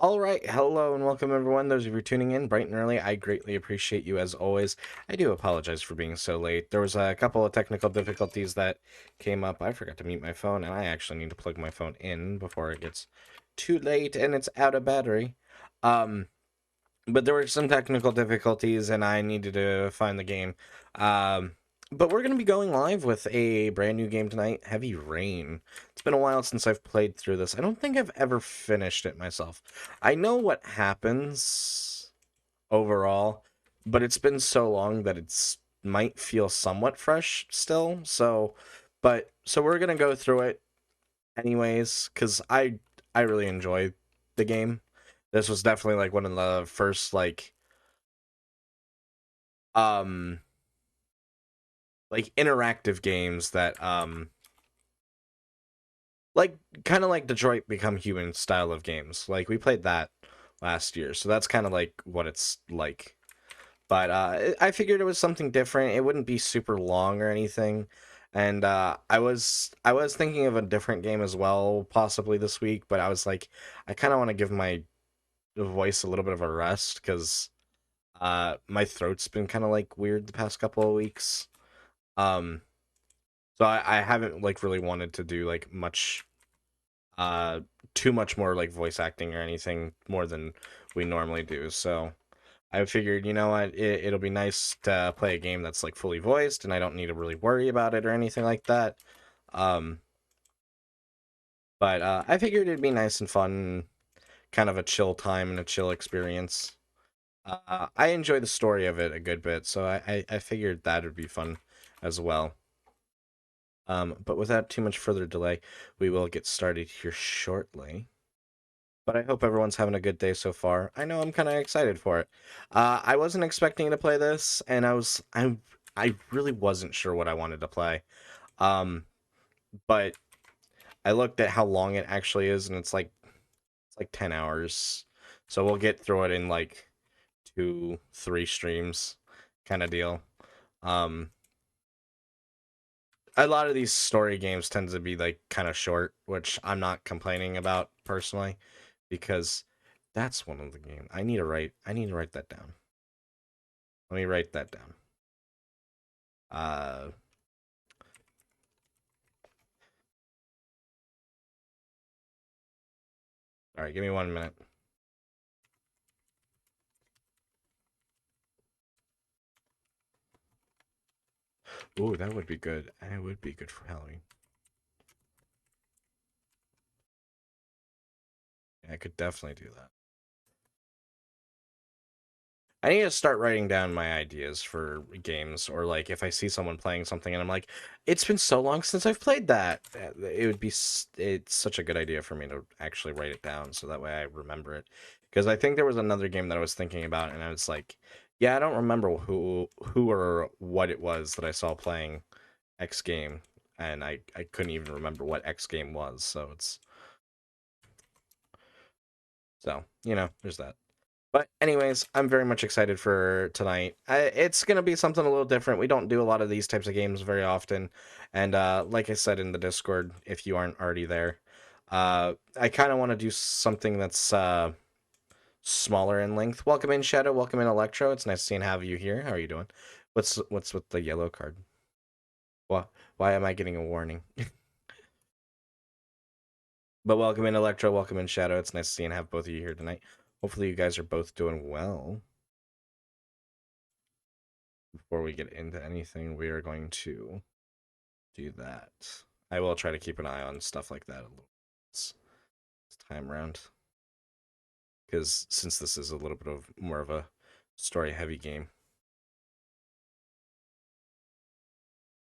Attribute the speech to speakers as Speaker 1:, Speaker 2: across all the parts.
Speaker 1: All right, hello and welcome everyone. Those of you tuning in bright and early, I greatly appreciate you as always. I do apologize for being so late. There was a couple of technical difficulties that came up. I forgot to mute my phone, and I actually need to plug my phone in before it gets too late and it's out of battery. Um, but there were some technical difficulties, and I needed to find the game. Um, but we're going to be going live with a brand new game tonight, Heavy Rain. It's been a while since I've played through this. I don't think I've ever finished it myself. I know what happens overall, but it's been so long that it's might feel somewhat fresh still. So we're going to go through it anyways cuz I really enjoy the game. This was definitely like one of the first um interactive games that like kind of like Detroit Become Human style of games. Like we played that last year. So that's kind of like what it's like. But I figured it was something different. It wouldn't be super long or anything. And I was thinking of a different game as well, possibly this week, but I was like I kind of want to give my voice a little bit of a rest cuz my throat's been kind of like weird the past couple of weeks. Um so I haven't like really wanted to do like much uh too much more like voice acting or anything more than we normally do. So I figured, you know what, it'll be nice to play a game that's like fully voiced and I don't need to really worry about it or anything like that. Um but I figured it'd be nice and fun, kind of a chill time and a chill experience. I enjoy the story of it a good bit, so I figured that would be fun as well. But without too much further delay, we will get started here shortly. But I hope everyone's having a good day so far. I know I'm kind of excited for it. I wasn't expecting to play this, and I really wasn't sure what I wanted to play. Um, but I looked at how long it actually is, and it's like 10 hours. So we'll get through it in like 2, 3 streams, kind of deal. Um, a lot of these story games tend to be like kind of short, which I'm not complaining about personally, because that's one of the game. I need to write that down. Let me write that down. Uh all right, give me 1 minute. Ooh, that would be good. It would be good for Halloween. Yeah, I could definitely do that. I need to start writing down my ideas for games, or like if I see someone playing something and I'm like, it's been so long since I've played that. It would be it's such a good idea for me to actually write it down so that way I remember it. Because I think there was another game that I was thinking about and I was like, yeah, I don't remember who or what it was that I saw playing X game, and I couldn't even remember what X game was. There's that. But anyways, I'm very much excited for tonight. It's gonna be something a little different. We don't do a lot of these types of games very often, and like I said in the Discord, if you aren't already there, I kind of want to do something that's smaller in length. Welcome in Shadow. Welcome in Electro. It's nice seeing have you here. How are you doing? What's with the yellow card? Why why am I getting a warning? But welcome in Electro. Welcome in Shadow. It's nice to see and have both of you here tonight. Hopefully you guys are both doing well. Before we get into anything, we are going to do that. I will try to keep an eye on stuff like that a little this time around. Because since this is a little bit of more of a story heavy game.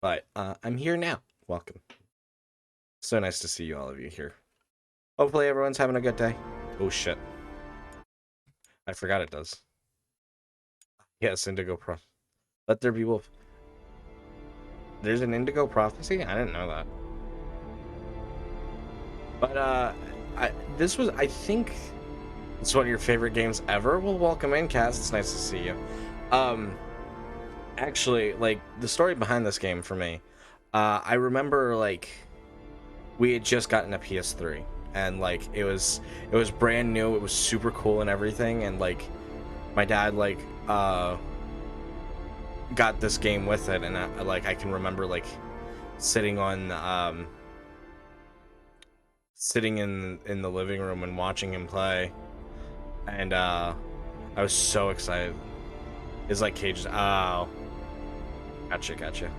Speaker 1: But I'm here now. Welcome. So nice to see all of you here. Hopefully everyone's having a good day. Oh shit. I forgot it does. Yes, Indigo Pro. Let there be wolf. There's an Indigo Prophecy? I didn't know that. But this was, I think, it's one of your favorite games ever. Well, welcome in, Cass. It's nice to see you. Um, actually, like the story behind this game for me, I remember like we had just gotten a PS3, and like it was brand new. It was super cool and everything, and like my dad like got this game with it, and I can remember like sitting on sitting in the living room and watching him play, and I was so excited. It's like Cage's. Oh, gotcha.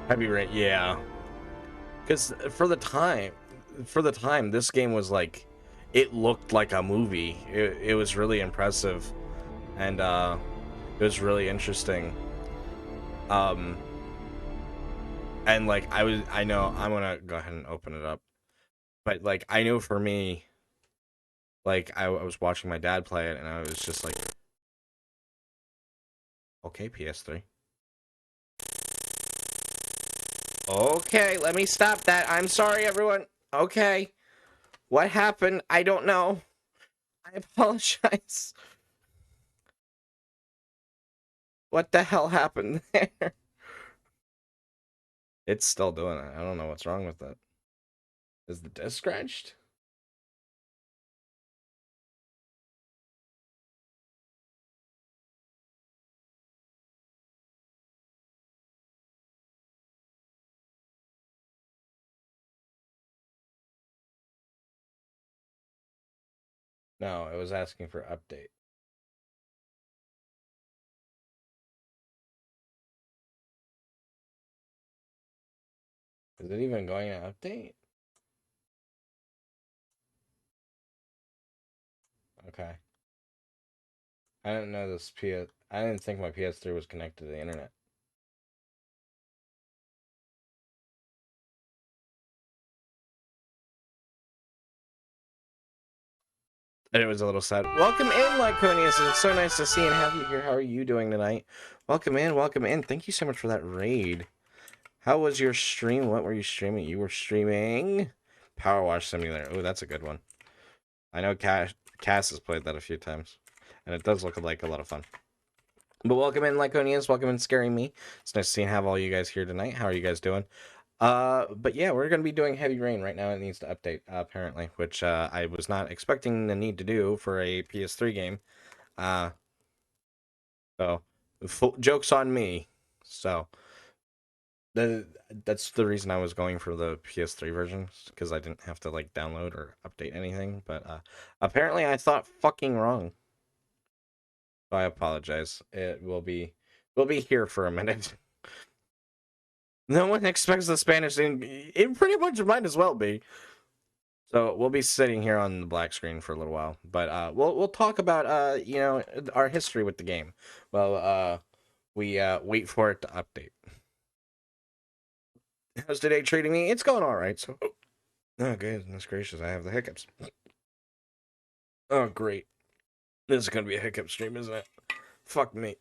Speaker 1: Heavy Rain, yeah. Because for the time, this game was like, it looked like a movie. It was really impressive, and it was really interesting. Um, and like I know I'm gonna go ahead and open it up, but like I know for me, like I was watching my dad play it, and I was just like, okay, PS3. Okay, let me stop that. I'm sorry, everyone. Okay, what happened? I don't know. I apologize. What the hell happened there? It's still doing it. I don't know what's wrong with it. Is the disc scratched? No, it was asking for update. Is it even going to update? Okay. I didn't know this PS. I didn't think my PS3 was connected to the internet. And it was a little sad. Welcome in, Lyconius. It's so nice to see and have you here. How are you doing tonight? Welcome in, welcome in. Thank you so much for that raid. How was your stream? What were you streaming? You were streaming Power Wash Simulator. Oh, that's a good one. I know Cass has played that a few times, and it does look like a lot of fun. But welcome in, Lyconians. Welcome in, Scaring Me. It's nice to see and have all you guys here tonight. How are you guys doing? But yeah, we're gonna be doing Heavy Rain right now. It needs to update apparently, which I was not expecting the need to do for a PS3 game. Uh, so jokes on me. So the that's the reason I was going for the PS3 version, because I didn't have to like download or update anything. But apparently I thought fucking wrong. So I apologize. It will be here for a minute. No one expects the Spanish thing. It pretty much might as well be. So we'll be sitting here on the black screen for a little while, but we'll talk about our history with the game. Well, we wait for it to update. How's today treating me? It's going all right. So, oh goodness gracious, I have the hiccups. Oh great, this is gonna be a hiccup stream, isn't it? Fuck me.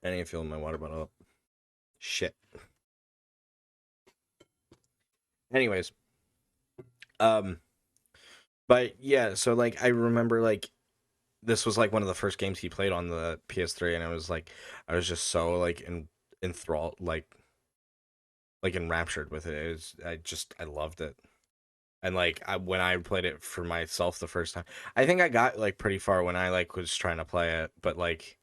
Speaker 1: I need to fill my water bottle up. Shit. Anyways, um, but yeah, so like I remember like this was like one of the first games he played on the PS3, and I was just so like enthralled, like enraptured with it. It was I loved it. And like when I played it for myself the first time, I think I got like pretty far when I like was trying to play it, but like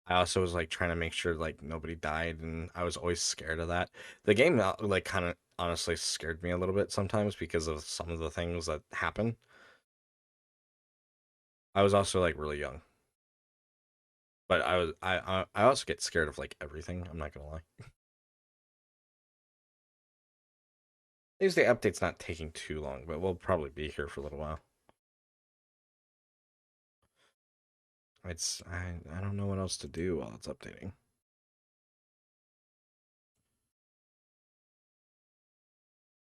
Speaker 1: I also was like trying to make sure like nobody died, and I was always scared of that. The game like kind of honestly scared me a little bit sometimes because of some of the things that happen. I was also like really young, but I also get scared of like everything. I'm not gonna lie. At least the update's not taking too long, but we'll probably be here for a little while. I don't know what else to do while it's updating.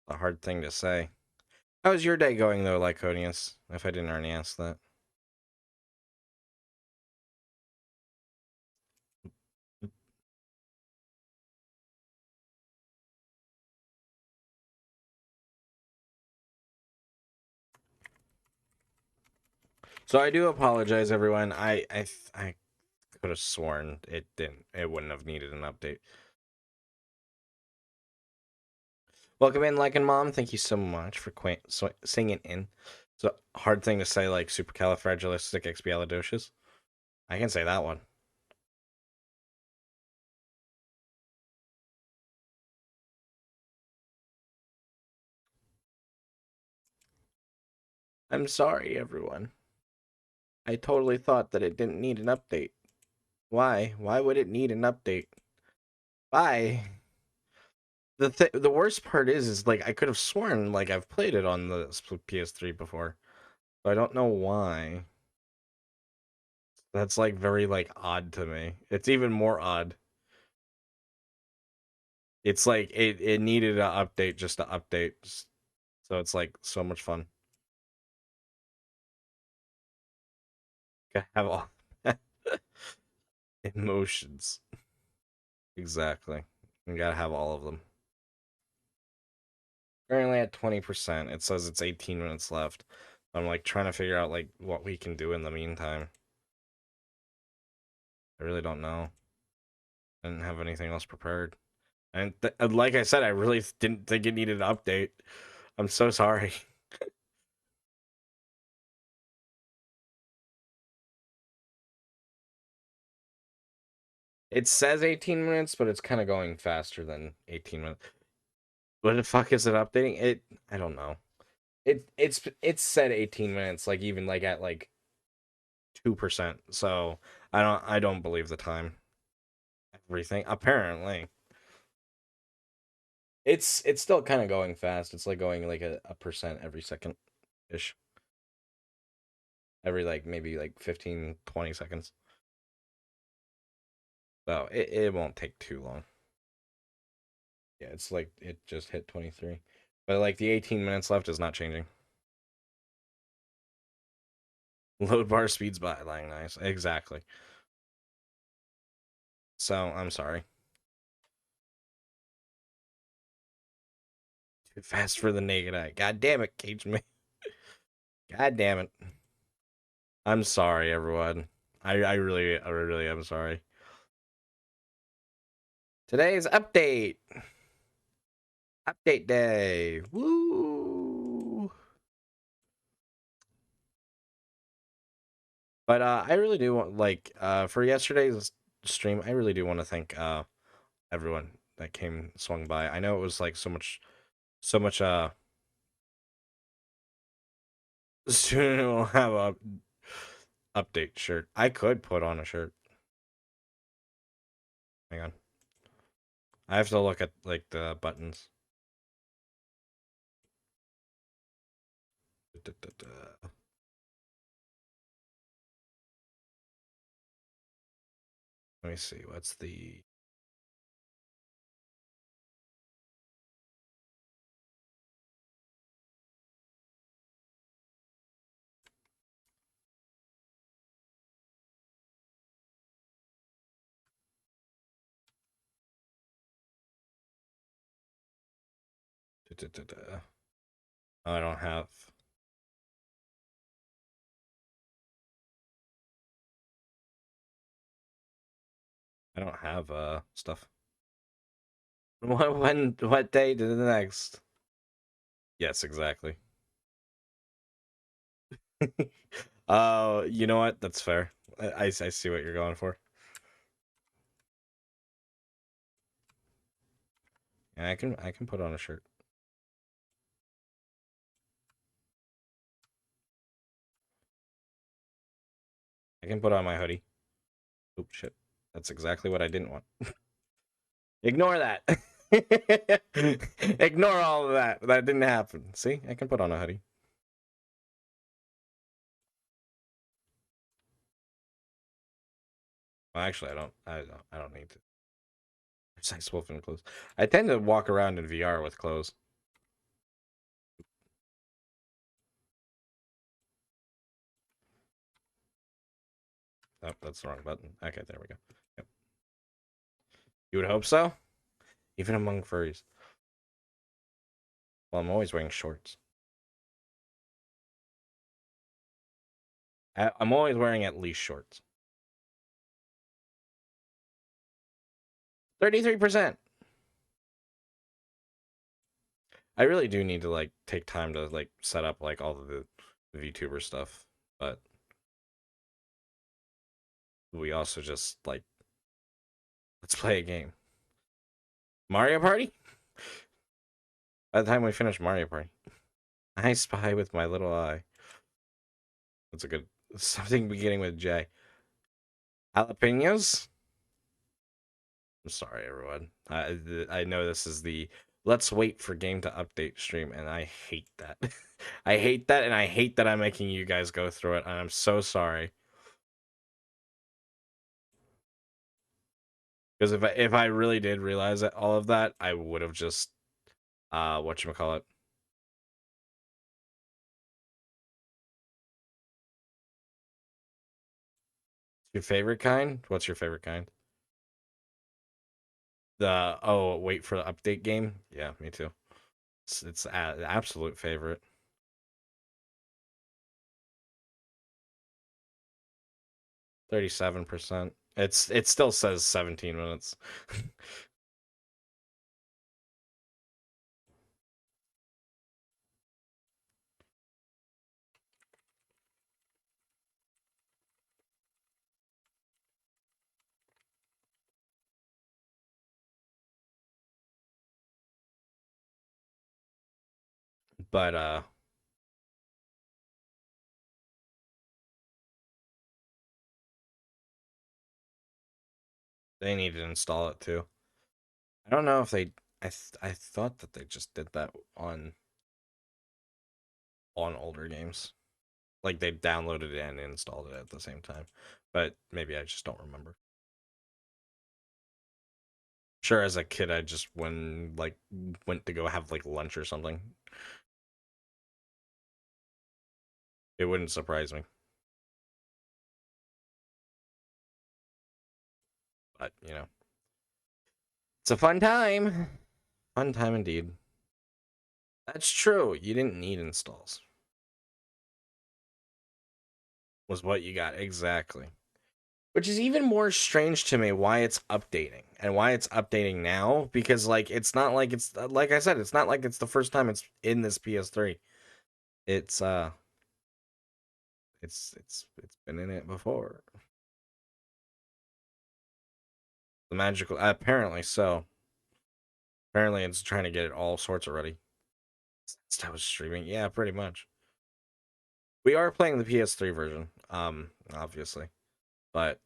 Speaker 1: A hard thing to say. How's your day going though, Lyconius? If I didn't already ask that. So I do apologize, everyone. I could have sworn it didn't. It wouldn't have needed an update. Welcome in, like and mom. Thank you so much for singing in. It's a hard thing to say, like supercalifragilisticexpialidocious. I can say that one. I'm sorry, everyone. I totally thought that it didn't need an update. Why? Why would it need an update? Why? The worst part is like I could have sworn like I've played it on the PS3 before, but I don't know why. That's like very like odd to me. It's even more odd. It's like it needed an update just to update. So it's like so much fun. Gotta have all emotions. Exactly. You gotta have all of them. Currently at 20%. It says it's 18 minutes left. I'm like trying to figure out like what we can do in the meantime. I really don't know. I didn't have anything else prepared. And like I said, I really didn't think it needed an update. I'm so sorry. It says 18 minutes, but it's kind of going faster than 18 minutes. What the fuck is it updating? I don't know. It's said 18 minutes, like even like at like 2%. So I don't believe the time. Everything apparently. It's still kind of going fast. It's like going like a percent every second ish. Every like maybe like 15, 20 seconds. So it won't take too long. Yeah, it's like it just hit 23. But like the 18 minutes left is not changing. Load bar speeds by lying nice. Exactly. So I'm sorry. Too fast for the naked eye. God damn it, Cage me. God damn it. I'm sorry, everyone. I really am sorry. Today's update. Update day. Woo! But I really do want like for yesterday's stream, I really do want to thank everyone that came swung by. I know it was like so much soon we'll have a update shirt. I could put on a shirt. Hang on. I have to look at like the buttons. Da-da-da. Let me see. What's the da-da-da-da. Oh, I don't have. I don't have stuff. What day to the next? Yes, exactly. You know what? That's fair. I see what you're going for. Yeah, I can put on a shirt. I can put on my hoodie. Oop, shit. That's exactly what I didn't want. Ignore that. Ignore all of that. That didn't happen. See, I can put on a hoodie. Well, actually, I don't need to. Precise wolf in clothes. I tend to walk around in VR with clothes. Oh, that's the wrong button. Okay, there we go. Yep. You would hope so, even among furries. Well, I'm always wearing shorts. I'm always wearing at least shorts. 33%. I really do need to like take time to like set up like all of the VTuber stuff, but we also just like let's play a game. Mario Party? By the time we finish Mario Party, I spy with my little eye. That's a good something beginning with J. Jalapenos? I'm sorry, everyone. I know this is the let's wait for game to update stream, and I hate that. I hate that, and I hate that I'm making you guys go through it, and I'm so sorry. Because if I really did realize that all of that, I would have just whatchamacallit. Your favorite kind? What's your favorite kind? The wait for the update game? Yeah, me too. It's absolute favorite. 37%. It still says 17 minutes. But they need to install it too. I don't know if they I thought that they just did that on older games. Like they downloaded it and installed it at the same time. But maybe I just don't remember. Sure, as a kid I just went to go have like lunch or something. It wouldn't surprise me. But, it's a fun time. Fun time indeed. That's true. You didn't need installs. Was what you got exactly. Which is even more strange to me why it's updating and why it's updating now because like it's not like it's like I said it's not like it's the first time it's in this PS3. It's it's been in it before. The magical apparently so. Apparently it's trying to get it all sorts already. That was streaming. Yeah, pretty much. We are playing the PS3 version, obviously, but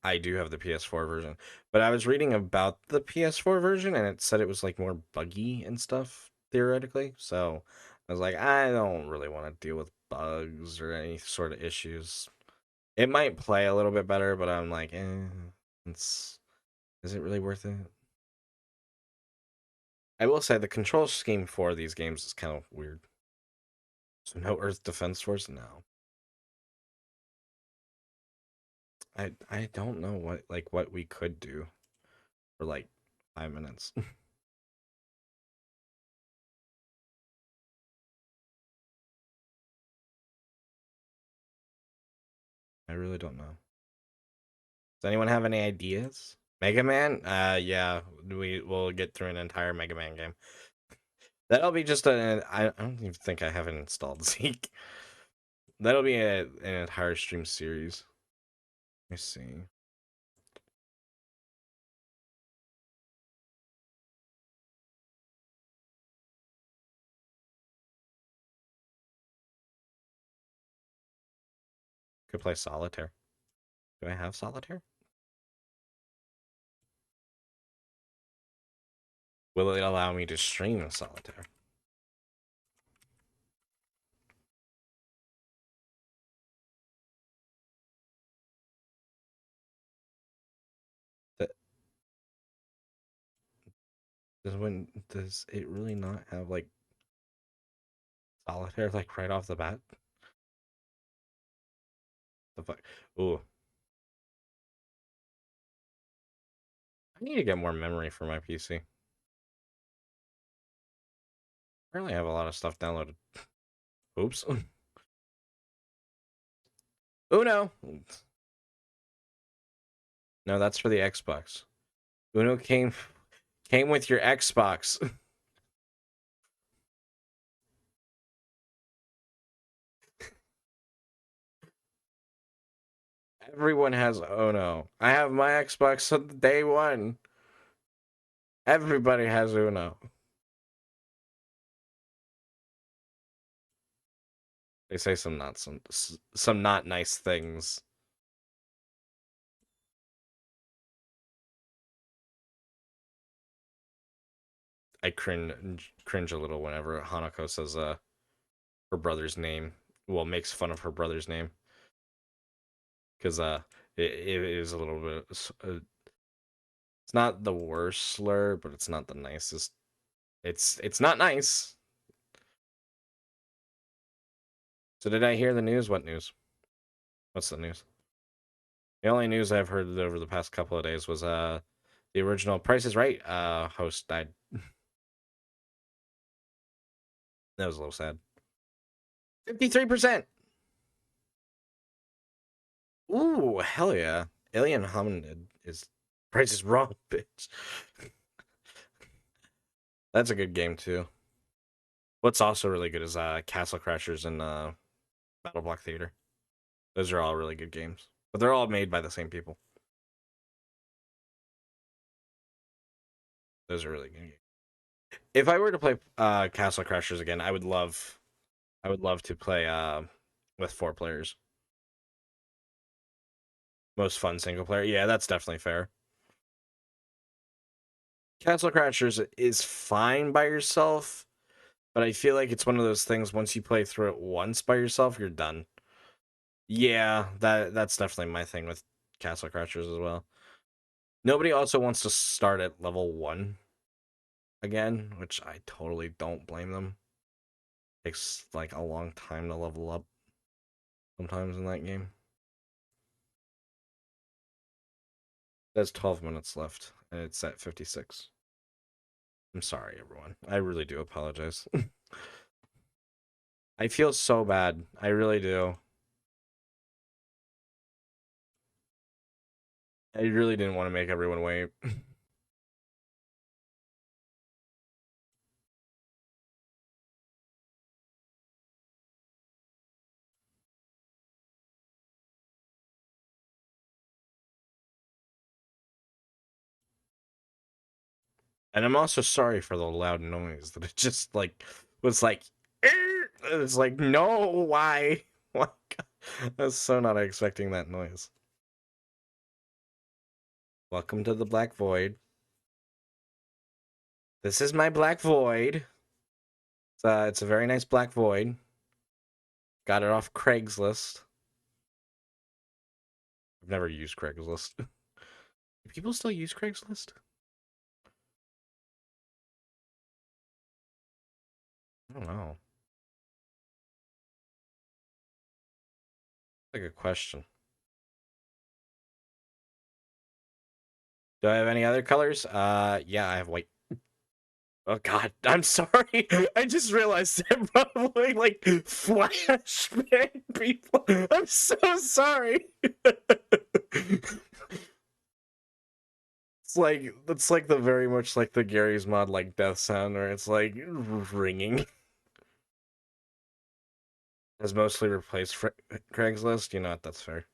Speaker 1: I do have the PS4 version. But I was reading about the PS4 version, and it said it was like more buggy and stuff theoretically. So I was like, I don't really want to deal with bugs or any sort of issues. It might play a little bit better, but I'm like, it's is it really worth it? I will say the control scheme for these games is kind of weird. So no Earth Defense Force, no. I don't know what we could do for like 5 minutes. I really don't know. Does anyone have any ideas? Mega Man? Yeah, we will get through an entire Mega Man game. That'll be just I don't even think I have it installed, Zeke. That'll be an entire stream series. Let me see. Could play Solitaire. Do I have Solitaire? Will it allow me to stream Solitaire? That does it really not have like Solitaire like right off the bat? The fuck? Ooh, I need to get more memory for my PC. Apparently, I have a lot of stuff downloaded. Oops. Uno. No, that's for the Xbox. Uno came with your Xbox. Everyone has Uno. I have my Xbox since day one. Everybody has Uno. They say some not nice things. I cringe a little whenever Hanako says her brother's name. Well, makes fun of her brother's name because it is a little bit. It's not the worst slur, but it's not the nicest. It's not nice. So did I hear the news? What news? What's the news? The only news I've heard over the past couple of days was the original Price is Right host died. That was a little sad. 53%. Ooh, hell yeah. Alien Hominid is Price is Wrong, bitch. That's a good game too. What's also really good is Castle Crashers and Battle Block Theater. Those are all really good games, but they're all made by the same people. Those are really good games. If I were to play Castle Crashers again, I would love to play with 4 players. Most fun single player. Yeah, that's definitely fair. Castle Crashers is fine by yourself, but I feel like it's one of those things once you play through it once by yourself, you're done. Yeah, that's definitely my thing with Castle Crashers as well. Nobody also wants to start at level 1 again, which I totally don't blame them. Takes like a long time to level up sometimes in that game. There's 12 minutes left, and it's at 56. I'm sorry, everyone. I really do apologize. I feel so bad. I really do. I really didn't want to make everyone wait. And I'm also sorry for the loud noise that it just like was like it's like no, why? Why? I was so not expecting that noise. Welcome to the Black Void. This is my Black Void. It's a very nice Black Void. Got it off Craigslist. I've never used Craigslist. Do people still use Craigslist? I don't know. That's a good question. Do I have any other colors? Yeah, I have white. Oh God, I'm sorry. I just realized I'm probably like flashbang people. I'm so sorry. It's like the very much like the Gary's mod like death sound, where it's like ringing. Has mostly replaced Craigslist. You know what? That's fair.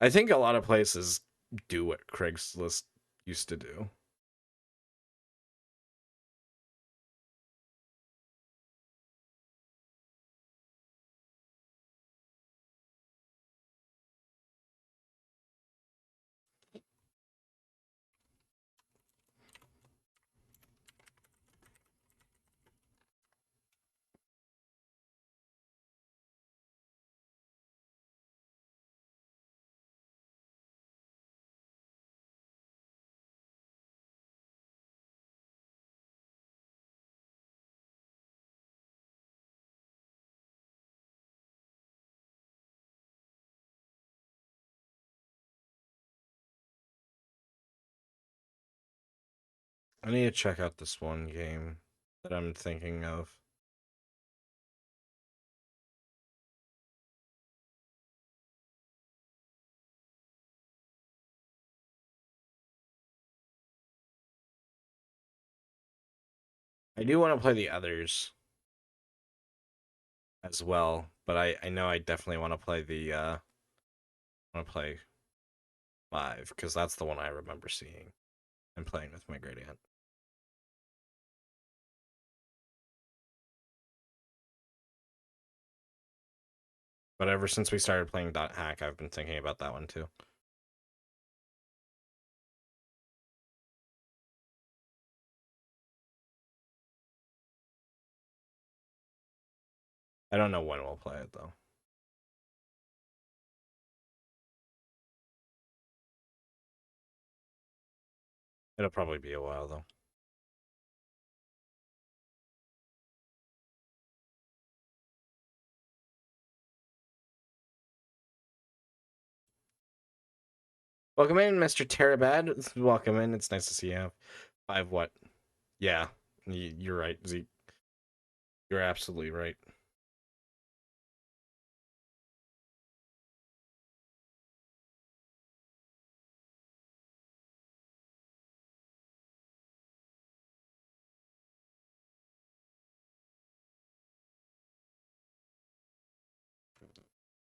Speaker 1: I think a lot of places do what Craigslist used to do. I need to check out this one game that I'm thinking of. I do want to play the others as well, but I know I definitely want to play I want to play 5 because that's the one I remember seeing and playing with my great aunt. But ever since we started playing .hack, I've been thinking about that one too. I don't know when we'll play it though. It'll probably be a while though. Welcome in, Mr. Terabad. Welcome in. It's nice to see you. 5 what? Yeah, you're right, Zeke. You're absolutely right.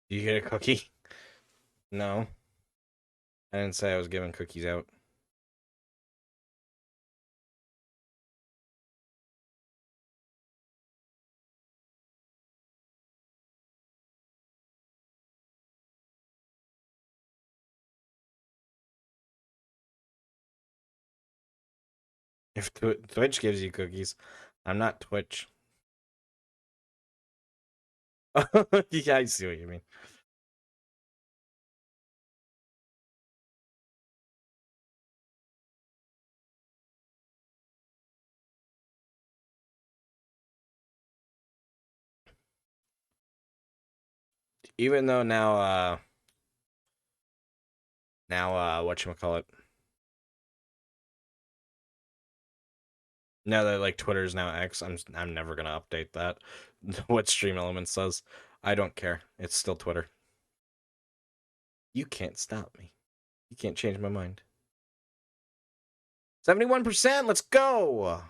Speaker 1: You get a cookie? No, I didn't say I was giving cookies out. If Twitch gives you cookies, I'm not Twitch. Yeah, I see what you mean. Even though now whatchamacallit, now that like Twitter is now X, I'm never gonna update that. What Stream Elements says, I don't care. It's still Twitter. You can't stop me. You can't change my mind. 71%. Let's go.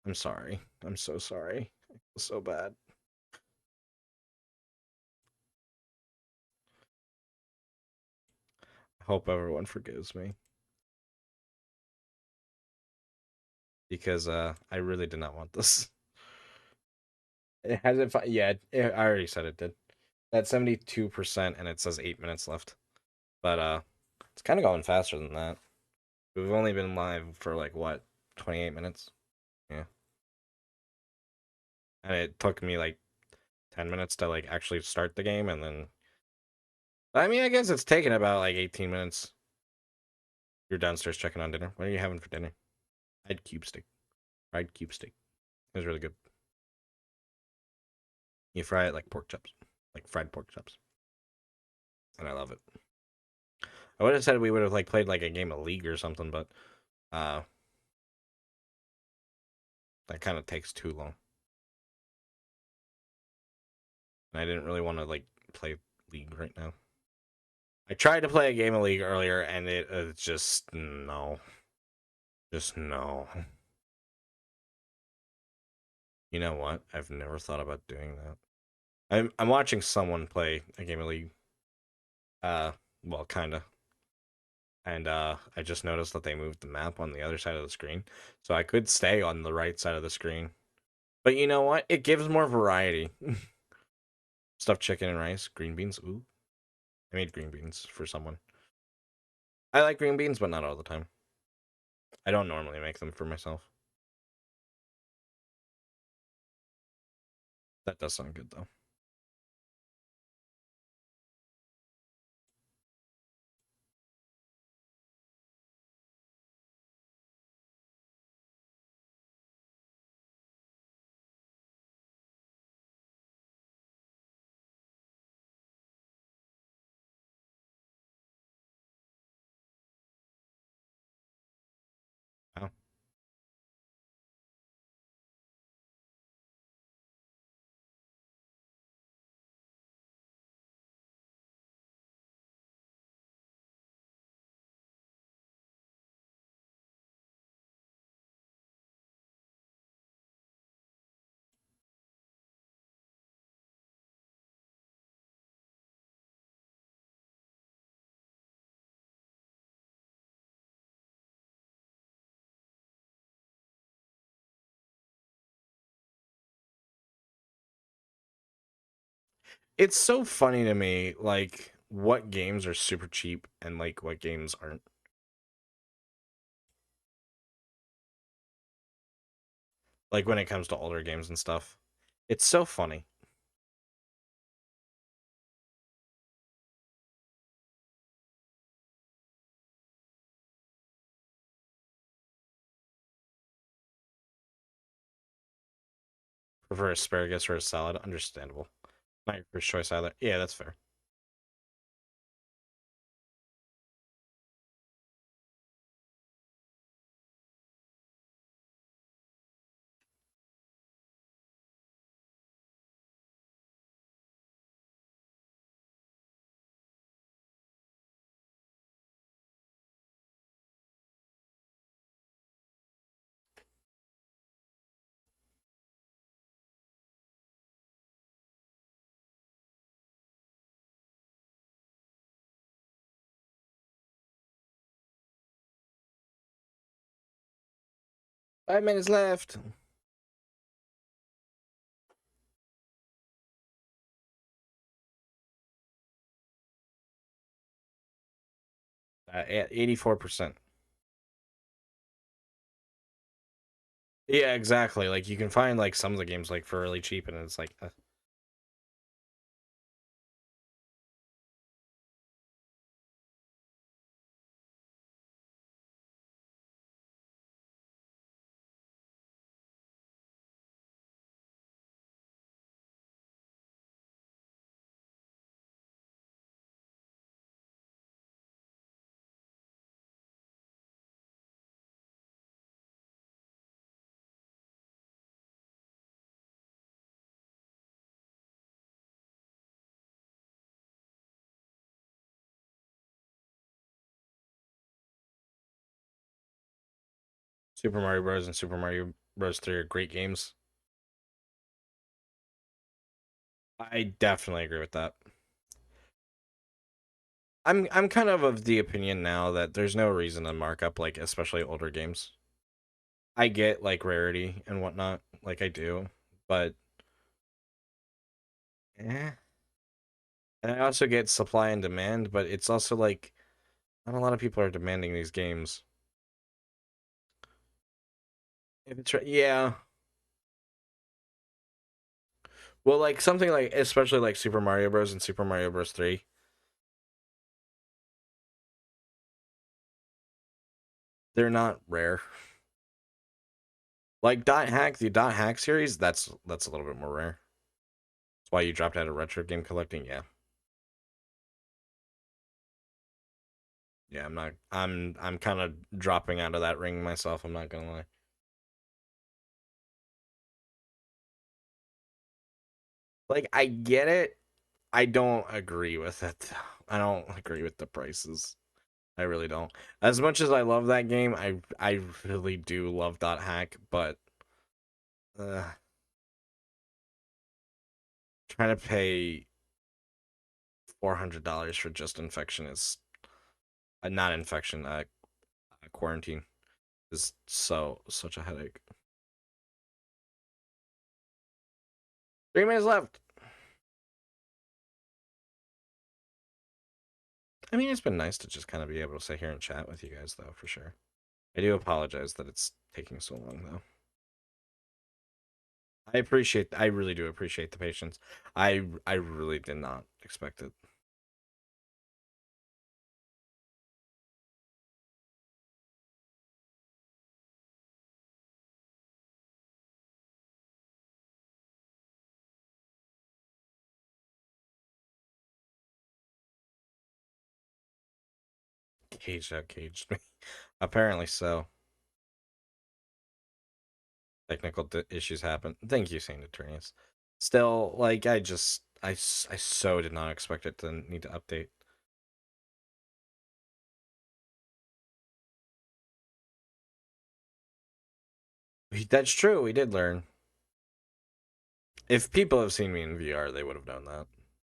Speaker 1: I'm sorry. I'm so sorry. I feel so bad. I hope everyone forgives me because I really did not want this. It hasn't. Yeah, I already said it did. That's 72%, and it says 8 minutes left. But it's kind of going faster than that. We've only been live for like what, 28 minutes? Yeah. And it took me like 10 minutes to like actually start the game, and then I mean, I guess it's taken about like 18 minutes. You're downstairs checking on dinner. What are you having for dinner? I had cube steak. Fried cube steak. It was really good. You fry it like pork chops, like fried pork chops, and I love it. I would have said we would have like played like a game of League or something, but uh, that kind of takes too long. And I didn't really want to like play League right now. I tried to play a game of League earlier, and it's just no, just no. You know what? I've never thought about doing that. I'm watching someone play a game of League. Well, kinda. And I just noticed that they moved the map on the other side of the screen, so I could stay on the right side of the screen. But you know what? It gives more variety. Stuffed chicken and rice, green beans. Ooh, I made green beans for someone. I like green beans, but not all the time. I don't normally make them for myself. That does sound good though. Wow. It's so funny to me, like what games are super cheap and like what games aren't. Like when it comes to older games and stuff. It's so funny. Prefer asparagus or a salad, understandable. Not your first choice either. Yeah, that's fair. 5 minutes left. 84%. Yeah, exactly. Like you can find like some of the games like for really cheap, and it's like, Super Mario Bros. And Super Mario Bros. 3 are great games. I definitely agree with that. I'm kind of the opinion now that there's no reason to mark up like especially older games. I get like rarity and whatnot, like I do, but eh. And I also get supply and demand, but it's also like not a lot of people are demanding these games. If it's yeah, well, like something like especially like Super Mario Bros. And Super Mario Bros. 3, they're not rare. Like the Dot Hack series, that's a little bit more rare. That's why you dropped out of retro game collecting. Yeah, yeah. I'm kind of dropping out of that ring myself. I'm not gonna lie. Like I get it. I don't agree with it. I don't agree with the prices. I really don't. As much as I love that game, I really do love Dot Hack, but uh, trying to pay $400 for just infection is not infection. Quarantine is such a headache. 3 minutes left. I mean, it's been nice to just kind of be able to sit here and chat with you guys, though, for sure. I do apologize that it's taking so long, though. I really do appreciate the patience. I really did not expect it. Caged me. Apparently so. Technical issues happen. Thank you, Saint Attorneys. Still, like, I so did not expect it to need to update. That's true. We did learn. If people have seen me in VR, they would have known that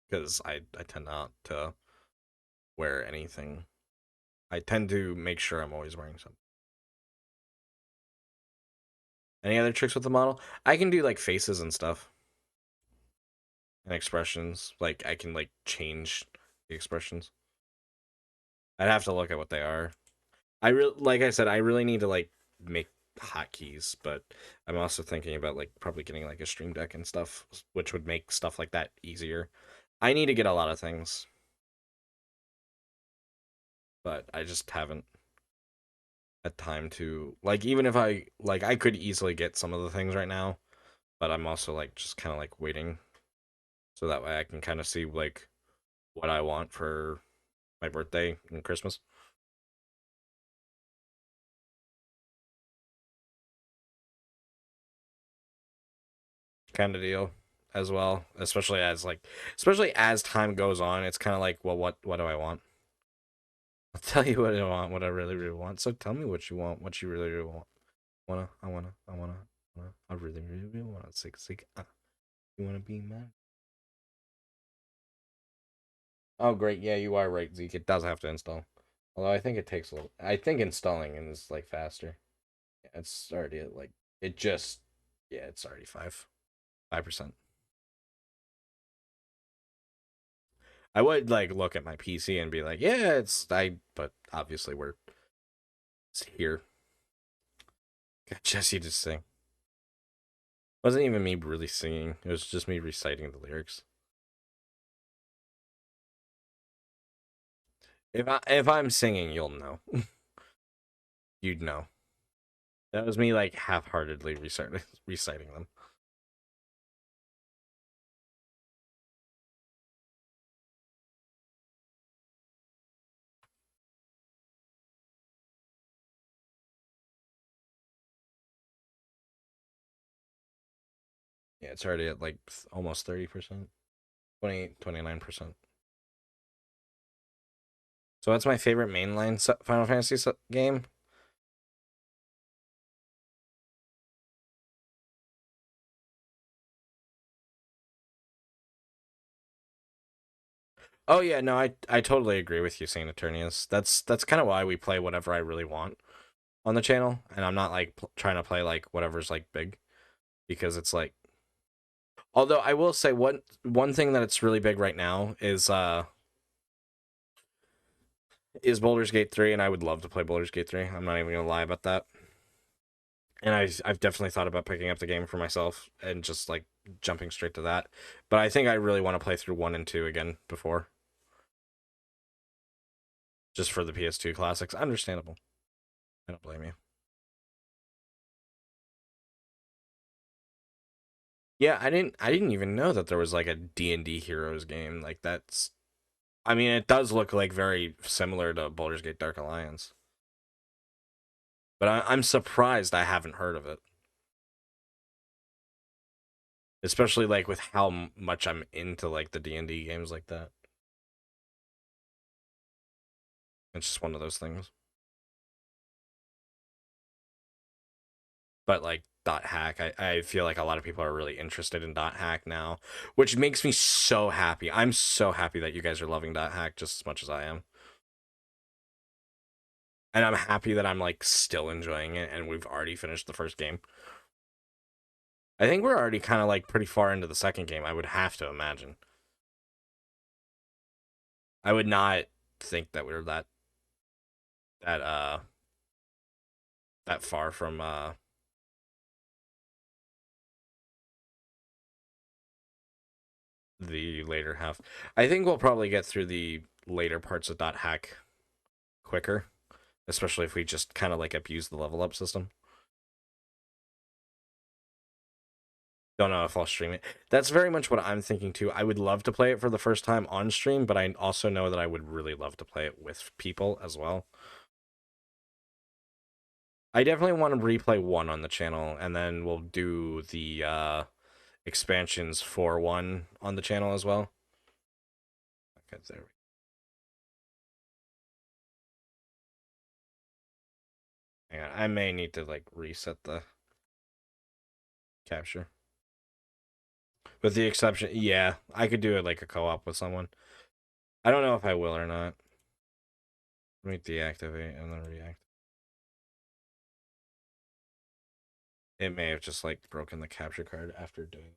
Speaker 1: because I tend not to wear anything. I tend to make sure I'm always wearing something. Any other tricks with the model? I can do like faces and stuff. and expressions. Like I can like change the expressions. I'd have to look at what they are. Like I said, I really need to like make hotkeys, but I'm also thinking about like probably getting like a stream deck and stuff, which would make stuff like that easier. I need to get a lot of things, but I just haven't had time to like even if I could easily get some of the things right now, but I'm also like just kind of like waiting so that way I can kind of see like what I want for my birthday and Christmas kind of deal as well, especially as time goes on, it's kind of like, well, what do I want? I'll tell you what I want, what I really really want. So tell me what you want, what you really really want. I really really really want to sick. You want to be mad? Oh great, yeah, you are right, Zeke. It does have to install. Although I think it takes a little. I think installing is like faster. Yeah, it's already at like it just. Yeah, it's already 5%. I would like look at my PC and be like, yeah, but obviously it's here. Got Jesse to sing. Wasn't even me really singing. It was just me reciting the lyrics. If I'm singing, you'll know. You'd know. That was me like half-heartedly reciting them. Yeah, it's already at like almost 30%. 29%. So that's my favorite mainline Final Fantasy game. Oh yeah, no, I totally agree with you, Saint Eternius. That's kind of why we play whatever I really want on the channel, and I'm not like trying to play like whatever's like big because it's like. Although I will say one thing that it's really big right now is Baldur's Gate 3, and I would love to play Baldur's Gate 3. I'm not even gonna lie about that. And I've definitely thought about picking up the game for myself and just like jumping straight to that. But I think I really want to play through 1 and 2 again before, just for the PS2 classics. Understandable. I don't blame you. Yeah, I didn't even know that there was like a D&D Heroes game. Like that's I mean, it does look like very similar to Baldur's Gate Dark Alliance. But I'm surprised I haven't heard of it. Especially like with how much I'm into like the D&D games like that. It's just one of those things. But like dot hack, I feel like a lot of people are really interested in dot hack now, which makes me so happy. I'm so happy that you guys are loving dot hack just as much as I am. And I'm happy that I'm like still enjoying it and we've already finished the first game. I think we're already kind of like pretty far into the second game, I would have to imagine. I would not think that we're that that far from the later half. I think we'll probably get through the later parts of dot hack quicker, especially if we just kind of like abuse the level up system. Don't know if I'll stream it. That's very much what I'm thinking too. I would love to play it for the first time on stream, but I also know that I would really love to play it with people as well. I definitely want to replay 1 on the channel, and then we'll do the expansions for 1 on the channel as well. Okay, there we Hang on. I may need to like reset the capture. With the exception, yeah, I could do it like a co-op with someone. I don't know if I will or not. Let me deactivate and then reactivate. It may have just like broken the capture card after doing.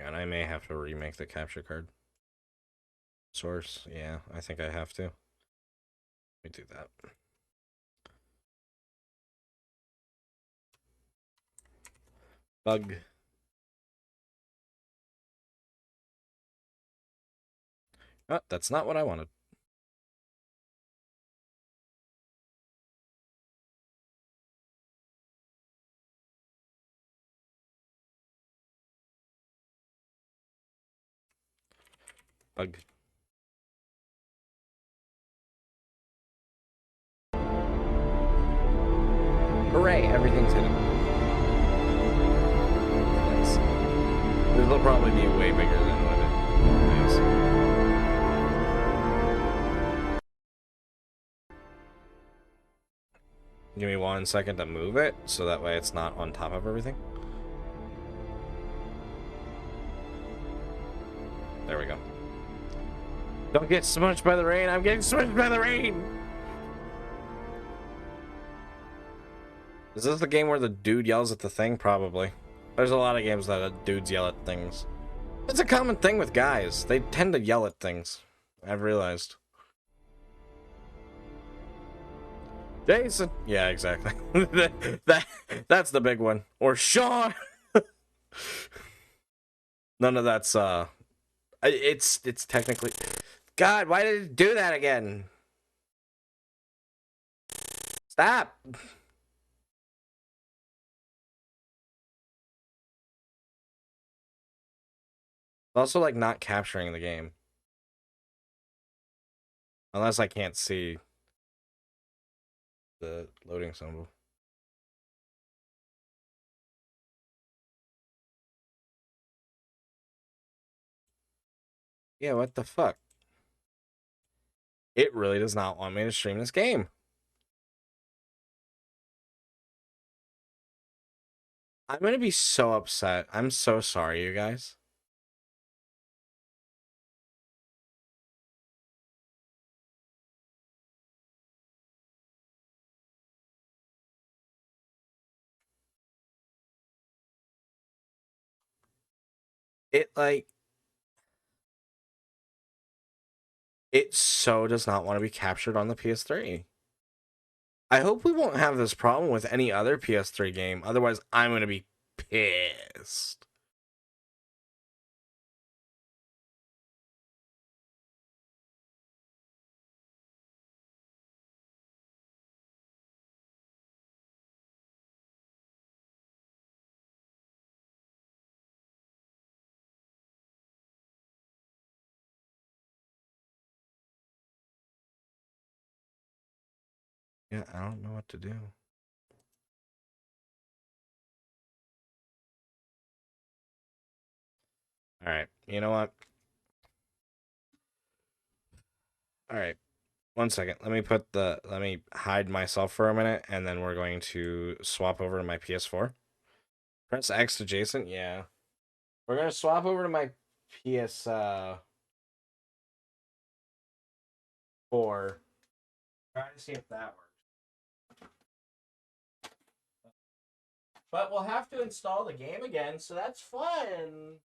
Speaker 1: And I may have to remake the capture card. Source, yeah, I think I have to. Let me do that. Bug. Oh, that's not what I wanted. Bug. Hooray, everything's hidden. Nice. This will probably be way bigger than what it is. Give me 1 second to move it, so that way it's not on top of everything. There we go. Don't get smudged by the rain. I'm getting smudged by the rain. Is this the game where the dude yells at the thing? Probably. There's a lot of games that dudes yell at things. It's a common thing with guys. They tend to yell at things. I've realized. Jason. Yeah, exactly. That's the big one. Or Sean. None of that's it's technically. God, why did it do that again? Stop. Also, like, not capturing the game. Unless I can't see the loading symbol. Yeah, what the fuck? It really does not want me to stream this game. I'm gonna be so upset. I'm so sorry, you guys. It, like, it so does not want to be captured on the PS3. I hope we won't have this problem with any other PS3 game. Otherwise, I'm gonna be pissed. Yeah, I don't know what to do. All right, you know what? All right, 1 second. Let me hide myself for a minute, and then we're going to swap over to my PS4. Press X to Jason. Yeah, we're gonna swap over to my PS4. Try to see if that works. But we'll have to install the game again, so that's fun.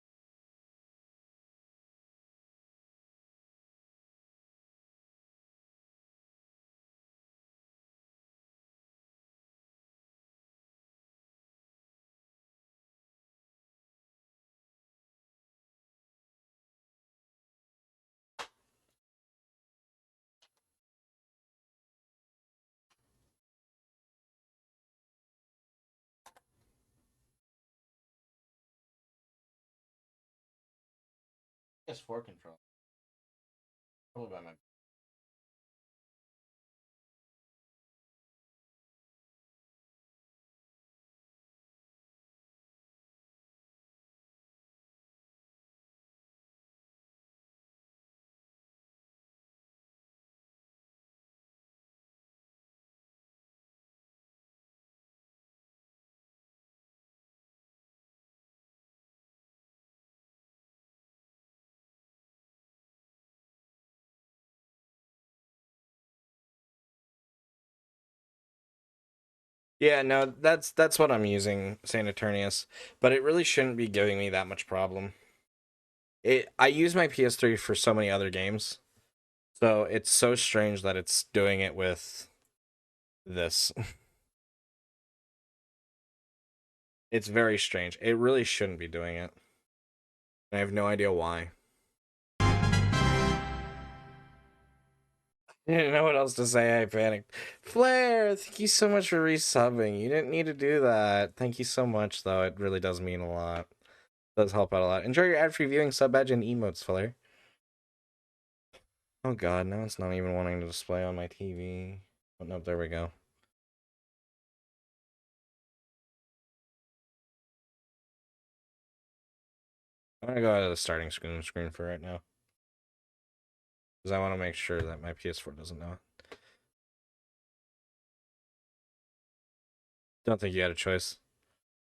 Speaker 1: PS4 control. Probably by my. Yeah, no, that's what I'm using, Saint Eternius, but it really shouldn't be giving me that much problem. I use my PS3 for so many other games, so it's so strange that it's doing it with this. It's very strange. It really shouldn't be doing it. I have no idea why. I didn't know what else to say. I panicked. Flair, thank you so much for resubbing. You didn't need to do that. Thank you so much, though. It really does mean a lot. It does help out a lot. Enjoy your ad-free viewing, sub badge, and emotes, Flair. Oh god, now it's not even wanting to display on my TV. Oh, no, there we go. I'm gonna go out of the starting screen for right now. Because I want to make sure that my PS4 doesn't know. Don't think you had a choice.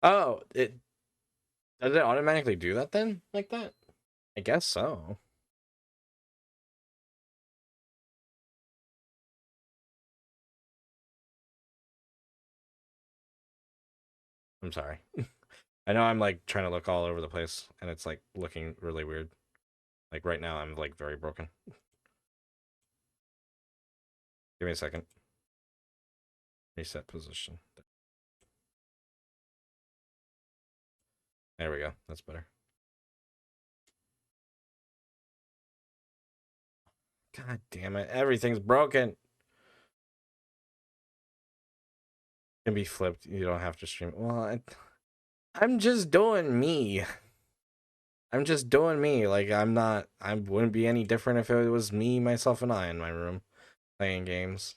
Speaker 1: Oh, does it automatically do that then? Like that? I guess so. I'm sorry. I know I'm like trying to look all over the place and it's like looking really weird. Like right now I'm like very broken. Give me a second. Reset position. There we go. That's better. God damn it. Everything's broken. Can be flipped. You don't have to stream. Well, I'm just doing me. I'm just doing me. Like I wouldn't be any different if it was me, myself, and I in my room playing games.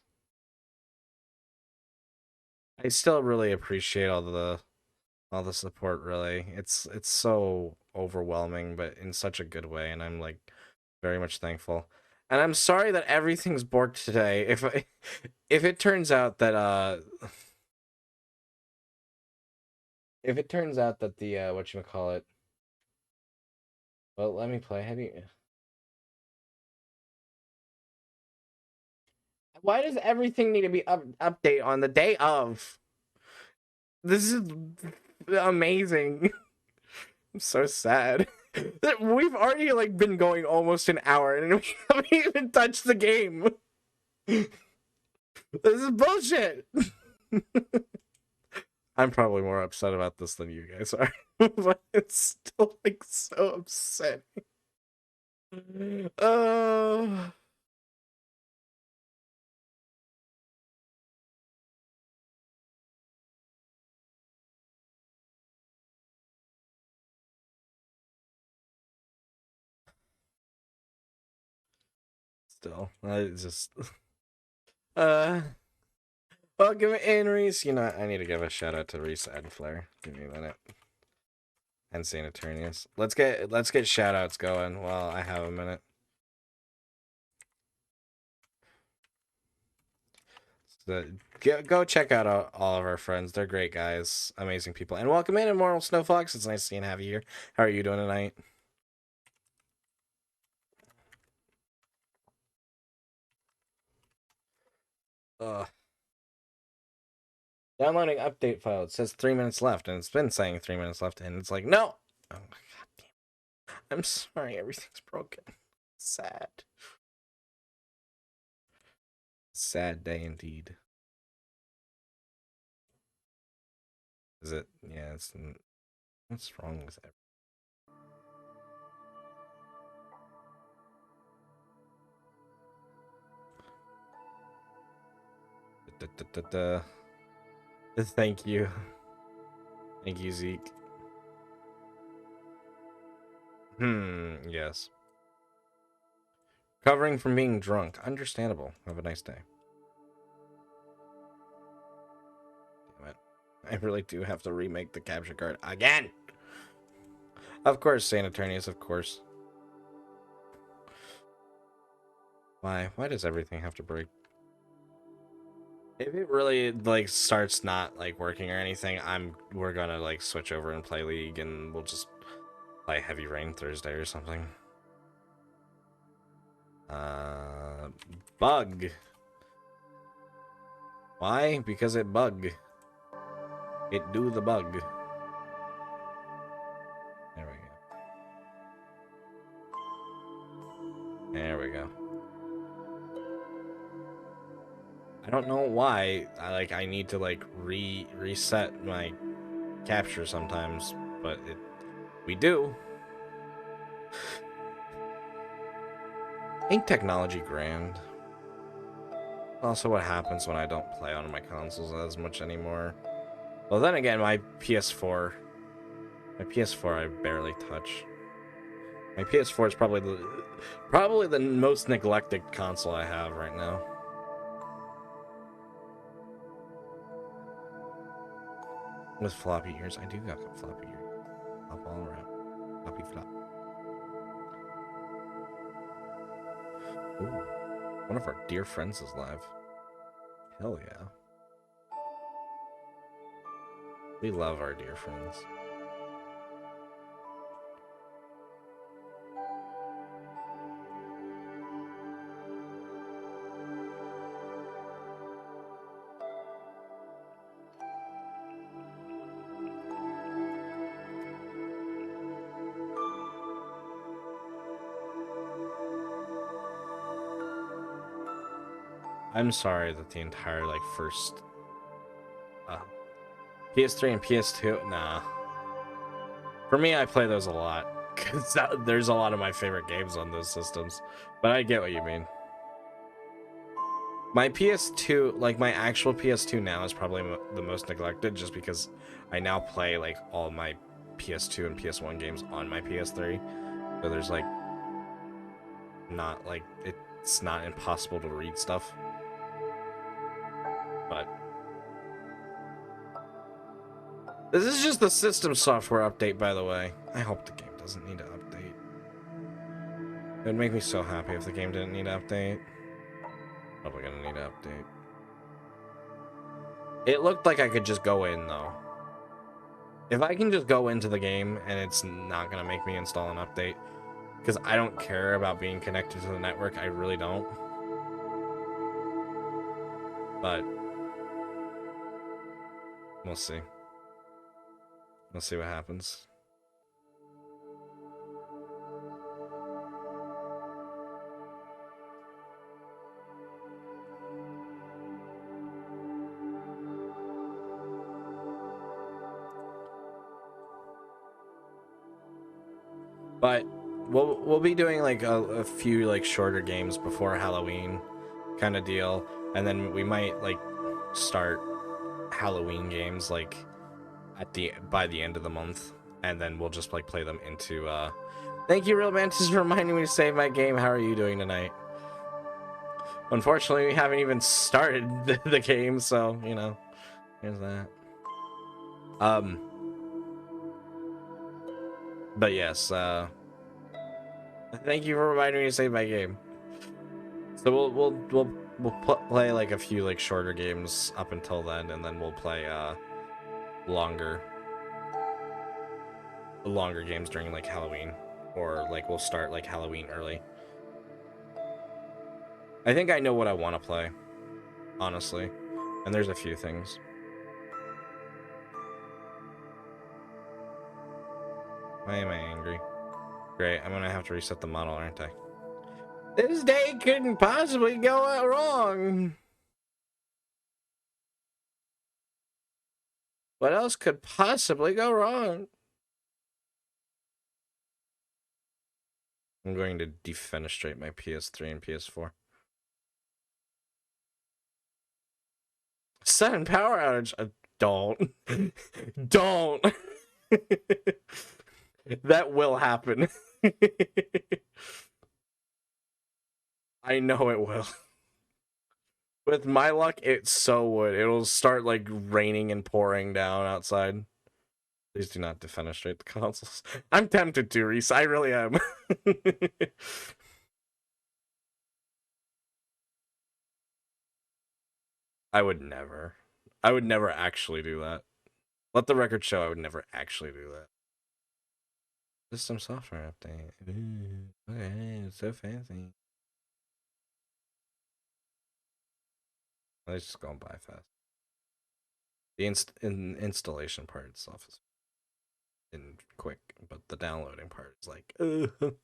Speaker 1: I still really appreciate all the support, really. It's so overwhelming, but in such a good way, and I'm like very much thankful. And I'm sorry that everything's borked today. If it turns out that if it turns out that the whatchamacallit, well, let me play. How do you, why does everything need to be update on the day of? This is amazing. I'm so sad. We've already like been going almost an hour and we haven't even touched the game. This is bullshit. I'm probably more upset about this than you guys are, but it's still like so upsetting. Uh, still, I just uh. Welcome in, Reese. You know, I need to give a shout out to Reese and Flair. Give me a minute. And Saint Eternius. Let's get shout outs going while I have a minute. So, go check out all of our friends. They're great guys, amazing people. And welcome in, Immortal Snowfox. It's nice seeing have you here. How are you doing tonight? Ugh. Downloading update file. It says 3 minutes left, and it's been saying 3 minutes left, and it's like, no! Oh my god damn. I'm sorry, everything's broken. Sad. Sad day indeed. Is it? Yeah, it's... What's wrong with it? Thank you. Thank you, Zeke. Yes. Recovering from being drunk. Understandable. Have a nice day. Damn it. I really do have to remake the capture card again! Of course, Saint Eternius, of course. Why? Why does everything have to break? If it really, like, starts not, like, working or anything, we're gonna, like, switch over and play League, and we'll just play Heavy Rain Thursday or something. Bug. Why? Because it bug. It do the bug. There we go. There we go. I don't know why. I need to like reset my capture sometimes, but we do. Ain't technology grand? Also, what happens when I don't play on my consoles as much anymore? Well, then again, my PS4 I barely touch. My PS4 is probably the most neglected console I have right now. With floppy ears, I do got floppy ears. Flop all around. Floppy flop. Ooh, one of our dear friends is live. Hell yeah. We love our dear friends. I'm sorry that the entire like first uh, PS3 and PS2, nah. For me, I play those a lot because there's a lot of my favorite games on those systems. But I get what you mean. My PS2, like my actual PS2 now, is probably the most neglected just because I now play like all my PS2 and PS1 games on my PS3. So there's like not like it's not impossible to read stuff. But this is just the system software update, by the way. I hope the game doesn't need to update. It would make me so happy if the game didn't need to update. Probably gonna need to update. It looked like I could just go in, though. If I can just go into the game and it's not gonna make me install an update, because I don't care about being connected to the network, I really don't. But we'll see. We'll see what happens. But we'll be doing like a few like shorter games before Halloween, kind of deal, and then we might like start Halloween games like by the end of the month, and then we'll just like play them into. Thank you, Real Mantis, for reminding me to save my game. How are you doing tonight? Unfortunately, we haven't even started the game, so you know, there's that. Um, but yes, thank you for reminding me to save my game. So we'll play like a few like shorter games up until then, and then we'll play longer longer games during like Halloween, or like we'll start like Halloween early. I think I know what I want to play, honestly, and there's a few things. Why am I angry? Great, I'm gonna have to reset the model, aren't I? This day couldn't possibly go wrong. What else could possibly go wrong? I'm going to defenestrate my PS3 and PS4. Sudden power outage. Don't. Don't. That will happen. I know it will. With my luck, it so would. It'll start like raining and pouring down outside. Please do not defenestrate the consoles. I'm tempted to, Reese. I really am. I would never. I would never actually do that. Let the record show I would never actually do that. System software update. Ooh, okay, it's so fancy. Let's just go and buy fast. The installation part itself is quick, but the downloading part is like,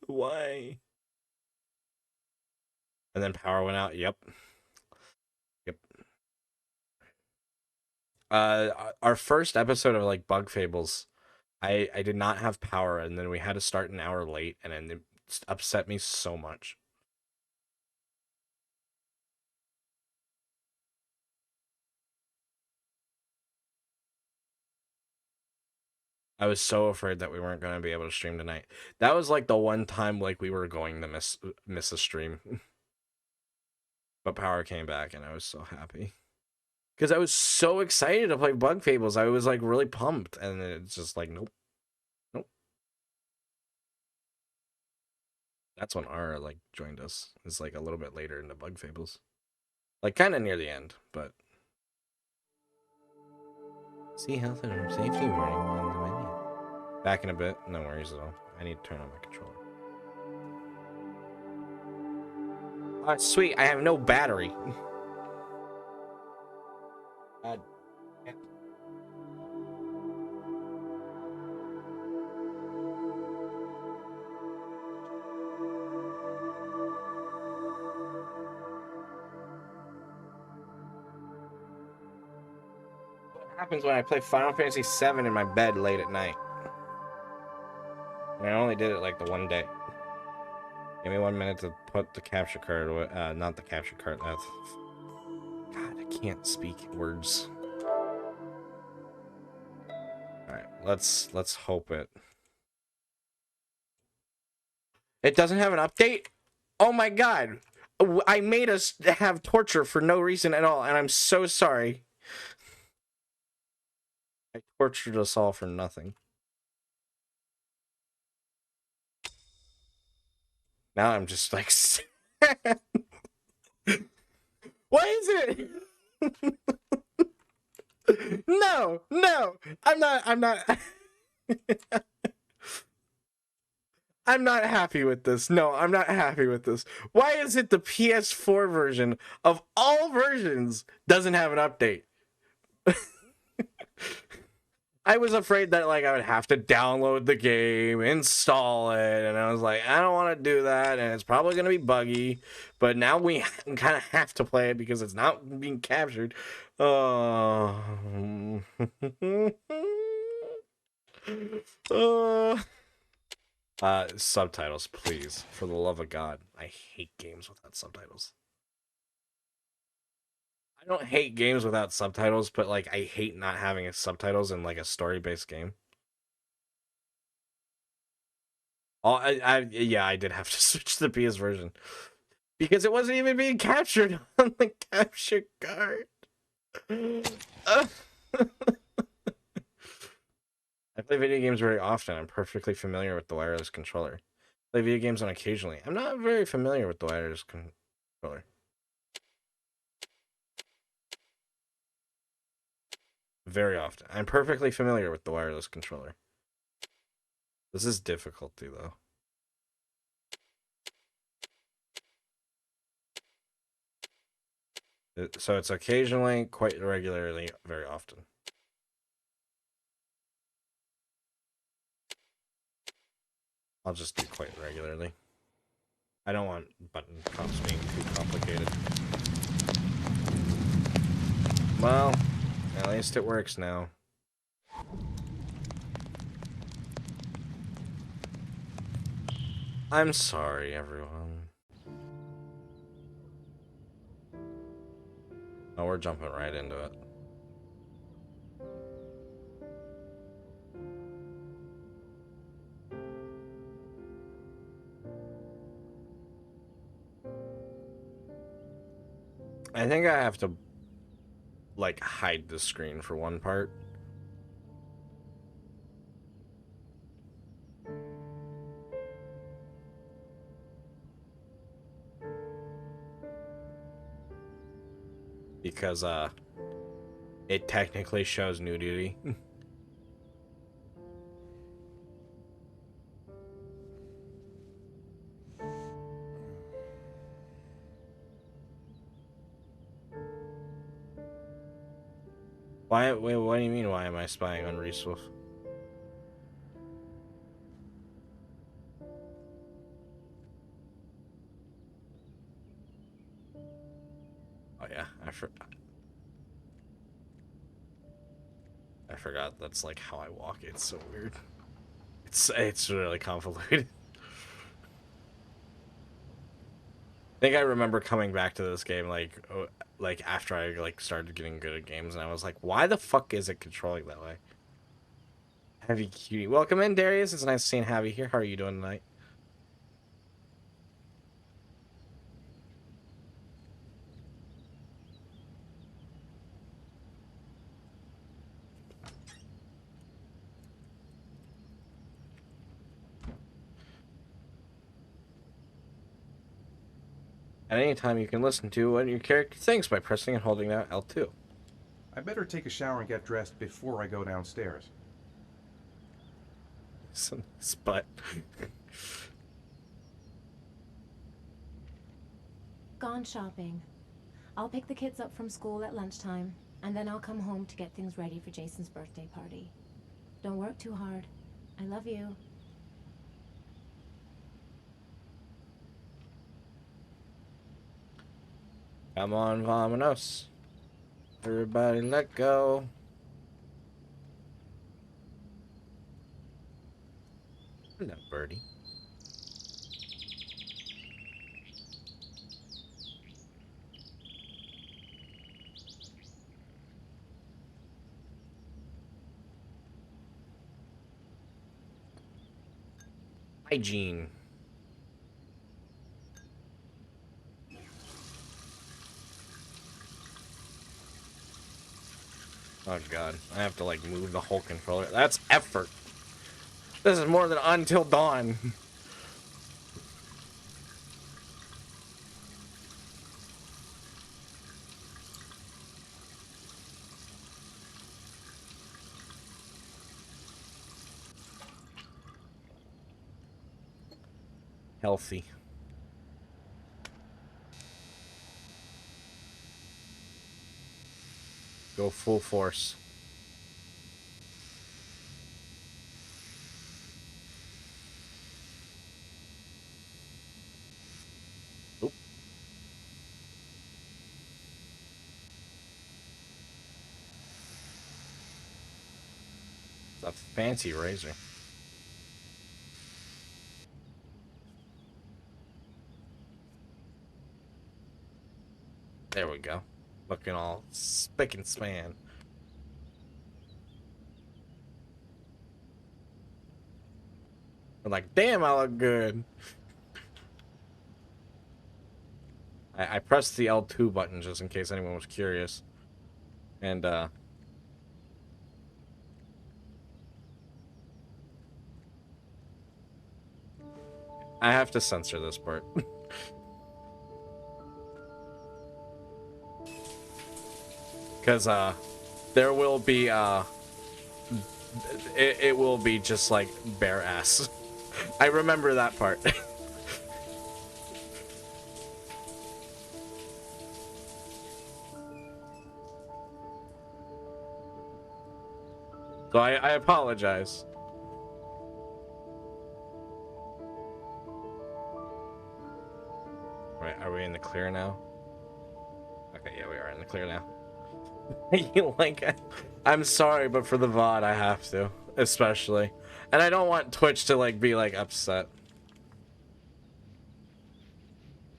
Speaker 1: why? And then power went out. Yep. Yep. Our first episode of like Bug Fables, I did not have power, and then we had to start an hour late, and then it upset me so much. I was so afraid that we weren't going to be able to stream tonight. That was like the one time like we were going to miss a stream. But power came back, and I was so happy. Because I was so excited to play Bug Fables. I was like really pumped, and it's just like nope. Nope. That's when Ara like joined us. It's like a little bit later in the Bug Fables. Like kind of near the end, but see health and safety warning on the menu. Back in a bit. No worries at all. I need to turn on my controller. Oh, sweet. I have no battery. God. What happens when I play Final Fantasy VII in my bed late at night? And I only did it like the one day. Give me 1 minute to put the capture card away. Not the capture card. God, I can't speak words. All right, let's hope it. It doesn't have an update? Oh my god. I made us have torture for no reason at all, and I'm so sorry. I tortured us all for nothing. Now I'm just like what is it? No, no. I'm not I'm not happy with this. No, I'm not happy with this. Why is it the PS4 version of all versions doesn't have an update? I was afraid that like I would have to download the game, install it, and I was like, I don't want to do that, and it's probably going to be buggy. But now we kind of have to play it because it's not being captured. Uh, subtitles, please, for the love of God. I hate games without subtitles. I don't hate games without subtitles, but like I hate not having subtitles in like a story-based game. Oh, yeah, I did have to switch to the PS version because it wasn't even being captured on the capture card. I play video games very often. I'm perfectly familiar with the wireless controller. I play video games on occasionally. I'm not very familiar with the wireless controller. Very often. I'm perfectly familiar with the wireless controller. This is difficulty though. So it's occasionally, quite regularly, very often. I'll just do quite regularly. I don't want button prompts being too complicated. Well, at least it works now. I'm sorry, everyone. Oh, we're jumping right into it. I think I have to, like, hide the screen for one part. Because, it technically shows nudity. Why? Wait, what do you mean? Why am I spying on Reese Wolf? Oh yeah, I forgot that's like how I walk. It's so weird. It's really convoluted. I think I remember coming back to this game like after I like started getting good at games, and I was like, why the fuck is it controlling that way? Heavy cutie, welcome in, Darius. It's nice seeing Javi here. How are you doing tonight? At any time, you can listen to what your character thinks by pressing and holding down L2.
Speaker 2: I better take a shower and get dressed before I go downstairs.
Speaker 1: But
Speaker 3: Gone shopping. I'll pick the kids up from school at lunchtime, and then I'll come home to get things ready for Jason's birthday party. Don't work too hard. I love you.
Speaker 1: come on, vamonos. Everybody let go. Hello, birdie. Hygiene. Oh god, I have to like move the whole controller. That's effort. This is more than Until Dawn. Healthy. Go full force. Oop. It's a fancy razor. There we go. Looking all spick and span. I'm like, damn, I look good. I pressed the L2 button just in case anyone was curious. And, I have to censor this part. Because, there will be, it will be just like bare ass. I remember that part. So I apologize. Right, are we in the clear now? Okay, yeah, we are in the clear now. You like, I'm sorry, but for the VOD, I have to, especially. And I don't want Twitch to like be like upset.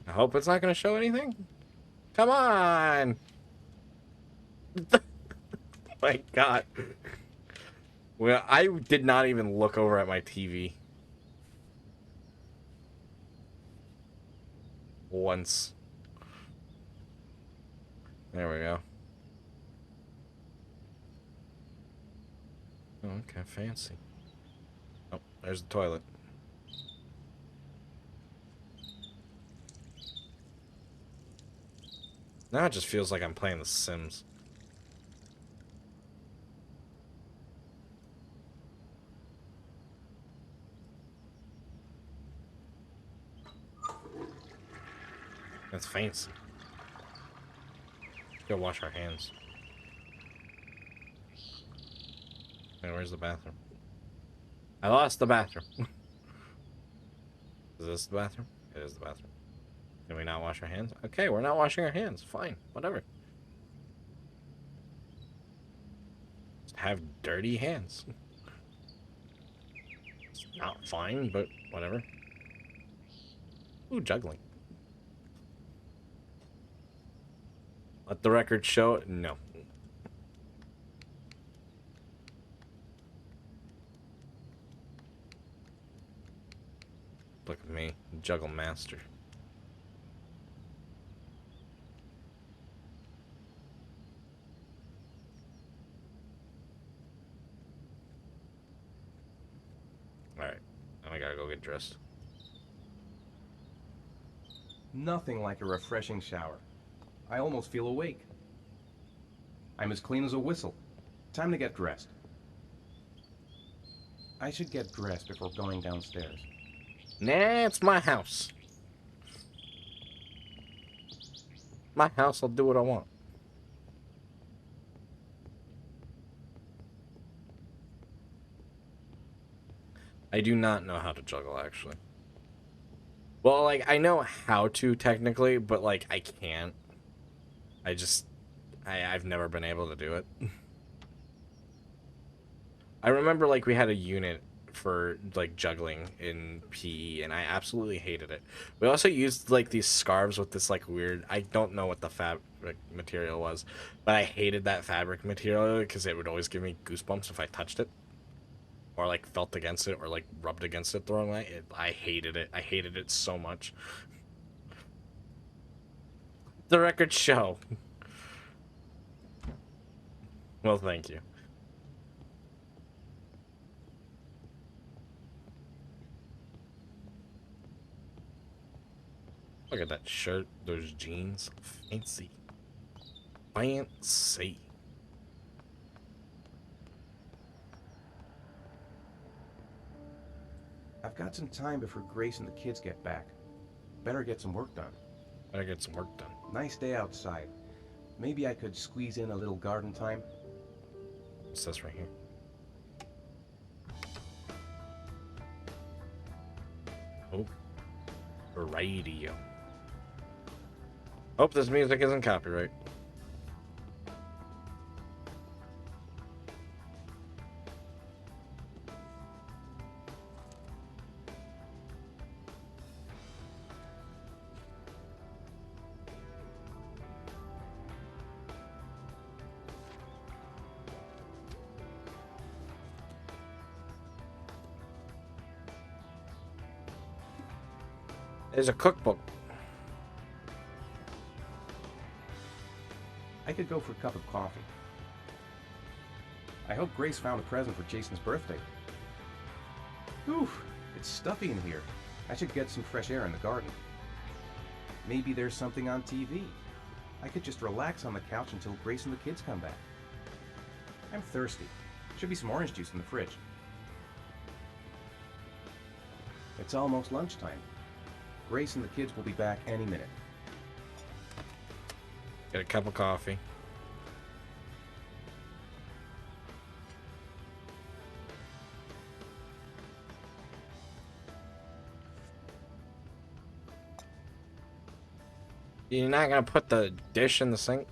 Speaker 1: I hope it's not gonna show anything. Come on! My God. Well, I did not even look over at my TV. Once. There we go. Oh, okay, fancy. Oh, there's the toilet. Now it just feels like I'm playing The Sims. That's fancy. Go wash our hands. Wait, where's the bathroom? I lost the bathroom. Is this the bathroom? It is the bathroom. Can we not wash our hands? Okay, we're not washing our hands. Fine, whatever. Just have dirty hands. It's not fine, but whatever. Ooh, juggling. Let the record show it. No. Look at me, juggle master. Alright, now I gotta go get dressed.
Speaker 2: Nothing like a refreshing shower. I almost feel awake. I'm as clean as a whistle. Time to get dressed. I should get dressed before going downstairs.
Speaker 1: Nah, it's my house. My house, I'll do what I want. I do not know how to juggle, actually. Well, like, I know how to, technically, but, like, I can't. I've never been able to do it. I remember, like, we had a unit for, like, juggling in PE, and I absolutely hated it. We also used, like, these scarves with this, like, weird... I don't know what the fabric material was, but I hated that fabric material because it would always give me goosebumps if I touched it. Or, like, felt against it, or, like, rubbed against it the wrong way. I hated it. I hated it so much. The record show. Well, thank you. Look at that shirt, those jeans. Fancy. Fancy.
Speaker 2: I've got some time before Grace and the kids get back. Better get some work done.
Speaker 1: Better get some work done.
Speaker 2: Nice day outside. Maybe I could squeeze in a little garden time.
Speaker 1: What's this right here? Oh. Radio. Hope this music isn't copyright. There's a cookbook.
Speaker 2: I could go for a cup of coffee. I hope Grace found a present for Jason's birthday. Oof, it's stuffy in here. I should get some fresh air in the garden. Maybe there's something on TV. I could just relax on the couch until Grace and the kids come back. I'm thirsty. Should be some orange juice in the fridge. It's almost lunchtime. Grace and the kids will be back any minute.
Speaker 1: Get a cup of coffee. You're not gonna put the dish in the sink?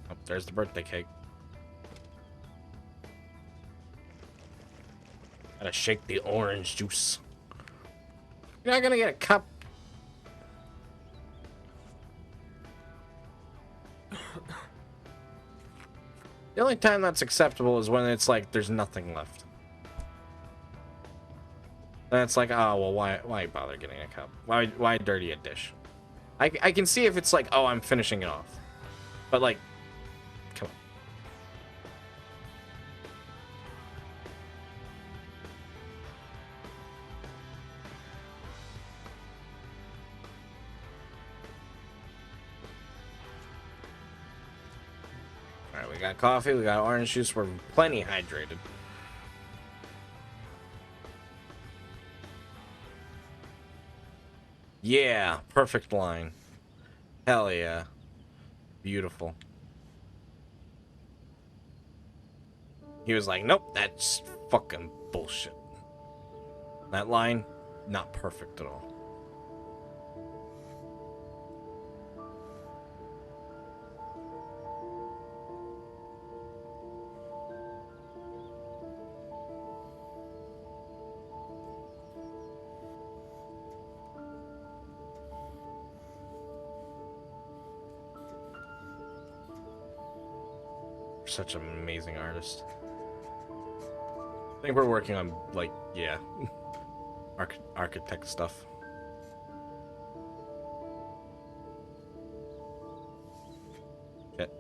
Speaker 1: Oh, there's the birthday cake. Gotta shake the orange juice. You're not gonna get a cup. The only time that's acceptable is when it's like there's nothing left. Then it's like, oh well, why bother getting a cup? Why dirty a dish? I can see if it's like, oh, I'm finishing it off, but like, come on. All right, we got coffee, we got orange juice, we're plenty hydrated. Yeah, perfect line. Hell yeah. Beautiful. He was like, nope, that's fucking bullshit. That line, not perfect at all. such an amazing artist. I think we're working on, like, yeah, architect stuff. Shit.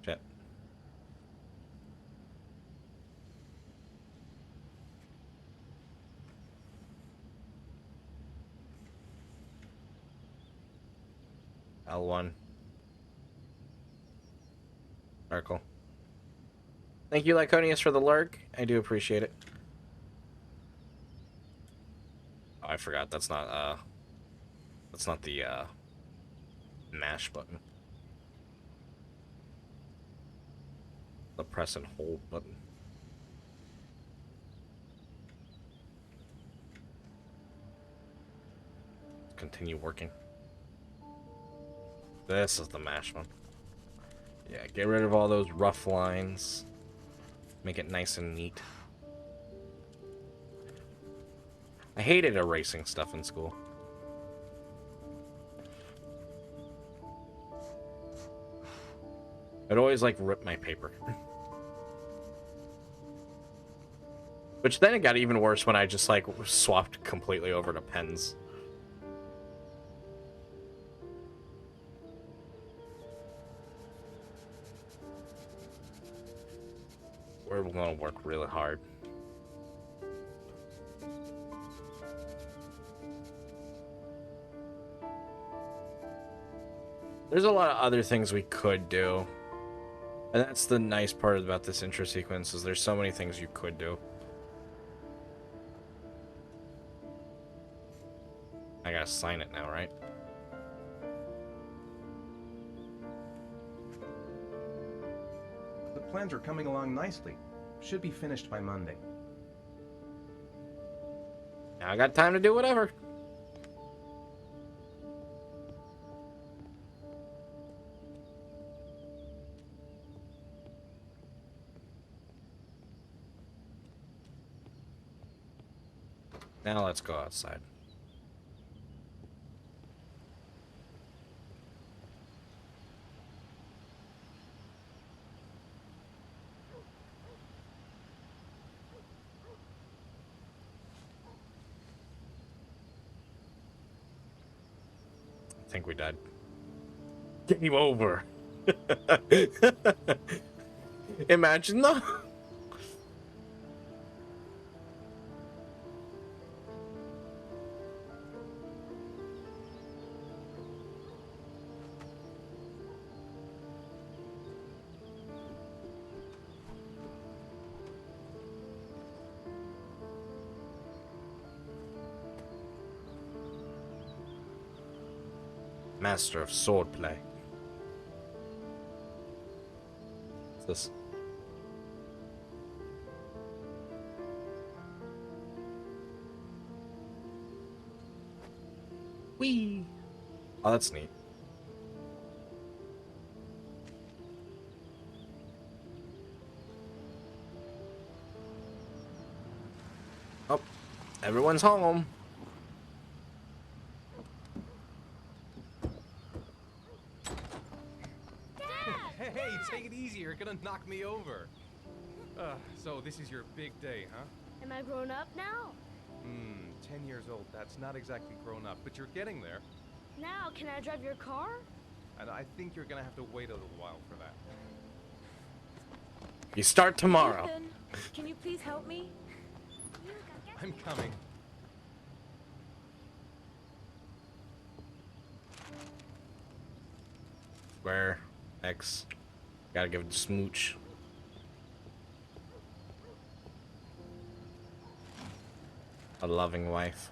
Speaker 1: Shit. L1. Circle. Thank you, Lyconius, for the lurk. I do appreciate it. Oh, I forgot. That's not the, mash button. The press and hold button. Continue working. This is the mash one. Yeah, get rid of all those rough lines. Make it nice and neat. I hated erasing stuff in school. I'd always, like, rip my paper. Which then it got even worse when I just, like, swapped completely over to pens. We're gonna work really hard. There's a lot of other things we could do. And that's the nice part about this intro sequence, is there's so many things you could do. I gotta sign it now, right?
Speaker 2: The plans are coming along nicely. Should be finished by Monday.
Speaker 1: Now I got time to do whatever. Now let's go outside. I think we died. Game over. Imagine though. Master of swordplay. What's this? Whee! Oh, that's neat. Oh, everyone's home.
Speaker 2: Hey, take it easy. You're gonna knock me over. So this is your big day, huh?
Speaker 4: Am I grown up now?
Speaker 2: 10 years old. That's not exactly grown up, but you're getting there.
Speaker 4: Now, can I drive your car?
Speaker 2: And I think you're gonna have to wait a little while for that.
Speaker 1: You start tomorrow.
Speaker 3: Ethan, can you please help me?
Speaker 2: I'm coming.
Speaker 1: Square. X. Gotta give it a smooch. A loving wife.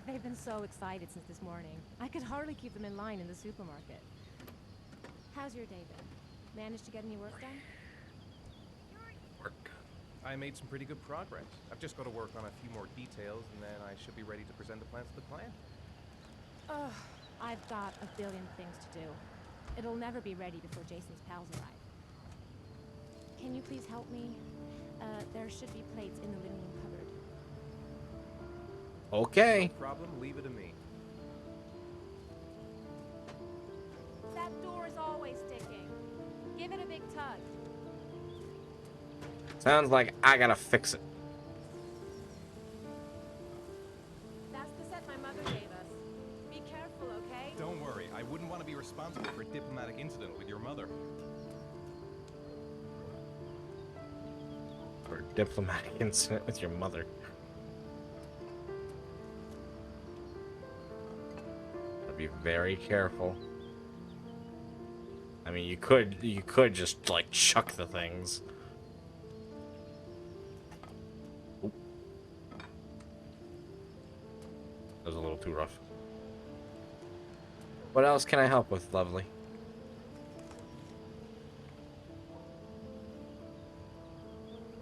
Speaker 3: They've been so excited since this morning. I could hardly keep them in line in the supermarket. How's your day been? Managed to get any work done?
Speaker 1: Work.
Speaker 2: I made some pretty good progress. I've just got to work on a few more details, and then I should be ready to present the plans to the client.
Speaker 3: Ugh, I've got a billion things to do. It'll never be ready before Jason's pals arrive. Can you please help me? There should be plates in the living room cupboard.
Speaker 1: Okay.
Speaker 2: No problem, leave it to me.
Speaker 5: That door is always sticking. Give it a big tug.
Speaker 1: Sounds like I gotta fix it.
Speaker 5: That's the set my mother gave us. Be careful, okay?
Speaker 2: Don't worry, I wouldn't want to be responsible for a diplomatic incident with your mother.
Speaker 1: For a diplomatic incident with your mother. Gotta be very careful. I mean, you could just like chuck the things. Oop. That was a little too rough. What else can I help with, lovely?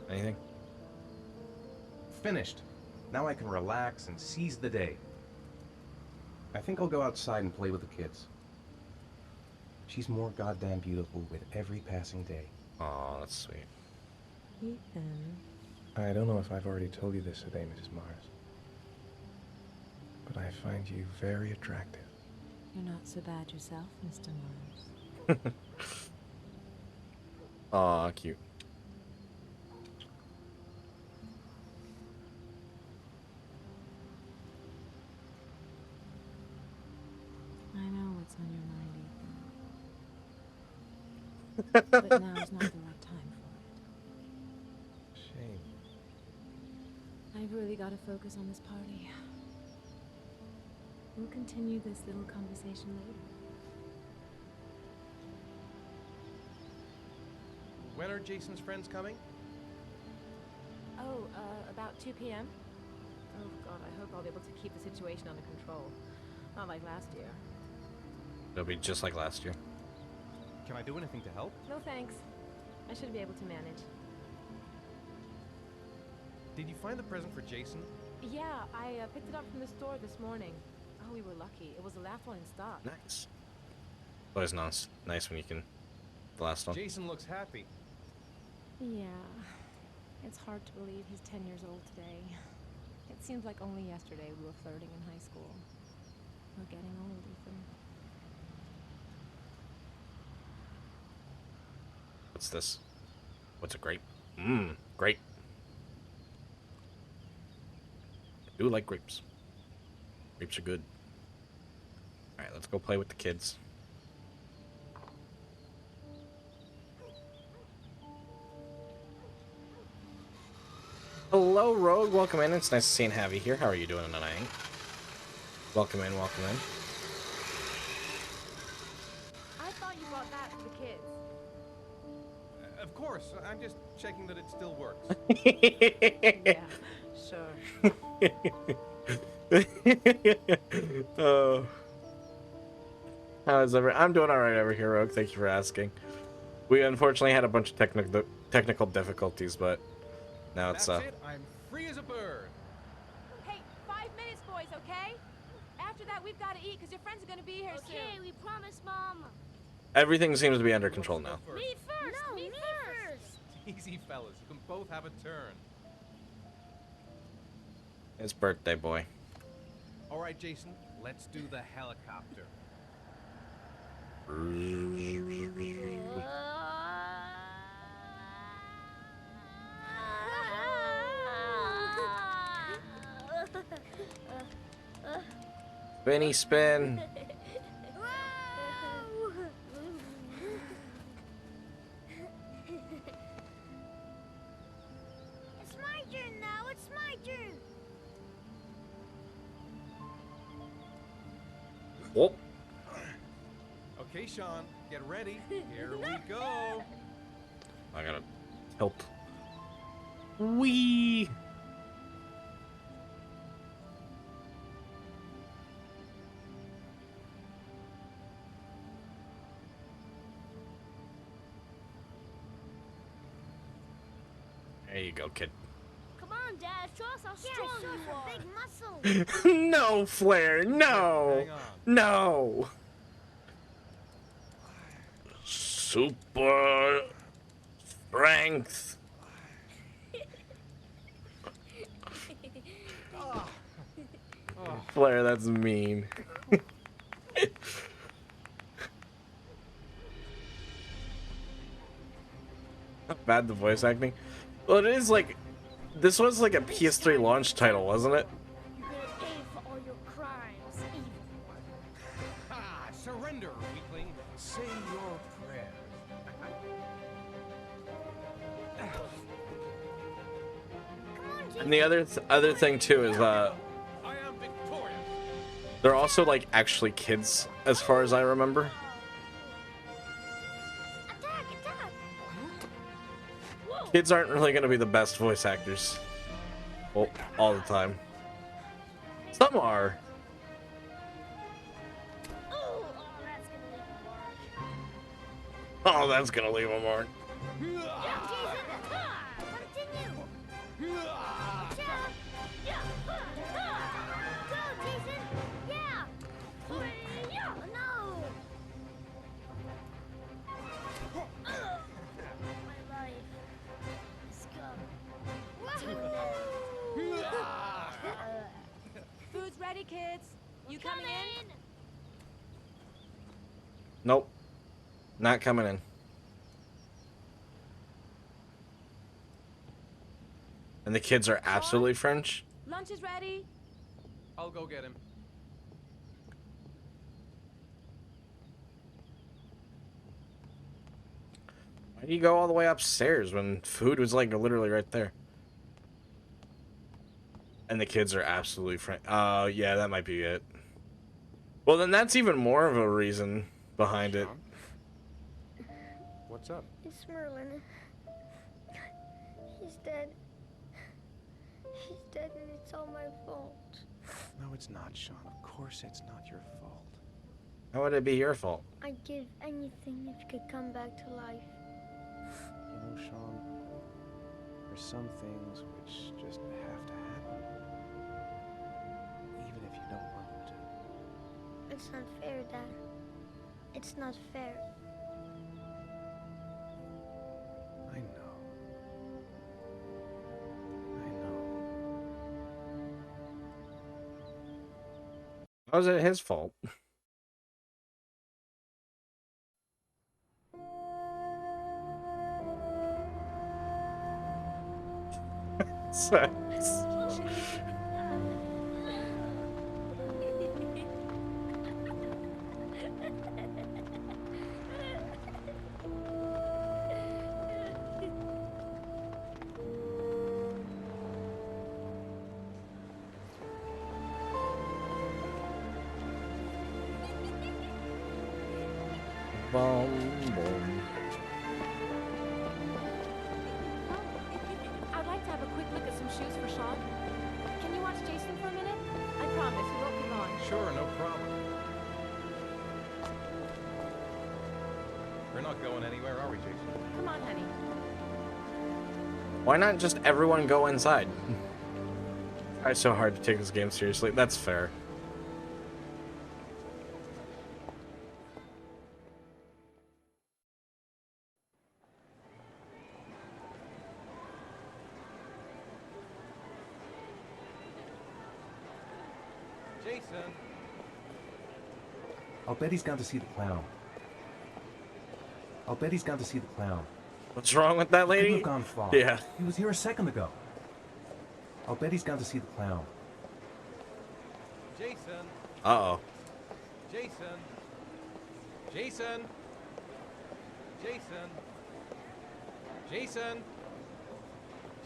Speaker 1: Anything?
Speaker 2: Finished. Now I can relax and seize the day. I think I'll go outside and play with the kids. She's more goddamn beautiful with every passing day.
Speaker 1: Oh, that's sweet.
Speaker 5: Ethan.
Speaker 2: I don't know if I've already told you this today, Mrs. Mars, but I find you very attractive.
Speaker 5: You're not so bad yourself, Mr. Mars.
Speaker 1: Aw, cute.
Speaker 5: I know what's on your mind, Ethan. But now's not the right time for it.
Speaker 2: Shame.
Speaker 5: I've really got to focus on this party. We'll continue this little conversation later.
Speaker 2: When are Jason's friends coming?
Speaker 5: Oh, about 2 p.m.? Oh, God, I hope I'll be able to keep the situation under control. Not like last year.
Speaker 1: It'll be just like last year.
Speaker 2: Can I do anything to help?
Speaker 5: No thanks. I should be able to manage.
Speaker 2: Did you find the present for Jason?
Speaker 5: Yeah, I picked it up from the store this morning. Oh, we were lucky. It was the last one in stock.
Speaker 1: Nice. Always nice when you can. The last one.
Speaker 2: Jason looks happy.
Speaker 3: Yeah. It's hard to believe he's 10 years old today. It seems like only yesterday we were flirting in high school. We're getting old, Ethan.
Speaker 1: What's this? What's a grape? Mmm, grape. I do like grapes. Grapes are good. Alright, let's go play with the kids. Hello, Rogue. Welcome in. It's nice to see and have you here. How are you doing tonight? Welcome in, welcome in.
Speaker 5: I thought you bought that for the kids.
Speaker 2: Of course, I'm just checking that it still works.
Speaker 5: Yeah, sure.
Speaker 1: Oh. How's I'm doing alright over here, Rogue. Thank you for asking. We unfortunately had a bunch of technical difficulties, but now it's
Speaker 2: That's it. I'm free as a bird.
Speaker 5: Hey, 5 minutes, boys, okay? After that, we've got to eat because your friends are going to be here
Speaker 4: Okay,
Speaker 5: soon.
Speaker 4: we promise, Mom.
Speaker 1: everything seems to be under control now.
Speaker 4: Me first. No, me first.
Speaker 2: Easy, fellas. You can both have a turn.
Speaker 1: It's birthday boy.
Speaker 2: All right, Jason. Let's do the helicopter.
Speaker 1: Spinny spin.
Speaker 4: It's my turn now. It's my turn.
Speaker 1: Oh,
Speaker 2: Okay, Sean, get ready. Here we go.
Speaker 1: I gotta tilt. Wee. There you go, kid.
Speaker 4: Come on, Dad. Show us how strong you are. Big muscles.
Speaker 1: No, Flair, no.
Speaker 2: Hang on.
Speaker 1: No. Super strength. Flair, that's mean. Not bad, the voice acting. Well, it is like, this was like a PS3 launch title, wasn't it?
Speaker 4: You're gonna pay for all your crimes, evil one.
Speaker 2: Ah, surrender, weakling. Say your prayers.
Speaker 4: Come on, Jason.
Speaker 1: And the other thing too is
Speaker 2: I am victorious.
Speaker 1: they're also like actually kids, as far as I remember.
Speaker 4: Attack, attack. Whoa.
Speaker 1: Kids aren't really going to be the best voice actors, well, all the time. Some are.
Speaker 4: Ooh, oh, that's gonna leave a mark.
Speaker 1: Oh, that's gonna leave a mark.
Speaker 4: Yeah, Jason. Continue. Yeah. Yeah. Go, Jason. Yeah. Yeah. No. My life is gone.
Speaker 5: Food's ready, kids. You coming in?
Speaker 1: Nope, not coming in. And the kids are absolutely French.
Speaker 5: Lunch is ready.
Speaker 2: I'll go get him.
Speaker 1: Why do you go all the way upstairs when food was like literally right there? And the kids are absolutely French. Oh, yeah, that might be it. Well, then that's even more of a reason behind it.
Speaker 2: What's up?
Speaker 4: It's Merlin. He's dead. He's dead and it's all my fault.
Speaker 2: No, it's not, Sean. Of course it's not your fault.
Speaker 1: How would it be your fault?
Speaker 4: I'd give anything if you could come back to life.
Speaker 2: You know, Sean, there's some things which just have to happen. Even if you don't want them to.
Speaker 4: It's not fair, Dad. It's not fair.
Speaker 2: I know. I know.
Speaker 1: How is it his fault? Sucks. Boom, boom.
Speaker 5: I'd like to have a quick look at some shoes for Sean. Can you watch Jason for a minute? I promise, we won't be long.
Speaker 2: Sure, no problem. We're not going anywhere, are we, Jason?
Speaker 5: Come on, honey.
Speaker 1: Why not just everyone go inside? Try so hard to take this game seriously. That's fair.
Speaker 2: Jason! I'll bet he's gone to see the clown. I'll bet he's gone to see the clown.
Speaker 1: What's wrong with that
Speaker 2: Couldn't
Speaker 1: lady?
Speaker 2: have gone far.
Speaker 1: Yeah.
Speaker 2: He was here a second ago. I'll bet he's gone to see the clown. Jason!
Speaker 1: Uh-oh.
Speaker 2: Jason! Jason! Jason! Jason!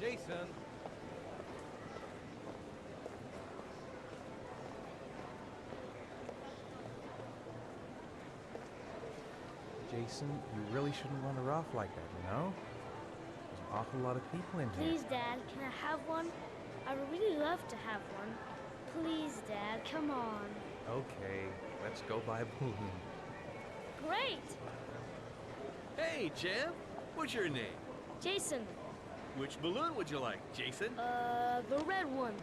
Speaker 2: Jason! Jason, you really shouldn't run her off like that, you know? There's an awful lot of people in here.
Speaker 4: Please, Dad, can I have one? I would really love to have one. Please, Dad, come on.
Speaker 2: Okay, let's go buy a balloon.
Speaker 4: Great!
Speaker 6: Hey, champ. What's your name?
Speaker 4: Jason,
Speaker 6: Which balloon would you like, Jason?
Speaker 4: the red one.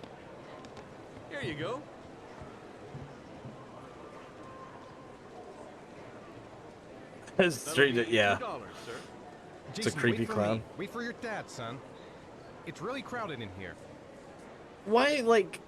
Speaker 6: Here you go.
Speaker 1: It's
Speaker 6: That'll
Speaker 1: straight,
Speaker 6: be
Speaker 1: yeah.
Speaker 6: $2, sir.
Speaker 1: It's a creepy
Speaker 2: wait for
Speaker 1: clown.
Speaker 2: me. Wait for your dad, son. It's really crowded in here.
Speaker 1: Why, like...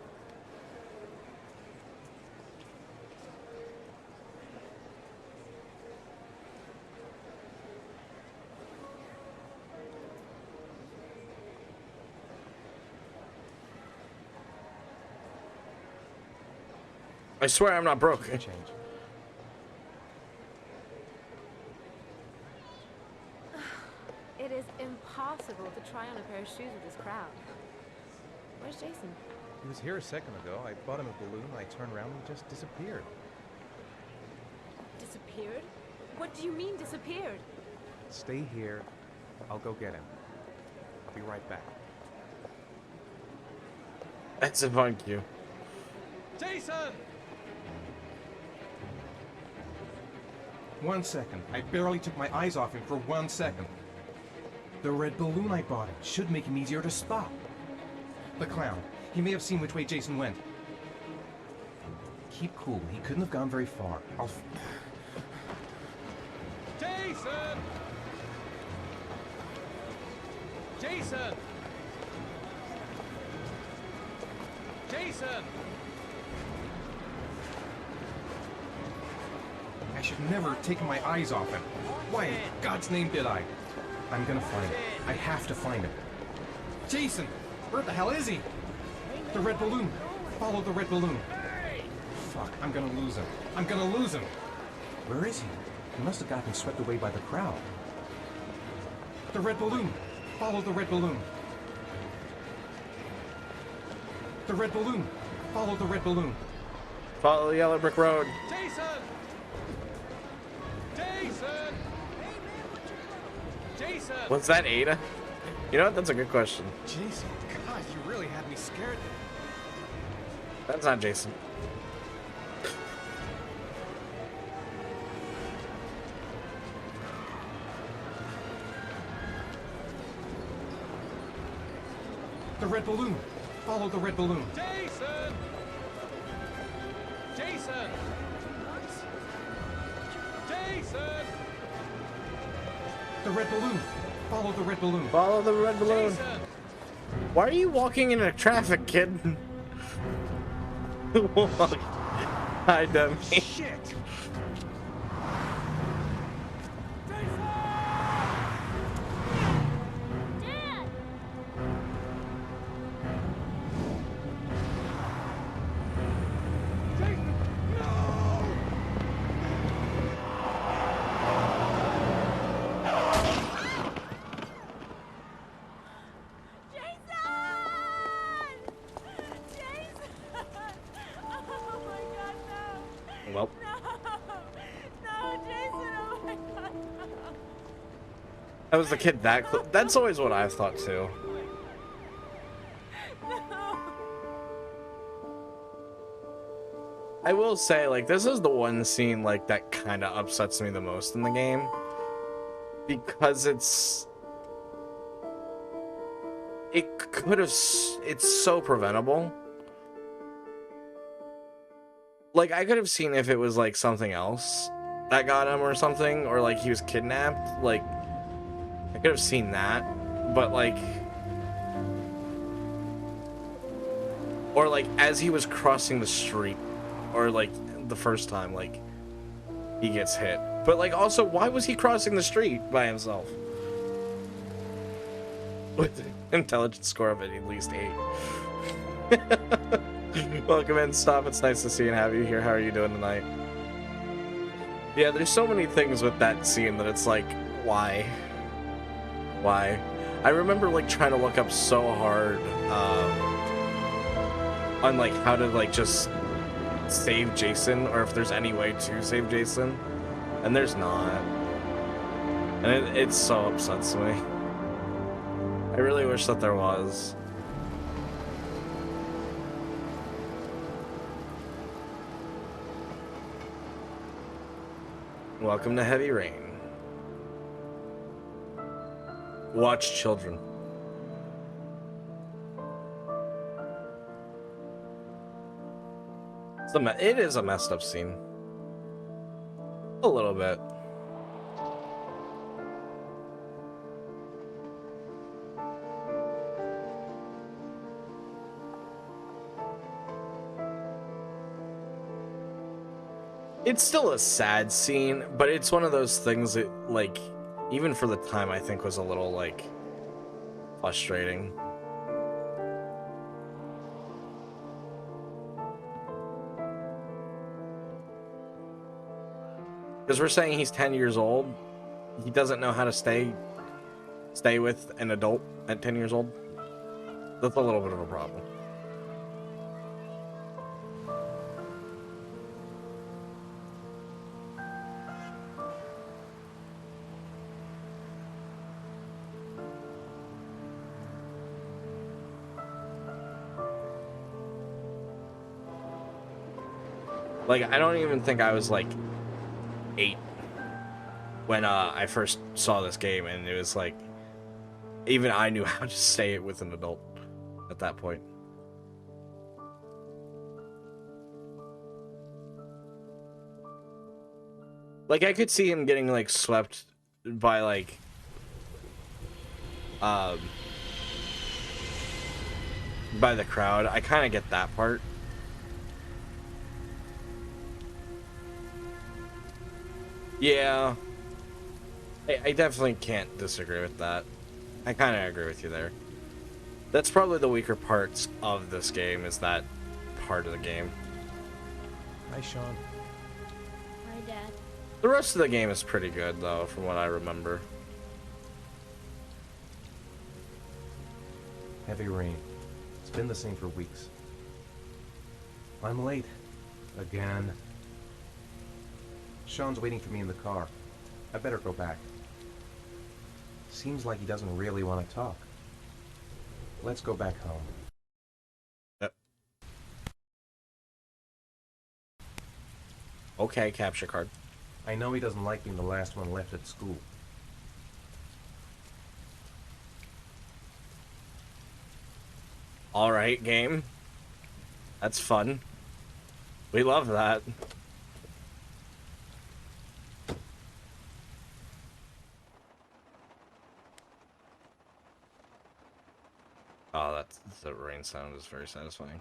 Speaker 1: I swear I'm not broke.
Speaker 2: Change.
Speaker 5: It is impossible to try on a pair of shoes with this crowd. Where's Jason?
Speaker 2: He was here a second ago. I bought him a balloon. I turned around and he just disappeared.
Speaker 5: Disappeared? What do you mean disappeared?
Speaker 2: Stay here. I'll go get him. I'll be right back.
Speaker 1: That's a fun cue.
Speaker 2: Jason! 1 second. I barely took my eyes off him for 1 second. The red balloon I bought him should make him easier to spot. The clown. He may have seen which way Jason went. Keep cool. He couldn't have gone very far. Jason! Jason! Jason! I should never have taken my eyes off him. Why in God's name did I? I'm gonna find him. I have to find him. Jason! Where the hell is he? The red balloon. Follow the red balloon. Fuck, I'm gonna lose him. I'm gonna lose him. Where is he? He must have gotten swept away by the crowd. The red balloon. Follow the red balloon. The red balloon. Follow the red balloon.
Speaker 1: Follow the yellow brick road.
Speaker 2: Jason! Jason! Jason!
Speaker 1: Was that Ada? You know what? That's a good question.
Speaker 2: Jason, God, you really had me scared.
Speaker 1: That's not Jason.
Speaker 2: The red balloon. Follow the red balloon. Jason! Jason! Jason! The red balloon. Follow the red balloon.
Speaker 1: Follow the red balloon.
Speaker 2: Jason!
Speaker 1: Why are you walking into traffic, kid? Hi, dummy.
Speaker 2: Shit!
Speaker 4: Dad!
Speaker 2: Jason! No!
Speaker 5: Jason! Oh my god, no!
Speaker 1: Well,
Speaker 5: No, Jason, oh my god, no!
Speaker 1: that was the kid that that's always what I thought too.
Speaker 5: No!
Speaker 1: I will say, like, this is the one scene, like, that kind of upsets me the most in the game. Because it's so preventable. Like, I could have seen if it was, like, something else that got him or something, or, like, he was kidnapped. Like, I could have seen that, but, like... Or, like, as he was crossing the street, or, like, the first time, like, he gets hit. But, like, also, why was he crossing the street by himself? With an intelligence score of at least 8. Welcome in, Stop. It's nice to see and have you here. How are you doing tonight? Yeah, there's so many things with that scene that it's like, why? Why? I remember, like, trying to look up so hard, on, like, how to, like, just save Jason, or if there's any way to save Jason, and there's not. And it so upsets me. I really wish that there was. Welcome to Heavy Rain. Watch children. It is a messed up scene. A little bit. It's still a sad scene, but it's one of those things that, like, even for the time, I think was a little, like, frustrating. Because we're saying he's 10 years old. He doesn't know how to stay with an adult at 10 years old. That's a little bit of a problem. Like, I don't even think I was like 8 when I first saw this game, and it was like, even I knew how to stay it with an adult at that point. Like, I could see him getting like swept by like um by the crowd. I kind of get that part. Yeah, I definitely can't disagree with that. I kind of agree with you there. That's probably the weaker parts of this game, is that part of the game.
Speaker 2: Hi, Sean.
Speaker 4: Hi, Dad.
Speaker 1: The rest of the game is pretty good, though, from what I remember.
Speaker 2: Heavy rain. It's been the same for weeks. I'm late. Again. Sean's waiting for me in the car. I better go back. Seems like he doesn't really want to talk. Let's go back home.
Speaker 1: Yep. Okay, capture card.
Speaker 2: I know he doesn't like being the last one left at school.
Speaker 1: Alright, game. That's fun. We love that. Oh, that's the rain sound is very satisfying.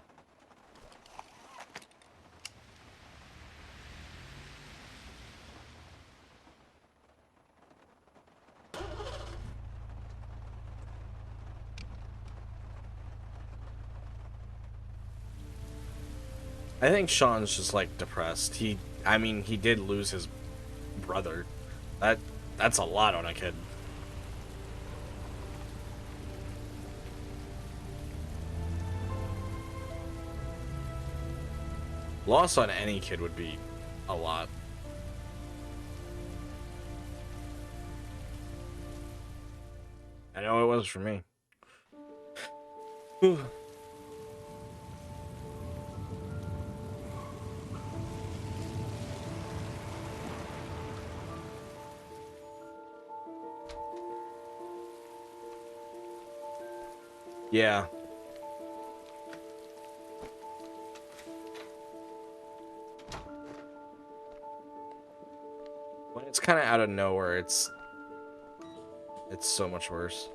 Speaker 1: I think Sean's just like depressed. I mean, he did lose his brother. That's a lot on a kid. Loss on any kid would be a lot. I know it was for me. Whew. Yeah. When it's kind of out of nowhere, it's so much worse.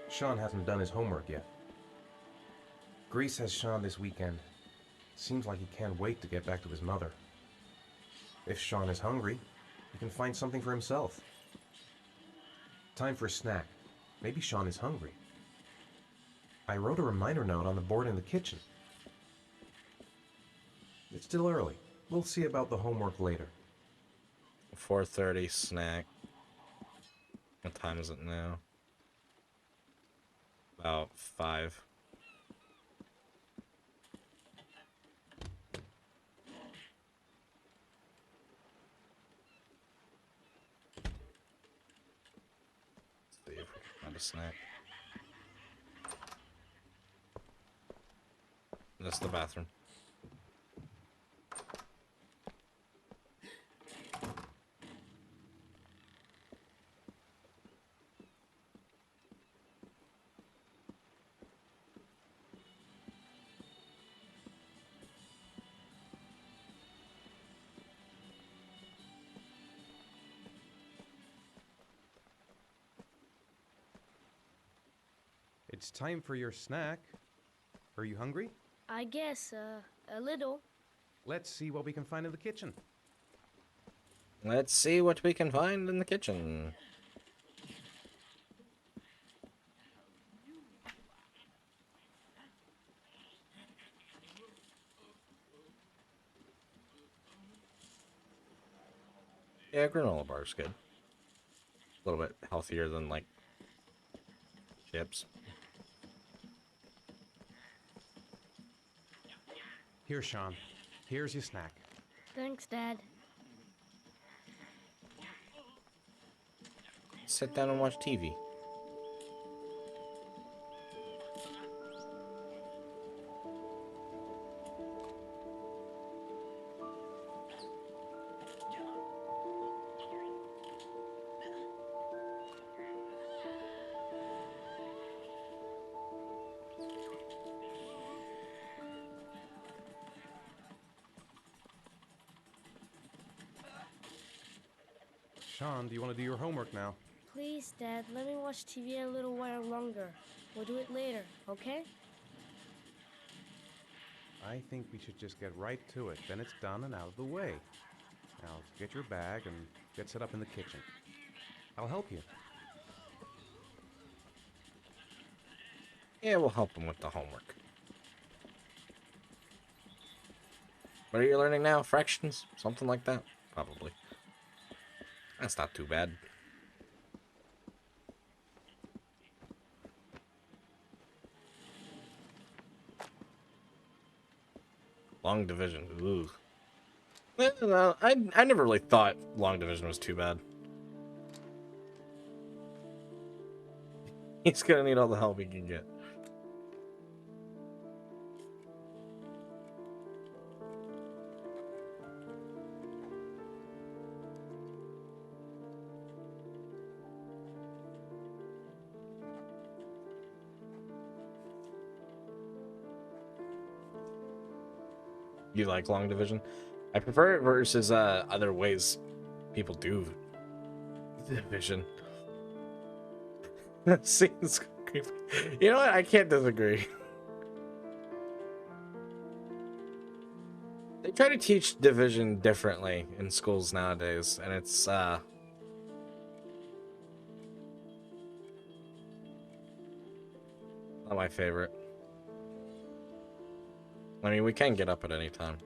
Speaker 2: Sean hasn't done his homework yet. Grease has Sean this weekend. Seems like he can't wait to get back to his mother. If Sean is hungry, he can find something for himself. Time for a snack. Maybe Sean is hungry. I wrote a reminder note on the board in the kitchen. It's still early. We'll see about the homework later.
Speaker 1: 4:30 snack. What time is it now? About 5. Let's see if we can find a snack. That's the bathroom.
Speaker 2: It's time for your snack. Are you hungry?
Speaker 4: I guess, a little.
Speaker 2: Let's see what we can find in the kitchen.
Speaker 1: Let's see what we can find in the kitchen. Yeah, granola bar is good. A little bit healthier than like chips.
Speaker 2: Here, Sean. Here's your snack.
Speaker 4: Thanks, Dad.
Speaker 1: Sit down and watch TV.
Speaker 2: Sean, do you want to do your homework now?
Speaker 4: Please, Dad, let me watch TV a little while longer. We'll do it later, okay?
Speaker 2: I think we should just get right to it. Then it's done and out of the way. Now, get your bag and get set up in the kitchen. I'll help you.
Speaker 1: Yeah, we'll help him with the homework. What are you learning now? Fractions? Something like that? Probably. That's not too bad. Long division. Ooh. Well, I never really thought long division was too bad. He's gonna need all the help he can get. You like long division? I prefer it versus other ways people do division. Seems creepy. You know what? I can't disagree. They try to teach division differently in schools nowadays, and it's not my favorite. I mean, we can get up at any time.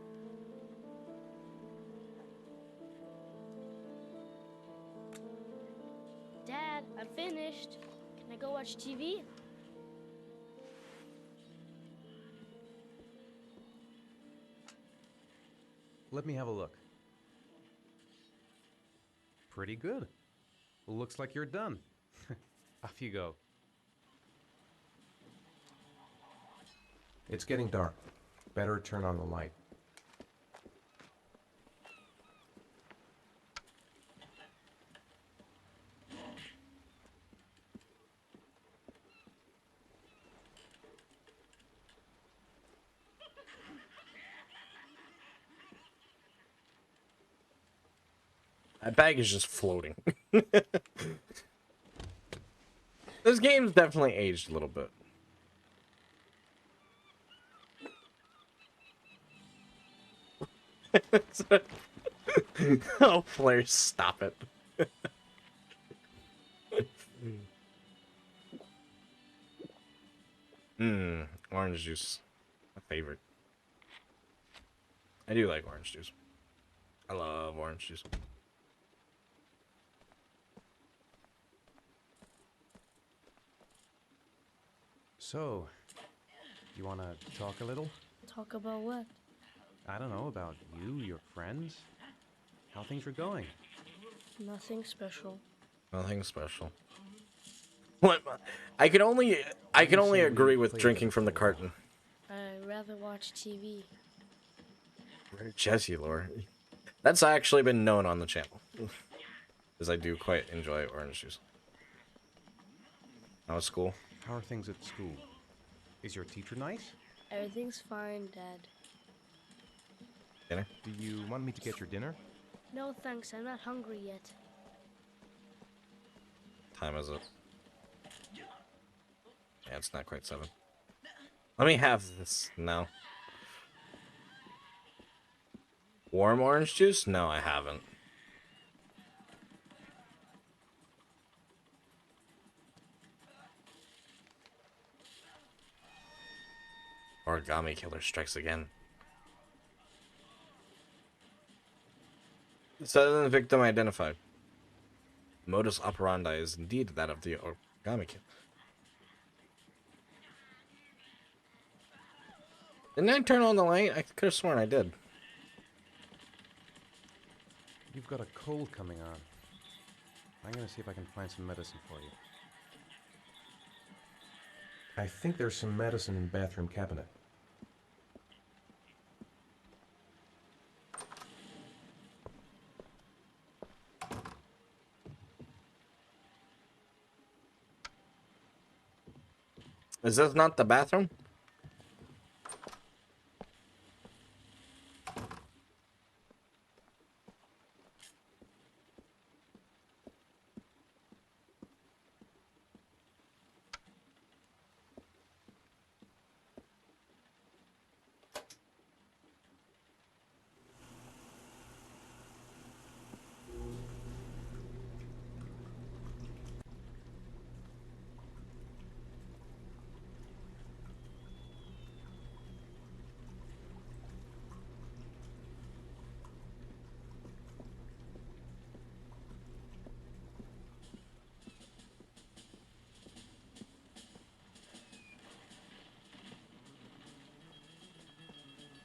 Speaker 4: Dad, I'm finished. Can I go watch TV?
Speaker 2: Let me have a look. Pretty good. Looks like you're done. Off you go. It's getting dark. Better turn on the light.
Speaker 1: That bag is just floating. This game's definitely aged a little bit. Oh, Flair, stop it. Orange juice. My favorite. I do like orange juice. I love orange juice.
Speaker 2: So, you want to talk a little?
Speaker 4: Talk about what?
Speaker 2: I don't know, about you, your friends, how things are going.
Speaker 4: Nothing special.
Speaker 1: Nothing special. What? I can only
Speaker 2: say
Speaker 1: agree
Speaker 2: we
Speaker 1: with
Speaker 2: play
Speaker 1: drinking
Speaker 2: together
Speaker 1: from the
Speaker 2: for a while?
Speaker 1: carton.
Speaker 4: I'd rather watch TV.
Speaker 1: Jesse Lore. That's actually been known on the channel. Because I do quite enjoy orange juice. How was school?
Speaker 2: How are things at school? Is your teacher nice?
Speaker 4: Everything's fine, Dad.
Speaker 1: Dinner?
Speaker 2: Do you want me to get your dinner?
Speaker 4: No thanks, I'm not hungry yet.
Speaker 1: Time is it? Yeah, it's not quite 7. Let me have this. No. Warm orange juice? No, I haven't. Origami Killer strikes again. Sudden victim identified. Modus operandi is indeed that of the origami kid. Didn't I turn on the light? I could have sworn I did.
Speaker 2: You've got a cold coming on. I'm gonna see if I can find some medicine for you. I think there's some medicine in the bathroom cabinet.
Speaker 1: Is this not the bathroom?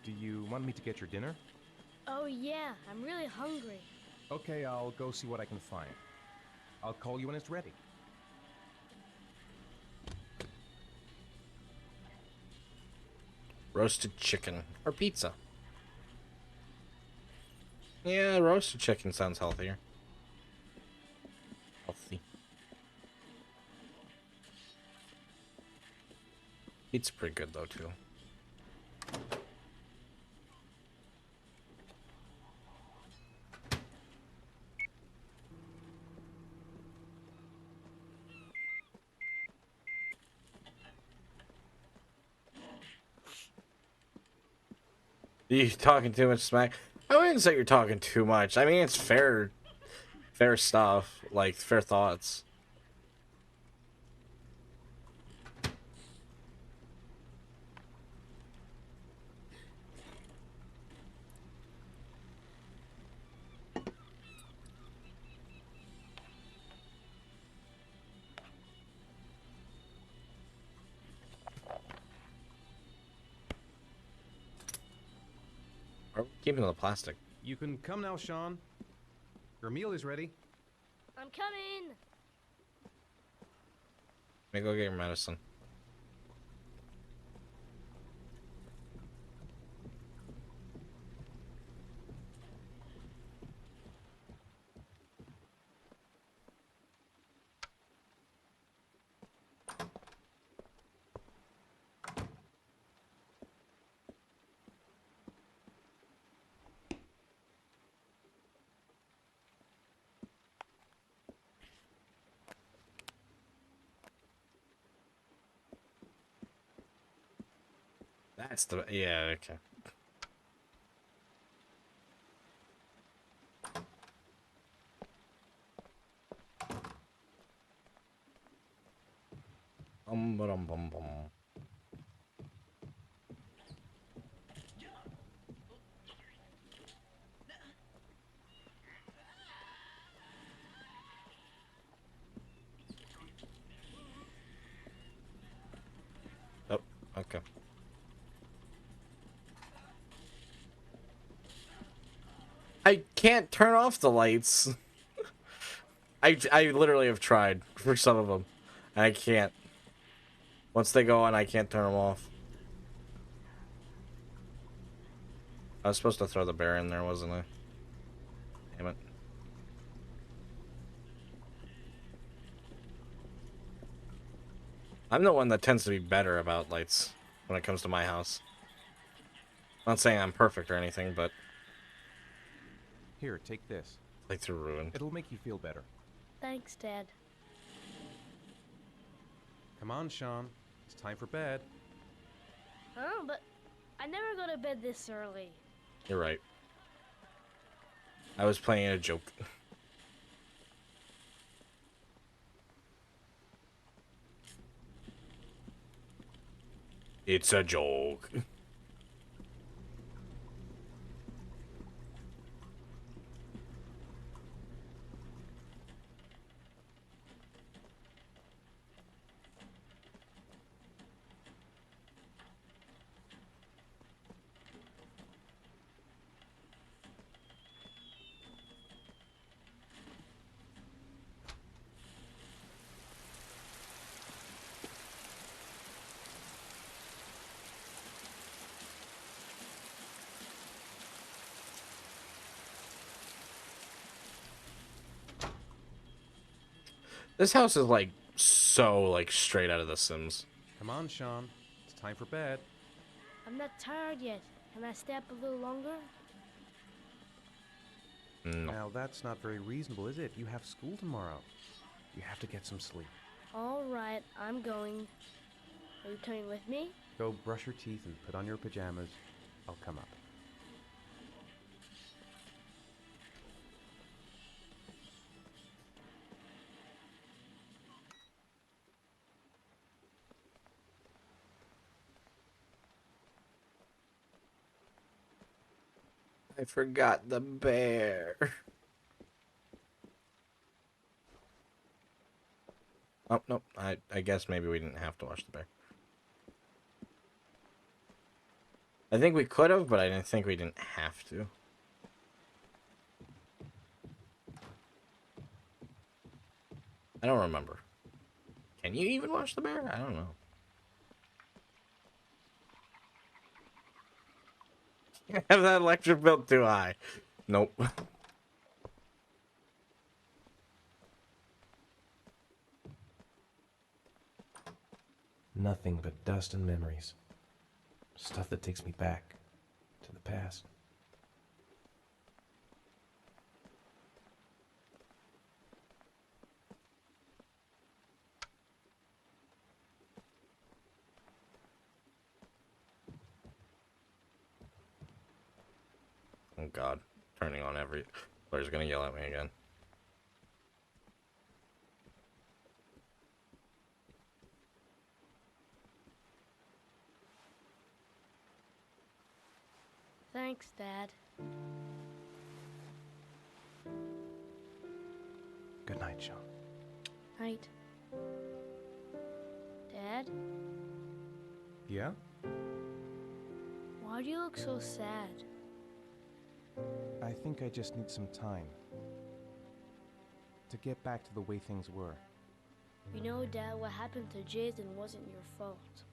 Speaker 2: Do you want me to get your dinner?
Speaker 4: Oh, yeah, I'm really hungry.
Speaker 2: Okay, I'll go see what I can find. I'll call you when it's ready.
Speaker 1: Roasted chicken or pizza. Yeah, roasted chicken sounds healthier. Healthy. Pizza's pretty good though too. You talking too much smack? I wouldn't say you're talking too much. I mean, it's fair stuff, like fair thoughts. Are we keeping the plastic?
Speaker 2: You can come now, Sean. Your meal is ready.
Speaker 4: I'm coming.
Speaker 1: Let me go get your medicine. That's the yeah, okay. Bum, bum, bum. Oh, okay. I can't turn off the lights. I literally have tried for some of them. I can't. Once they go on, I can't turn them off. I was supposed to throw the bear in there, wasn't I? Damn it. I'm the one that tends to be better about lights when it comes to my house. I'm not saying I'm perfect or anything, but
Speaker 2: Here, take this.
Speaker 1: lights are ruined.
Speaker 2: It'll make you feel better.
Speaker 4: Thanks, Dad.
Speaker 2: Come on, Sean. It's time for bed.
Speaker 4: Huh? But I never go to bed this early.
Speaker 1: You're right. I was playing a joke. It's a joke. This house is like so like straight out of The Sims.
Speaker 2: Come on, Sean. It's time for bed.
Speaker 4: I'm not tired yet. Can I stay up a little longer?
Speaker 1: No.
Speaker 2: Now, that's not very reasonable, is it? You have school tomorrow. You have to get some sleep.
Speaker 4: All right, I'm going. Are you coming with me?
Speaker 2: Go brush your teeth and put on your pajamas. I'll come up.
Speaker 1: I forgot the bear. Oh, nope. I guess maybe we didn't have to watch the bear. I think we could have, but I didn't think we didn't have to. I don't remember. Can you even watch the bear? I don't know. Have that electric bill too high. Nope.
Speaker 2: Nothing but dust and memories. Stuff that takes me back to the past.
Speaker 1: Oh god. Turning on every... Blair's gonna yell at me again.
Speaker 4: Thanks, Dad.
Speaker 2: Good night, Sean.
Speaker 4: Night. Dad,
Speaker 2: Yeah?
Speaker 4: why do you look so sad?
Speaker 2: I think I just need some time to get back to the way things were.
Speaker 4: You know, Dad, what happened to Jason wasn't your fault.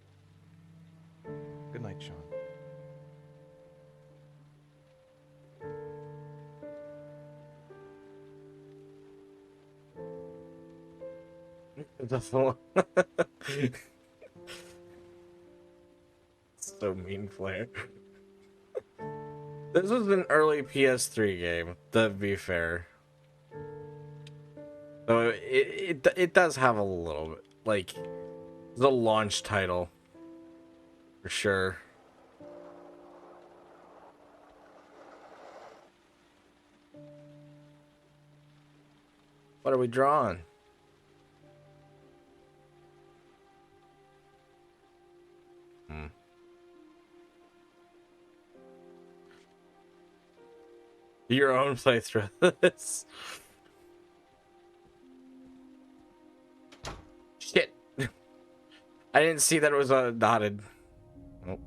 Speaker 2: Good night, Sean.
Speaker 1: The full... So mean, Flair. This was an early PS3 game, to be fair. So it does have a little bit, like, the launch title, for sure. What are we drawing? Your own playthrough of this. Shit. I didn't see that it was dotted. Nope.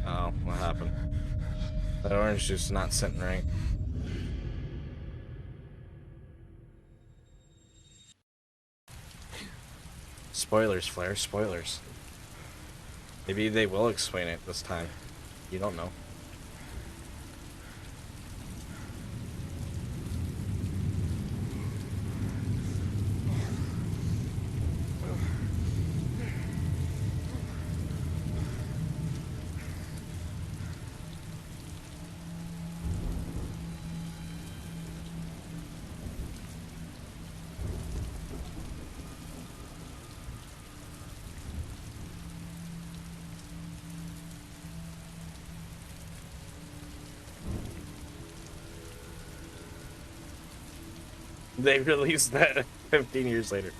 Speaker 1: Oh, what happened? That orange juice is not sitting right. Spoilers, Flair. Spoilers. Maybe they will explain it this time. You don't know. They released that 15 years later.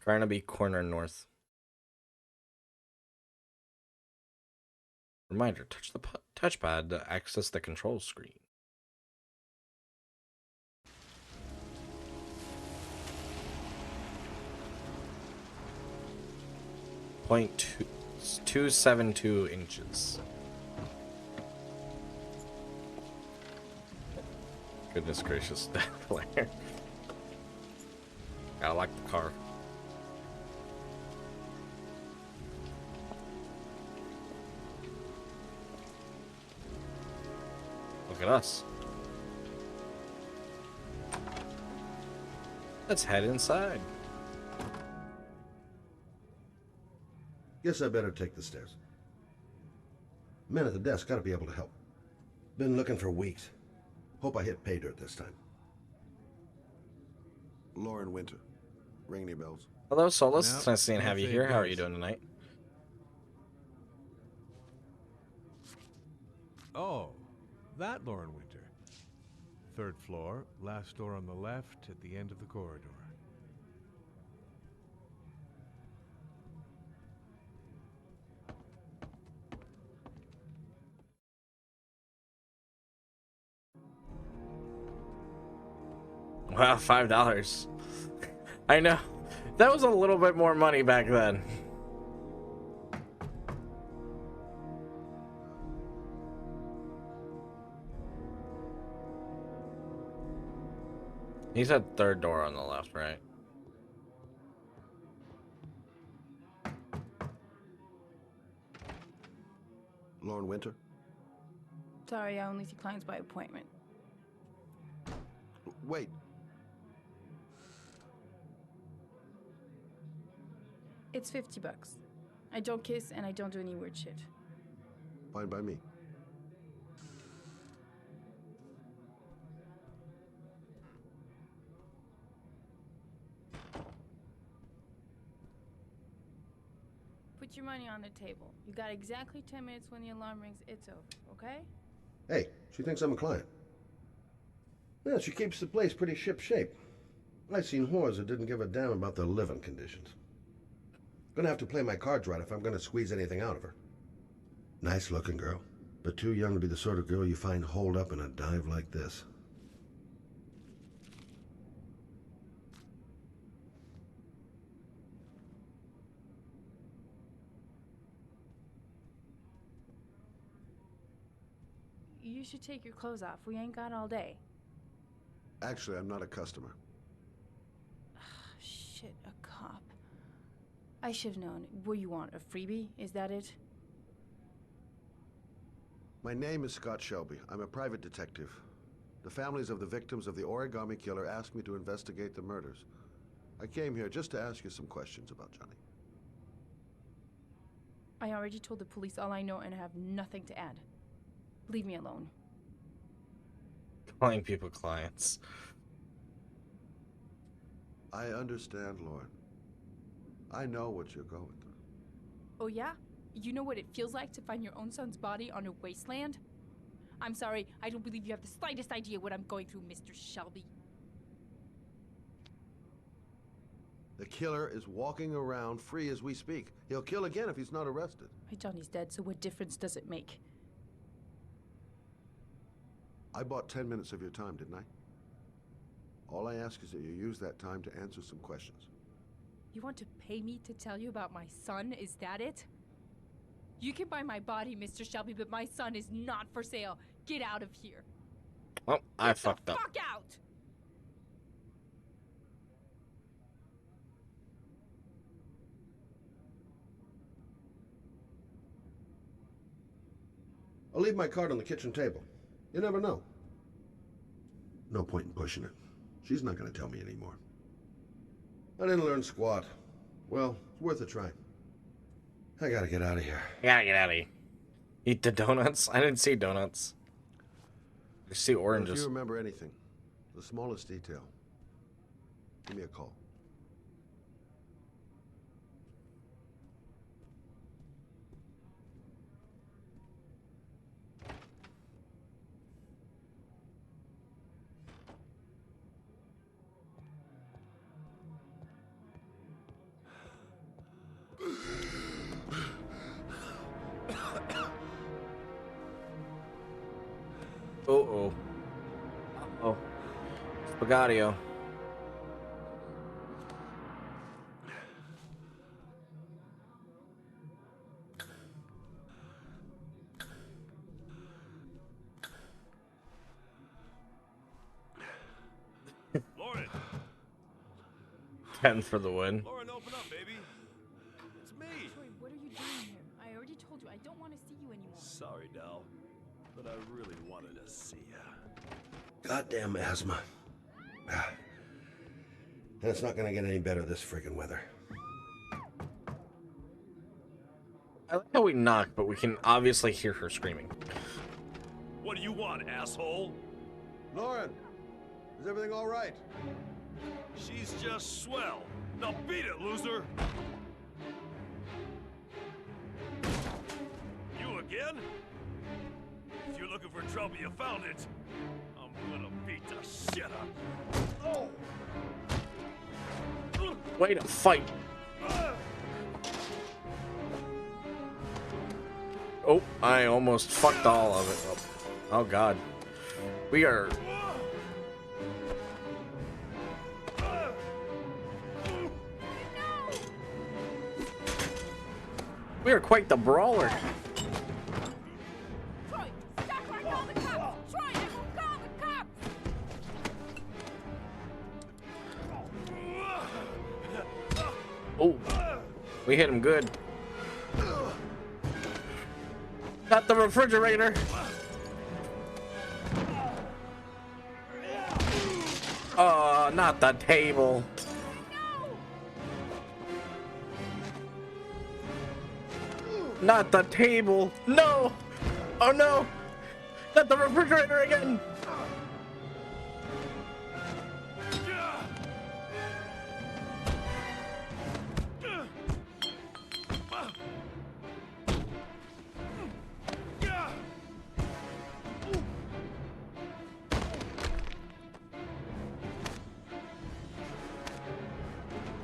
Speaker 1: Carnaby Corner North. Reminder, touch the touchpad to access the control screen. .272 inches. Goodness gracious, Blair. I like the car. Look at us. Let's head inside.
Speaker 7: Guess I better take the stairs. Men at the desk gotta be able to help. Been looking for weeks. Hope I hit pay dirt this time.
Speaker 8: Lauren Winter. Ring any bells?
Speaker 1: Hello, Solus.
Speaker 9: No,
Speaker 1: It's nice seeing
Speaker 9: can't
Speaker 1: have you
Speaker 9: say
Speaker 1: here.
Speaker 9: it
Speaker 1: How are you
Speaker 9: does.
Speaker 1: doing tonight?
Speaker 9: Oh, that Lauren Winter. Third floor, last door on the left at the end of the corridor.
Speaker 1: Wow, $5. I know. That was a little bit more money back then. He said third door on the left, right?
Speaker 8: Lauren Winter?
Speaker 10: Sorry, I only see clients by appointment.
Speaker 8: Wait.
Speaker 10: It's $50. I don't kiss and I don't do any weird shit.
Speaker 8: Fine by me.
Speaker 10: Put your money on the table. You got exactly 10 minutes when the alarm rings. It's over, okay?
Speaker 7: Hey, she thinks I'm a client. Yeah, she keeps the place pretty ship-shape. I've seen whores that didn't give a damn about their living conditions. Gonna have to play my cards right if I'm gonna squeeze anything out of her. Nice-looking girl, but too young to be the sort of girl you find holed up in a dive like this.
Speaker 10: You should take your clothes off. We ain't got all day.
Speaker 8: Actually, I'm not a customer.
Speaker 10: Shit, a cop. I should've known. What do you want, a freebie? Is that it?
Speaker 8: My name is Scott Shelby. I'm a private detective. The families of the victims of the origami killer asked me to investigate the murders. I came here just to ask you some questions about Johnny.
Speaker 10: I already told the police all I know and I have nothing to add. Leave me alone.
Speaker 1: Calling people clients.
Speaker 8: I understand, Lauren. I know what you're going through.
Speaker 10: Oh yeah? You know what it feels like to find your own son's body on a wasteland? I'm sorry, I don't believe you have the slightest idea what I'm going through, Mr. Shelby.
Speaker 8: The killer is walking around free as we speak. He'll kill again if he's not arrested.
Speaker 10: My Johnny's dead, so what difference does it make?
Speaker 8: I bought 10 minutes of your time, didn't I? All I ask is that you use that time to answer some questions.
Speaker 10: You want to pay me to tell you about my son? Is that it? You can buy my body, Mr. Shelby, but my son is not for sale. Get out of here.
Speaker 1: Well, I fucked up.
Speaker 10: Fuck out!
Speaker 7: I'll leave my card on the kitchen table. You never know. No point in pushing it. She's not gonna tell me anymore. I didn't learn squat. Well, it's worth a try. I gotta get out of here.
Speaker 1: I gotta get out of here. Eat the donuts? I didn't see donuts. I see
Speaker 8: Well, if
Speaker 1: oranges.
Speaker 8: you remember anything, the smallest detail, give me a call.
Speaker 1: Uh-oh. Uh-oh. Spaghetti-o.
Speaker 6: Lauren!
Speaker 1: 10 for the win.
Speaker 6: Lauren, open up, baby. It's me.
Speaker 10: Troy, what are you doing here? I already told you I don't want to see you anymore.
Speaker 6: Sorry, doll. but I really wanted to see ya.
Speaker 7: Goddamn asthma. And it's not gonna get any better this friggin' weather.
Speaker 1: I like how we knock, but we can obviously hear her screaming.
Speaker 6: What do you want, asshole?
Speaker 8: Lauren, is everything all right?
Speaker 6: She's just swell. Now beat it, loser! You again? If you're looking for trouble, you found it. I'm gonna beat the shit out. Oh!
Speaker 1: Way to fight. Oh, I almost fucked all of it. Oh God. We are... We are quite the brawler.
Speaker 5: Troy, stop or I call the cops! Troy, I will call the cops!
Speaker 1: Oh, we hit him good. Not the refrigerator. Oh, not the table. Not the table. No. Oh no. Not the refrigerator again.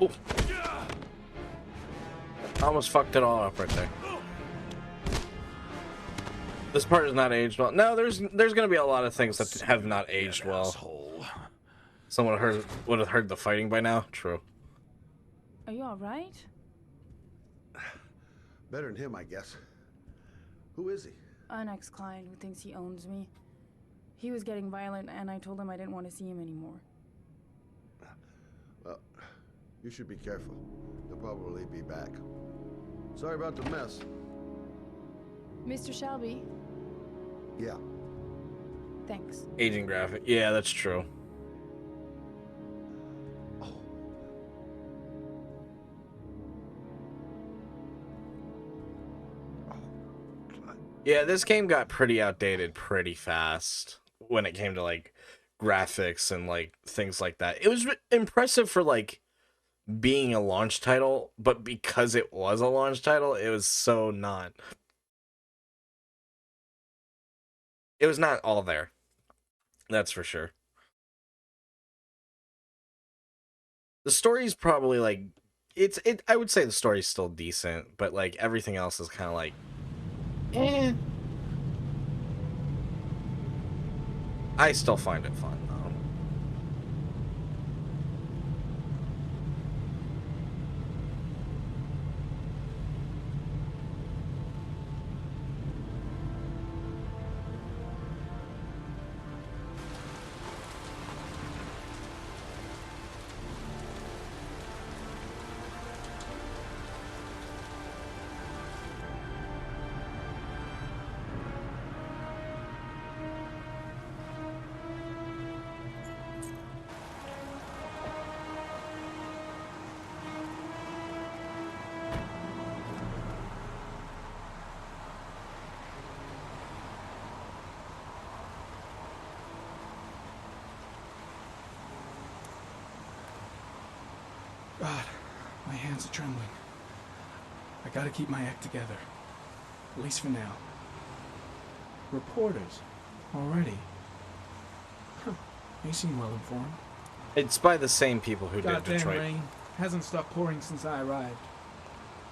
Speaker 1: Oh. I almost fucked it all up right there. This part is not aged well. No, there's gonna be a lot of things that have not aged well.
Speaker 6: Asshole.
Speaker 1: Someone would have heard the fighting by now. True.
Speaker 10: Are you all right?
Speaker 8: Better than him, I guess. Who is he?
Speaker 10: An ex-client who thinks he owns me. He was getting violent, and I told him I didn't want to see him anymore.
Speaker 8: Well, you should be careful. He'll probably be back. Sorry about the mess.
Speaker 10: Mr. Shelby,
Speaker 8: Yeah.
Speaker 10: thanks.
Speaker 1: Aging graphic. Yeah, that's true. Yeah, this game got pretty outdated pretty fast when it came to like graphics and like things like that. It was impressive for like being a launch title, but because it was a launch title, it was so not. It was not all there. That's for sure. The story's probably like I would say the story's still decent, but like everything else is kind of like eh. I still find it fun though.
Speaker 11: God, my hands are trembling. I gotta keep my act together. At least for now. Reporters. Already. Huh. They seem well informed.
Speaker 1: It's by the same people who did
Speaker 11: Goddamn
Speaker 1: Detroit.
Speaker 11: rain. Hasn't stopped pouring since I arrived.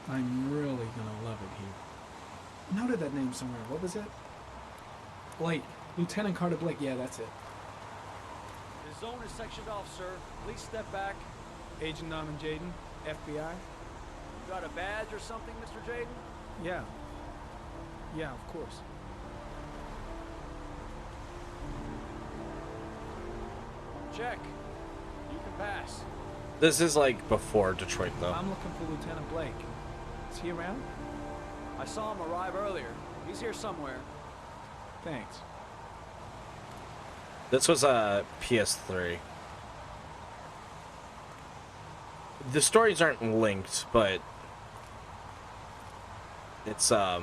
Speaker 11: I'm really gonna love it here. Noted that name somewhere. What was it? Blake. Lieutenant Carter Blake. Yeah, that's it.
Speaker 12: The zone is sectioned off, sir. Please step back.
Speaker 11: Agent Norman Jaden, FBI.
Speaker 12: You got a badge or something, Mr. Jaden?
Speaker 11: Yeah. Yeah, of course.
Speaker 12: Check. You can pass.
Speaker 1: This is like before Detroit though.
Speaker 11: I'm looking for Lieutenant Blake. Is he around?
Speaker 12: I saw him arrive earlier. He's here somewhere.
Speaker 11: Thanks.
Speaker 1: This was a PS3. The stories aren't linked, but it's oh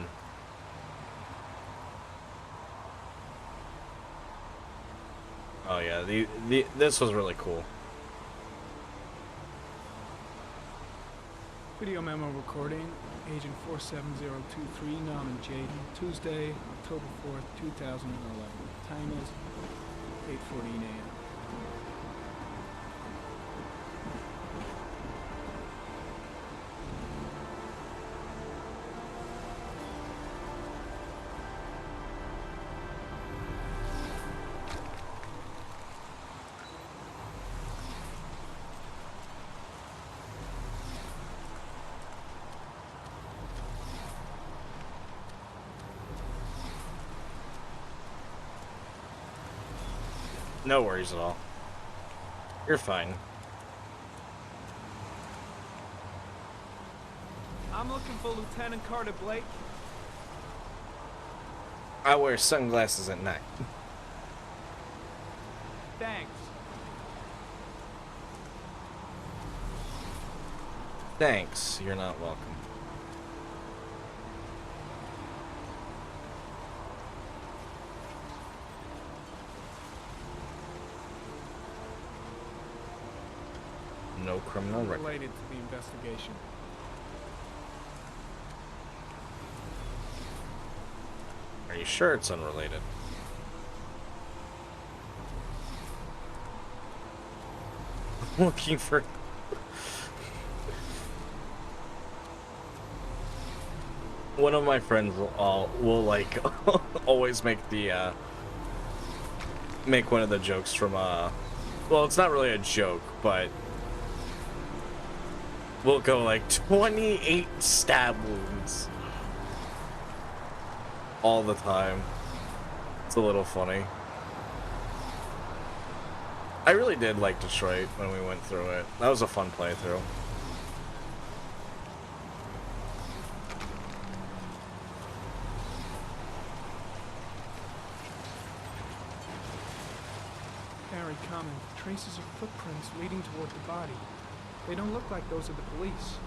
Speaker 1: yeah, this was really cool.
Speaker 11: Video memo recording, Agent 47023, Norman Jaden, Tuesday, October 4th, 2011. Time is 8:14 a.m.
Speaker 1: No worries at all. You're fine.
Speaker 11: I'm looking for Lieutenant Carter Blake.
Speaker 1: I wear sunglasses at night.
Speaker 11: Thanks.
Speaker 1: Thanks. You're not welcome. No criminal record.
Speaker 11: Related to the investigation.
Speaker 1: Are you sure it's unrelated? Looking for... One of my friends will like always make the make one of the jokes from well, it's not really a joke, but we'll go like 28 stab wounds all the time. It's a little funny. I really did like Detroit when we went through it. That was a fun playthrough.
Speaker 11: Harry Common, traces of footprints leading toward the body. They don't look like those of the police.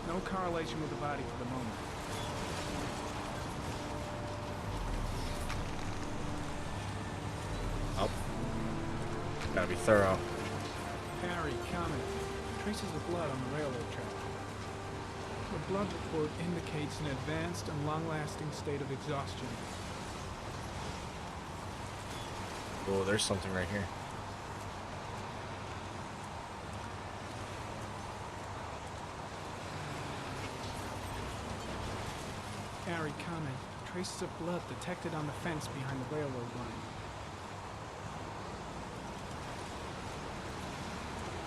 Speaker 11: No correlation with the body for the moment.
Speaker 1: Oh. Gotta be thorough.
Speaker 11: Harry Common, traces of blood on the railroad track. The blood report indicates an advanced and long-lasting state of exhaustion.
Speaker 1: Oh, there's something right here.
Speaker 11: Harry Common, traces of blood detected on the fence behind the railroad line.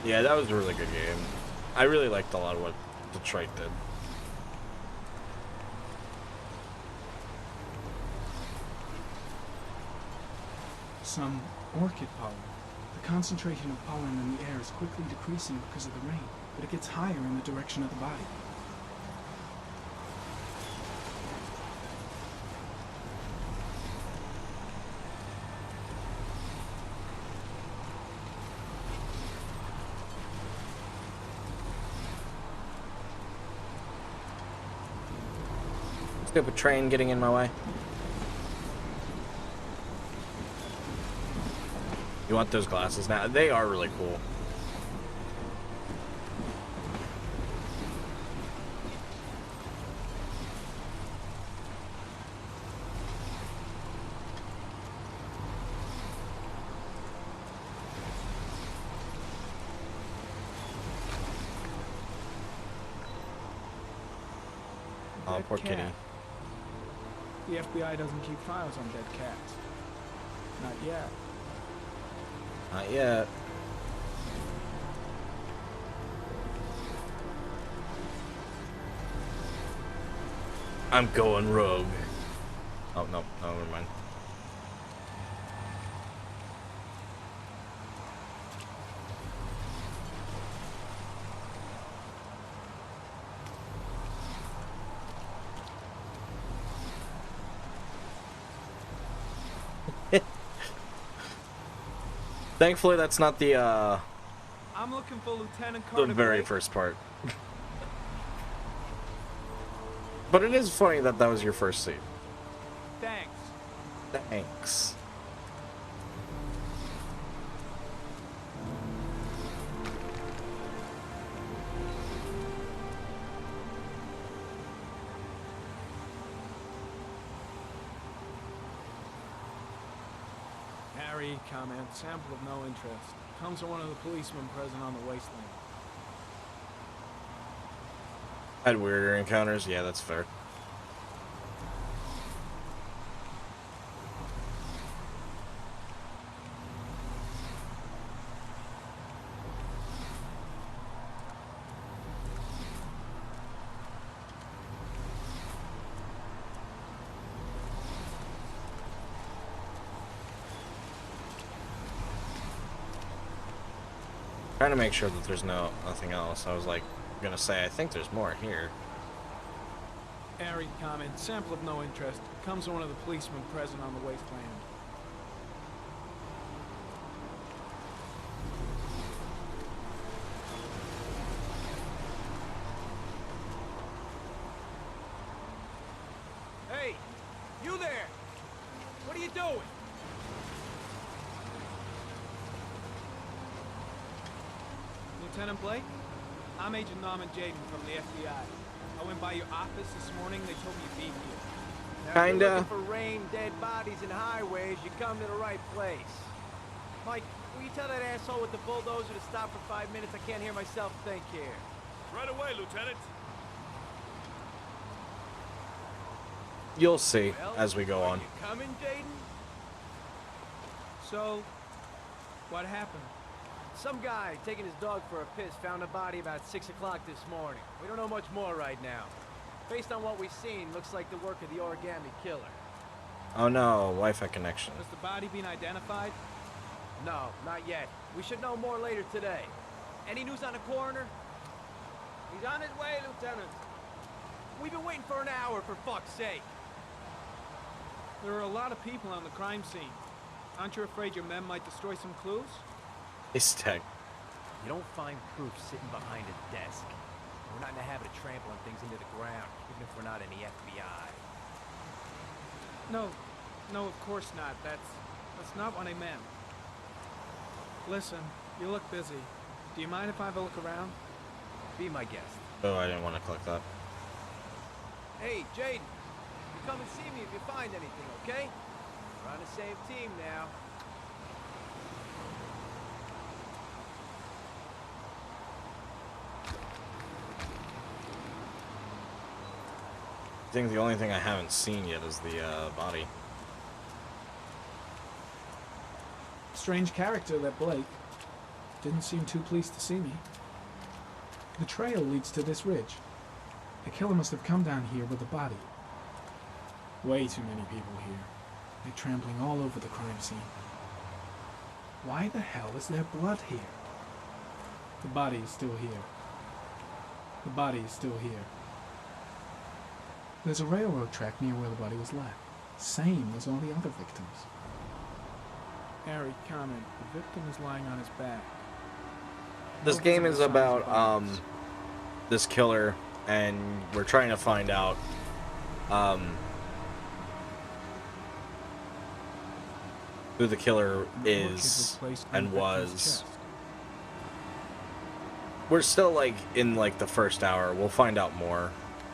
Speaker 1: Yeah, that was a really good game. I really liked a lot of what Detroit did.
Speaker 11: Some orchid pollen. The concentration of pollen in the air is quickly decreasing because of the rain, but it gets higher in the direction of the body.
Speaker 1: Stupid train getting in my way. You want those glasses now? They are really cool. Oh, poor kitty.
Speaker 11: The FBI doesn't keep files on dead cats. Not yet.
Speaker 1: Not yet. I'm going rogue. Oh, no. No, never mind. Thankfully, that's not the
Speaker 13: I'm looking for Lieutenant Carter
Speaker 1: very
Speaker 13: Blake.
Speaker 1: first part. But it is funny that that was your first scene.
Speaker 13: Thanks.
Speaker 1: Thanks.
Speaker 11: Harry, comment, sample of no interest. Comes from one of the policemen present on the wasteland.
Speaker 1: Had weirder encounters? Yeah, that's fair. Trying to make sure that there's nothing else. I was like gonna say I think there's more here.
Speaker 11: Harry, comment, sample of no interest. Comes from one of the policemen present on the wasteland.
Speaker 13: Hey, you there! What are you doing? Lieutenant Blake? I'm Agent Norman Jaden from the FBI. I went by your office this morning. They told me you'd be here.
Speaker 12: Now, if you're
Speaker 1: Kinda.
Speaker 12: looking for rain, dead bodies, and highways, you come to the right place. Mike, will you tell that asshole with the bulldozer to stop for 5 minutes? I can't hear myself think here.
Speaker 6: Right away, Lieutenant.
Speaker 1: You'll see
Speaker 12: Well,
Speaker 1: as we go
Speaker 12: are
Speaker 1: on.
Speaker 12: you coming, Jaden?
Speaker 13: So, what happened?
Speaker 12: Some guy taking his dog for a piss found a body about 6 o'clock this morning. We don't know much more right now. Based on what we've seen, looks like the work of the origami killer.
Speaker 1: Oh no, Wi-Fi connection.
Speaker 13: Has the body been identified?
Speaker 12: No, not yet. We should know more later today. Any news on the coroner? He's on his way, Lieutenant. We've been waiting for an hour, for fuck's sake.
Speaker 13: There are a lot of people on the crime scene. Aren't you afraid your men might destroy some clues?
Speaker 1: It's tech.
Speaker 12: You don't find proof sitting behind a desk. We're not in the habit of trampling things into the ground, even if we're not in the FBI.
Speaker 13: No, of course not. That's not what I meant. Listen, you look busy. Do you mind if I have a look around?
Speaker 12: Be my guest.
Speaker 1: Oh, I didn't want to click that.
Speaker 12: Hey, Jaden, you come and see me if you find anything, okay? We're on the same team now.
Speaker 1: I think the only thing I haven't seen yet is the body.
Speaker 11: Strange character, that Blake. Didn't seem too pleased to see me. The trail leads to this ridge. The killer must have come down here with the body. Way too many people here. They're trampling all over the crime scene. Why the hell is there blood here? The body is still here. The body is still here. There's a railroad track near where the body was left. Same as all the other victims. Harry, comment. The victim is lying on his back.
Speaker 1: This game is about this killer, and we're trying to find out who the killer is and was. We're still like in like the first hour. We'll find out more,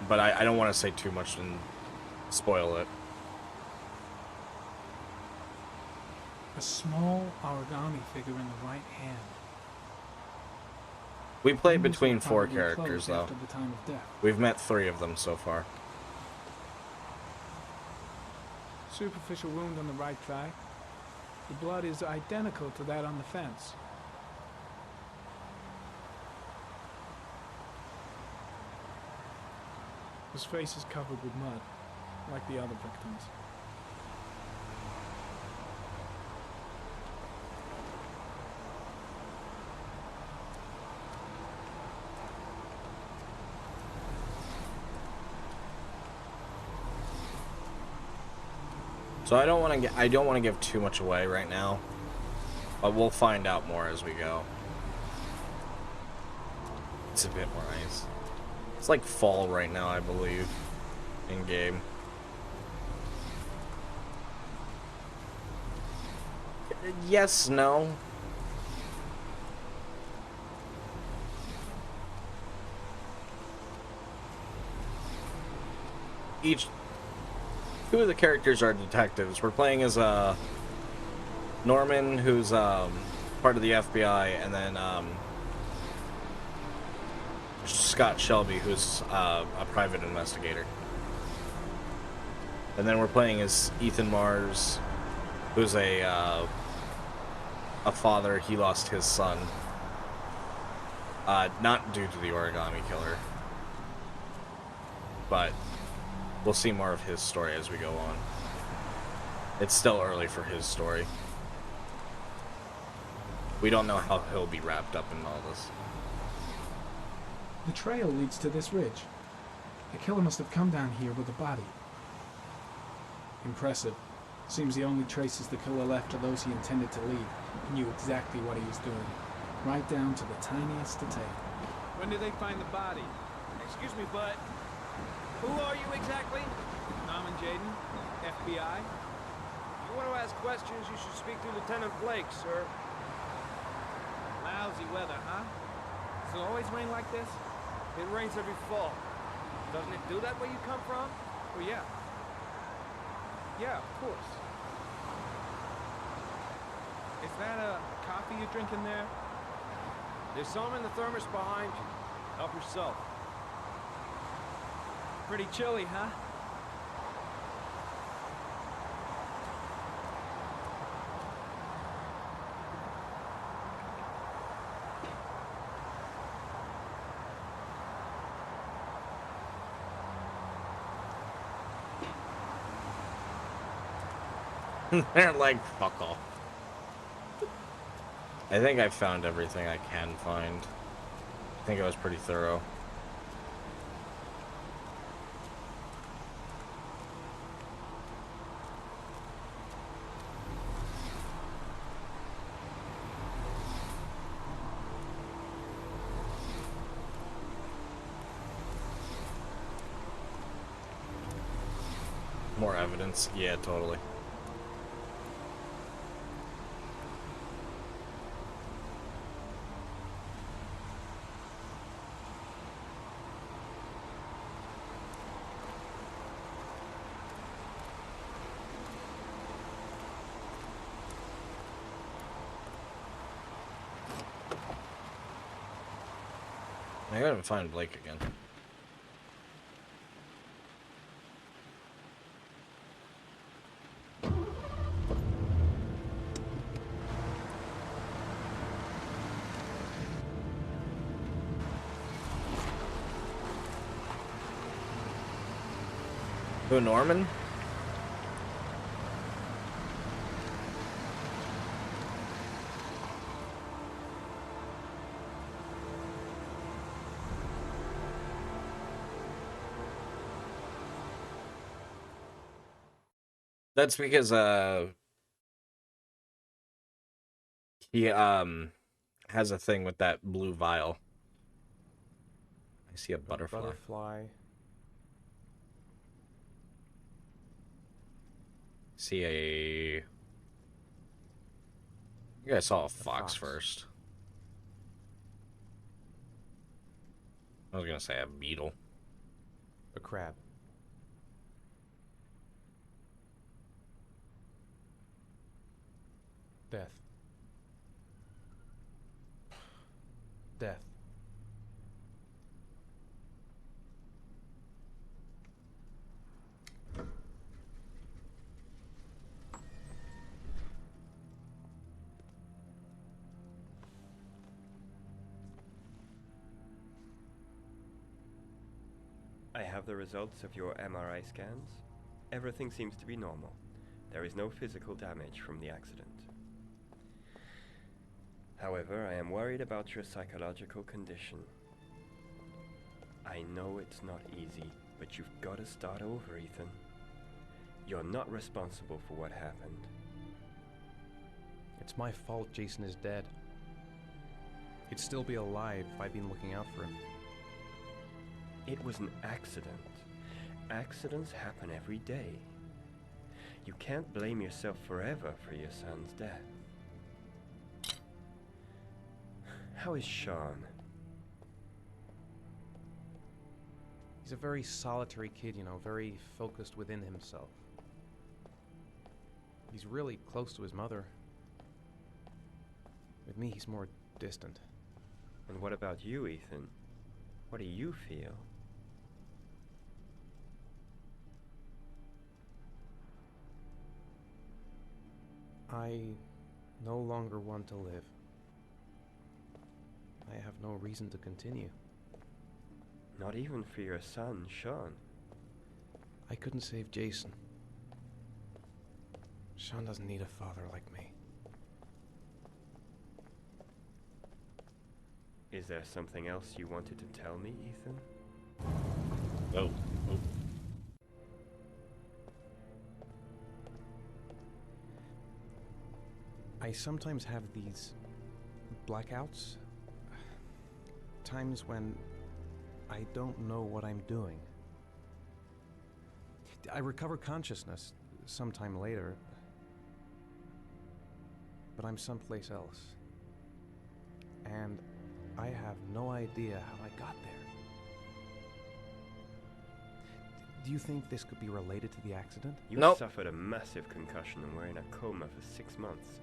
Speaker 1: but I don't want to say too much and spoil it.
Speaker 11: A small origami figure in the right hand.
Speaker 1: We played
Speaker 11: Windows
Speaker 1: between
Speaker 11: were
Speaker 1: 4
Speaker 11: probably
Speaker 1: characters
Speaker 11: closed
Speaker 1: though.
Speaker 11: after the time of death.
Speaker 1: We've met 3 of them so far.
Speaker 11: Superficial wound on the right thigh. The blood is identical to that on the fence. His face is covered with mud, like the other victims.
Speaker 1: So I don't want to give too much away right now, but we'll find out more as we go. It's a bit more ice. It's like fall right now, I believe, in game. Yes, no. Two of the characters are detectives. We're playing as Norman, who's part of the FBI, and then Scott Shelby, who's a private investigator. And then we're playing as Ethan Mars, who's a father. He lost his son, not due to the origami killer, but we'll see more of his story as we go on. It's still early for his story. We don't know how he'll be wrapped up in all this.
Speaker 11: The trail leads to this ridge. The killer must have come down here with a body. Impressive. Seems the only traces the killer left are those he intended to leave. He knew exactly what he was doing, right down to the tiniest detail.
Speaker 13: When did they find the body?
Speaker 12: Excuse me, but who are you exactly?
Speaker 13: Norman Jaden, FBI.
Speaker 12: If you want to ask questions, you should speak to Lieutenant Blake, sir.
Speaker 13: Lousy weather, huh? Does it always rain like this?
Speaker 12: It rains every fall. Doesn't it do that where you come from?
Speaker 13: Well, yeah. Yeah, of course. Is that a coffee you're drinking there?
Speaker 12: There's some in the thermos behind you. Help yourself.
Speaker 13: Pretty chilly, huh?
Speaker 1: They're like, fuck off. I think I found everything I can find. I think I was pretty thorough. More evidence? Yeah, totally. I gotta find Blake again. Who, Norman? That's because he has a thing with that blue vial. I see a butterfly. See a... I think I saw a fox first. I was gonna say a beetle.
Speaker 2: A crab. Death. Death.
Speaker 14: I have the results of your MRI scans. Everything seems to be normal. There is no physical damage from the accident. However, I am worried about your psychological condition. I know it's not easy, but you've got to start over, Ethan. You're not responsible for what happened.
Speaker 2: It's my fault Jason is dead. He'd still be alive if I'd been looking out for him.
Speaker 14: It was an accident. Accidents happen every day. You can't blame yourself forever for your son's death. How is Sean?
Speaker 2: He's a very solitary kid, you know, very focused within himself. He's really close to his mother. With me, he's more distant.
Speaker 14: And what about you, Ethan? What do you feel?
Speaker 2: I no longer want to live. I have no reason to continue.
Speaker 14: Not even for your son, Sean.
Speaker 2: I couldn't save Jason. Sean doesn't need a father like me.
Speaker 14: Is there something else you wanted to tell me, Ethan?
Speaker 1: Oh.
Speaker 2: I sometimes have these blackouts. Times when I don't know what I'm doing. I recover consciousness sometime later, but I'm someplace else. And I have no idea how I got there. Do you think this could be related to the accident?
Speaker 14: You suffered a massive concussion and were in a coma for 6 months.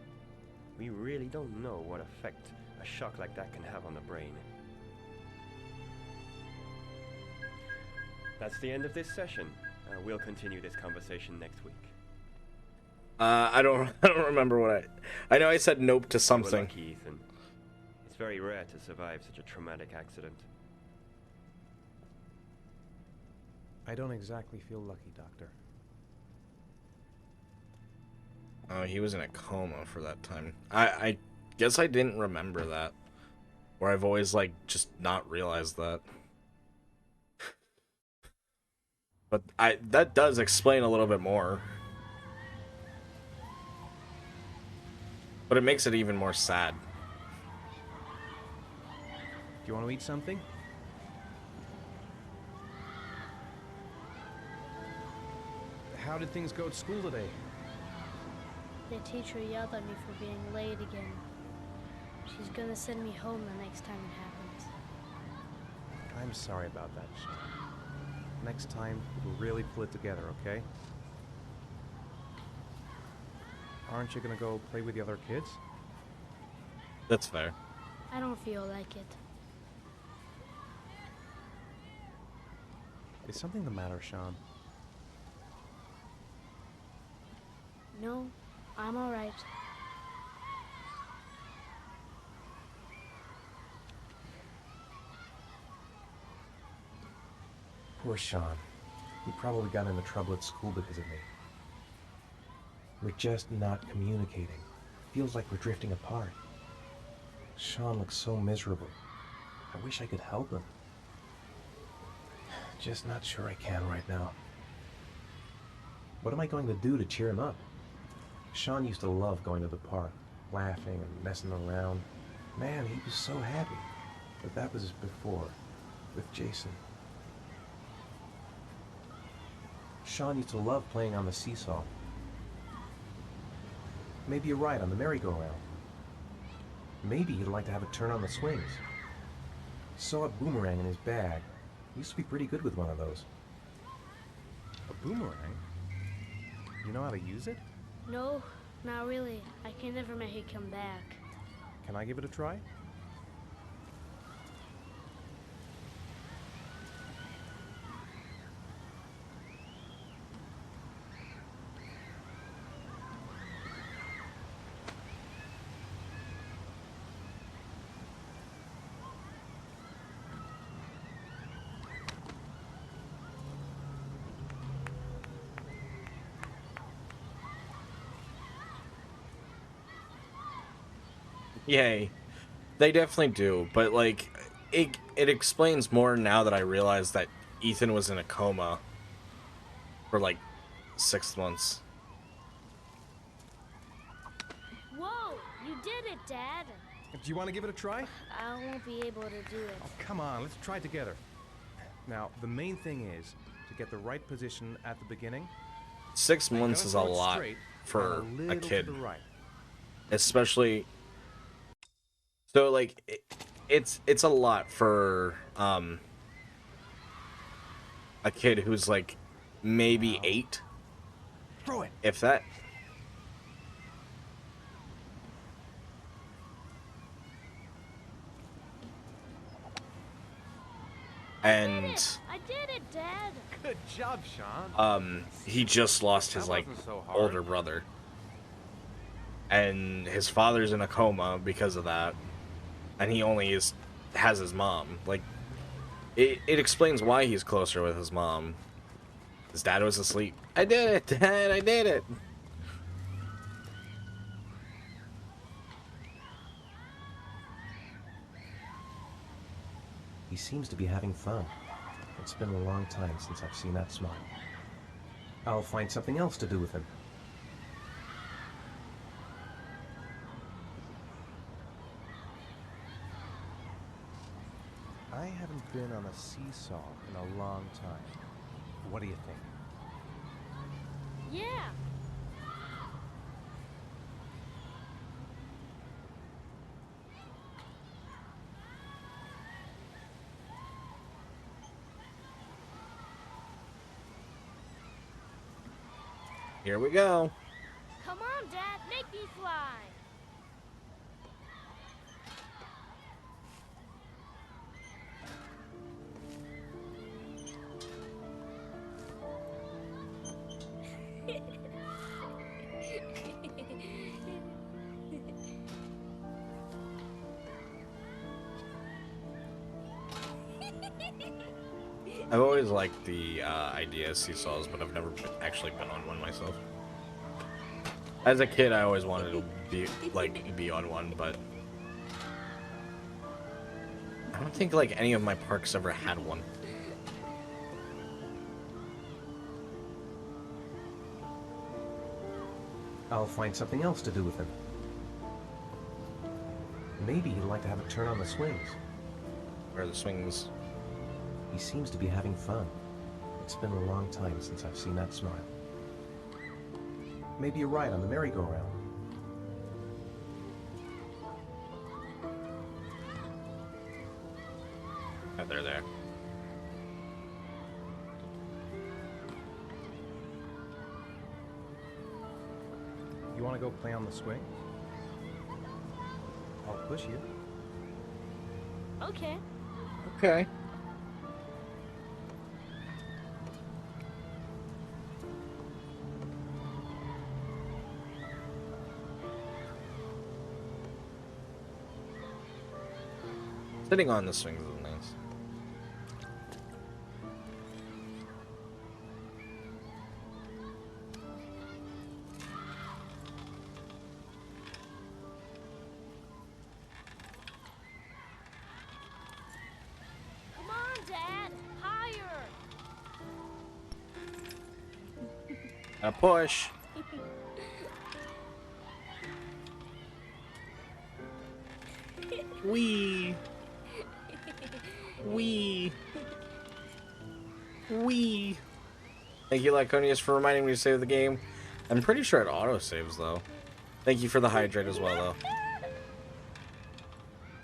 Speaker 14: We really don't know what effect a shock like that can have on the brain. That's the end of this session. We'll continue this conversation next week.
Speaker 1: I don't remember what I know I said nope to something.
Speaker 14: You were lucky, Ethan. It's very rare to survive such a traumatic accident.
Speaker 2: I don't exactly feel lucky, Doctor.
Speaker 1: Oh, he was in a coma for that time. I guess I didn't remember that. Or I've always, like, just not realized that. But that does explain a little bit more. But it makes it even more sad.
Speaker 2: Do you want to eat something? How did things go at school today?
Speaker 4: The teacher yelled at me for being late again. She's gonna send me home the next time it happens.
Speaker 2: I'm sorry about that, Sean. Next time, we'll really pull it together, okay? Aren't you gonna go play with the other kids?
Speaker 1: That's fair.
Speaker 4: I don't feel like it.
Speaker 2: Is something the matter, Sean?
Speaker 4: No, I'm alright.
Speaker 2: Poor Sean. He probably got into trouble at school because of me. We're just not communicating. Feels like we're drifting apart. Sean looks so miserable. I wish I could help him. Just not sure I can right now. What am I going to do to cheer him up? Sean used to love going to the park, laughing and messing around. Man, he was so happy. But that was before, with Jason. Sean used to love playing on the seesaw. Maybe a ride on the merry-go-round. Maybe he'd like to have a turn on the swings. Saw a boomerang in his bag. He used to be pretty good with one of those. A boomerang? You know how to use it?
Speaker 4: No, not really. I can never make it come back.
Speaker 2: Can I give it a try?
Speaker 1: Yay. They definitely do, but like it explains more now that I realize that Ethan was in a coma for like 6 months.
Speaker 4: Whoa! You did it, Dad!
Speaker 2: Do you want to give it a try?
Speaker 4: I won't be able to do it.
Speaker 2: Oh, come on, let's try together. Now, the main thing is to get the right position at the beginning.
Speaker 1: 6
Speaker 2: Now, you
Speaker 1: months
Speaker 2: gotta
Speaker 1: is a
Speaker 2: throw it
Speaker 1: lot
Speaker 2: straight
Speaker 1: for
Speaker 2: and
Speaker 1: a
Speaker 2: little
Speaker 1: kid.
Speaker 2: to the right.
Speaker 1: Especially, so like it's a lot for a kid who's like maybe 8,
Speaker 2: Throw it.
Speaker 1: if that. And
Speaker 4: I did it, Dad!
Speaker 2: Good job, Sean.
Speaker 1: he just lost his
Speaker 2: That
Speaker 1: like
Speaker 2: wasn't so hard.
Speaker 1: older brother, and his father's in a coma because of that, and he only has his mom. Like it explains why he's closer with his mom. His dad was asleep. I did it, Dad, I did it.
Speaker 2: He seems to be having fun. It's been a long time since I've seen that smile. I'll find something else to do with him. I haven't been on a seesaw in a long time. What do you think?
Speaker 4: Yeah!
Speaker 1: Here we go.
Speaker 4: Come on, Dad, make me fly!
Speaker 1: I've always liked the idea of seesaws, but I've never actually been on one myself. As a kid, I always wanted to be on one, but I don't think like any of my parks ever had one.
Speaker 2: I'll find something else to do with him. Maybe he'd like to have a turn on the swings.
Speaker 1: Where are the swings?
Speaker 2: He seems to be having fun. It's been a long time since I've seen that smile. Maybe a ride on the merry-go-round.
Speaker 1: Oh, they're there.
Speaker 2: You want to go play on the swing? I'll push you.
Speaker 4: Okay.
Speaker 1: Okay. Sitting on the swings is nice.
Speaker 4: Come on, Dad! Higher!
Speaker 1: A push. Wee. Wee. Wee. Thank you, Lyconius, for reminding me to save the game. I'm pretty sure it auto-saves, though. Thank you for the hydrate as well, though.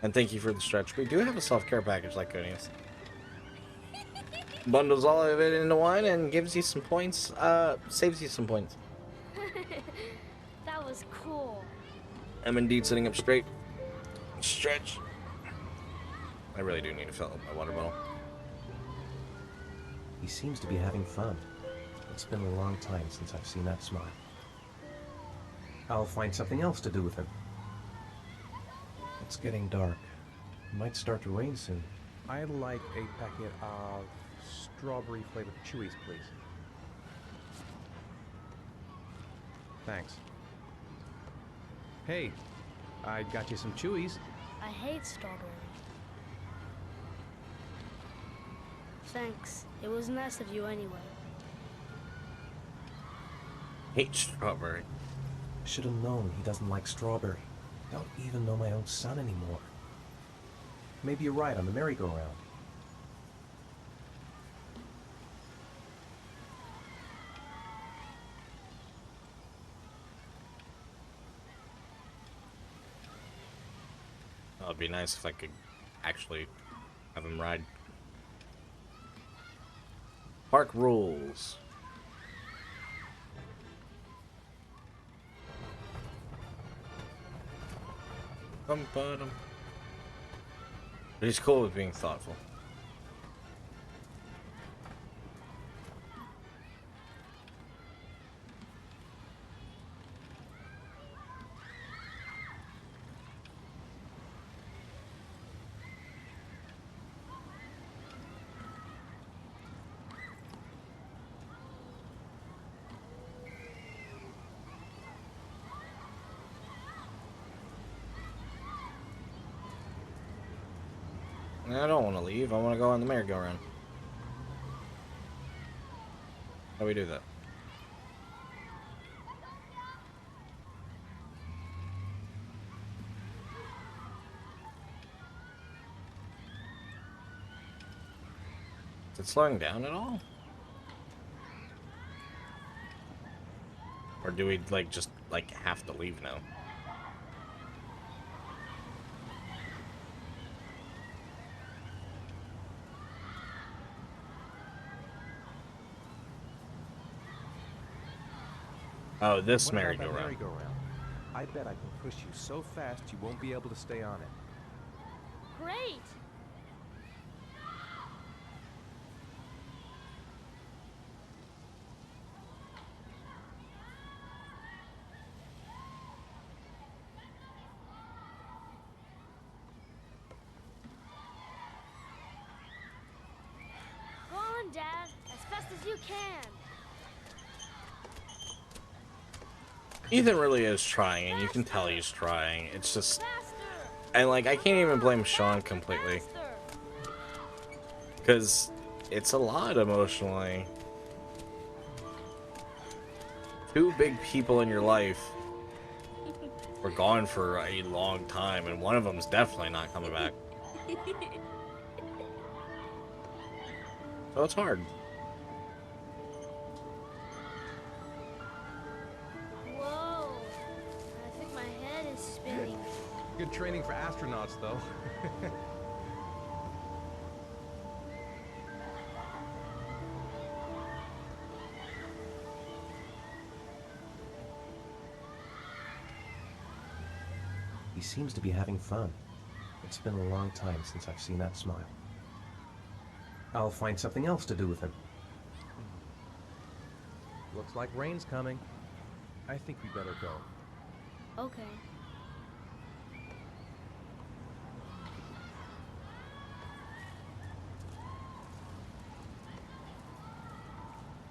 Speaker 1: And thank you for the stretch. We do have a self-care package, Lyconius. Bundles all of it into one and gives you some points, saves you some points.
Speaker 4: That was cool.
Speaker 1: I'm indeed sitting up straight. Stretch. I really do need to fill up my water bottle.
Speaker 2: He seems to be having fun. It's been a long time since I've seen that smile. I'll find something else to do with him. It's getting dark. It might start to rain soon. I'd like a packet of strawberry-flavored Chewies, please. Thanks. Hey, I got you some Chewies.
Speaker 4: I hate strawberries. Thanks. It was nice of you anyway.
Speaker 1: Hate strawberry.
Speaker 2: Should have known he doesn't like strawberry. Don't even know my own son anymore. Maybe you're right on the merry-go-round.
Speaker 1: Oh, it'd be nice if I could actually have him ride. Park rules. But he's cool with being thoughtful. I don't want to leave. I want to go on the merry-go-round. How do we do that? Is it slowing down at all? Or do we, like, just, like, have to leave now? Oh, this
Speaker 2: What about that
Speaker 1: merry-go-round.
Speaker 2: merry-go-round? I bet I can push you so fast you won't be able to stay on it.
Speaker 4: Great! Go on, Dad, as fast as you can.
Speaker 1: Ethan really is trying, and you can tell he's trying. It's just... And, like, I can't even blame Sean completely. Because it's a lot emotionally. Two big people in your life were gone for a long time, and one of them's definitely not coming back. So it's hard.
Speaker 4: Whoa, I think my head is spinning.
Speaker 2: Good training for astronauts, though. He seems to be having fun. It's been a long time since I've seen that smile. I'll find something else to do with him. Looks like rain's coming. I think we better go.
Speaker 4: Okay.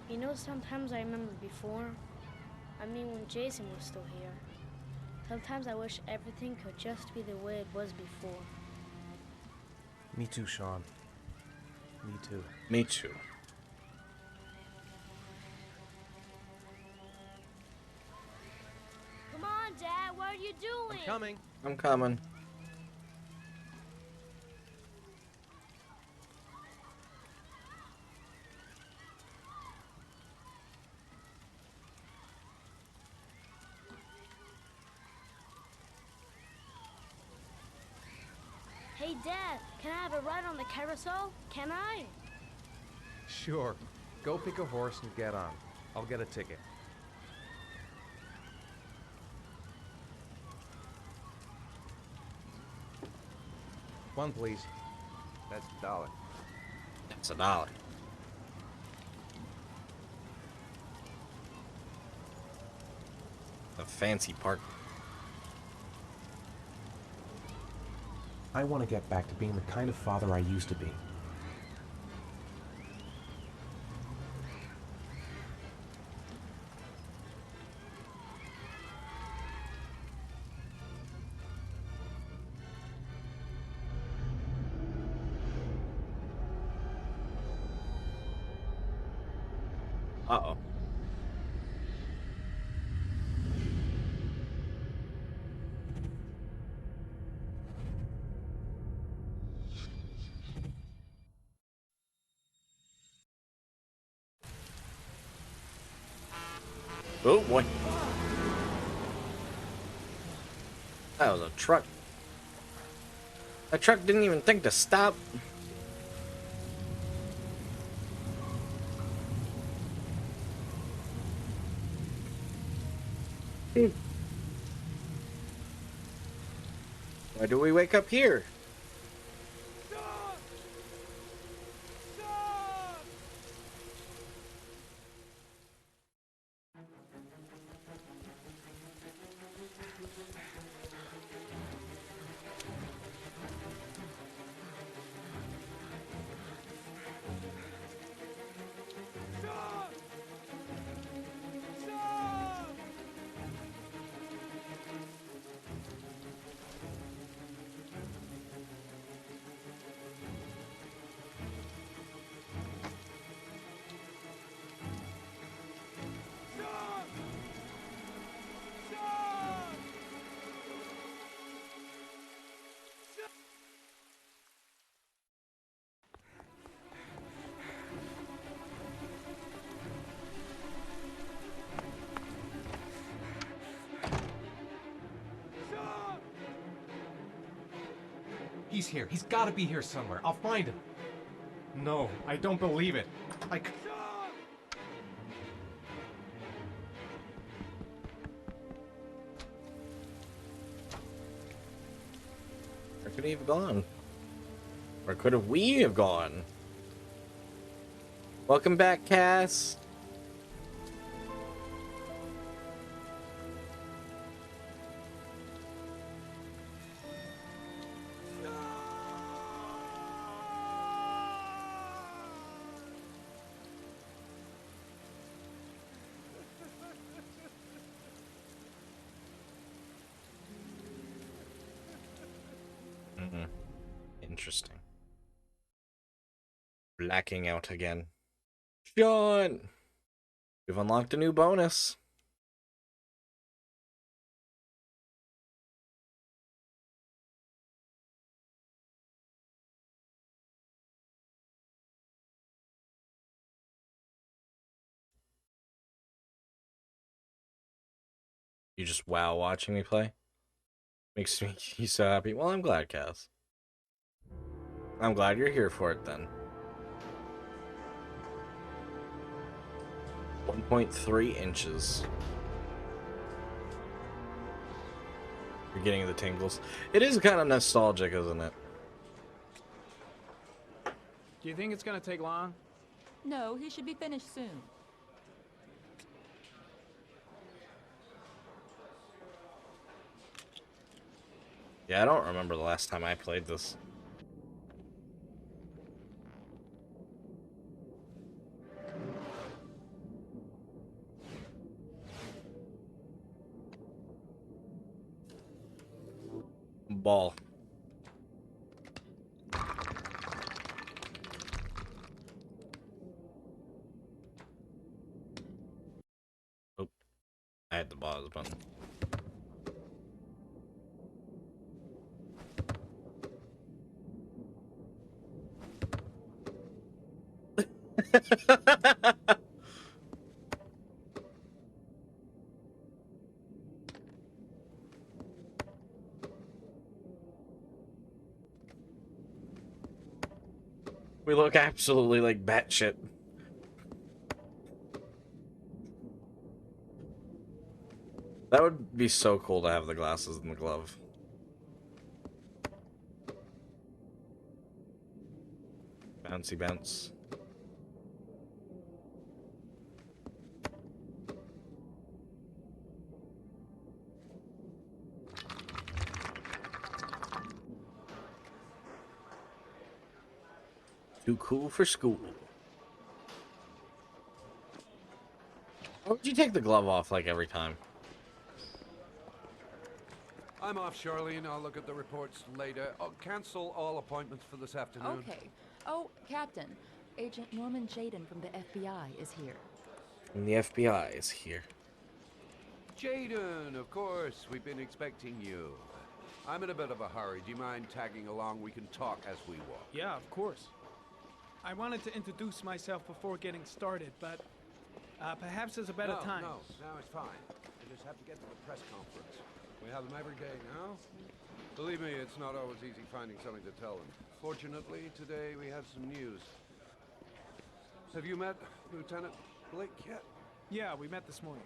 Speaker 4: You know, sometimes I remember before. I mean, when Jason was still here. Sometimes I wish everything could just be the way it was before.
Speaker 2: Me too, Sean. Me too.
Speaker 1: Me too.
Speaker 4: Come on, Dad, what are you doing?
Speaker 2: I'm coming.
Speaker 1: I'm coming.
Speaker 4: Hey, Dad, can I have a ride on the carousel? Can I?
Speaker 2: Sure. Go pick a horse and get on. I'll get a ticket. One, please. That's $1.
Speaker 1: That's $1. The fancy park.
Speaker 2: I want to get back to being the kind of father I used to be.
Speaker 1: Uh-oh. Oh boy. That was a truck. That truck didn't even think to stop. Why do we wake up here?
Speaker 2: He's here. He's got to be here somewhere. I'll find him. No, I don't believe it.
Speaker 1: Where could he have gone? Where could have we have gone? Welcome back, Cass. Interesting. Blacking out again. John! We've unlocked a new bonus. You just wow watching me play? Makes me so happy. Well, I'm glad, Cass. I'm glad you're here for it then. 1.3 inches. You're getting the tingles. It is kind of nostalgic, isn't it?
Speaker 13: Do you think it's gonna take long?
Speaker 15: No, he should be finished soon.
Speaker 1: Yeah, I don't remember the last time I played this. Ball. Oh, I had the pause button. We look absolutely like batshit. That would be so cool to have the glasses and the glove. Bouncy bounce. Too cool for school. Why would you take the glove off like every time?
Speaker 16: I'm off, Charlene. I'll look at the reports later. I'll cancel all appointments for this afternoon.
Speaker 15: Okay. Oh, Captain. Agent Norman Jaden from the FBI is here.
Speaker 1: And the FBI is here.
Speaker 16: Jaden, of course. We've been expecting you. I'm in a bit of a hurry. Do you mind tagging along? We can talk as we walk.
Speaker 13: Yeah, of course. I wanted to introduce myself before getting started, but Perhaps there's a better time.
Speaker 16: No, now it's fine. We just have to get to the press conference. We have them every day now. Believe me, it's not always easy finding something to tell them. Fortunately, today we have some news. Have you met Lieutenant Blake yet?
Speaker 13: Yeah, we met this morning.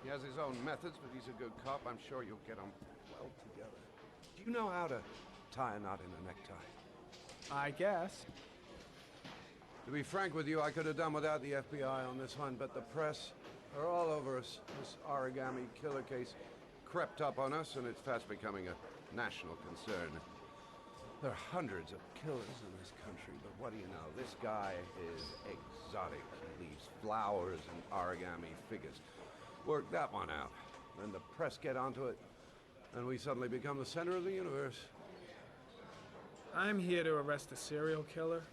Speaker 16: He has his own methods, but he's a good cop. I'm sure you'll get on well together. Do you know how to tie a knot in a necktie?
Speaker 13: I guess.
Speaker 16: To be frank with you, I could have done without the FBI on this one, but the press are all over us. This origami killer case crept up on us, and it's fast becoming a national concern. There are hundreds of killers in this country, but what do you know? This guy is exotic. He leaves flowers and origami figures. Work that one out. Then the press get onto it, and we suddenly become the center of the universe.
Speaker 13: I'm here to arrest a serial killer.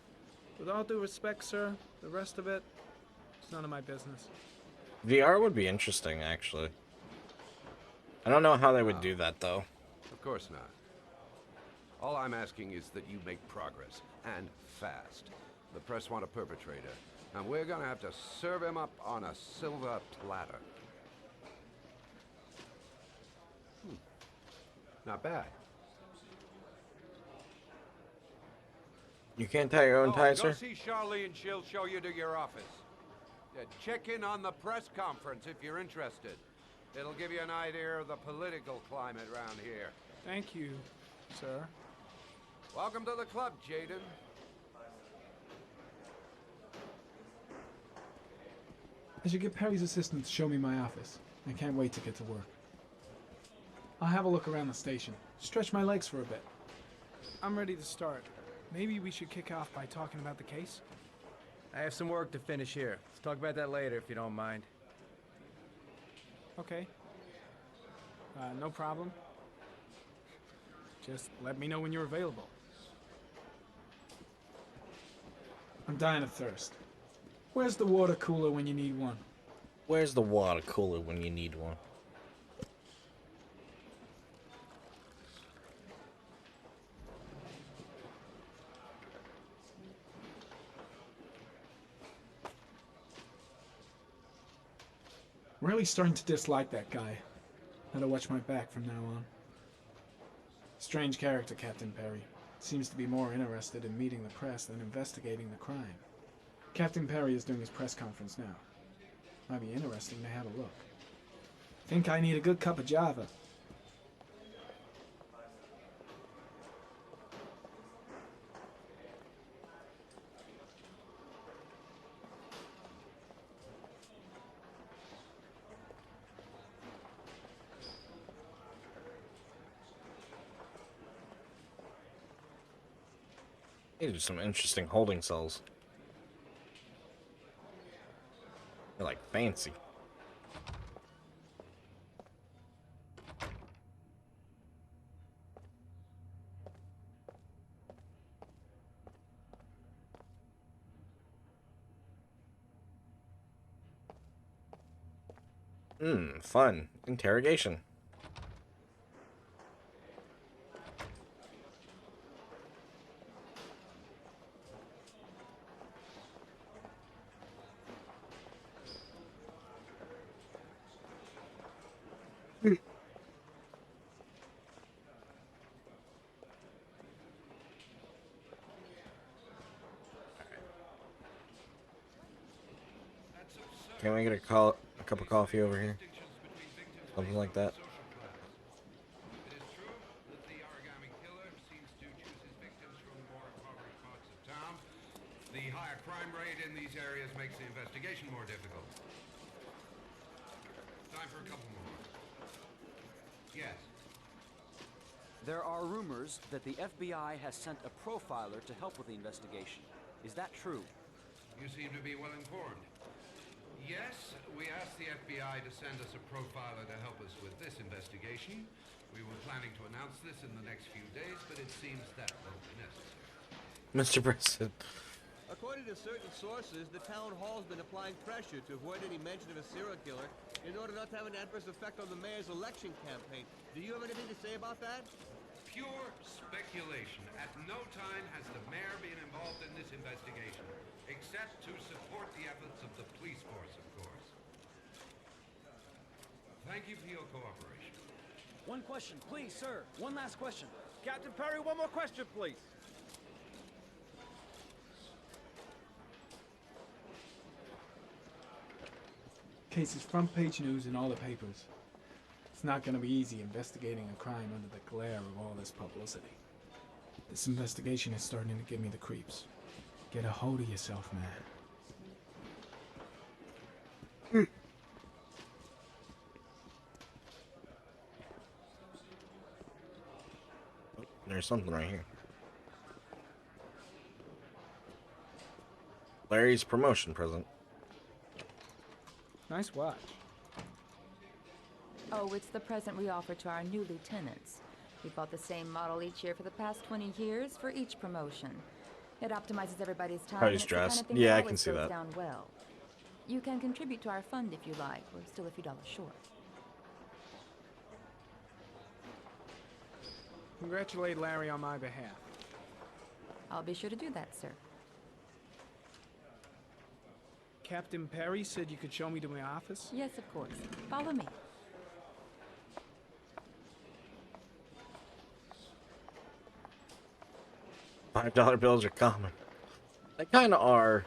Speaker 13: With all due respect, sir, the rest of it, it's none of my business.
Speaker 1: VR would be interesting, actually. I don't know how they would do that, though.
Speaker 16: Of course not. All I'm asking is that you make progress, and fast. The press want a perpetrator, and we're gonna have to serve him up on a silver platter. Not bad.
Speaker 1: You can't tie your own tie,
Speaker 16: Go
Speaker 1: sir?
Speaker 16: see Charlie and she'll show you to your office. Yeah, check in on the press conference if you're interested. It'll give you an idea of the political climate around here.
Speaker 13: Thank you, sir.
Speaker 16: Welcome to the club, Jaden.
Speaker 11: I should get Perry's assistant to show me my office. I can't wait to get to work. I'll have a look around the station. Stretch my legs for a bit.
Speaker 13: I'm ready to start. Maybe we should kick off by talking about the case?
Speaker 12: I have some work to finish here. Let's talk about that later if you don't mind.
Speaker 13: Okay. No problem. Just let me know when you're available.
Speaker 11: I'm dying of thirst. Where's the water cooler when you need one?
Speaker 1: Where's the water cooler when you need one?
Speaker 11: Really starting to dislike that guy. Gotta watch my back from now on. Strange character, Captain Perry. Seems to be more interested in meeting the press than investigating the crime. Captain Perry is doing his press conference now. Might be interesting to have a look. Think I need a good cup of Java.
Speaker 1: These are some interesting holding cells. They're like fancy. Fun. Interrogation. Can we get a cup of coffee over here? Something like that.
Speaker 16: It is true that the origami killer seems to choose his victims from more impoverished parts of town. The higher crime rate in these areas makes the investigation more difficult. Time for a couple more. Yes.
Speaker 17: There are rumors that the FBI has sent a profiler to help with the investigation. Is that true?
Speaker 16: You seem to be well informed. Yes, we asked the FBI to send us a profiler to help us with this investigation. We were planning to announce this in the next few days, but it seems that won't be necessary.
Speaker 1: Mr. President.
Speaker 18: According to certain sources, the town hall's been applying pressure to avoid any mention of a serial killer in order not to have an adverse effect on the mayor's election campaign. Do you have anything to say about that?
Speaker 16: Pure speculation. At no time has the mayor been involved in this investigation. Except to support the efforts of the police force, of course. Thank you for your cooperation.
Speaker 17: One question, please, sir. One last question.
Speaker 12: Captain Perry, one more question, please.
Speaker 11: Case is front page news in all the papers. It's not gonna be easy investigating a crime under the glare of all this publicity. This investigation is starting to give me the creeps. Get a hold of yourself, man.
Speaker 1: There's something right here. Larry's promotion present.
Speaker 13: Nice watch.
Speaker 15: Oh, it's the present we offer to our new lieutenants. We bought the same model each year for the past 20 years for each promotion. It optimizes everybody's time.
Speaker 1: How
Speaker 15: And
Speaker 1: he's
Speaker 15: it's the kind
Speaker 1: dressed.
Speaker 15: of thing
Speaker 1: Yeah,
Speaker 15: that
Speaker 1: I can
Speaker 15: always
Speaker 1: see
Speaker 15: goes
Speaker 1: that.
Speaker 15: down well. You can contribute to our fund if you like. We're still a few dollars short.
Speaker 13: Congratulate Larry on my behalf.
Speaker 15: I'll be sure to do that, sir.
Speaker 13: Captain Perry said you could show me to my office?
Speaker 15: Yes, of course. Follow me.
Speaker 1: $5 bills are common. They kind of are.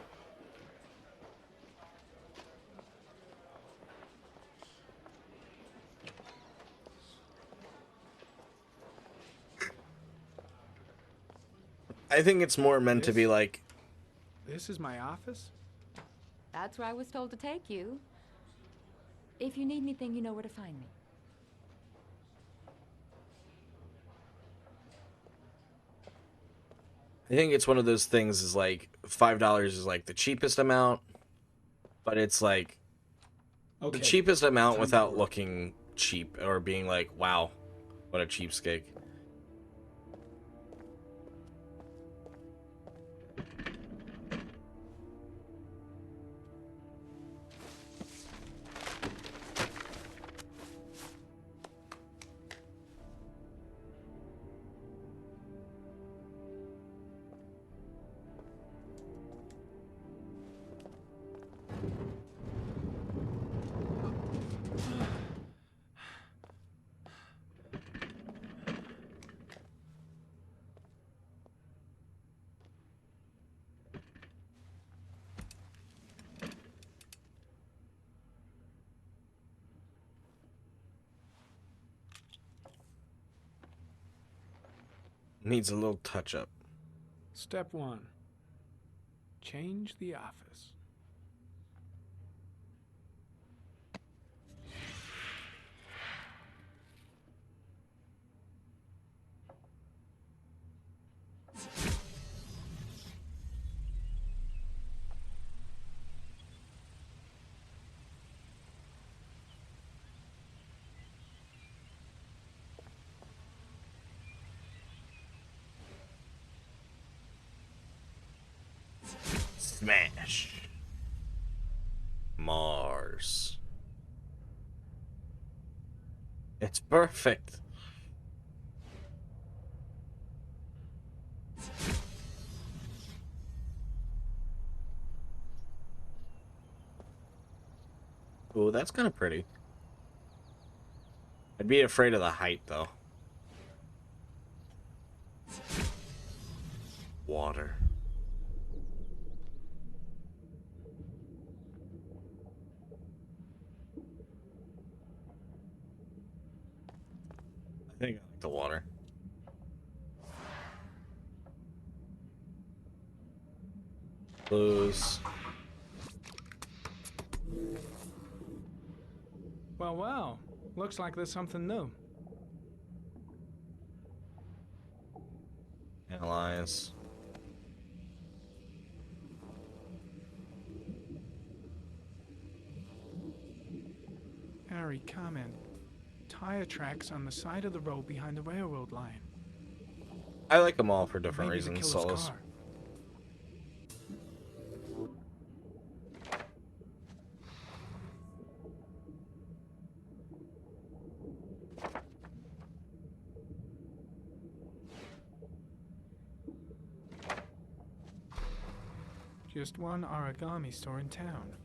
Speaker 1: I think it's more meant to be like...
Speaker 13: This is my office?
Speaker 15: That's where I was told to take you. If you need anything, you know where to find me.
Speaker 1: I think it's one of those things is like $5 is like the cheapest amount, but it's like the cheapest amount without looking cheap or being like, wow, what a cheapskate. Needs a little touch up.
Speaker 13: Step 1. Change the office.
Speaker 1: Smash. Mars. It's perfect. Ooh, that's kind of pretty. I'd be afraid of the height, though. Water. I think I like the water. Blues.
Speaker 13: Well, well. Looks like there's something new.
Speaker 1: Analyze.
Speaker 13: Harry, comment. Tire tracks on the side of the road behind the railroad line.
Speaker 1: I like them all for different
Speaker 13: Maybe the
Speaker 1: reasons,
Speaker 13: killer's
Speaker 1: Solus.
Speaker 13: car. Just one origami store in town.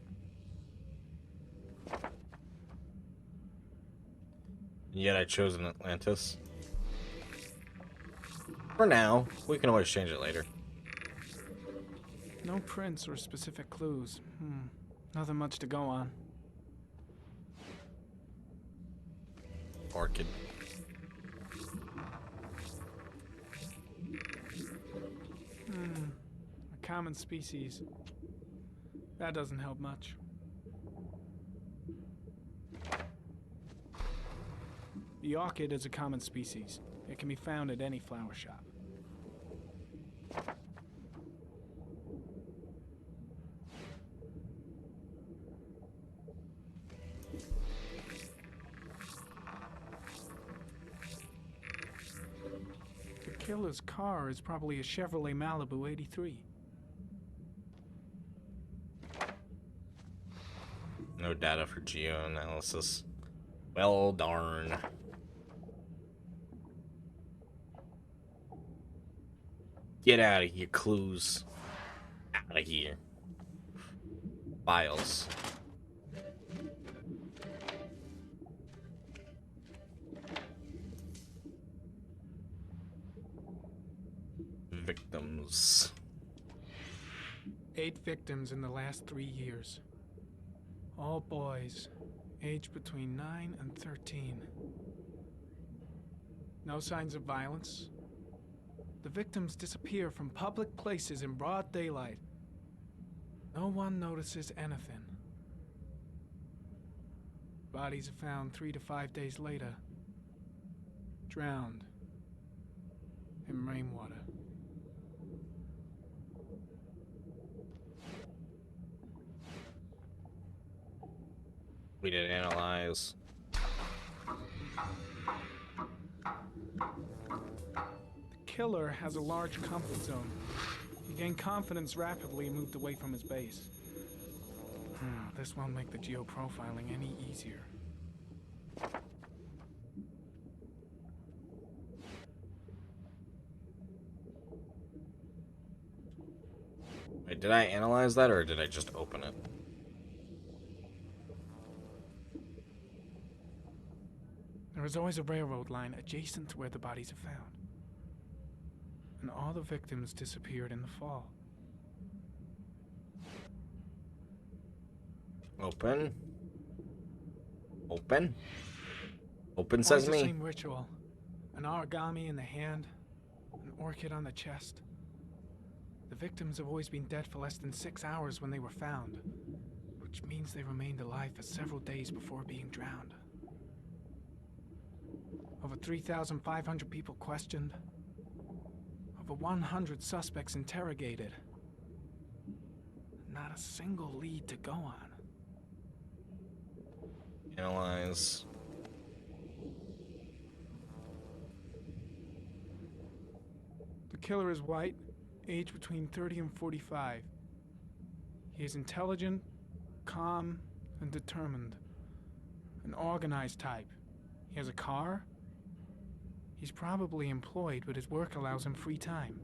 Speaker 1: Yet I chose an Atlantis. For now, we can always change it later.
Speaker 13: No prints or specific clues. Nothing much to go on.
Speaker 1: Orchid.
Speaker 13: A common species. That doesn't help much. The orchid is a common species. It can be found at any flower shop. The killer's car is probably a Chevrolet Malibu 83.
Speaker 1: No data for geoanalysis. Well, darn. Get out of here, clues. Out of here. Files. Victims.
Speaker 13: 8 victims in the last 3 years. All boys, aged between 9 and 13. No signs of violence. The victims disappear from public places in broad daylight. No one notices anything. Bodies are found 3 to 5 days later. Drowned in rainwater.
Speaker 1: We did analyze.
Speaker 13: The killer has a large comfort zone. He gained confidence rapidly and moved away from his base. This won't make the geoprofiling any easier.
Speaker 1: Wait, did I analyze that or did I just open it?
Speaker 13: There is always a railroad line adjacent to where the bodies are found. And all the victims disappeared in the fall.
Speaker 1: Open. Open. Open
Speaker 13: Always
Speaker 1: says
Speaker 13: the
Speaker 1: me.
Speaker 13: same ritual. An origami in the hand, an orchid on the chest. The victims have always been dead for less than 6 hours when they were found, which means they remained alive for several days before being drowned. Over 3,500 people questioned. Over 100 suspects interrogated. Not a single lead to go on.
Speaker 1: Analyze.
Speaker 13: The killer is white, aged between 30 and 45. He is intelligent, calm, and determined. An organized type. He has a car. He's probably employed, but his work allows him free time.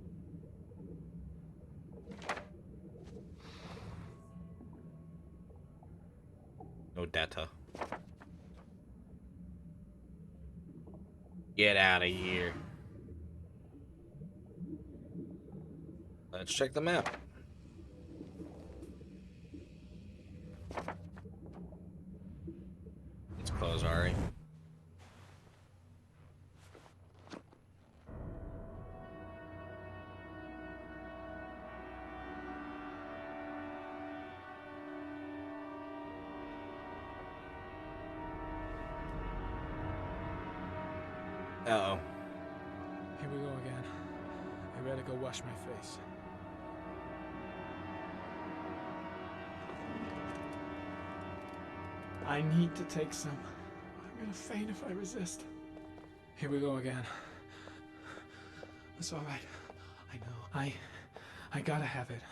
Speaker 1: No data. Get out of here. Let's check the map. Let's close Ari. Uh-oh.
Speaker 13: Here we go again. I better go wash my face. I need to take some. I'm gonna faint if I resist. Here we go again. It's all right. I know. I gotta have it.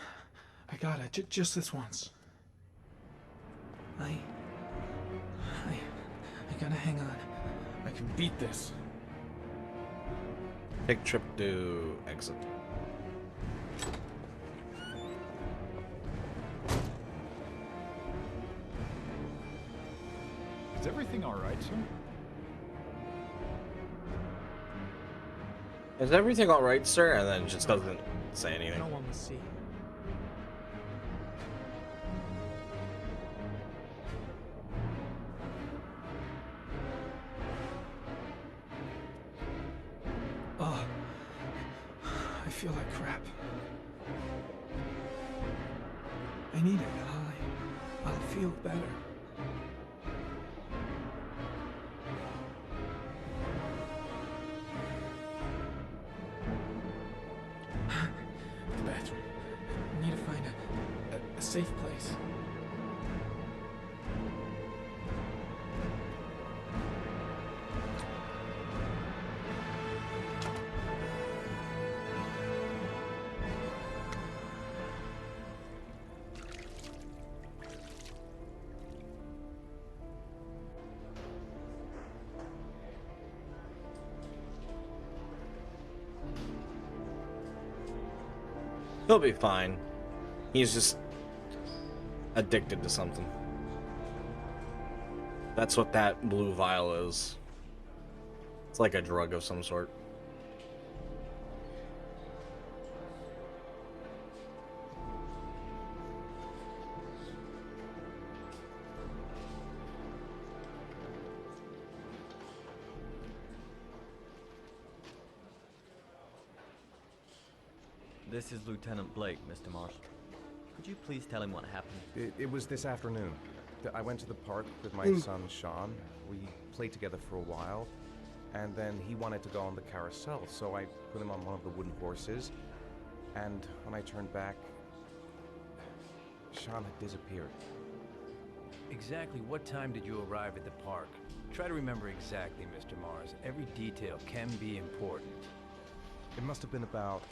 Speaker 13: I gotta. Just this once. I gotta hang on. I can beat this.
Speaker 1: Take trip to exit.
Speaker 19: Is everything all right, sir?
Speaker 1: Is everything all right, sir? And then just doesn't say anything.
Speaker 13: No one will see. Oh, I feel like crap. I need it. I'll feel better. The bathroom. I need to find a safe place.
Speaker 1: He'll be fine. He's just addicted to something. That's what that blue vial is. It's like a drug of some sort.
Speaker 20: This is Lieutenant Blake, Mr. Marshall. Could you please tell him what happened?
Speaker 2: It was this afternoon. I went to the park with my son, Sean. We played together for a while, and then he wanted to go on the carousel, so I put him on one of the wooden horses, and when I turned back, Sean had disappeared.
Speaker 12: Exactly what time did you arrive at the park? Try to remember exactly, Mr. Mars. Every detail can be important.
Speaker 2: It must have been about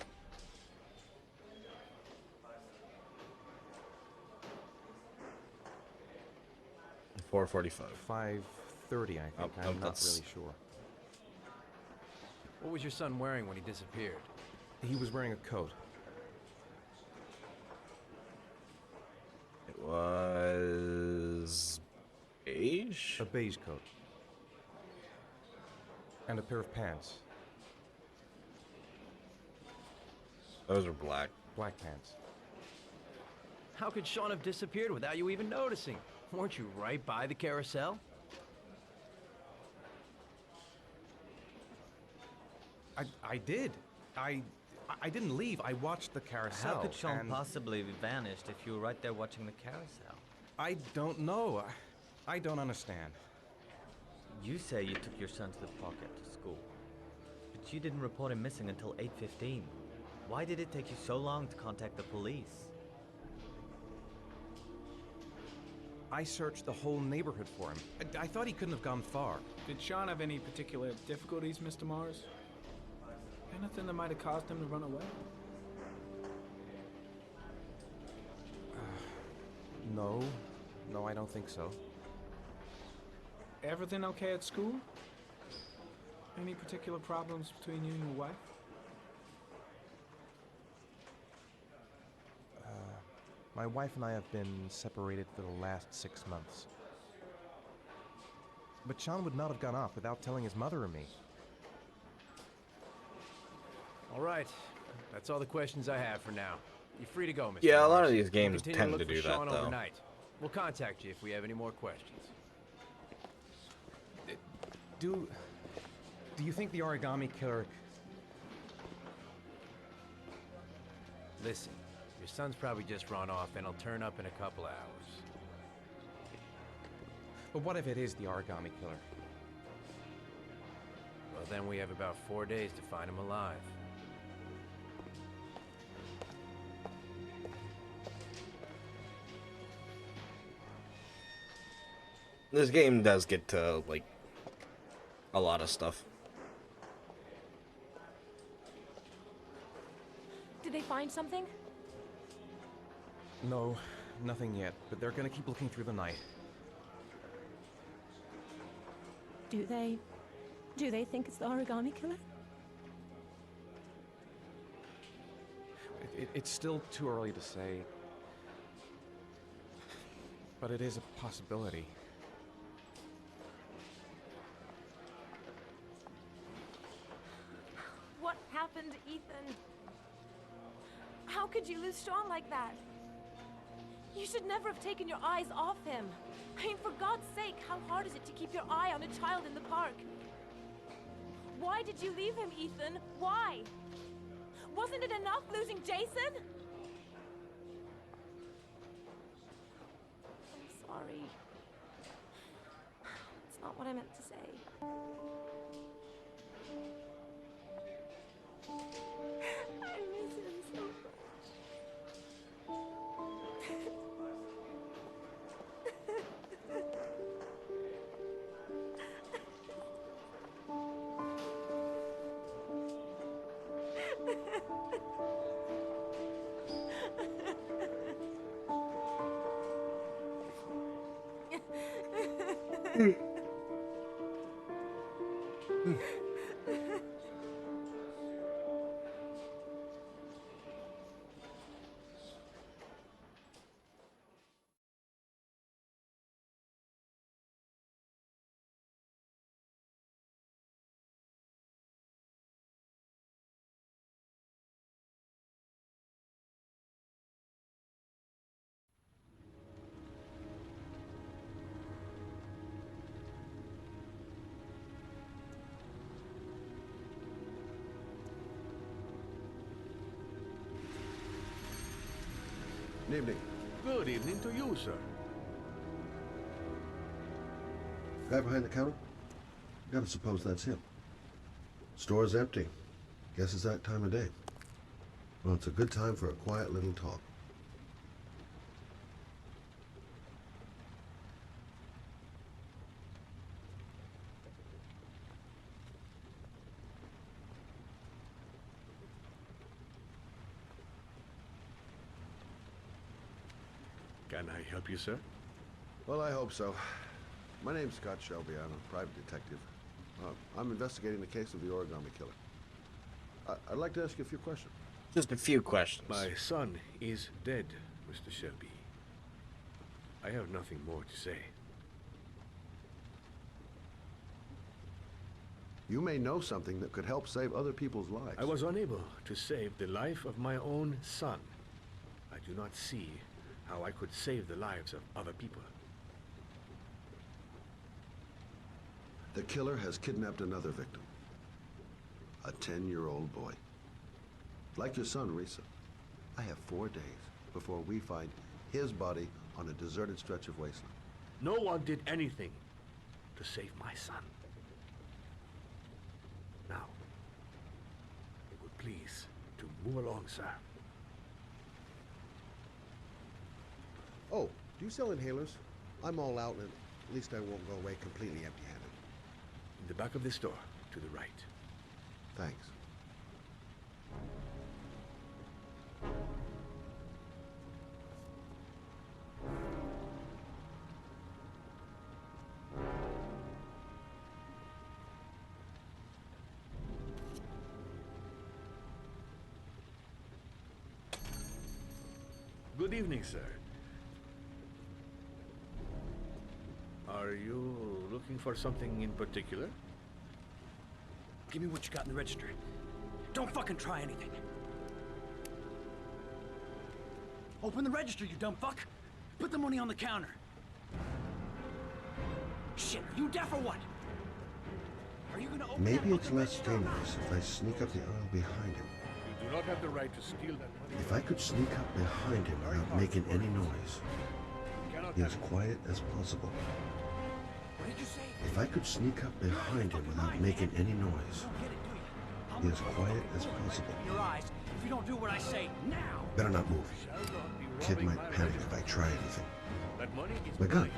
Speaker 1: 4:45.
Speaker 2: 5:30, I think. I'm not really sure.
Speaker 12: What was your son wearing when he disappeared?
Speaker 2: He was wearing a coat.
Speaker 1: It was beige?
Speaker 2: A beige coat. And a pair of pants.
Speaker 1: Those are black.
Speaker 2: Black pants.
Speaker 12: How could Sean have disappeared without you even noticing? Weren't you right by the carousel?
Speaker 2: I did. I didn't leave. I watched the carousel.
Speaker 20: How could Sean
Speaker 2: and
Speaker 20: possibly have vanished if you were right there watching the carousel?
Speaker 2: I don't know. I don't understand.
Speaker 20: You say you took your son to the park after school, but you didn't report him missing until 8:15. Why did it take you so long to contact the police?
Speaker 2: I searched the whole neighborhood for him. I thought he couldn't have gone far.
Speaker 13: Did Sean have any particular difficulties, Mr. Mars? Anything that might have caused him to run away?
Speaker 2: No. No, I don't think so.
Speaker 13: Everything okay at school? Any particular problems between you and your wife?
Speaker 2: My wife and I have been separated for the last 6 months. But Sean would not have gone off without telling his mother or me.
Speaker 12: All right. That's all the questions I have for now. You're free to go, Mr.
Speaker 1: Yeah, a lot of
Speaker 12: Mars.
Speaker 1: these games
Speaker 12: We'll continue
Speaker 1: tend
Speaker 12: look
Speaker 1: to
Speaker 12: for
Speaker 1: do that,
Speaker 12: Sean
Speaker 1: though.
Speaker 12: Overnight. We'll contact you if we have any more questions.
Speaker 2: Do you think the origami killer...
Speaker 12: Listen, your son's probably just run off and he'll turn up in a couple hours.
Speaker 2: But what if it is the origami killer?
Speaker 12: Well, then we have about 4 days to find him alive.
Speaker 1: This game does get to, like, a lot of stuff.
Speaker 5: Did they find something?
Speaker 2: No, nothing yet, but they're gonna keep looking through the night.
Speaker 3: Do they think it's the origami killer?
Speaker 2: It's still too early to say, but it is a possibility.
Speaker 10: happened, Ethan? How could you lose Sean like that? You should never have taken your eyes off him. I mean, for God's sake, how hard is it to keep your eye on a child in the park? Why did you leave him, Ethan? Why? Wasn't it enough losing Jason? I'm sorry. It's not what I meant to say. I miss him so much.
Speaker 8: Good evening.
Speaker 9: Good evening to you, sir.
Speaker 7: Guy behind the counter? Gotta suppose that's him. Store's empty. Guess it's that time of day. Well, it's a good time for a quiet little talk.
Speaker 9: Can I help you, sir?
Speaker 8: Well, I hope so. My name's Scott Shelby. I'm a private detective. I'm investigating the case of the origami killer. I'd like to ask you a few questions.
Speaker 1: Just a few questions.
Speaker 9: My son is dead, Mr. Shelby. I have nothing more to say.
Speaker 8: You may know something that could help save other people's lives.
Speaker 9: I was unable to save the life of my own son. I do not see how I could save the lives of other people.
Speaker 8: The killer has kidnapped another victim. A 10-year-old boy. Like your son, Risa. I have 4 days before we find his body on a deserted stretch of wasteland.
Speaker 9: No one did anything to save my son. Now, if you would please to move along, sir.
Speaker 8: Oh, do you sell inhalers? I'm all out, and at least I won't go away completely empty-handed.
Speaker 9: In the back of this store, to the right.
Speaker 8: Thanks.
Speaker 9: Good evening, sir. Are you looking for something in particular?
Speaker 17: Give me what you got in the register. Don't fucking try anything. Open the register, you dumb fuck. Put the money on the counter. Shit, are you deaf or what? Are you gonna open
Speaker 7: Maybe
Speaker 17: that
Speaker 7: it's
Speaker 17: fucking
Speaker 7: less
Speaker 17: register?
Speaker 7: dangerous if I sneak up the aisle behind him.
Speaker 9: You do not have the right to steal that money.
Speaker 7: If I could sneak up behind him without making any noise, be as quiet as possible.
Speaker 17: What did you say?
Speaker 7: If I could sneak up behind him without making any noise, be as quiet as possible.
Speaker 17: Your eyes, if you don't do what I say now.
Speaker 7: Better not move. Kid might panic if I try anything.
Speaker 9: That money is
Speaker 7: My gun.
Speaker 9: mine.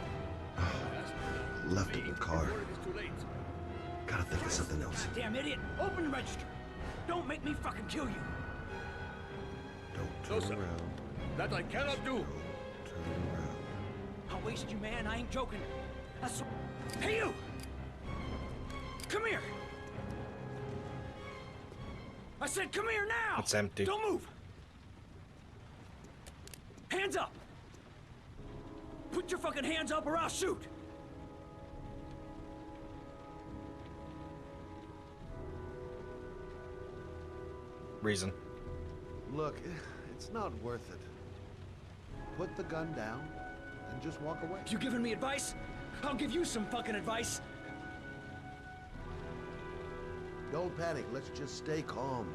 Speaker 7: Oh, left it in the car.
Speaker 9: Before it is too late.
Speaker 7: Gotta think of something else.
Speaker 17: Damn idiot! Open the register! Don't make me fucking kill you!
Speaker 7: Don't
Speaker 9: No,
Speaker 7: turn
Speaker 9: sir.
Speaker 7: around.
Speaker 9: That I cannot do.
Speaker 7: Turn around.
Speaker 17: I'll waste you, man. I ain't joking. That's... Hey, you! Come here! I said come here now!
Speaker 1: It's empty.
Speaker 17: Don't move! Hands up! Put your fucking hands up or I'll shoot!
Speaker 1: reason.
Speaker 8: Look, it's not worth it. Put the gun down and just walk away.
Speaker 17: You giving me advice? I'll give you some fucking advice.
Speaker 8: Don't panic. Let's just stay calm.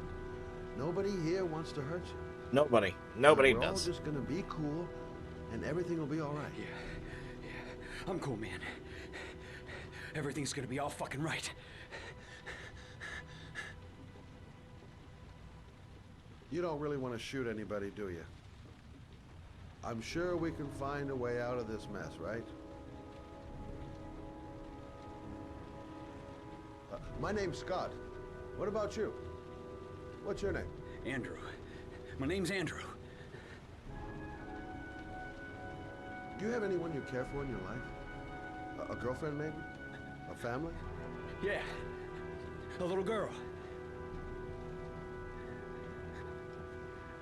Speaker 8: Nobody here wants to hurt you.
Speaker 1: Nobody
Speaker 8: We're all
Speaker 1: does.
Speaker 8: just gonna be cool, and everything will be all right.
Speaker 17: Yeah. I'm cool, man. Everything's gonna be all fucking right.
Speaker 8: You don't really want to shoot anybody, do you? I'm sure we can find a way out of this mess, right? My name's Scott. What about you? What's your name?
Speaker 17: Andrew. My name's Andrew.
Speaker 8: Do you have anyone you care for in your life? A girlfriend, maybe? A family?
Speaker 17: Yeah. A little girl.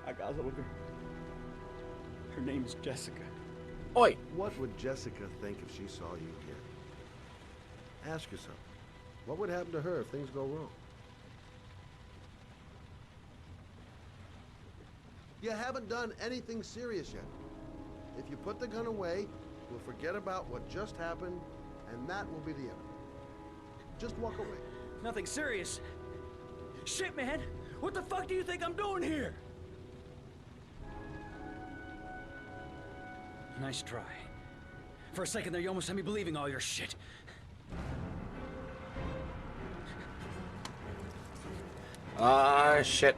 Speaker 17: I got a little girl. Her name's Jessica.
Speaker 1: Oi!
Speaker 8: What would Jessica think if she saw you here? Ask yourself, what would happen to her if things go wrong? You haven't done anything serious yet. If you put the gun away, we'll forget about what just happened, and that will be the end. Just walk away.
Speaker 17: Nothing serious. Shit, man! What the fuck do you think I'm doing here? Nice try. For a second there, you almost had me believing all your shit.
Speaker 1: Ah, shit.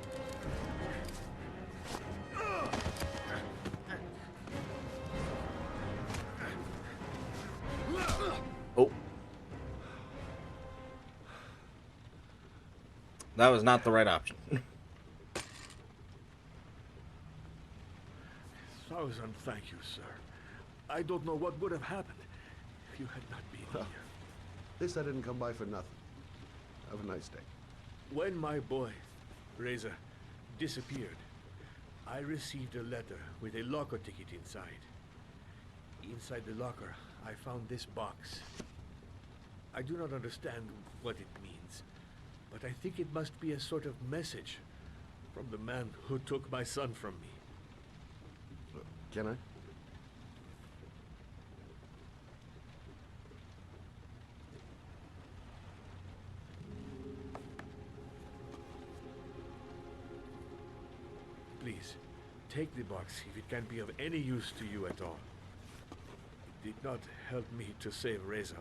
Speaker 1: Oh. That was not the right option.
Speaker 9: Thousand thank you, sir. I don't know what would have happened if you had not been here.
Speaker 8: At least I didn't come by for nothing. Have a nice day.
Speaker 9: When my boy, Reza, disappeared, I received a letter with a locker ticket inside. Inside the locker, I found this box. I do not understand what it means, but I think it must be a sort of message from the man who took my son from me.
Speaker 8: Can I?
Speaker 9: Please, take the box if it can be of any use to you at all. It did not help me to save Reza,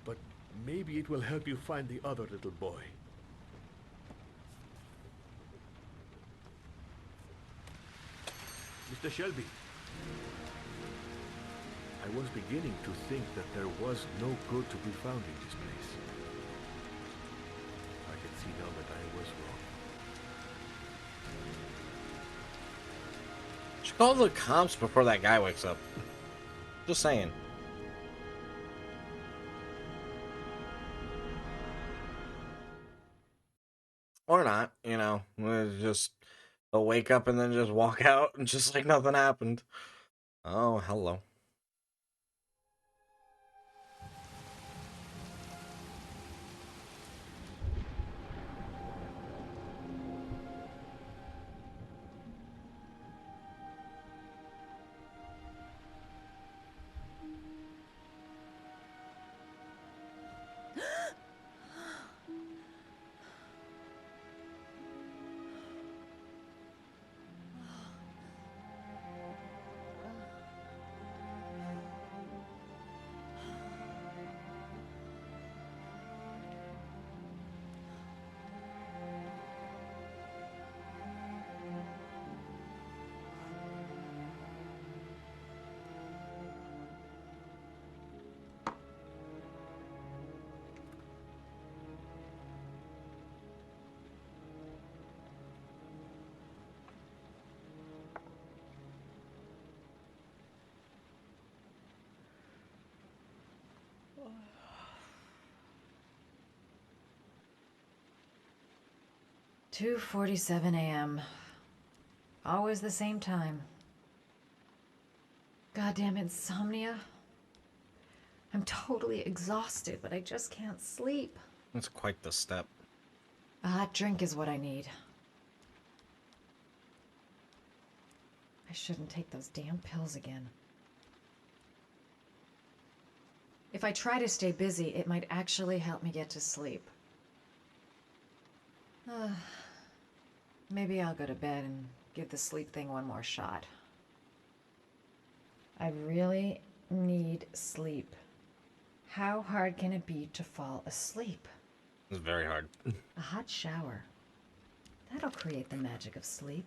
Speaker 9: but maybe it will help you find the other little boy. Mr. Shelby, I was beginning to think that there was no good to be found in this place. I can see now that I was wrong.
Speaker 1: Should call the cops before that guy wakes up. Just saying. Or not, you know. Just they'll wake up and then just walk out and just like nothing happened. Oh, hello.
Speaker 19: "2:47 a.m. Always the same time. Goddamn insomnia. I'm totally exhausted, but I just can't sleep.
Speaker 1: That's quite the step.
Speaker 19: A hot drink is what I need. I shouldn't take those damn pills again. If I try to stay busy, it might actually help me get to sleep. Maybe I'll go to bed and give the sleep thing one more shot. I really need sleep. How hard can it be to fall asleep?
Speaker 1: It's very hard.
Speaker 19: A hot shower. That'll create the magic of sleep.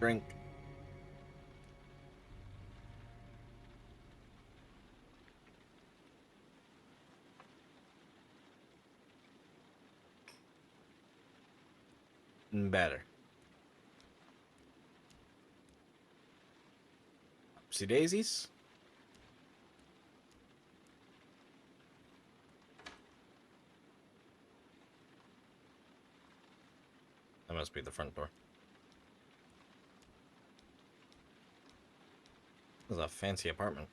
Speaker 1: Drink. Better. Oopsie daisies. That must be the front door. This is a fancy apartment.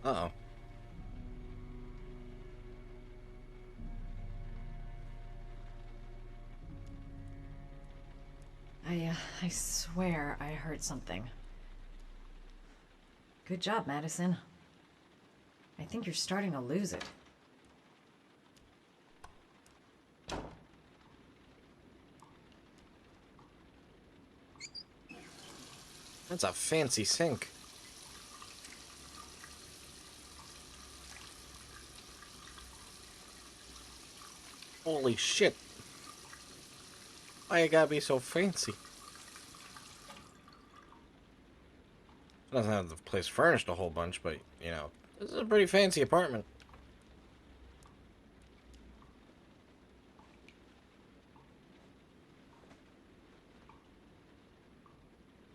Speaker 1: Uh-oh.
Speaker 19: I swear I heard something. Good job, Madison. I think you're starting to lose it.
Speaker 1: That's a fancy sink. Holy shit. Why you gotta be so fancy? It doesn't have the place furnished a whole bunch, but, you know, this is a pretty fancy apartment.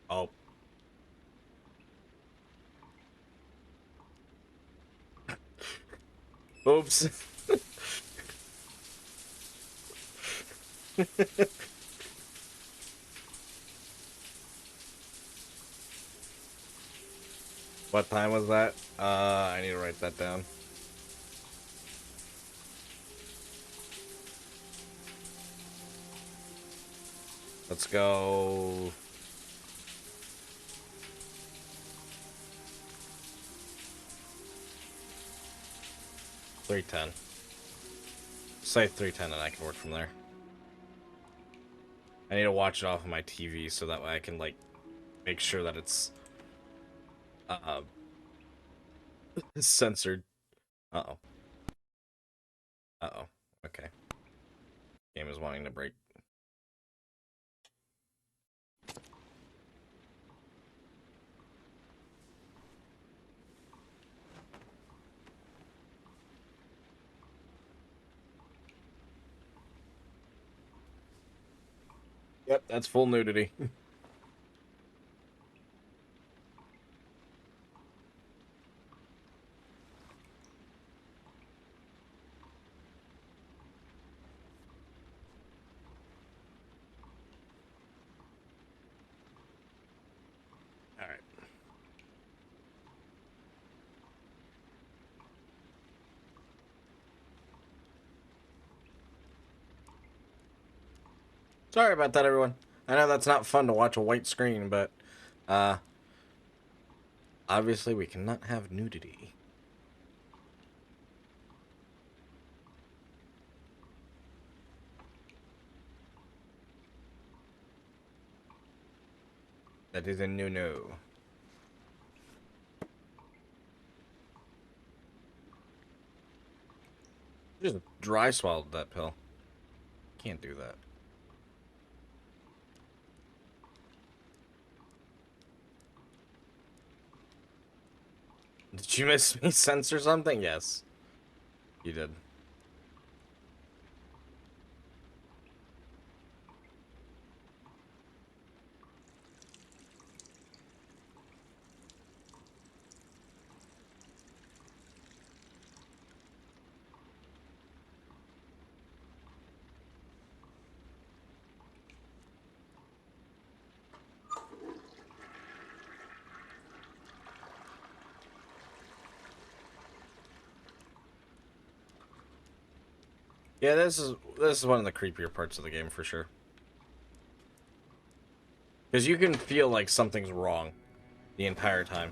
Speaker 1: Oh. Oops. What time was that? I need to write that down. Let's go. $310. Say $310 and I can work from there. I need to watch it off of my TV so that way I can, like, make sure that it's censored. Uh-oh. Uh-oh. Okay. Game is wanting to break. Yep, that's full nudity. Sorry about that, everyone. I know that's not fun to watch a white screen, but obviously we cannot have nudity. That is a no-no. Just dry swallowed that pill. Can't do that. Did you miss me sense or something? Yes. You did. Yeah, this is one of the creepier parts of the game for sure. Because you can feel like something's wrong the entire time.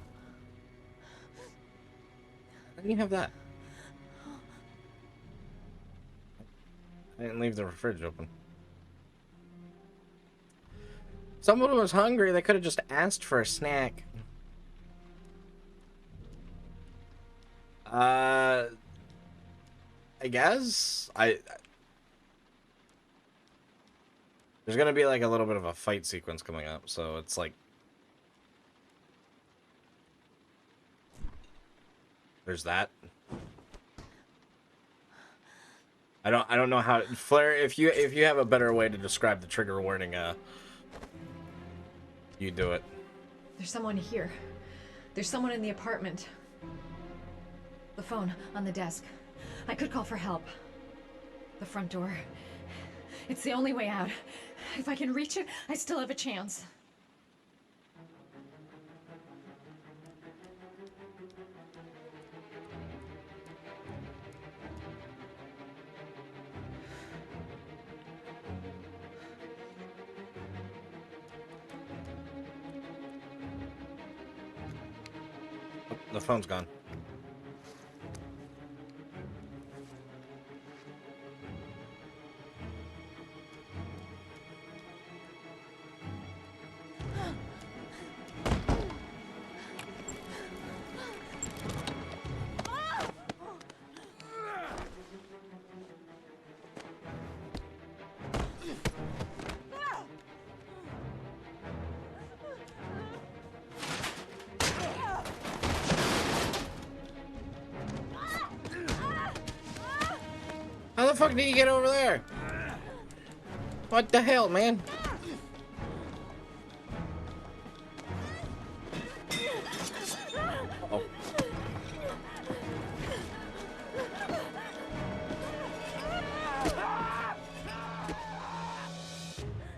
Speaker 1: How do you have that? I didn't leave the fridge open. Someone was hungry, they could have just asked for a snack. I guess? There's gonna be like a little bit of a fight sequence coming up, so it's like there's that. I don't know how Flare, if you have a better way to describe the trigger warning, you do it.
Speaker 19: There's someone here. There's someone in the apartment. The phone on the desk. I could call for help. The front door. It's the only way out. If I can reach it, I still have a chance.
Speaker 1: The phone's gone. How the fuck did you get over there? What the hell, man? Uh-oh.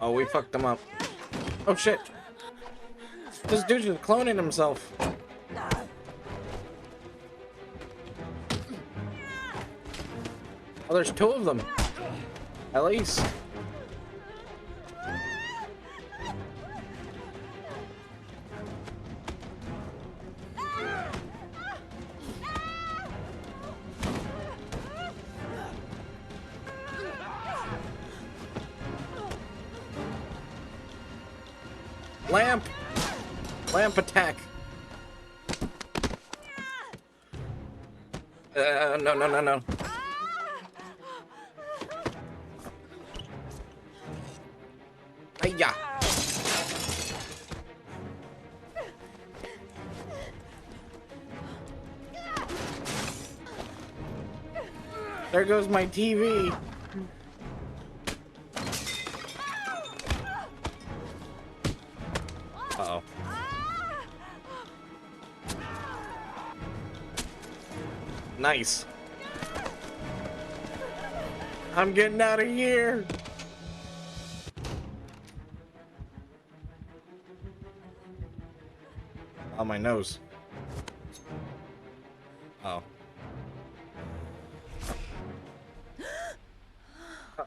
Speaker 1: Oh, we fucked him up. Oh shit. This dude's just cloning himself. Oh, there's two of them. At least. Lamp! Lamp attack! No. Hiya! There goes my TV! Uh-oh. Nice. I'm getting out of here. On my nose. Oh. Uh-oh.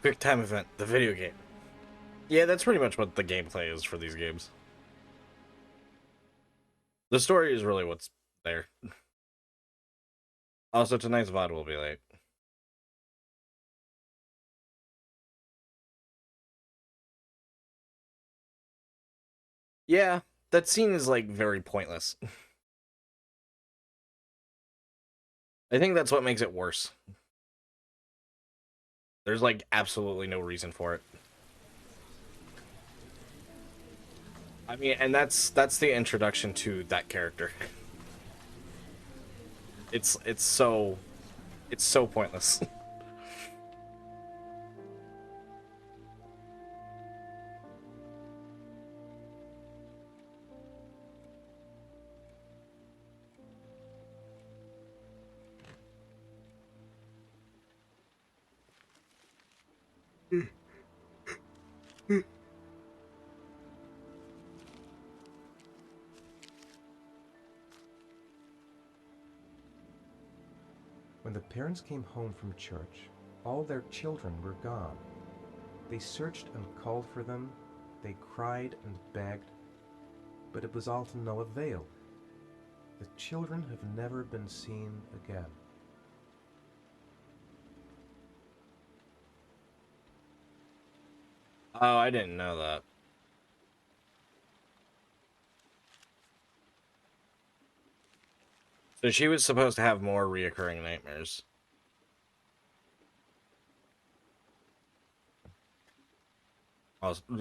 Speaker 1: Quick time event, the video game. Yeah, that's pretty much what the gameplay is for these games. The story is really what's there. Also, tonight's VOD will be late. Yeah, that scene is, like, very pointless. I think that's what makes it worse. There's, like, absolutely no reason for it. I mean, and that's the introduction to that character. It's so pointless.
Speaker 2: When the parents came home from church, all their children were gone. They searched and called for them, they cried and begged, but it was all to no avail. The children have never been seen again.
Speaker 1: Oh, I didn't know that. So she was supposed to have more reoccurring nightmares.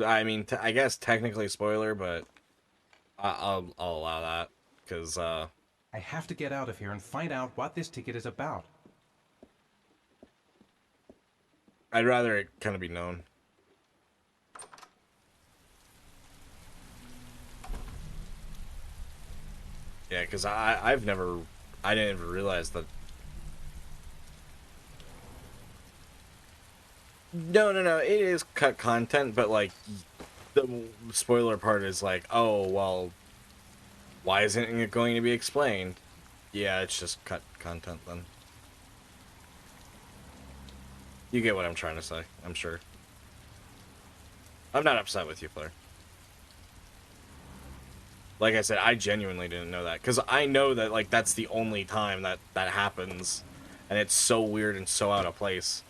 Speaker 1: I mean, I guess technically spoiler, but I'll allow that because
Speaker 2: I have to get out of here and find out what this ticket is about.
Speaker 1: I'd rather it kind of be known. Yeah, because I didn't even realize that. No, it is cut content, but like the spoiler part is like, oh well, why isn't it going to be explained? Yeah, it's just cut content then. You get what I'm trying to say, I'm sure. I'm not upset with you, Claire. Like I said, I genuinely didn't know that. Because I know that, like, that's the only time that happens. And it's so weird and so out of place.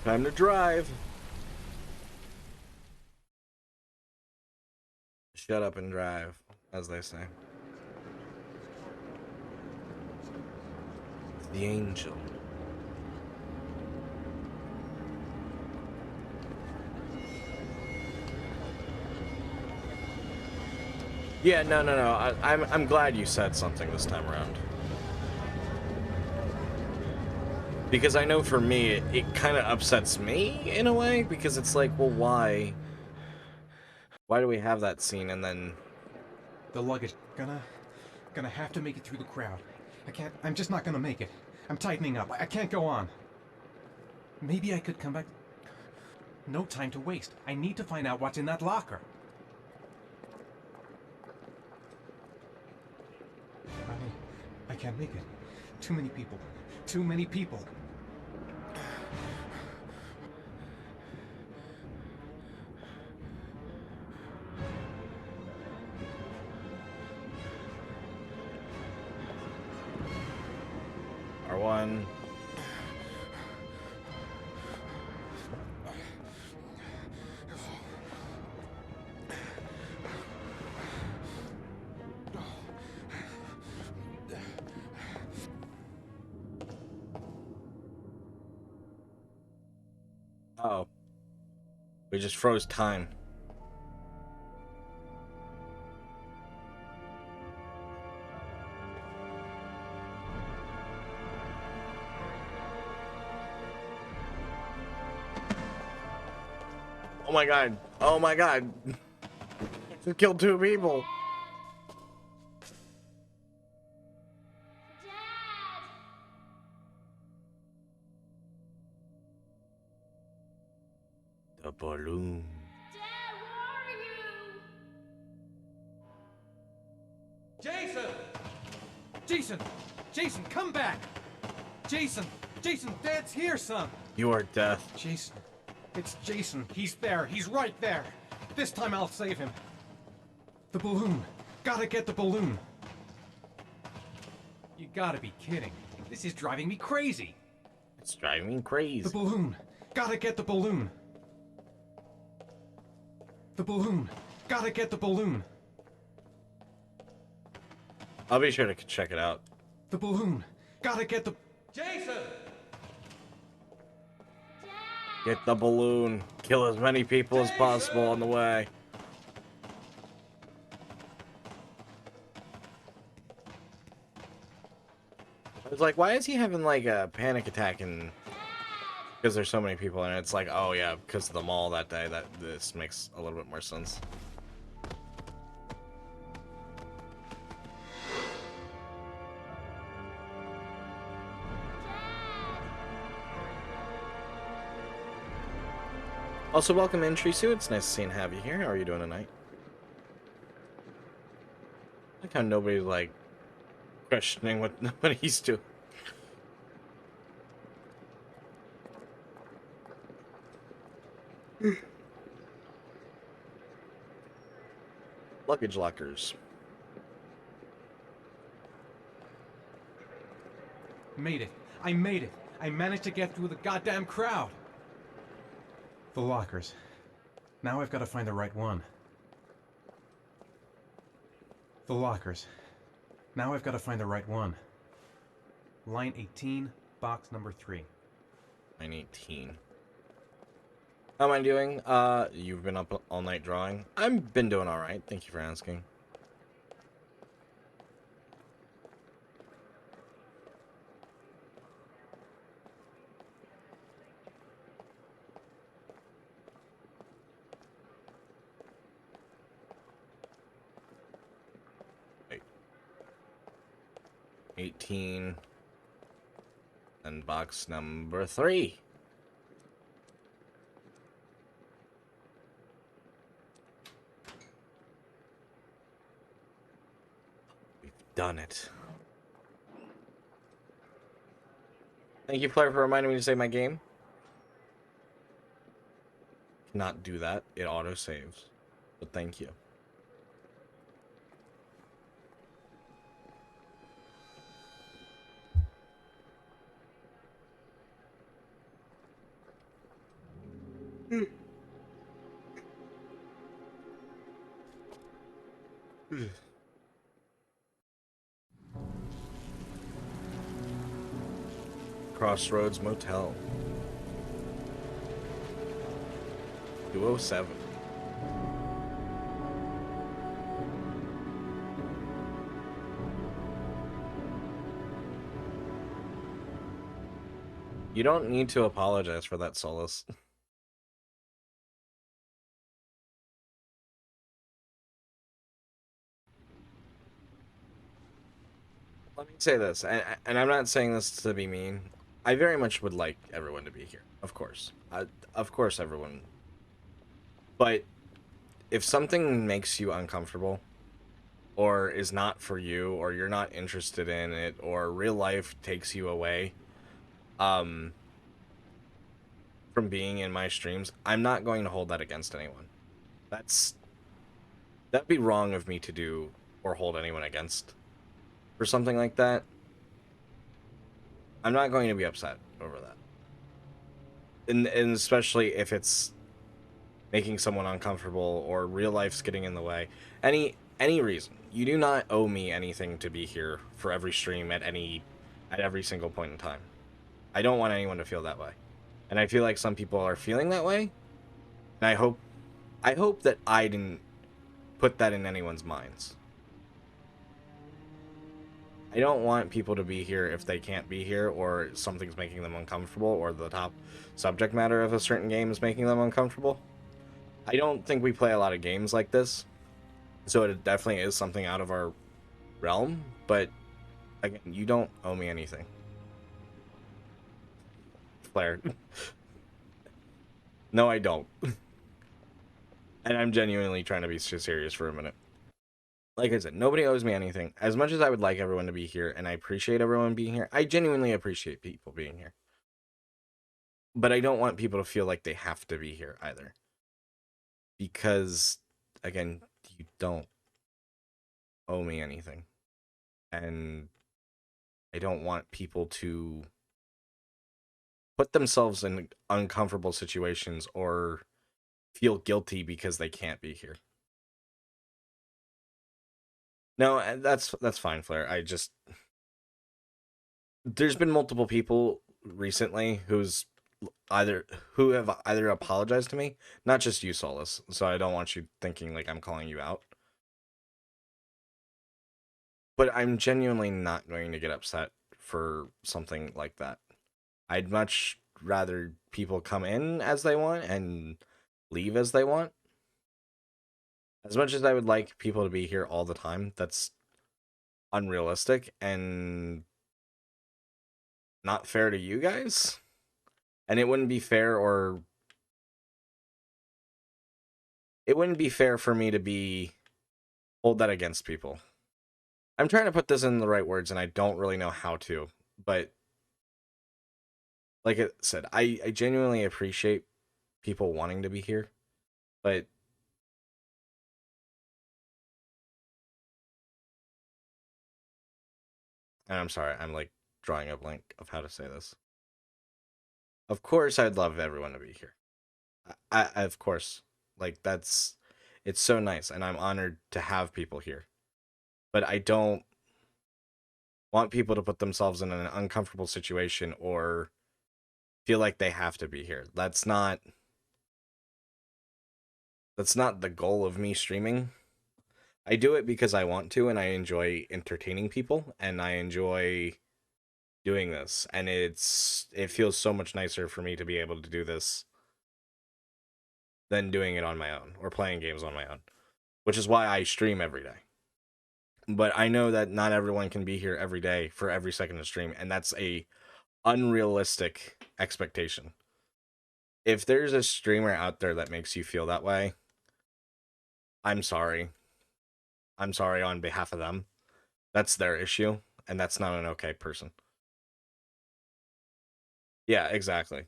Speaker 1: Time to drive. Shut up and drive, as they say. The angel. Yeah, no. I'm glad you said something this time around. Because I know for me, it kind of upsets me in a way, because it's like, well, why? Why do we have that scene and then...
Speaker 2: The luggage. Gonna have to make it through the crowd. I'm just not gonna make it. I'm tightening up. I can't go on. Maybe I could come back. No time to waste. I need to find out what's in that locker. I can't make it. Too many people. Too many people.
Speaker 1: R1. Uh-oh. We just froze time. Oh my god. Oh my god. It killed 2 people. The balloon.
Speaker 10: Dad, where are you?
Speaker 12: Jason! Jason, come back! Jason! Jason, Dad's here, son!
Speaker 1: You are death.
Speaker 12: Jason. It's Jason. He's there. He's right there. This time I'll save him. The balloon. Gotta get the balloon. You gotta be kidding. This is driving me crazy.
Speaker 1: It's driving me crazy.
Speaker 12: The balloon. Gotta get the balloon. The balloon. Gotta get the balloon.
Speaker 1: I'll be sure to check it out.
Speaker 12: The balloon. Gotta get the... Jason!
Speaker 1: Get the balloon. Kill as many people as possible on the way. I was like, why is he having like a panic attack and because there's so many people and it's like, oh yeah, because of the mall that day. That this makes a little bit more sense. Also, welcome in, Trisu. It's nice to see and have you here. How are you doing tonight? I like how nobody's like questioning what he's doing. Luggage lockers.
Speaker 12: Made it. I made it. I managed to get through the goddamn crowd. The lockers. Now I've got to find the right one. The lockers. Now I've got to find the right one. Line 18, box number 3.
Speaker 1: Line 18. How am I doing? You've been up all night drawing. I've been doing alright. Thank you for asking. Wait. 18. And box number 3. Done it. Thank you, player, for reminding me to save my game. Cannot do that. It auto saves. But thank you. Crossroads Motel. 207. You don't need to apologize for that, Solus. Let me say this, and I'm not saying this to be mean. I very much would like everyone to be here, of course. Of course, everyone. But if something makes you uncomfortable, or is not for you, or you're not interested in it, or real life takes you away, from being in my streams, I'm not going to hold that against anyone. That'd be wrong of me to do or hold anyone against for something like that. I'm not going to be upset over that. And especially if it's making someone uncomfortable or real life's getting in the way. Any reason. You do not owe me anything to be here for every stream at every single point in time. I don't want anyone to feel that way. And I feel like some people are feeling that way. And I hope that I didn't put that in anyone's minds. I don't want people to be here if they can't be here, or something's making them uncomfortable, or the top subject matter of a certain game is making them uncomfortable. I don't think we play a lot of games like this, so it definitely is something out of our realm, but again, you don't owe me anything. Flair. No, I don't. And I'm genuinely trying to be serious for a minute. like I said, nobody owes me anything. As much as I would like everyone to be here, and I appreciate everyone being here, I genuinely appreciate people being here. But I don't want people to feel like they have to be here either. Because, again, you don't owe me anything. And I don't want people to put themselves in uncomfortable situations or feel guilty because they can't be here. No, that's fine, Flair. There's been multiple people recently who have either apologized to me, not just you, Solace. So I don't want you thinking like I'm calling you out. But I'm genuinely not going to get upset for something like that. I'd much rather people come in as they want and leave as they want. As much as I would like people to be here all the time, that's unrealistic and not fair to you guys. And it wouldn't be fair for me to hold that against people. I'm trying to put this in the right words and I don't really know how to, but like I said, I genuinely appreciate people wanting to be here, but and I'm sorry, I'm like drawing a blank of how to say this. Of course, I'd love everyone to be here. Of course, like it's so nice, and I'm honored to have people here. But I don't want people to put themselves in an uncomfortable situation or feel like they have to be here. That's not the goal of me streaming. I do it because I want to, and I enjoy entertaining people, and I enjoy doing this, and it feels so much nicer for me to be able to do this than doing it on my own or playing games on my own, which is why I stream every day. But I know that not everyone can be here every day for every second of stream, and that's a unrealistic expectation. If there's a streamer out there that makes you feel that way, I'm sorry. I'm sorry on behalf of them. That's their issue, and that's not an okay person. Yeah, exactly.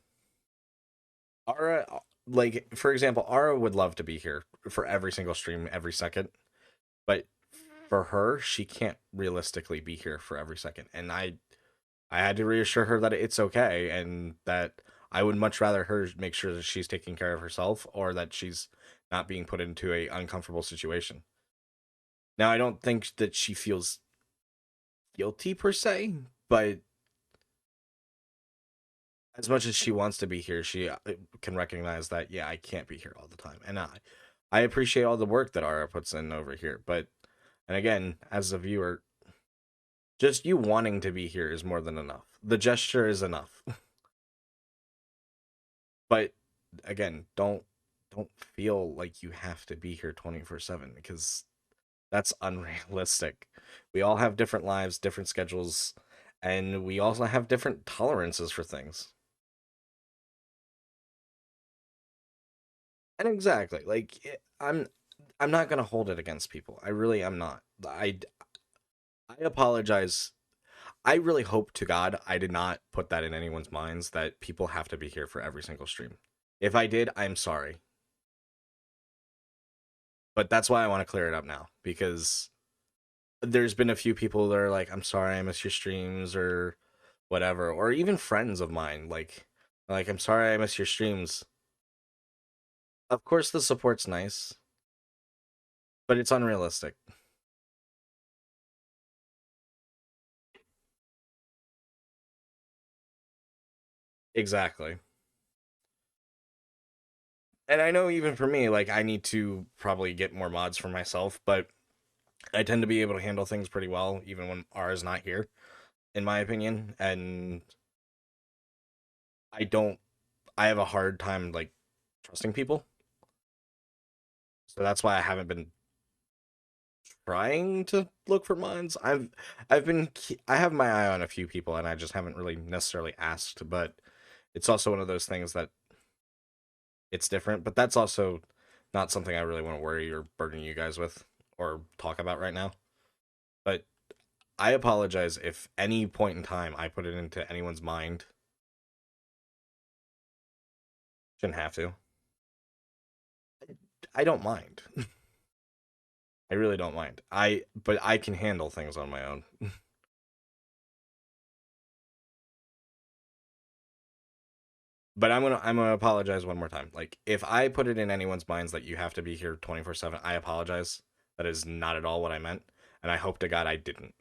Speaker 1: Ara, like, for example, Ara would love to be here for every single stream every second, but for her, she can't realistically be here for every second. And I had to reassure her that it's okay and that I would much rather her make sure that she's taking care of herself or that she's not being put into a uncomfortable situation. Now, I don't think that she feels guilty per se, but as much as she wants to be here, she can recognize that, yeah, I can't be here all the time. And I appreciate all the work that Ara puts in over here. But, and again, as a viewer, just you wanting to be here is more than enough. The gesture is enough. But again, don't feel like you have to be here 24/7 because that's unrealistic. We all have different lives, different schedules, and we also have different tolerances for things. And exactly, like I'm not gonna hold it against people. I really am not. I apologize. I really hope to God I did not put that in anyone's minds that people have to be here for every single stream. If I did, I'm sorry. But that's why I want to clear it up now because there's been a few people that are like, "I'm sorry, I miss your streams," or whatever, or even friends of mine like, "I'm sorry, I miss your streams." Of course, the support's nice, but it's unrealistic. Exactly. And I know even for me, like I need to probably get more mods for myself, but I tend to be able to handle things pretty well, even when R is not here, in my opinion. And I don't, I have a hard time like trusting people, so that's why I haven't been trying to look for mods. I have my eye on a few people, and I just haven't really necessarily asked. But it's also one of those things that it's different. But that's also not something I really want to worry or burden you guys with or talk about right now. But I apologize if any point in time I put it into anyone's mind. Shouldn't have to. I don't mind. I really don't mind. But I can handle things on my own. But I'm gonna apologize one more time. Like, if I put it in anyone's minds that you have to be here 24/7, I apologize. That is not at all what I meant, and I hope to God I didn't.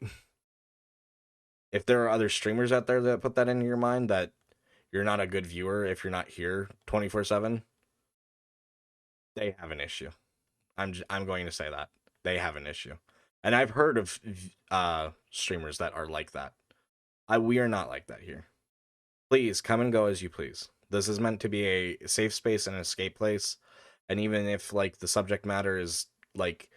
Speaker 1: If there are other streamers out there that put that into your mind that you're not a good viewer if you're not here 24/7, they have an issue. I'm going to say that. They have an issue. And I've heard of streamers that are like that. We are not like that here. Please come and go as you please. This is meant to be a safe space and escape place. And even if like the subject matter is like,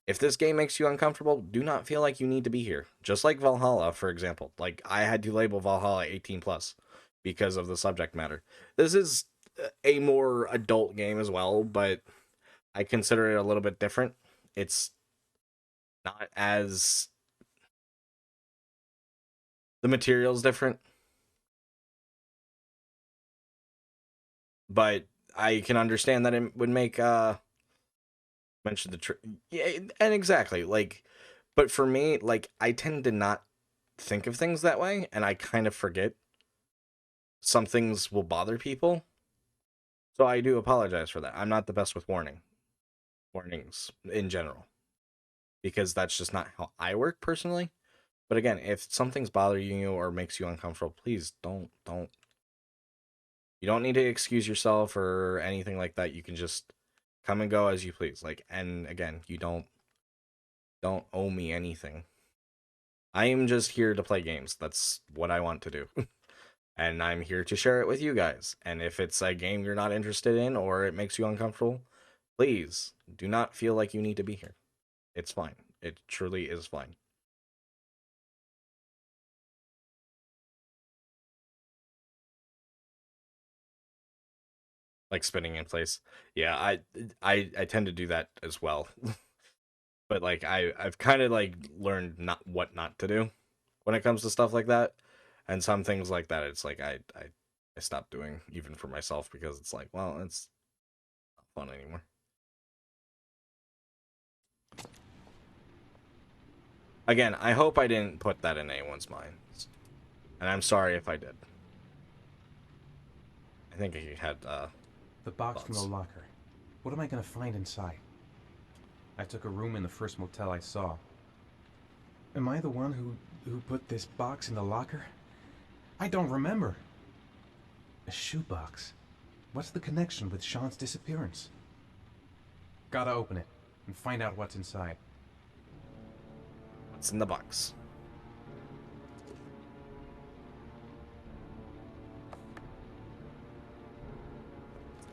Speaker 1: if this game makes you uncomfortable, do not feel like you need to be here. Just like Valhalla, for example. Like, I had to label Valhalla 18 plus because of the subject matter. This is a more adult game as well, but I consider it a little bit different. It's not as, the material's different, but I can understand that it would make mention the yeah, and exactly, like, but for me, like, I tend to not think of things that way, and I kind of forget some things will bother people, so I do apologize for that. I'm not the best with warnings in general, because that's just not how I work personally. But again, if something's bothering you or makes you uncomfortable, please don't. You don't need to excuse yourself or anything like that. You can just come and go as you please. Like, and again, you don't owe me anything. I am just here to play games. That's what I want to do. And I'm here to share it with you guys. And if it's a game you're not interested in or it makes you uncomfortable, please do not feel like you need to be here. It's fine. It truly is fine. Like spinning in place. Yeah, I tend to do that as well. But like I've kind of like learned not what not to do when it comes to stuff like that. And some things like that, it's like I stopped doing even for myself because it's like, well, it's not fun anymore. Again, I hope I didn't put that in anyone's minds. And I'm sorry if I did. I think he had
Speaker 2: the box
Speaker 1: thoughts.
Speaker 2: from the locker. What am I gonna find inside? I took a room in the first motel I saw. Am I the one who put this box in the locker? I don't remember. A shoebox. What's the connection with Sean's disappearance? Gotta open it and find out what's inside.
Speaker 1: What's in the box?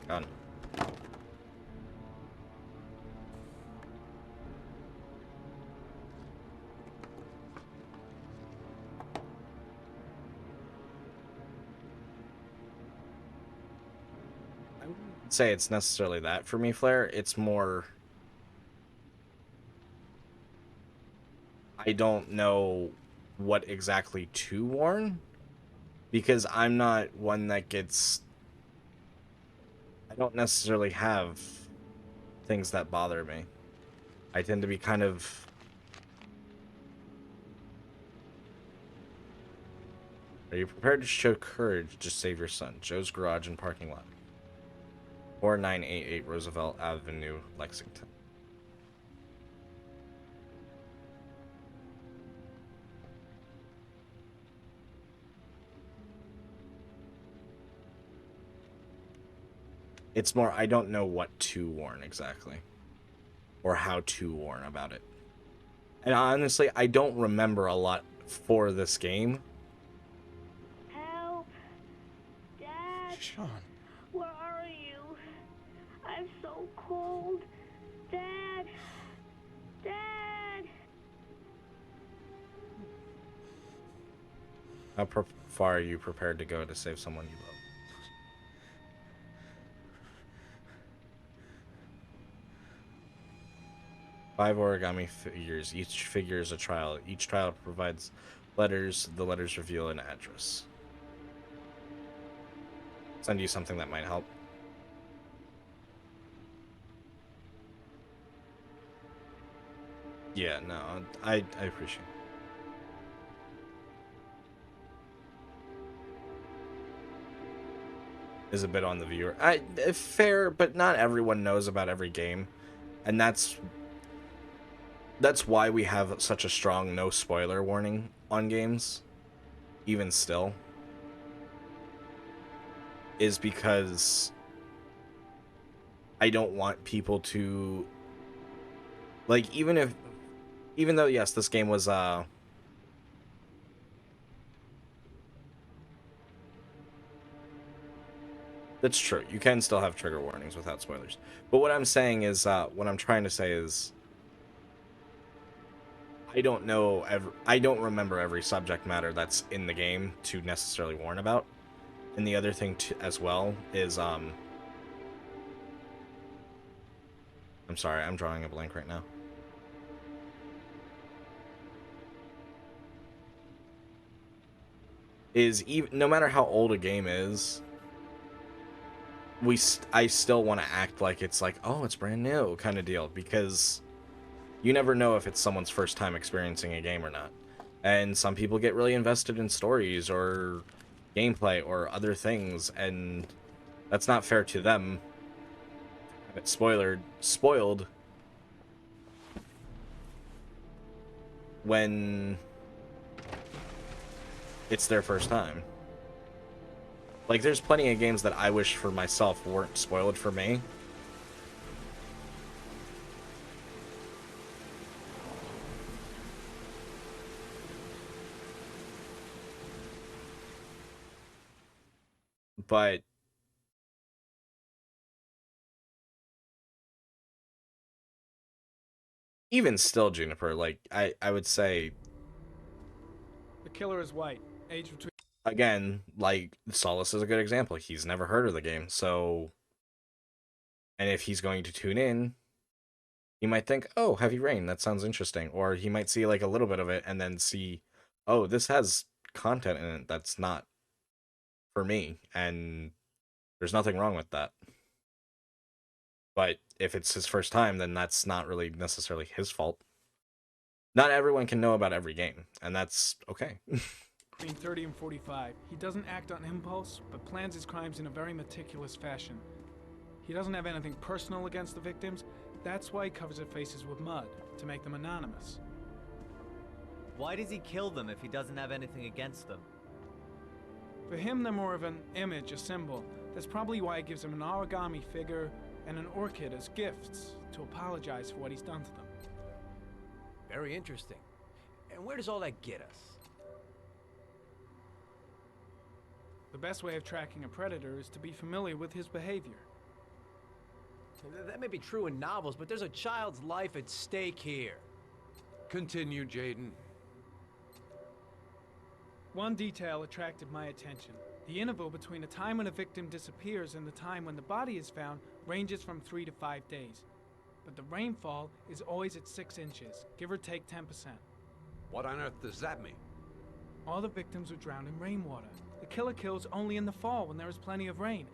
Speaker 1: Gun. I wouldn't say it's necessarily that for me, Flair. It's more, I don't know what exactly to warn, because I'm not one that gets, I don't necessarily have things that bother me. I tend to be kind of, are you prepared to show courage to save your son? Joe's garage and parking lot. 4988 Roosevelt Avenue, Lexington. It's more, I don't know what to warn exactly. Or how to warn about it. And honestly, I don't remember a lot for this game.
Speaker 21: Help! Dad!
Speaker 2: Sean!
Speaker 21: Where are you? I'm so cold. Dad! Dad!
Speaker 1: How far are you prepared to go to save someone you love? 5 origami figures. Each figure is a trial. Each trial provides letters. The letters reveal an address. Send you something that might help. Yeah, no, I appreciate it. Is a bit on the viewer. Fair, but not everyone knows about every game. And that's why we have such a strong no spoiler warning on games, even still. Is because I don't want people to, like, even though yes, this game was that's true. You can still have trigger warnings without spoilers. But what I'm saying is, what I'm trying to say is, I don't remember every subject matter that's in the game to necessarily warn about. And the other thing as well is, I'm sorry, I'm drawing a blank right now. Is even no matter how old a game is, I still want to act like it's like, oh, it's brand new kind of deal, because you never know if it's someone's first time experiencing a game or not. And some people get really invested in stories or gameplay or other things, and that's not fair to them. Have it spoiled when it's their first time. Like, there's plenty of games that I wish for myself weren't spoiled for me. But even still, Juniper, like, I would say,
Speaker 13: The killer is white, aged between...
Speaker 1: again, like, Solace is a good example. He's never heard of the game, so... And if he's going to tune in, he might think, oh, Heavy Rain, that sounds interesting. Or he might see, like, a little bit of it and then see, oh, this has content in it that's not for me. And there's nothing wrong with that. But if it's his first time, then that's not really necessarily his fault. Not everyone can know about every game, and that's okay.
Speaker 13: Between 30 and 45. He doesn't act on impulse, but plans his crimes in a very meticulous fashion. He doesn't have anything personal against the victims. That's why he covers their faces with mud, to make them anonymous.
Speaker 20: Why does he kill them if he doesn't have anything against them?
Speaker 13: For him, they're more of an image, a symbol. That's probably why he gives them an origami figure and an orchid as gifts, to apologize for what he's done to them.
Speaker 12: Very interesting. And where does all that get us?
Speaker 13: The best way of tracking a predator is to be familiar with his behavior.
Speaker 12: That may be true in novels, but there's a child's life at stake here.
Speaker 16: Continue, Jaden.
Speaker 13: One detail attracted my attention. The interval between the time when a victim disappears and the time when the body is found ranges from 3 to 5 days. But the rainfall is always at 6 inches, give or take 10%.
Speaker 16: What on earth does that mean?
Speaker 13: All the victims were drowned in rainwater. The killer kills only in the fall when there is plenty of rain.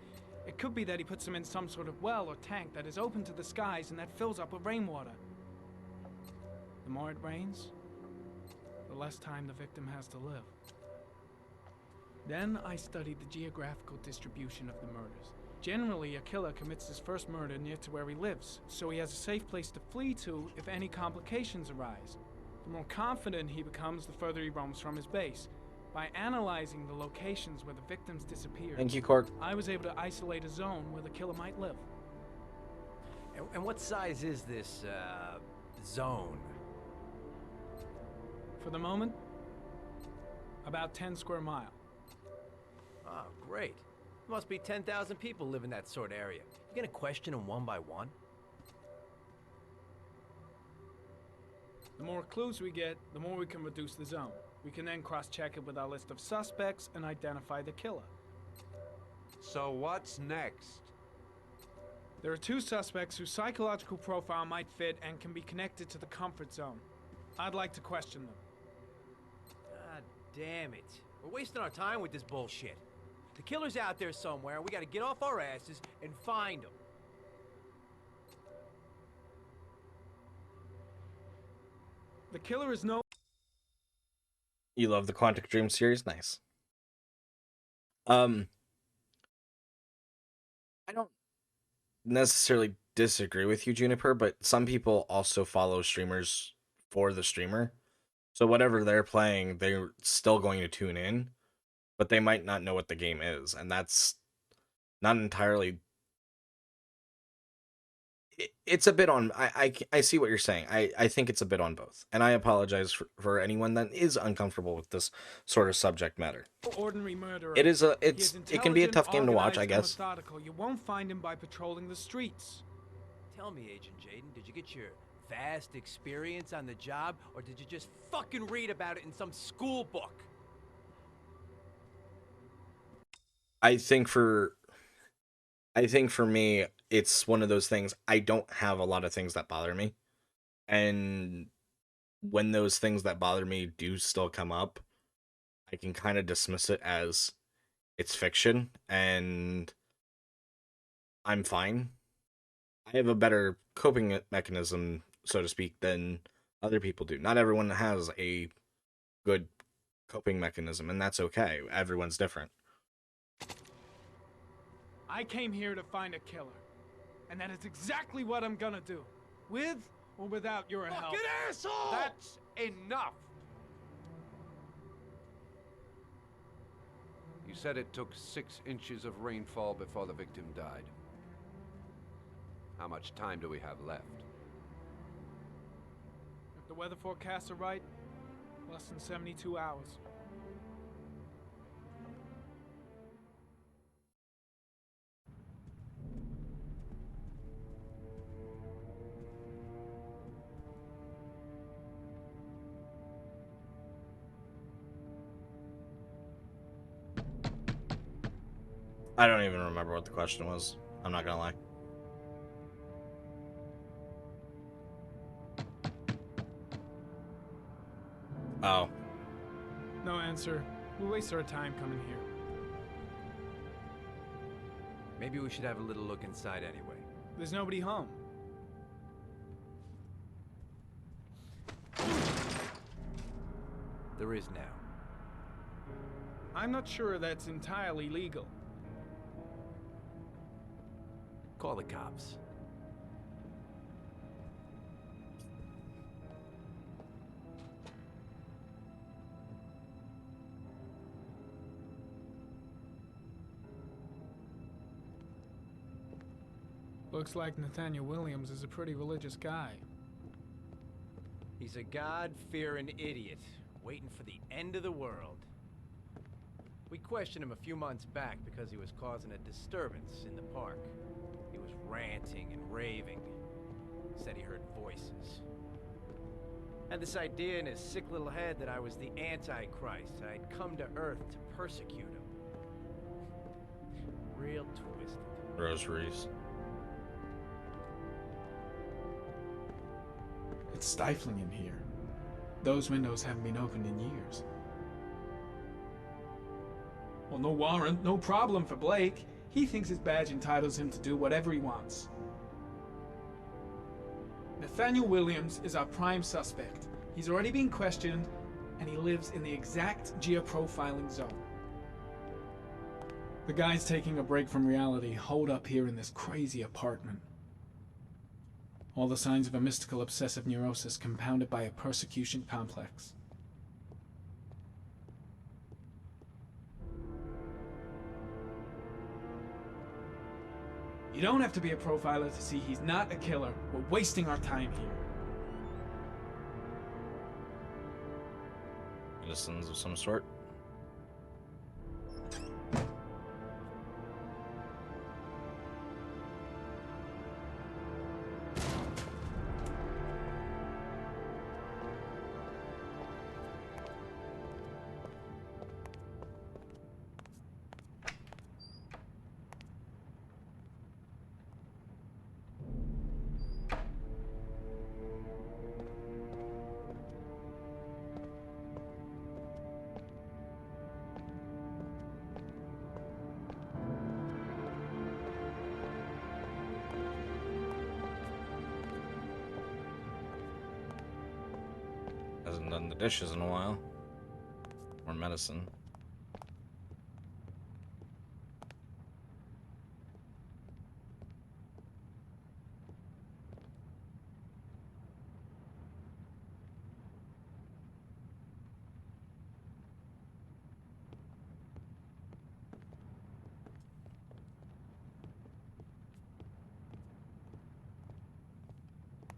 Speaker 13: It could be that he puts them in some sort of well or tank that is open to the skies and that fills up with rainwater. The more it rains, the less time the victim has to live. Then I studied the geographical distribution of the murders. Generally, a killer commits his first murder near to where he lives, so he has a safe place to flee to if any complications arise. The more confident he becomes, the further he roams from his base. By analyzing the locations where the victims disappeared,
Speaker 1: Thank you, Cork.
Speaker 13: I was able to isolate a zone where the killer might live.
Speaker 12: And what size is this, zone?
Speaker 13: For the moment, about 10 square miles.
Speaker 12: Oh, great. There must be 10,000 people live in that sort of area. You gonna question them one by one?
Speaker 13: The more clues we get, the more we can reduce the zone. We can then cross-check it with our list of suspects and identify the killer.
Speaker 16: So what's next?
Speaker 13: There are 2 suspects whose psychological profile might fit and can be connected to the comfort zone. I'd like to question them.
Speaker 12: God damn it. We're wasting our time with this bullshit. The killer's out there somewhere, and we gotta get off our asses and find him.
Speaker 13: The killer is no...
Speaker 1: You love the Quantic Dream series? Nice. I don't necessarily disagree with you, Juniper, but some people also follow streamers for the streamer. So whatever they're playing, they're still going to tune in, but they might not know what the game is, and that's not entirely... It's a bit on... I see what you're saying. I think it's a bit on both, and I apologize for anyone that is uncomfortable with this sort of subject matter.
Speaker 13: ordinary murderer.
Speaker 1: It is a...
Speaker 13: He is
Speaker 1: it can be a tough game to watch,
Speaker 13: intelligent,
Speaker 1: I
Speaker 13: organized,
Speaker 1: guess.
Speaker 13: and methodical. You won't find him by patrolling the streets.
Speaker 12: Tell me, Agent Jaden, did you get your vast experience on the job, or did you just fucking read about it in some school book?
Speaker 1: I think for me, it's one of those things. I don't have a lot of things that bother me. And when those things that bother me do still come up, I can kind of dismiss it as it's fiction and I'm fine. I have a better coping mechanism, so to speak, than other people do. Not everyone has a good coping mechanism, and that's okay. Everyone's different.
Speaker 13: I came here to find a killer. And that is exactly what I'm gonna do. With or without your help.
Speaker 12: Fucking asshole!
Speaker 18: That's enough!
Speaker 16: You said it took 6 inches of rainfall before the victim died. How much time do we have left?
Speaker 13: If the weather forecasts are right, less than 72 hours.
Speaker 1: I don't even remember what the question was. I'm not gonna lie. Oh.
Speaker 13: No answer. We waste our time coming here.
Speaker 12: Maybe we should have a little look inside anyway.
Speaker 13: There's nobody home.
Speaker 12: There is now.
Speaker 13: I'm not sure that's entirely legal.
Speaker 12: Call the cops.
Speaker 13: Looks like Nathaniel Williams is a pretty religious guy.
Speaker 12: He's a God-fearing idiot, waiting for the end of the world. We questioned him a few months back because he was causing a disturbance in the park. He was ranting and raving. Said he heard voices. Had this idea in his sick little head that I was the Antichrist. I'd come to Earth to persecute him. Real twisted.
Speaker 1: Rosaries.
Speaker 11: It's stifling in here. Those windows haven't been opened in years. Well, no warrant, no problem for Blake. He thinks his badge entitles him to do whatever he wants. Nathaniel Williams is our prime suspect. He's already been questioned, and he lives in the exact geoprofiling zone. The guy's taking a break from reality, holed up here in this crazy apartment. All the signs of a mystical obsessive neurosis compounded by a persecution complex. You don't have to be a profiler to see he's not a killer. We're wasting our time here.
Speaker 1: Citizens of some sort. Hasn't done the dishes in a while. Or medicine.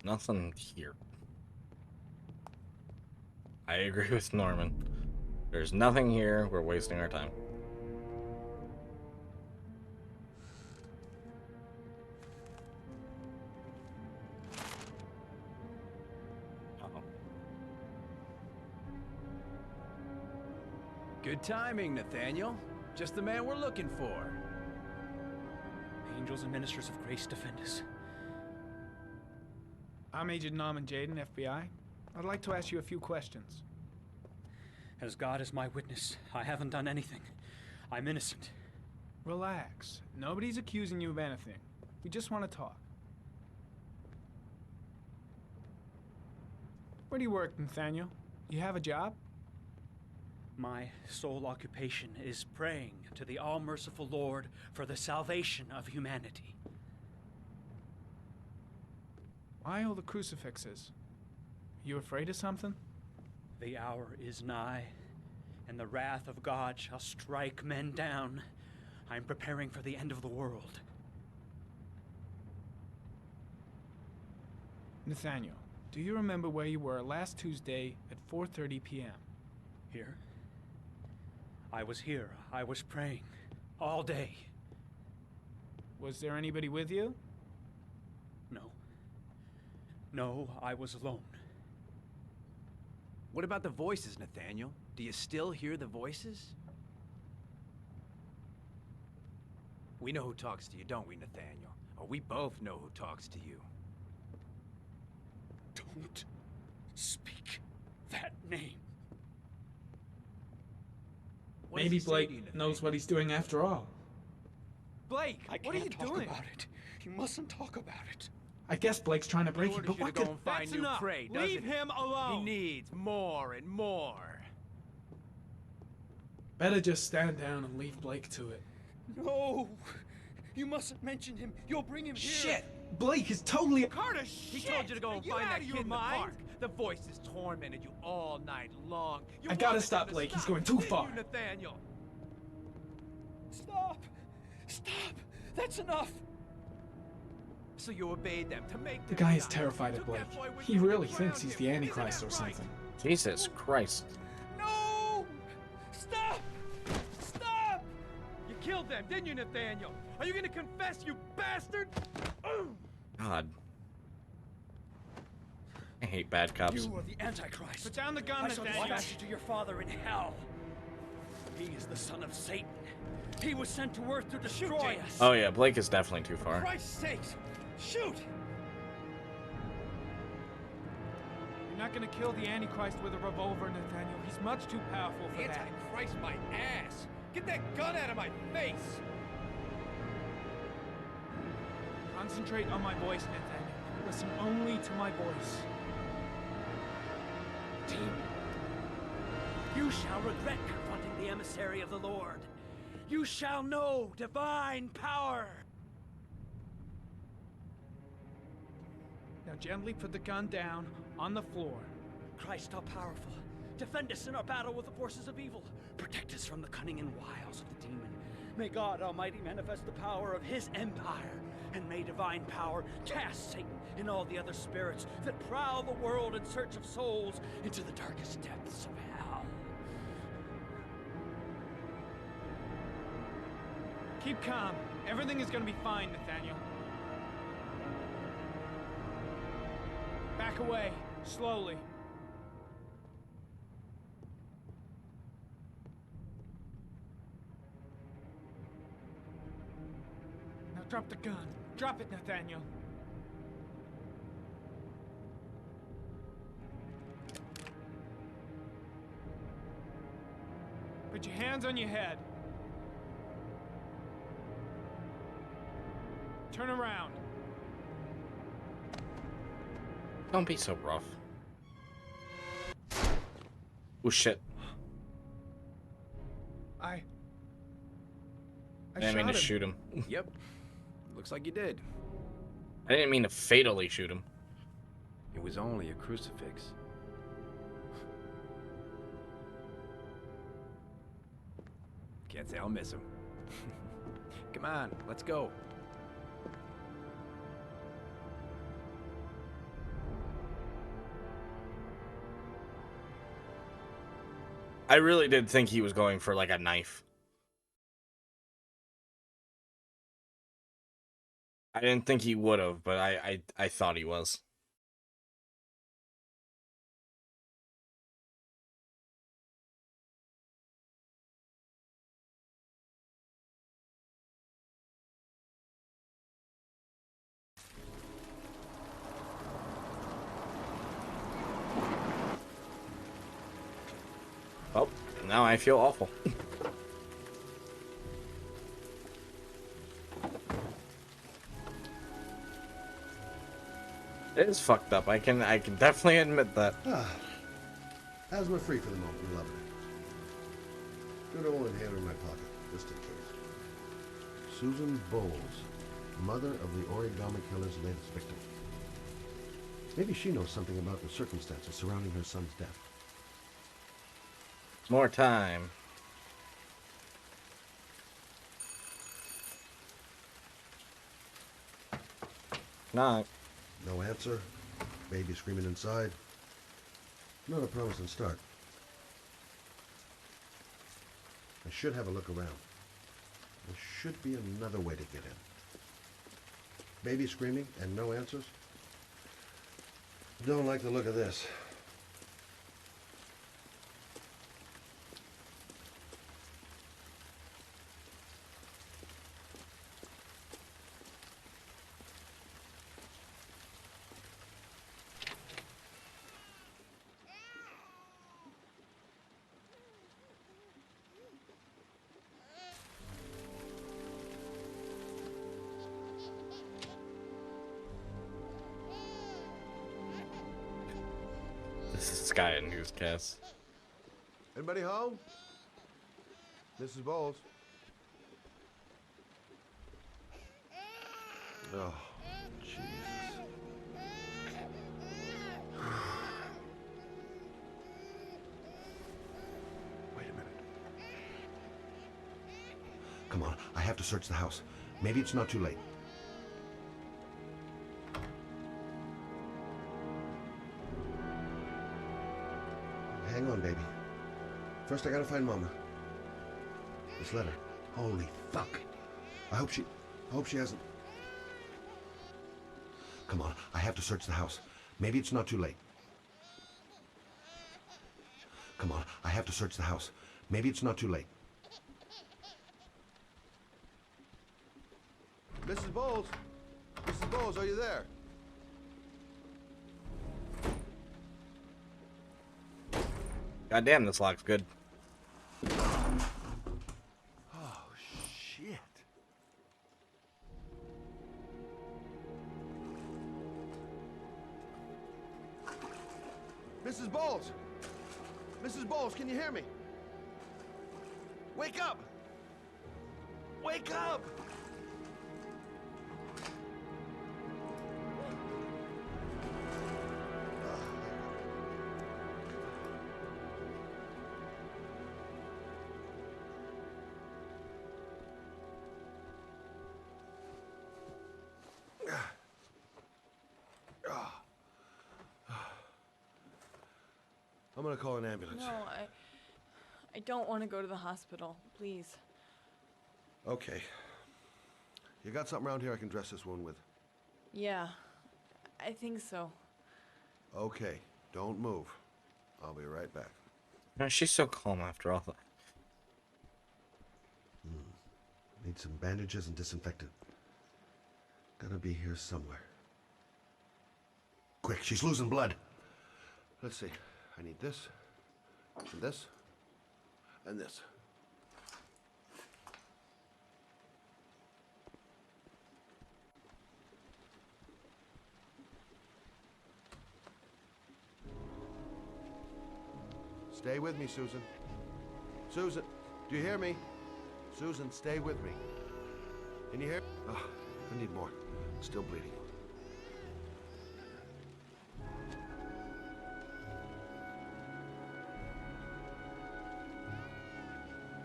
Speaker 1: Nothing here. I agree with Norman. There's nothing here. We're wasting our time. Uh-oh.
Speaker 12: Good timing, Nathaniel. Just the man we're looking for.
Speaker 6: Angels and ministers of grace defend us.
Speaker 13: I'm Agent Norman Jaden, FBI. I'd like to ask you a few questions.
Speaker 6: As God is my witness, I haven't done anything. I'm innocent.
Speaker 13: Relax. Nobody's accusing you of anything. We just want to talk. Where do you work, Nathaniel? You have a job?
Speaker 6: My sole occupation is praying to the all-merciful Lord for the salvation of humanity.
Speaker 13: Why all the crucifixes? You afraid of something?
Speaker 6: The hour is nigh, and the wrath of God shall strike men down. I'm preparing for the end of the world.
Speaker 13: Nathaniel, do you remember where you were last Tuesday at 4:30 p.m.?
Speaker 6: Here? I was here. I was praying. All day.
Speaker 13: Was there anybody with you?
Speaker 6: No. No, I was alone.
Speaker 12: What about the voices, Nathaniel? Do you still hear the voices? We know who talks to you, don't we, Nathaniel? Or we both know who talks to you.
Speaker 6: Don't speak that name.
Speaker 13: Maybe Blake knows what he's doing after all.
Speaker 12: Blake,
Speaker 6: what are you doing? About it. You mustn't talk about it.
Speaker 13: I guess Blake's trying to break you, but what could...
Speaker 12: Go and find new prey, doesn't
Speaker 17: Leave him alone!
Speaker 12: He needs more and more.
Speaker 13: Better just stand down and leave Blake to it.
Speaker 6: No! You mustn't mention him. You'll bring him here.
Speaker 13: Shit! Blake is totally...
Speaker 17: Carter,
Speaker 12: He told you to go and find that kid in the park. The voices tormented you all night long. You
Speaker 13: I gotta
Speaker 12: wanted
Speaker 13: stop
Speaker 12: them to
Speaker 13: Blake. He's
Speaker 12: stop,
Speaker 13: going too
Speaker 12: didn't
Speaker 13: far.
Speaker 12: you, Nathaniel?
Speaker 6: Stop! Stop! That's enough!
Speaker 12: So you obeyed them to make
Speaker 13: The guy is terrified of Blake. He really thinks he's the Antichrist or something.
Speaker 1: Jesus Christ.
Speaker 12: No! Stop! Stop! You killed them, didn't you, Nathaniel? Are you gonna confess, you bastard?
Speaker 1: God. I hate bad cops.
Speaker 6: You are the Antichrist.
Speaker 13: Put down the gun,
Speaker 6: I shall
Speaker 13: Nathaniel.
Speaker 6: dispatch you to your father in hell. He is the son of Satan. He was sent to Earth to destroy us.
Speaker 1: Oh yeah, Blake is definitely too far.
Speaker 6: For Christ's sakes, shoot!
Speaker 13: You're not gonna kill the Antichrist with a revolver, Nathaniel. He's much too powerful for that.
Speaker 12: Antichrist, my ass! Get that gun out of my face!
Speaker 13: Concentrate on my voice, Nathaniel. Listen only to my voice.
Speaker 6: Demon, you shall regret confronting the emissary of the Lord. You shall know divine power.
Speaker 13: Now gently put the gun down on the floor.
Speaker 6: Christ, all powerful, defend us in our battle with the forces of evil. Protect us from the cunning and wiles of the demon. May God Almighty manifest the power of his empire, and may divine power cast Satan and all the other spirits that prowl the world in search of souls into the darkest depths of hell.
Speaker 13: Keep calm. Everything is gonna be fine, Nathaniel. Back away, slowly. Now drop the gun. Drop it, Nathaniel. Put your hands on your head. Turn around.
Speaker 1: Don't be so rough. Oh shit.
Speaker 12: I
Speaker 1: didn't mean to shoot him.
Speaker 12: Yep. Looks like you did.
Speaker 1: I didn't mean to fatally shoot him.
Speaker 12: It was only a crucifix. Can't say I'll miss him. Come on, let's go.
Speaker 1: I really did think he was going for like a knife. I didn't think he would have, but I thought he was. Oh, now I feel awful. It is fucked up. I can definitely admit that.
Speaker 7: Asthma free for the moment, you love it. Good old inhaler in my pocket, just in case. Susan Bowles, mother of the origami killer's latest victim. Maybe she knows something about the circumstances surrounding her son's death.
Speaker 1: More time. Knock.
Speaker 7: No answer. Baby screaming inside. Not a promising start. I should have a look around. There should be another way to get in. Baby screaming and no answers? Don't like the look of this.
Speaker 1: This is Sky in newscast.
Speaker 8: Anybody home? Mrs. Bowles. Oh, Jesus. Wait a minute.
Speaker 7: Come on, I have to search the house. Maybe it's not too late. Hang on, baby. First, I gotta find Mama. This letter. Holy fuck. I hope she hasn't... Come on, I have to search the house. Maybe it's not too late. Come on, I have to search the house. Maybe it's not too late.
Speaker 8: Mrs. Bowles? Mrs. Bowles, are you there?
Speaker 1: God damn, this lock's good.
Speaker 8: Oh, shit. Mrs. Bowles! Mrs. Bowles, can you hear me? Wake up! Wake up! I'm gonna call an ambulance.
Speaker 14: No, I don't want to go to the hospital, please.
Speaker 8: Okay. You got something around here I can dress this wound with?
Speaker 14: Yeah, I think so.
Speaker 8: Okay, don't move. I'll be right back.
Speaker 1: No, she's so calm after all that.
Speaker 7: Need some bandages and disinfectant. Gotta be here somewhere. Quick, she's losing blood.
Speaker 8: Let's see. I need this, and this, and this. Stay with me, Susan. Susan, do you hear me? Susan, stay with me. Can you hear? Oh, I need more. Still bleeding.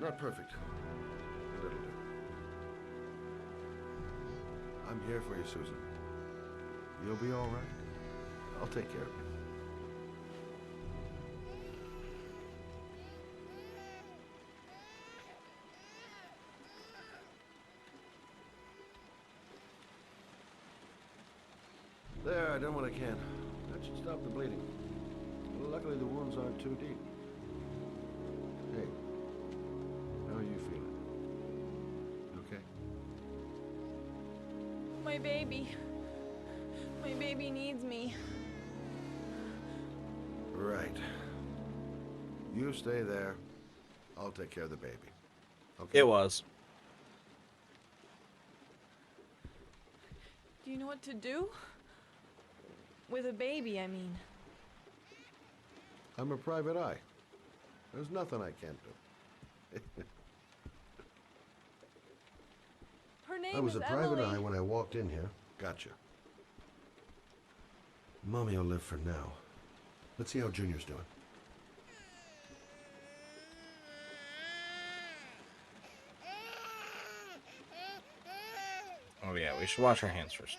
Speaker 8: Not perfect. But it'll do. I'm here for you, Susan. You'll be all right. I'll take care of you. There, I done what I can. That should stop the bleeding. Well, luckily the wounds aren't too deep. Hey, how are you feeling? Okay?
Speaker 14: My baby. My baby needs me.
Speaker 8: Right. You stay there. I'll take care of the baby. Okay?
Speaker 1: It was.
Speaker 14: Do you know what to do? With a baby, I mean.
Speaker 8: I'm a private eye. There's nothing I can't do.
Speaker 14: Her name
Speaker 8: I was
Speaker 14: is
Speaker 8: a private
Speaker 14: Emily.
Speaker 8: eye when I walked in here. Gotcha. Mommy will live for now. Let's see how Junior's doing.
Speaker 1: Oh yeah, we should wash our hands first.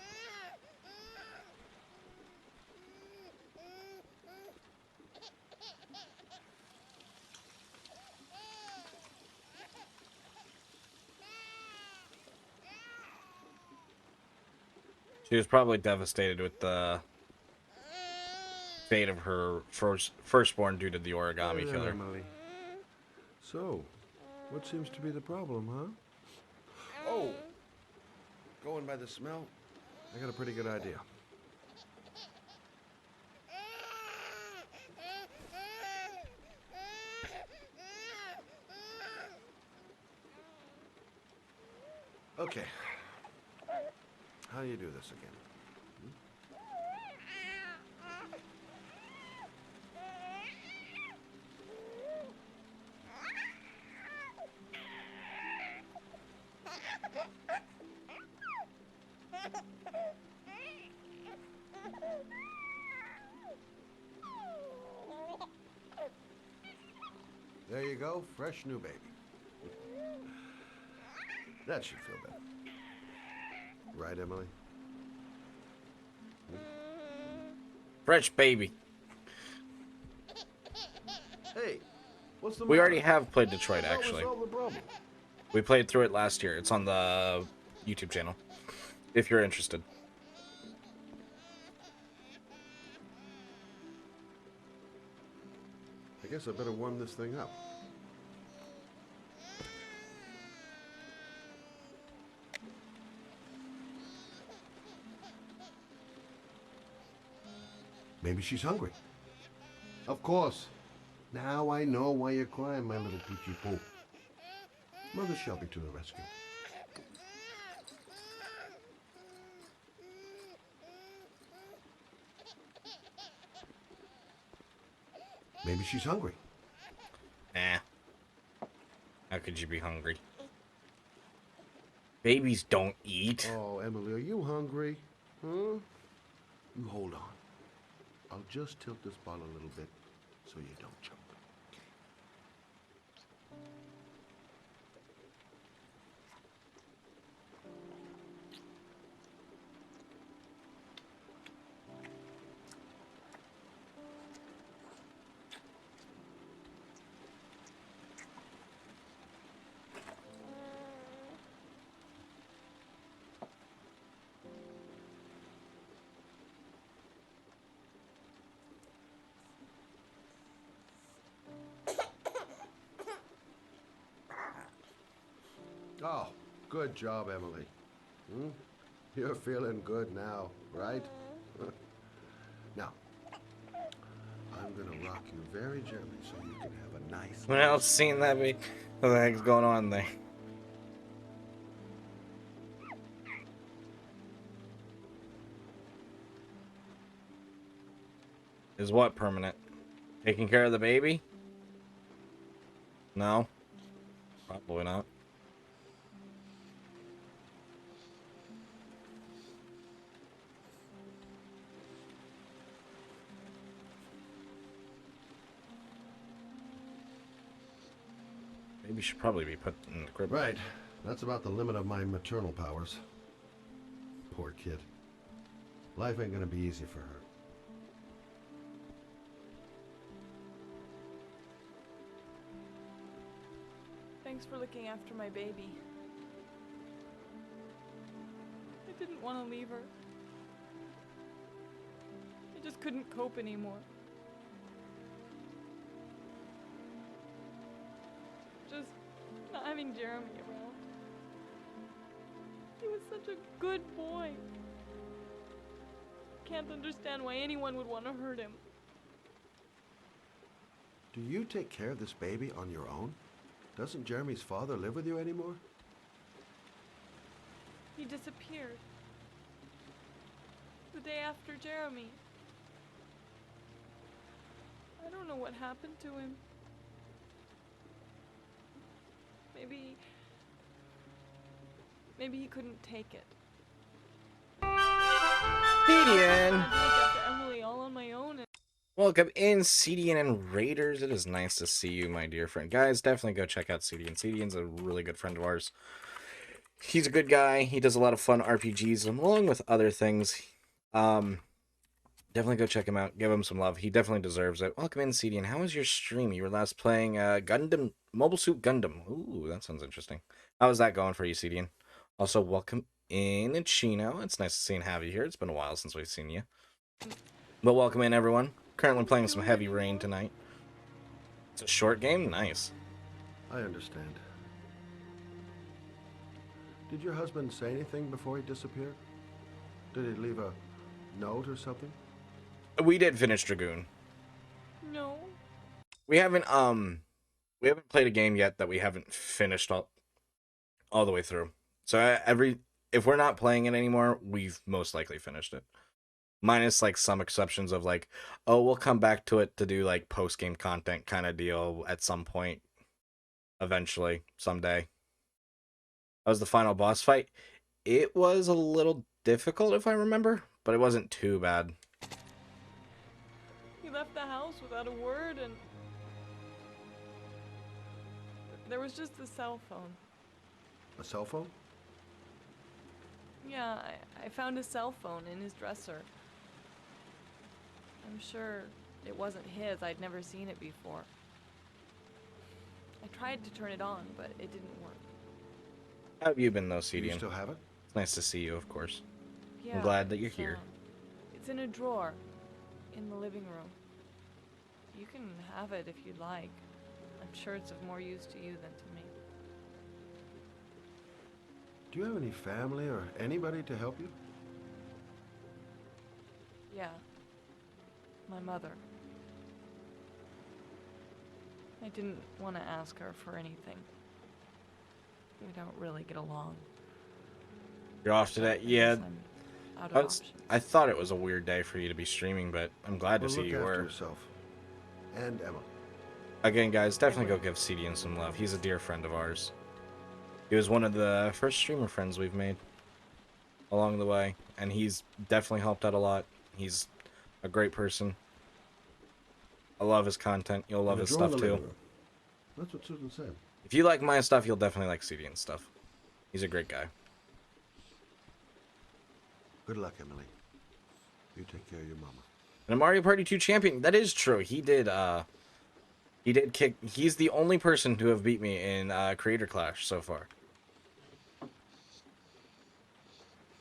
Speaker 1: She was probably devastated with the fate of her firstborn due to the origami
Speaker 8: There,
Speaker 1: killer.
Speaker 8: Emily. So, what seems to be the problem, huh? Oh, going by the smell, I got a pretty good idea. Okay. How do you do this again? There you go, fresh new baby. That should feel better. Right, Emily?
Speaker 1: Fresh baby.
Speaker 8: Hey, what's the
Speaker 1: We
Speaker 8: matter?
Speaker 1: already have played Detroit,
Speaker 8: I thought we
Speaker 1: actually.
Speaker 8: solved the problem.
Speaker 1: We played through it last year. It's on the YouTube channel, if you're interested.
Speaker 8: I guess I better warm this thing up. Maybe she's hungry. Of course. Now I know why you're crying, my little peachy poo. Mother Shelby to the rescue. Maybe she's hungry.
Speaker 1: Nah. How could you be hungry? Babies don't eat.
Speaker 8: Oh, Emily, are you hungry? Huh? You hold on. I'll just tilt this bottle a little bit so you don't choke. Oh, good job, Emily. Hmm? You're feeling good now, right? Now, I'm gonna rock you very gently so you can have a nice...
Speaker 1: What else seen that be? What the heck's going on there? Is what permanent? Taking care of the baby? No, probably not. Maybe should probably be put in the crib.
Speaker 7: Right. That's about the limit of my maternal powers. Poor kid. Life ain't gonna be easy for her.
Speaker 14: Thanks for looking after my baby. I didn't want to leave her. I just couldn't cope anymore. Just not having Jeremy around. He was such a good boy. Can't understand why anyone would want to hurt him.
Speaker 8: Do you take care of this baby on your own? Doesn't Jeremy's father live with you anymore?
Speaker 14: He disappeared. The day after Jeremy. I don't know what happened to him. Maybe he couldn't take it.
Speaker 1: CDN!
Speaker 14: I look after Emily all on my own.
Speaker 1: Welcome in, CDN and Raiders. It is nice to see you, my dear friend. Guys, definitely go check out CDN. CDN's a really good friend of ours. He's a good guy. He does a lot of fun RPGs along with other things. Definitely go check him out. Give him some love. He definitely deserves it. Welcome in, CDN. How was your stream? You were last playing Gundam, Mobile Suit Gundam. Ooh, that sounds interesting. How was that going for you, CDN? Also, welcome in, Chino. It's nice to see and have you here. It's been a while since we've seen you. But welcome in, everyone. Currently playing some Heavy Rain tonight. It's a short game? Nice.
Speaker 8: I understand. Did your husband say anything before he disappeared? Did he leave a note or something?
Speaker 1: We did finish Dragoon.
Speaker 14: No.
Speaker 1: We haven't played a game yet that we haven't finished all the way through. So if we're not playing it anymore, we've most likely finished it. Minus like some exceptions of like, oh, we'll come back to it to do like post game content kind of deal at some point, eventually, someday. That was the final boss fight. It was a little difficult if I remember, but it wasn't too bad.
Speaker 14: He left the house without a word, and there was just a cell phone.
Speaker 8: A cell phone?
Speaker 14: Yeah, I found a cell phone in his dresser. I'm sure it wasn't his. I'd never seen it before. I tried to turn it on, but it didn't work.
Speaker 1: How have you been though, CDN?
Speaker 8: Do you still have it?
Speaker 1: It's nice to see you, of course.
Speaker 14: Yeah,
Speaker 1: I'm glad that you're here.
Speaker 14: It's in a drawer in the living room. You can have it if you'd like. I'm sure it's of more use to you than to me.
Speaker 8: Do you have any family or anybody to help you?
Speaker 14: Yeah. My mother. I didn't want to ask her for anything. We don't really get along.
Speaker 1: You're off today? Yeah.
Speaker 14: Out of options.
Speaker 1: I thought it was a weird day for you to be streaming, but I'm glad to see you
Speaker 8: Look
Speaker 1: were.
Speaker 8: after yourself. And Emma.
Speaker 1: Again, guys, definitely go give CDN some love. He's a dear friend of ours. He was one of the first streamer friends we've made along the way, and he's definitely helped out a lot. He's a great person. I love his content. You'll love his stuff too.
Speaker 7: That's what Susan said.
Speaker 1: If you like my stuff, you'll definitely like CDN stuff. He's a great guy.
Speaker 8: Good luck, Emily. You take care of your mama.
Speaker 1: And a Mario Party 2 champion. That is true. He did kick. He's the only person to have beat me in Creator Clash so far.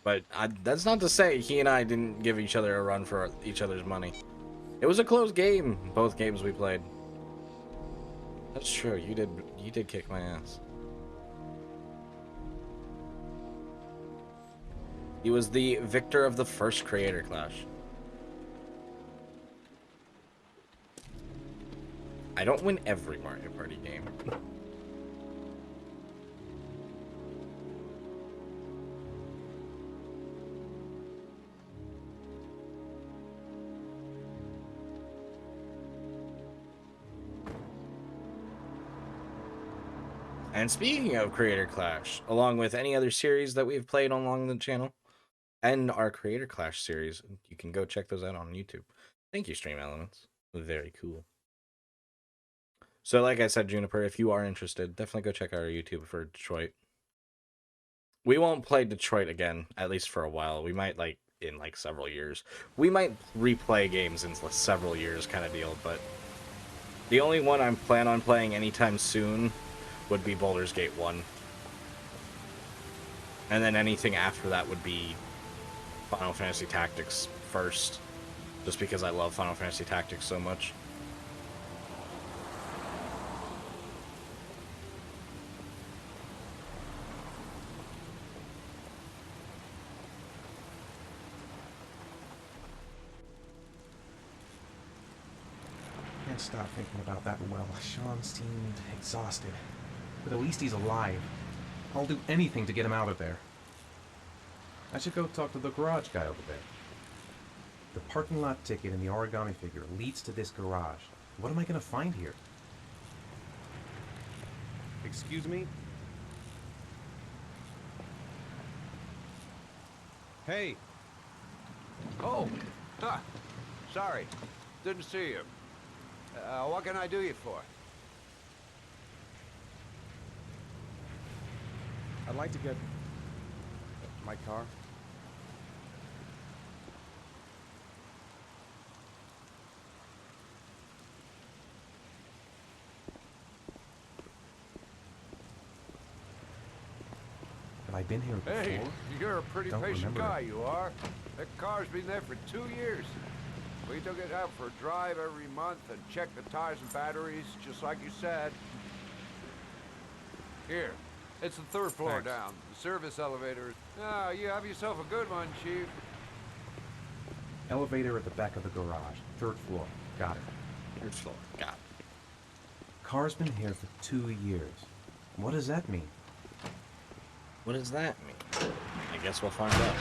Speaker 1: But that's not to say he and I didn't give each other a run for each other's money. It was a close game, both games we played. That's true. You did kick my ass. He was the victor of the first Creator Clash. I don't win every Mario Party game. And speaking of Creator Clash, along with any other series that we've played along the channel, and our Creator Clash series, you can go check those out on YouTube. Thank you, Stream Elements. Very cool. So like I said, Juniper, if you are interested, definitely go check out our YouTube for Detroit. We won't play Detroit again, at least for a while. We might, like, in, like, several years. We might replay games in several years kind of deal, but the only one I'm plan on playing anytime soon would be Baldur's Gate 1. And then anything after that would be Final Fantasy Tactics first, just because I love Final Fantasy Tactics so much.
Speaker 2: Can't stop thinking about that well. Sean seemed exhausted. But at least he's alive. I'll do anything to get him out of there. I should go talk to the garage guy over there. The parking lot ticket and the origami figure leads to this garage. What am I going to find here? Excuse me?
Speaker 16: Hey! Oh! Huh. Sorry. Didn't see you. What can I do you for?
Speaker 2: I'd like to get my car. Have I been here before?
Speaker 16: Hey, you're a pretty
Speaker 2: Don't
Speaker 16: patient
Speaker 2: remember
Speaker 16: guy,
Speaker 2: it.
Speaker 16: you are. That car's been there for 2 years. We took it out for a drive every month and checked the tires and batteries, just like you said. Here, it's the 3rd floor
Speaker 2: Thanks.
Speaker 16: down. The service elevator. Ah, you have yourself a good one, Chief.
Speaker 2: Elevator at the back of the garage. 3rd floor. Got it.
Speaker 1: 3rd floor. Got it.
Speaker 2: Car's been here for 2 years. What does that mean?
Speaker 1: What does that mean? I guess we'll find out.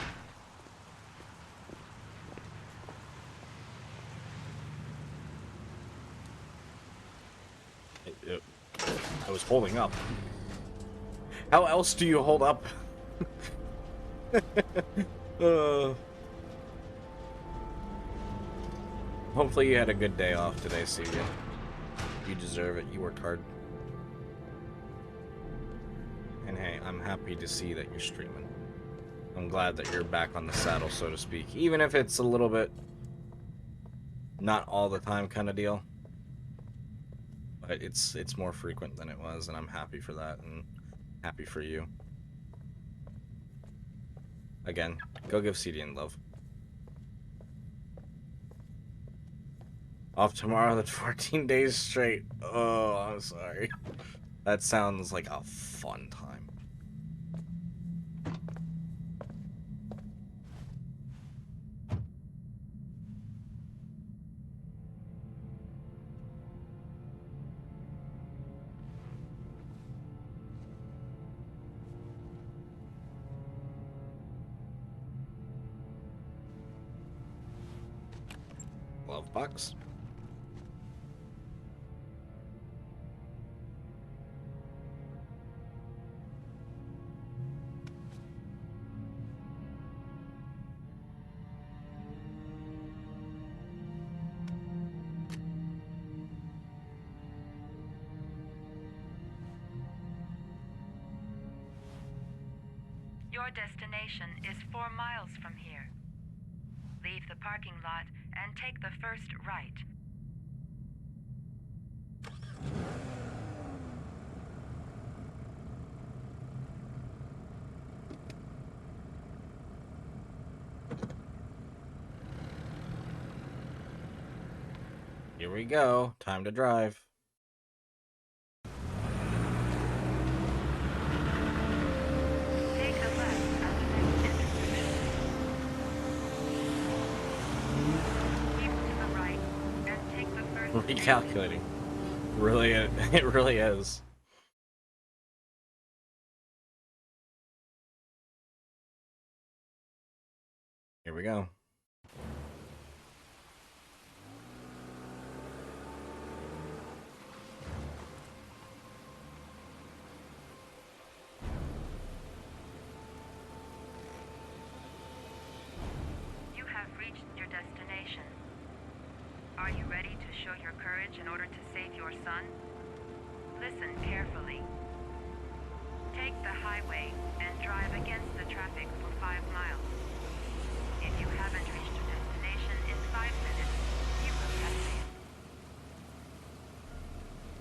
Speaker 1: I was holding up. How else do you hold up? Hopefully you had a good day off today, Celia. You deserve it. You worked hard. And hey, I'm happy to see that you're streaming. I'm glad that you're back on the saddle, so to speak. Even if it's a little bit not all the time kind of deal. But it's more frequent than it was, and I'm happy for that, and happy for you. Again, go give CDN love. Off tomorrow, that's 14 days straight. Oh, I'm sorry. That sounds like a fun time. Love box.
Speaker 15: Your destination is 4 miles from here. Leave the parking lot and take the first right.
Speaker 1: Here we go. Time to drive.
Speaker 15: Take a left at the next intersection. Keep to the right and take the first
Speaker 1: Recalculating. Really, it really is. Here we go.
Speaker 4: destination. Are you ready to show your courage in order to save your son? Listen carefully. Take the highway and drive against the traffic for 5 miles. If you haven't reached your destination in 5 minutes, you will have failed.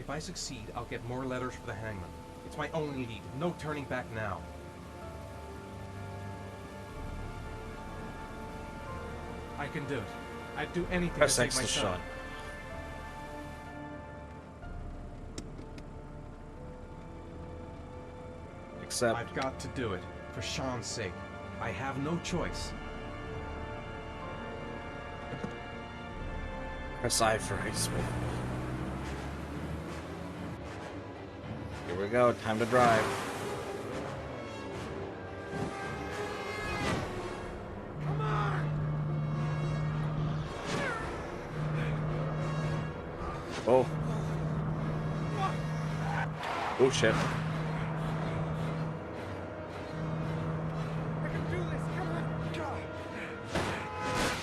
Speaker 2: If I succeed, I'll get more letters for the hangman. It's my only lead. No turning back now. I can do it. I'd do anything
Speaker 1: Press
Speaker 2: to save
Speaker 1: X
Speaker 2: my
Speaker 1: to
Speaker 2: son.
Speaker 1: shot. Except
Speaker 2: I've got to do it. For Sean's sake. I have no choice.
Speaker 1: press I for ice. Here we go. Time to drive. Oh. Oh shit.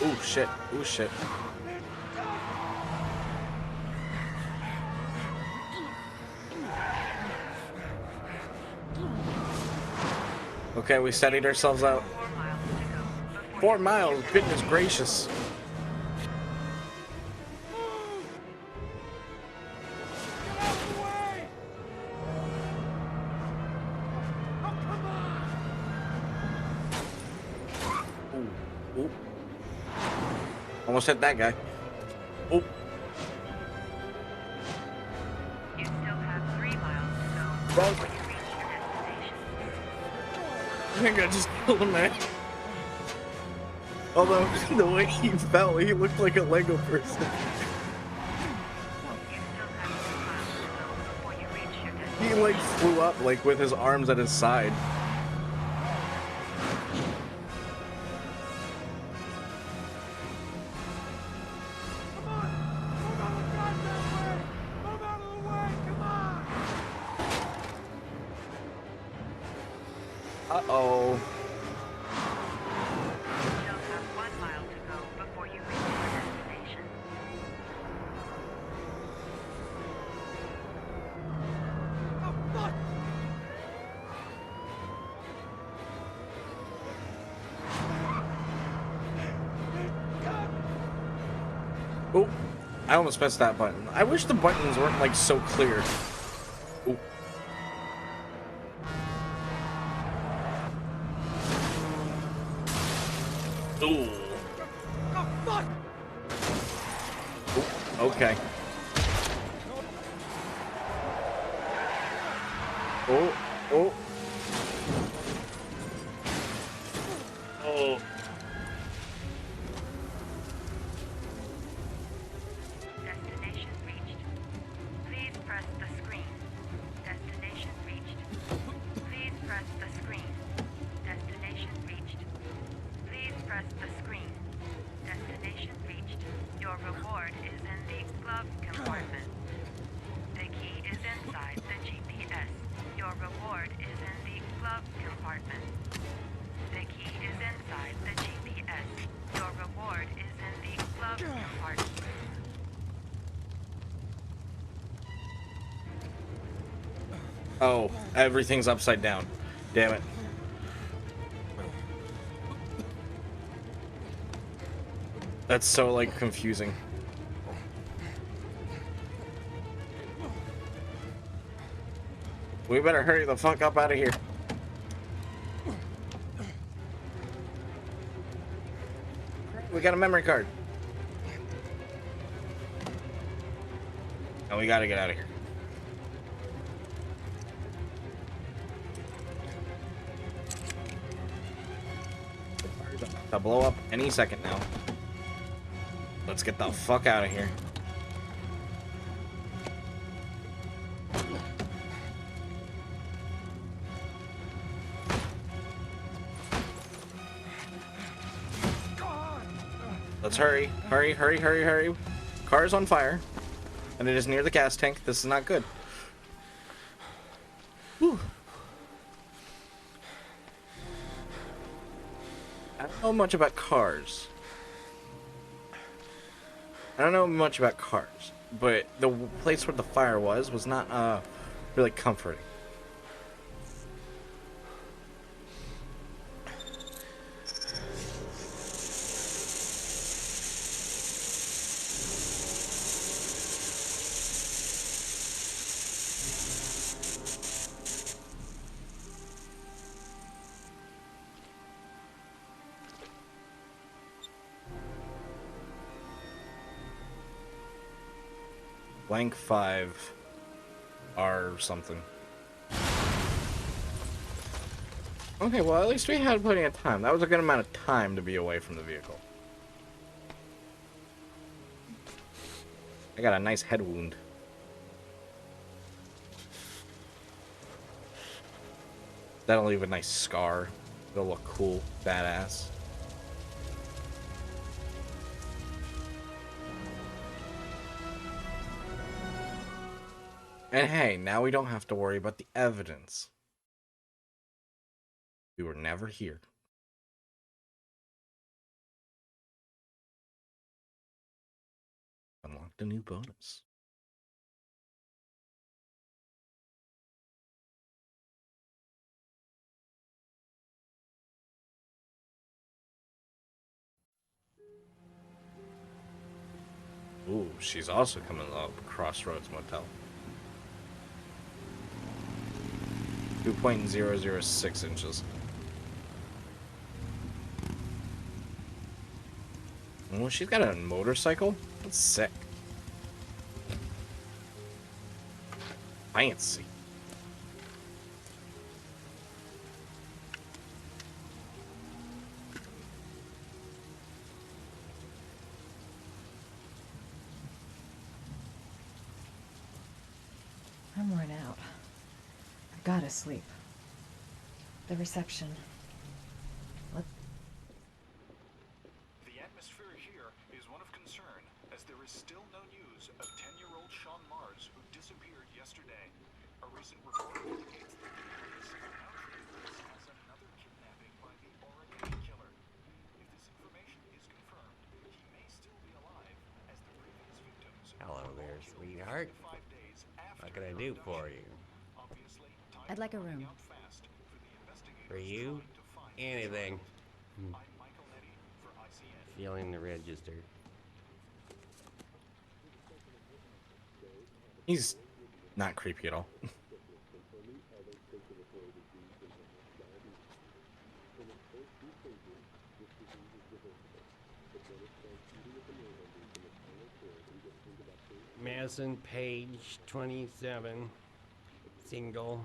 Speaker 1: Oh shit. Oh shit. Okay, we steadied ourselves out. 4 miles, goodness gracious. Ooh. Almost hit that guy. Oh.
Speaker 4: You still have 3 miles to go before you reach your destination.
Speaker 1: I think I just killed him, man. Although, the way he fell, he looked like a Lego person. He, like, flew up, like, with his arms at his side. Uh-oh.
Speaker 4: You still have 1 mile to go before you reach your destination.
Speaker 1: Oh, I almost pressed that button. I wish the buttons weren't, like, so clear. Oh. Ooh. Oh, okay. Oh, oh. Oh.
Speaker 4: Destination reached. Please press the screen. Destination reached. Please press the screen. Destination reached. Please press the screen. Destination reached. Your reward is in the glove compartment. The key is inside the GPS. Your reward is in the glove compartment. The key is inside the GPS. Your reward is in the glove compartment.
Speaker 1: Oh, everything's upside down. Damn it. That's so, like, confusing. We better hurry the fuck up out of here. We got a memory card. And we gotta get out of here. To blow up any second now. Let's get the fuck out of here. Let's hurry. Hurry, hurry, hurry, hurry. Car is on fire. And it is near the gas tank. This is not good. Whew. I don't know much about cars. I don't know much about cars, but the place where the fire was not really comforting. Blank 5 R something. Okay, well, at least we had plenty of time. That was a good amount of time to be away from the vehicle. I got a nice head wound. That'll leave a nice scar. It'll look cool, badass. And hey, now we don't have to worry about the evidence. We were never here. Unlocked a new bonus. Ooh, she's also coming up Crossroads Motel. 2.006 inches. Oh, she's got a motorcycle? That's sick. Fancy.
Speaker 19: I'm worn out. I've gotta sleep. The reception.
Speaker 5: The atmosphere here is one of concern, as there is still no news of 10-year-old Sean Mars, who disappeared yesterday. A recent report indicates that the police are now treating this as another kidnapping by the Oregon killer. If this information is confirmed, he may still be alive, as the previous victims.
Speaker 22: Hello there, sweetheart. What can I do for you?
Speaker 3: I'd like a room.
Speaker 22: For you? Anything. Feeling the register.
Speaker 1: He's not creepy at all.
Speaker 22: Madison, page 27. Single.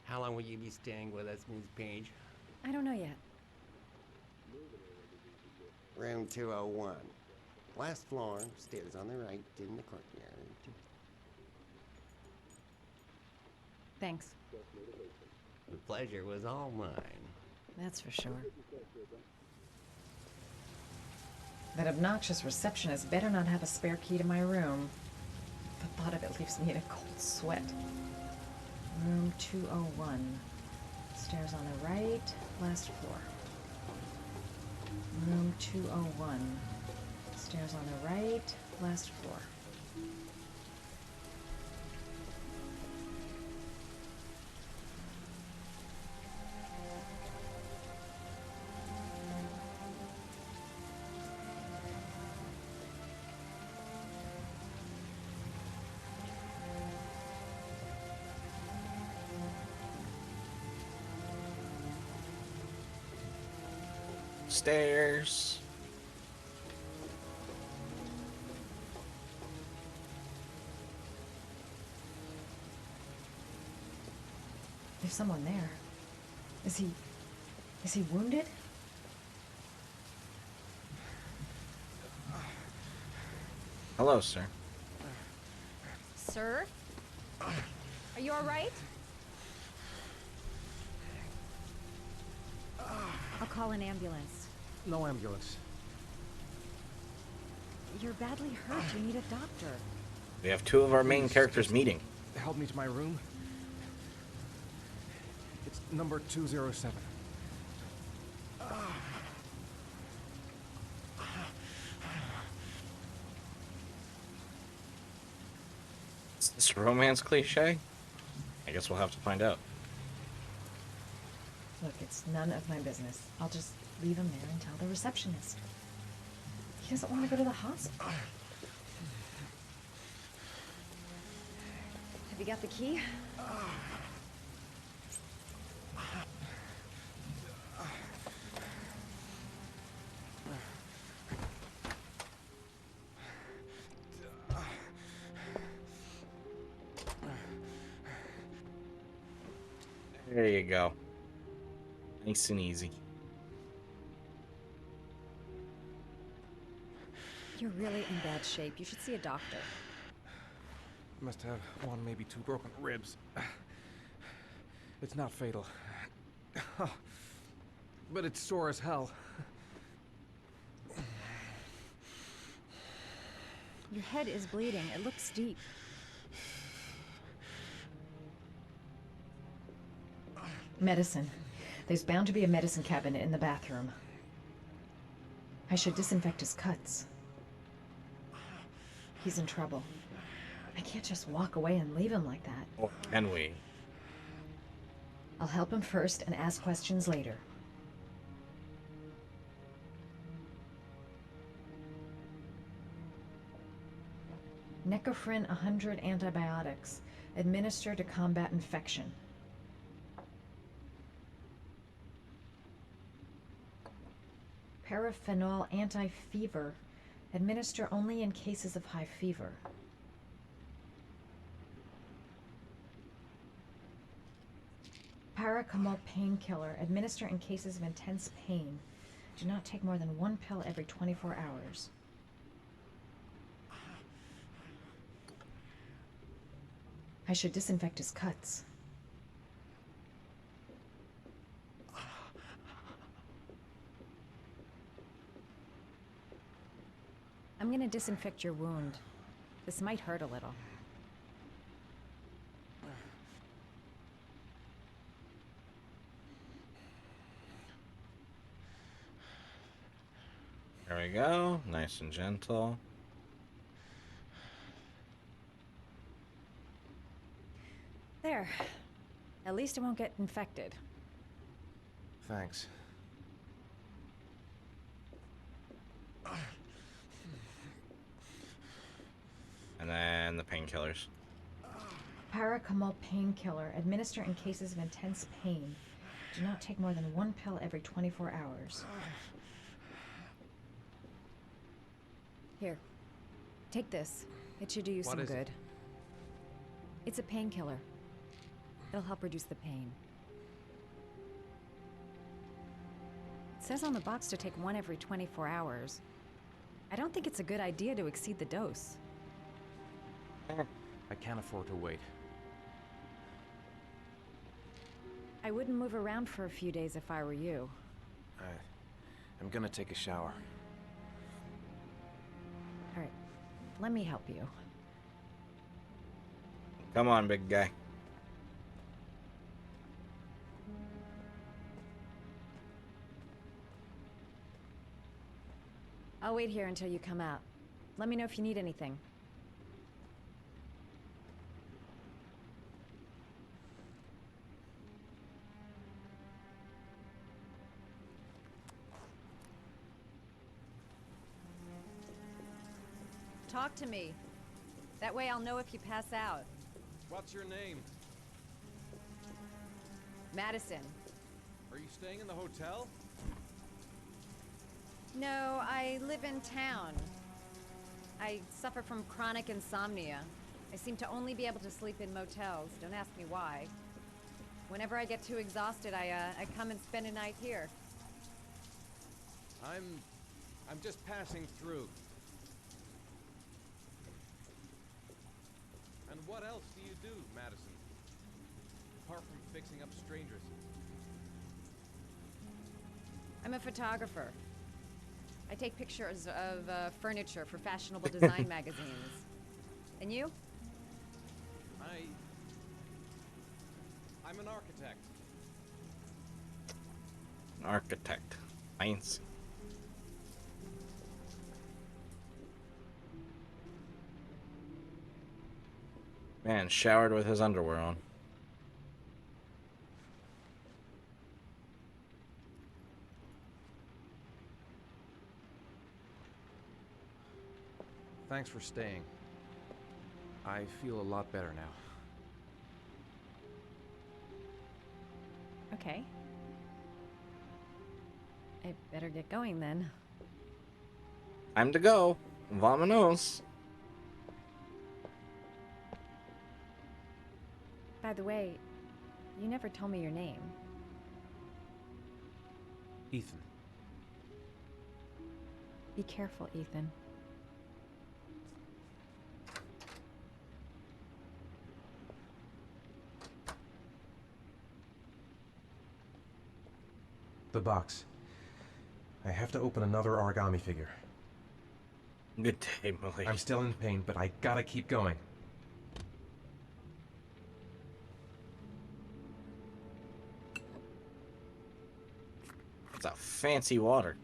Speaker 22: How long will you be staying with us, Ms. Page?
Speaker 3: I don't know yet.
Speaker 22: Room 201. Last floor, stairs on the right, in the courtyard.
Speaker 3: Thanks.
Speaker 22: The pleasure was all mine.
Speaker 19: That's for sure. That obnoxious receptionist better not have a spare key to my room. The thought of it leaves me in a cold sweat. Room 201. Stairs on the right, last floor. Room 201. Stairs on the right, last floor.
Speaker 1: Stairs.
Speaker 19: There's someone there. Is he wounded?
Speaker 1: Hello, sir.
Speaker 10: Sir? Are you alright?
Speaker 3: I'll call an ambulance.
Speaker 2: No ambulance.
Speaker 3: You're badly hurt. You need a doctor.
Speaker 1: We have two of our main characters meeting.
Speaker 2: Help me to my room. It's number 207.
Speaker 1: romance cliche? I guess we'll have to find out.
Speaker 19: Look, it's none of my business. I'll just leave him there and tell the receptionist. He doesn't want to go to the hospital. Have you got the key?
Speaker 1: There you go. Nice and easy.
Speaker 19: You're really in bad shape. You should see a doctor.
Speaker 2: Must have one, maybe two broken ribs. It's not fatal. But it's sore as hell.
Speaker 19: Your head is bleeding. It looks deep. Medicine. There's bound to be a medicine cabinet in the bathroom. I should disinfect his cuts. He's in trouble. I can't just walk away and leave him like that.
Speaker 1: Or can we?
Speaker 19: I'll help him first and ask questions later. Necophren 100 antibiotics. Administer to combat infection. Paraphenol anti-fever. Administer only in cases of high fever. Paracetamol painkiller. Administer in cases of intense pain. Do not take more than 1 pill every 24 hours. I should disinfect his cuts. I'm gonna disinfect your wound. This might hurt a little.
Speaker 1: There we go. Nice and gentle.
Speaker 19: There. At least it won't get infected.
Speaker 2: Thanks.
Speaker 1: And then the painkillers.
Speaker 19: Paracetamol painkiller. Administer in cases of intense pain. Do not take more than 1 pill every 24 hours. Here. Take this. It should do you some good. It's a painkiller. It'll help reduce the pain. It says on the box to take 1 every 24 hours. I don't think it's a good idea to exceed the dose.
Speaker 2: I can't afford to wait.
Speaker 19: I wouldn't move around for a few days if I were you.
Speaker 2: I'm gonna take a shower.
Speaker 19: All right, let me help you.
Speaker 1: Come on, big guy.
Speaker 19: I'll wait here until you come out. Let me know if you need anything. Talk to me. That way I'll know if you pass out.
Speaker 2: What's your name?
Speaker 19: Madison.
Speaker 2: Are you staying in the hotel?
Speaker 19: No, I live in town. I suffer from chronic insomnia. I seem to only be able to sleep in motels. Don't ask me why. Whenever I get too exhausted, I come and spend a night here.
Speaker 2: I'm just passing through. And what else do you do, Madison? Apart from fixing up strangers.
Speaker 19: I'm a photographer. I take pictures of furniture for fashionable design magazines. And you?
Speaker 2: I'm an architect.
Speaker 1: An architect. Fancy. Man, showered with his underwear on.
Speaker 2: Thanks for staying. I feel a lot better now.
Speaker 9: Okay. I better get going then.
Speaker 1: Time to go. Vamonos.
Speaker 9: By the way, you never told me your name.
Speaker 2: Ethan.
Speaker 9: Be careful, Ethan.
Speaker 2: The box. I have to open another origami figure.
Speaker 1: Good day, Malik.
Speaker 2: I'm still in pain, but I gotta keep going.
Speaker 1: It's a fancy water.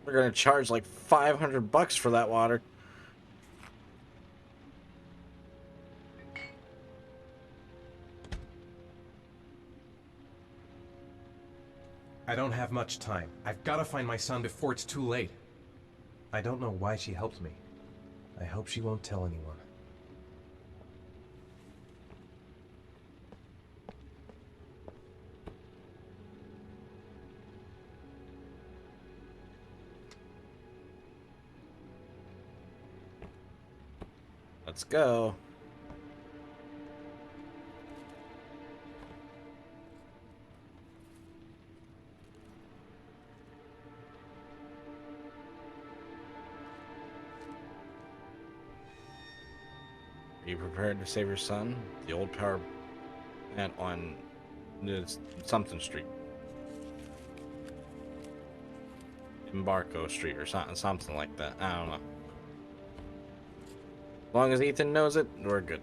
Speaker 1: We're gonna charge like $500 for that water.
Speaker 2: I don't have much time. I've gotta find my son before it's too late. I don't know why she helped me. I hope she won't tell anyone.
Speaker 1: Let's go. Are you prepared to save your son? The old power plant on something street. Embarco Street or something like that. I don't know. As long as Ethan knows it, we're good.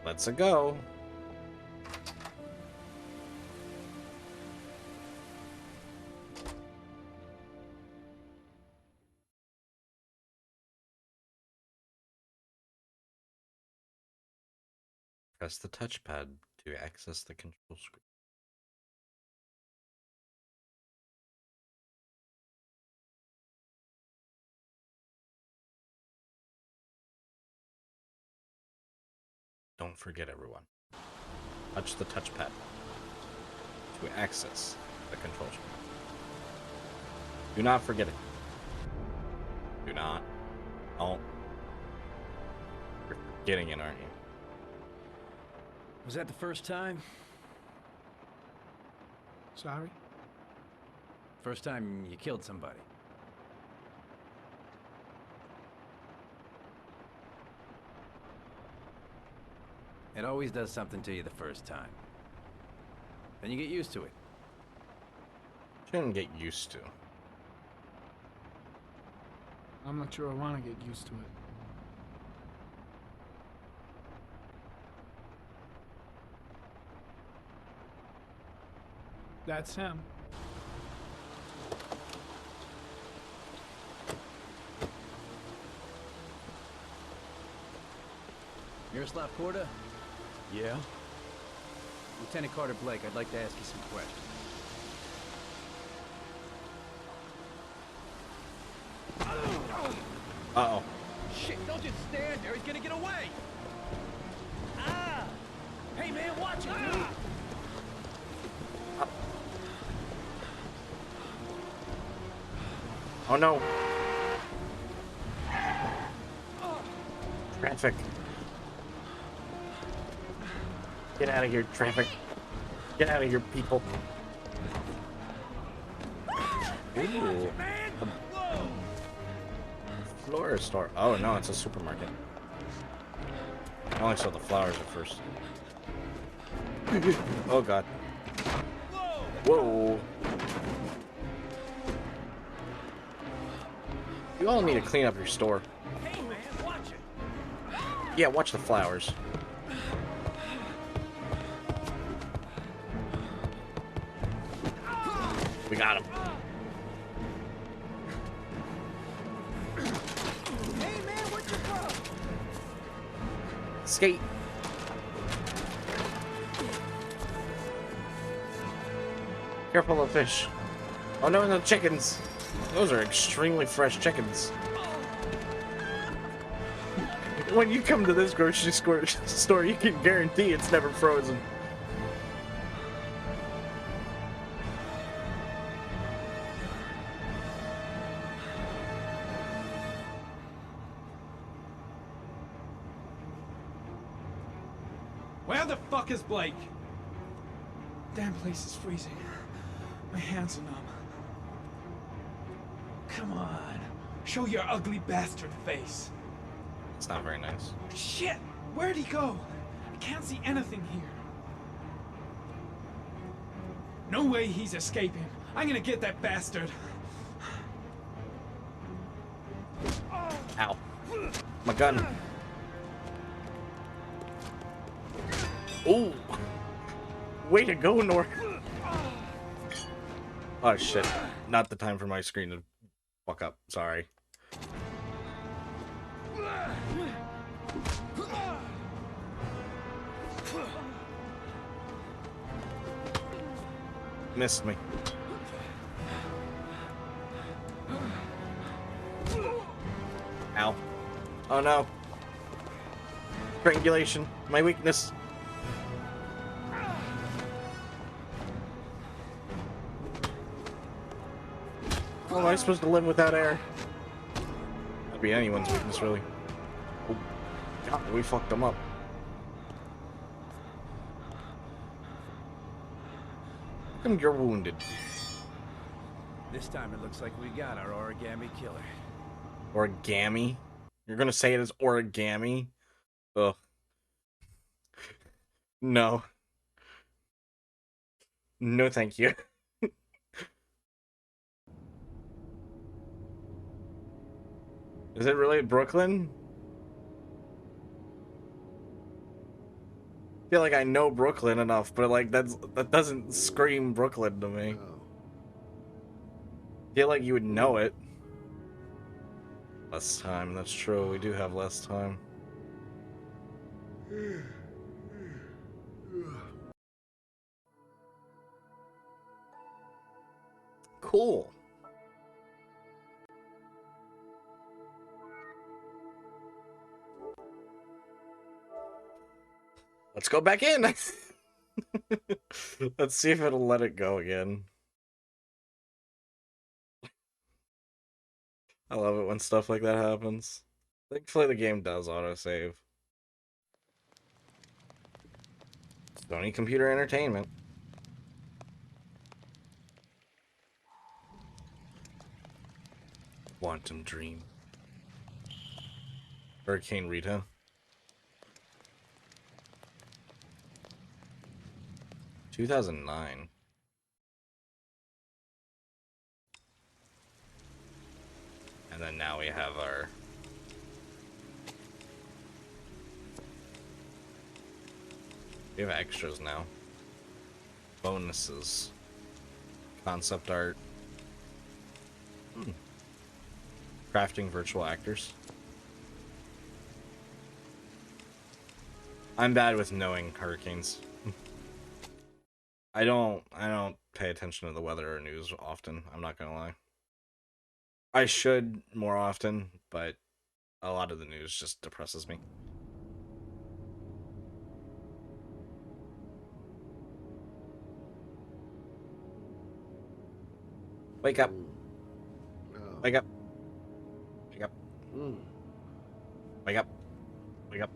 Speaker 1: Let's go. Press the touchpad to access the control screen. Don't forget, everyone. Touch the touchpad to access the control screen. Do not forget it. Do not. Don't. You're forgetting it, aren't you?
Speaker 6: Was that the first time?
Speaker 13: Sorry?
Speaker 12: First time you killed somebody. It always does something to you the first time. Then you get used to it.
Speaker 1: Shouldn't get used to.
Speaker 13: I'm not sure I want to get used to it. That's him.
Speaker 12: Miroslav Korda?
Speaker 6: Yeah?
Speaker 12: Lieutenant Carter Blake, I'd like to ask you some questions.
Speaker 1: Uh-oh.
Speaker 6: Shit, don't just stand there. He's gonna get away. Ah! Hey, man, watch it, dude.
Speaker 1: Oh no. Traffic. Get out of here, traffic. Get out of here, people. Ooh. A florist store. Oh no, it's a supermarket. I only saw the flowers at first. Oh god. Whoa. You all need to clean up your store.
Speaker 6: Hey, man, watch it.
Speaker 1: Yeah, watch the flowers. We got him. Skate. Careful of fish. Oh no, the chickens. Those are extremely fresh chickens. When you come to this grocery store, you can guarantee it's never frozen.
Speaker 13: Where the fuck is Blake? Damn place is freezing. My hands are numb. Come on. Show your ugly bastard face.
Speaker 1: It's not very nice.
Speaker 13: Shit! Where'd he go? I can't see anything here. No way he's escaping. I'm gonna get that bastard.
Speaker 1: Ow. My gun. Ooh. Way to go, Nor. Oh shit. Not the time for my screen to fuck up. Sorry. Missed me. Ow. Oh no. Strangulation. My weakness. How am I supposed to live without air? That'd be anyone's weakness, really. Oh, God, we fucked them up. How come you're wounded?
Speaker 12: This time it looks like we got our origami killer.
Speaker 1: Origami? You're gonna say it as origami? Ugh. No. No, thank you. Is it really Brooklyn? I feel like I know Brooklyn enough, but like that doesn't scream Brooklyn to me. I feel like you would know it. Less time, that's true. We do have less time. Cool. Let's go back in. Let's see if it'll let it go again. I love it when stuff like that happens. Thankfully, the game does autosave. Sony Computer Entertainment. Quantum Dream. Hurricane Rita. (2009). And then now we have our we have extras now. Bonuses. Concept art. Crafting virtual actors. I'm bad with knowing hurricanes. I don't pay attention to the weather or news often, I'm not gonna lie. I should more often, but a lot of the news just depresses me. Wake up. Wake up. Wake up. Wake up. Wake up.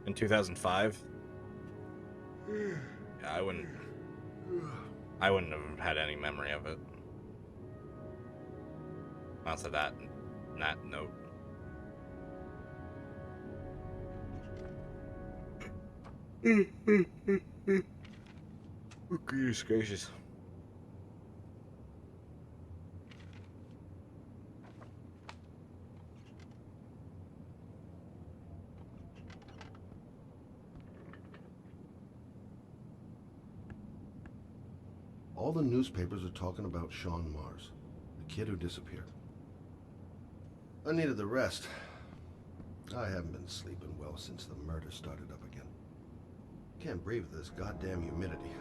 Speaker 1: In 2005? Yeah, I wouldn't have had any memory of it. Not to that note. Goodness gracious.
Speaker 7: All the newspapers are talking about Sean Mars, the kid who disappeared. I needed the rest. I haven't been sleeping well since the murder started up again. Can't breathe with this goddamn humidity.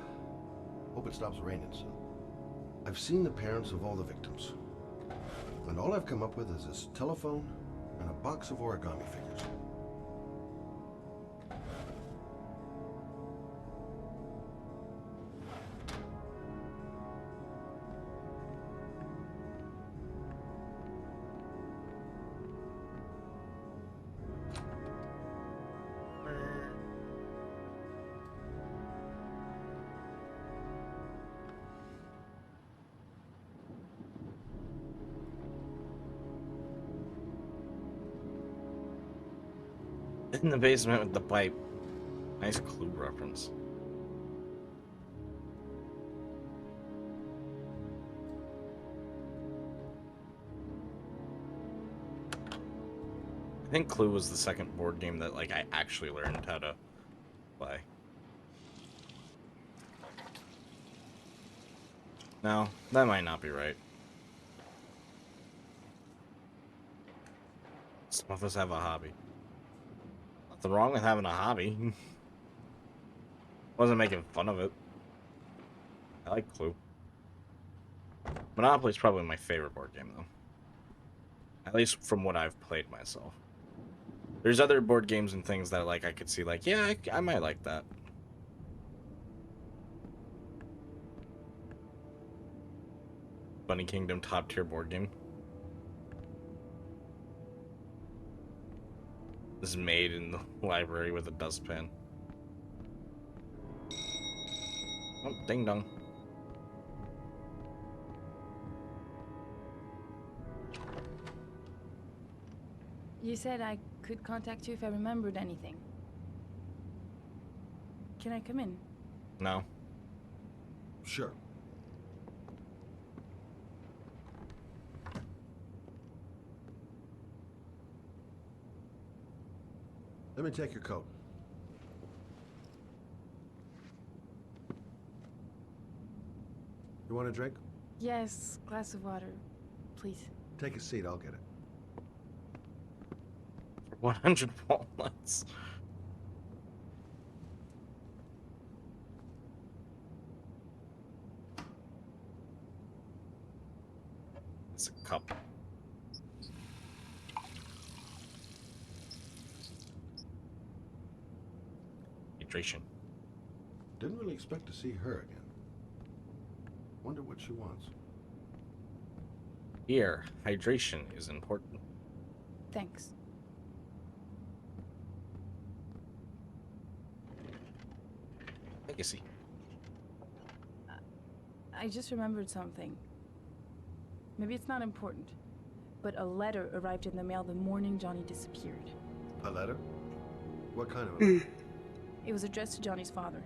Speaker 7: Hope it stops raining soon. I've seen the parents of all the victims. And all I've come up with is this telephone and a box of origami figures.
Speaker 1: In the basement with the pipe. Nice Clue reference. I think Clue was the second board game that like I actually learned how to play. No, that might not be right. Some of us have a hobby. Nothing wrong with having a hobby. Wasn't making fun of it. I like Clue. Monopoly's probably my favorite board game, though. At least from what I've played myself. There's other board games and things that like I could see like, yeah, I might like that. Bunny Kingdom top tier board game. This is made in the library with a dustpan. Oh, ding dong.
Speaker 20: You said I could contact you if I remembered anything. Can I come in?
Speaker 1: No.
Speaker 7: Sure. Let me take your coat. You want a drink?
Speaker 20: Yes, glass of water, please.
Speaker 7: Take a seat, I'll get it.
Speaker 1: 100 walnuts. It's a cup. Hydration.
Speaker 7: Didn't really expect to see her again. Wonder what she wants.
Speaker 1: Here, hydration is important.
Speaker 20: Thanks.
Speaker 1: Legacy.
Speaker 20: I just remembered something. Maybe it's not important, but a letter arrived in the mail the morning Johnny disappeared.
Speaker 7: A letter? What kind of a letter?
Speaker 20: It was addressed to Johnny's father.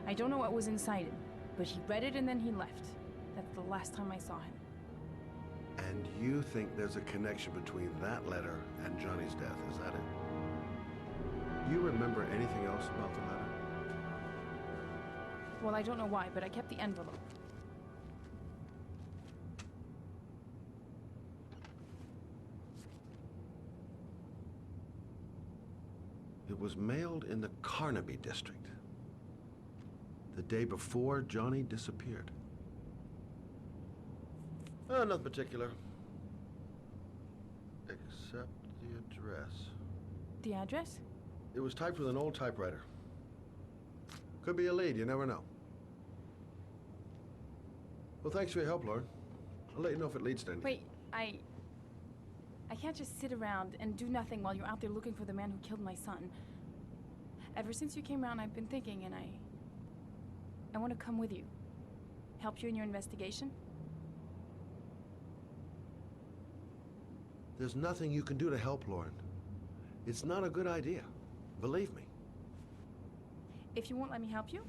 Speaker 20: I don't know what was inside it, but he read it and then he left. That's the last time I saw him.
Speaker 7: And you think there's a connection between that letter and Johnny's death, is that it? You remember anything else about the letter?
Speaker 20: Well, I don't know why, but I kept the envelope.
Speaker 7: It was mailed in the Carnaby district. The day before Johnny disappeared. Nothing particular. Except the address.
Speaker 20: The address?
Speaker 7: It was typed with an old typewriter. Could be a lead, you never know. Well, thanks for your help, Lauren. I'll let you know if it leads to anything.
Speaker 20: Wait, I can't just sit around and do nothing while you're out there looking for the man who killed my son. Ever since you came around, I've been thinking, and I want to come with you. Help you in your investigation?
Speaker 7: There's nothing you can do to help, Lauren. It's not a good idea. Believe me.
Speaker 20: If you won't let me help you,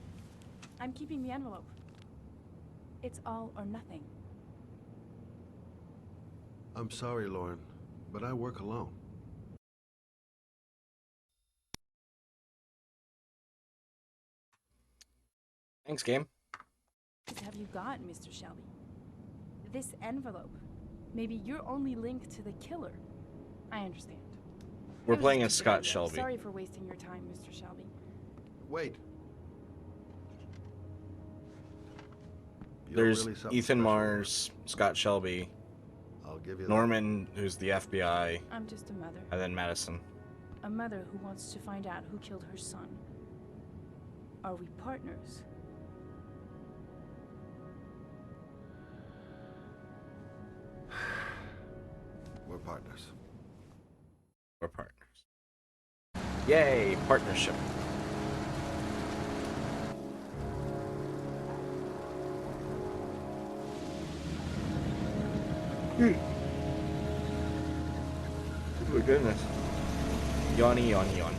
Speaker 20: I'm keeping the envelope. It's all or nothing.
Speaker 7: I'm sorry, Lauren, but I work alone.
Speaker 1: Thanks, game.
Speaker 20: What have you got, Mr. Shelby? This envelope. Maybe your only link to the killer. I understand.
Speaker 1: We're
Speaker 20: It was a
Speaker 1: playing as
Speaker 20: stupid
Speaker 1: Scott
Speaker 20: idea.
Speaker 1: Shelby.
Speaker 20: Sorry for wasting your time, Mr. Shelby.
Speaker 8: Wait. You're
Speaker 1: There's
Speaker 8: really something
Speaker 1: Ethan
Speaker 8: special.
Speaker 1: Mars, Scott Shelby,
Speaker 8: I'll give you
Speaker 1: Norman, who's the FBI,
Speaker 20: I'm just a mother.
Speaker 1: and then Madison.
Speaker 20: A mother who wants to find out who killed her son. Are we partners?
Speaker 8: We're partners.
Speaker 1: We're partners. Yay, partnership. Oh my goodness. Yawny, yawny, yawn.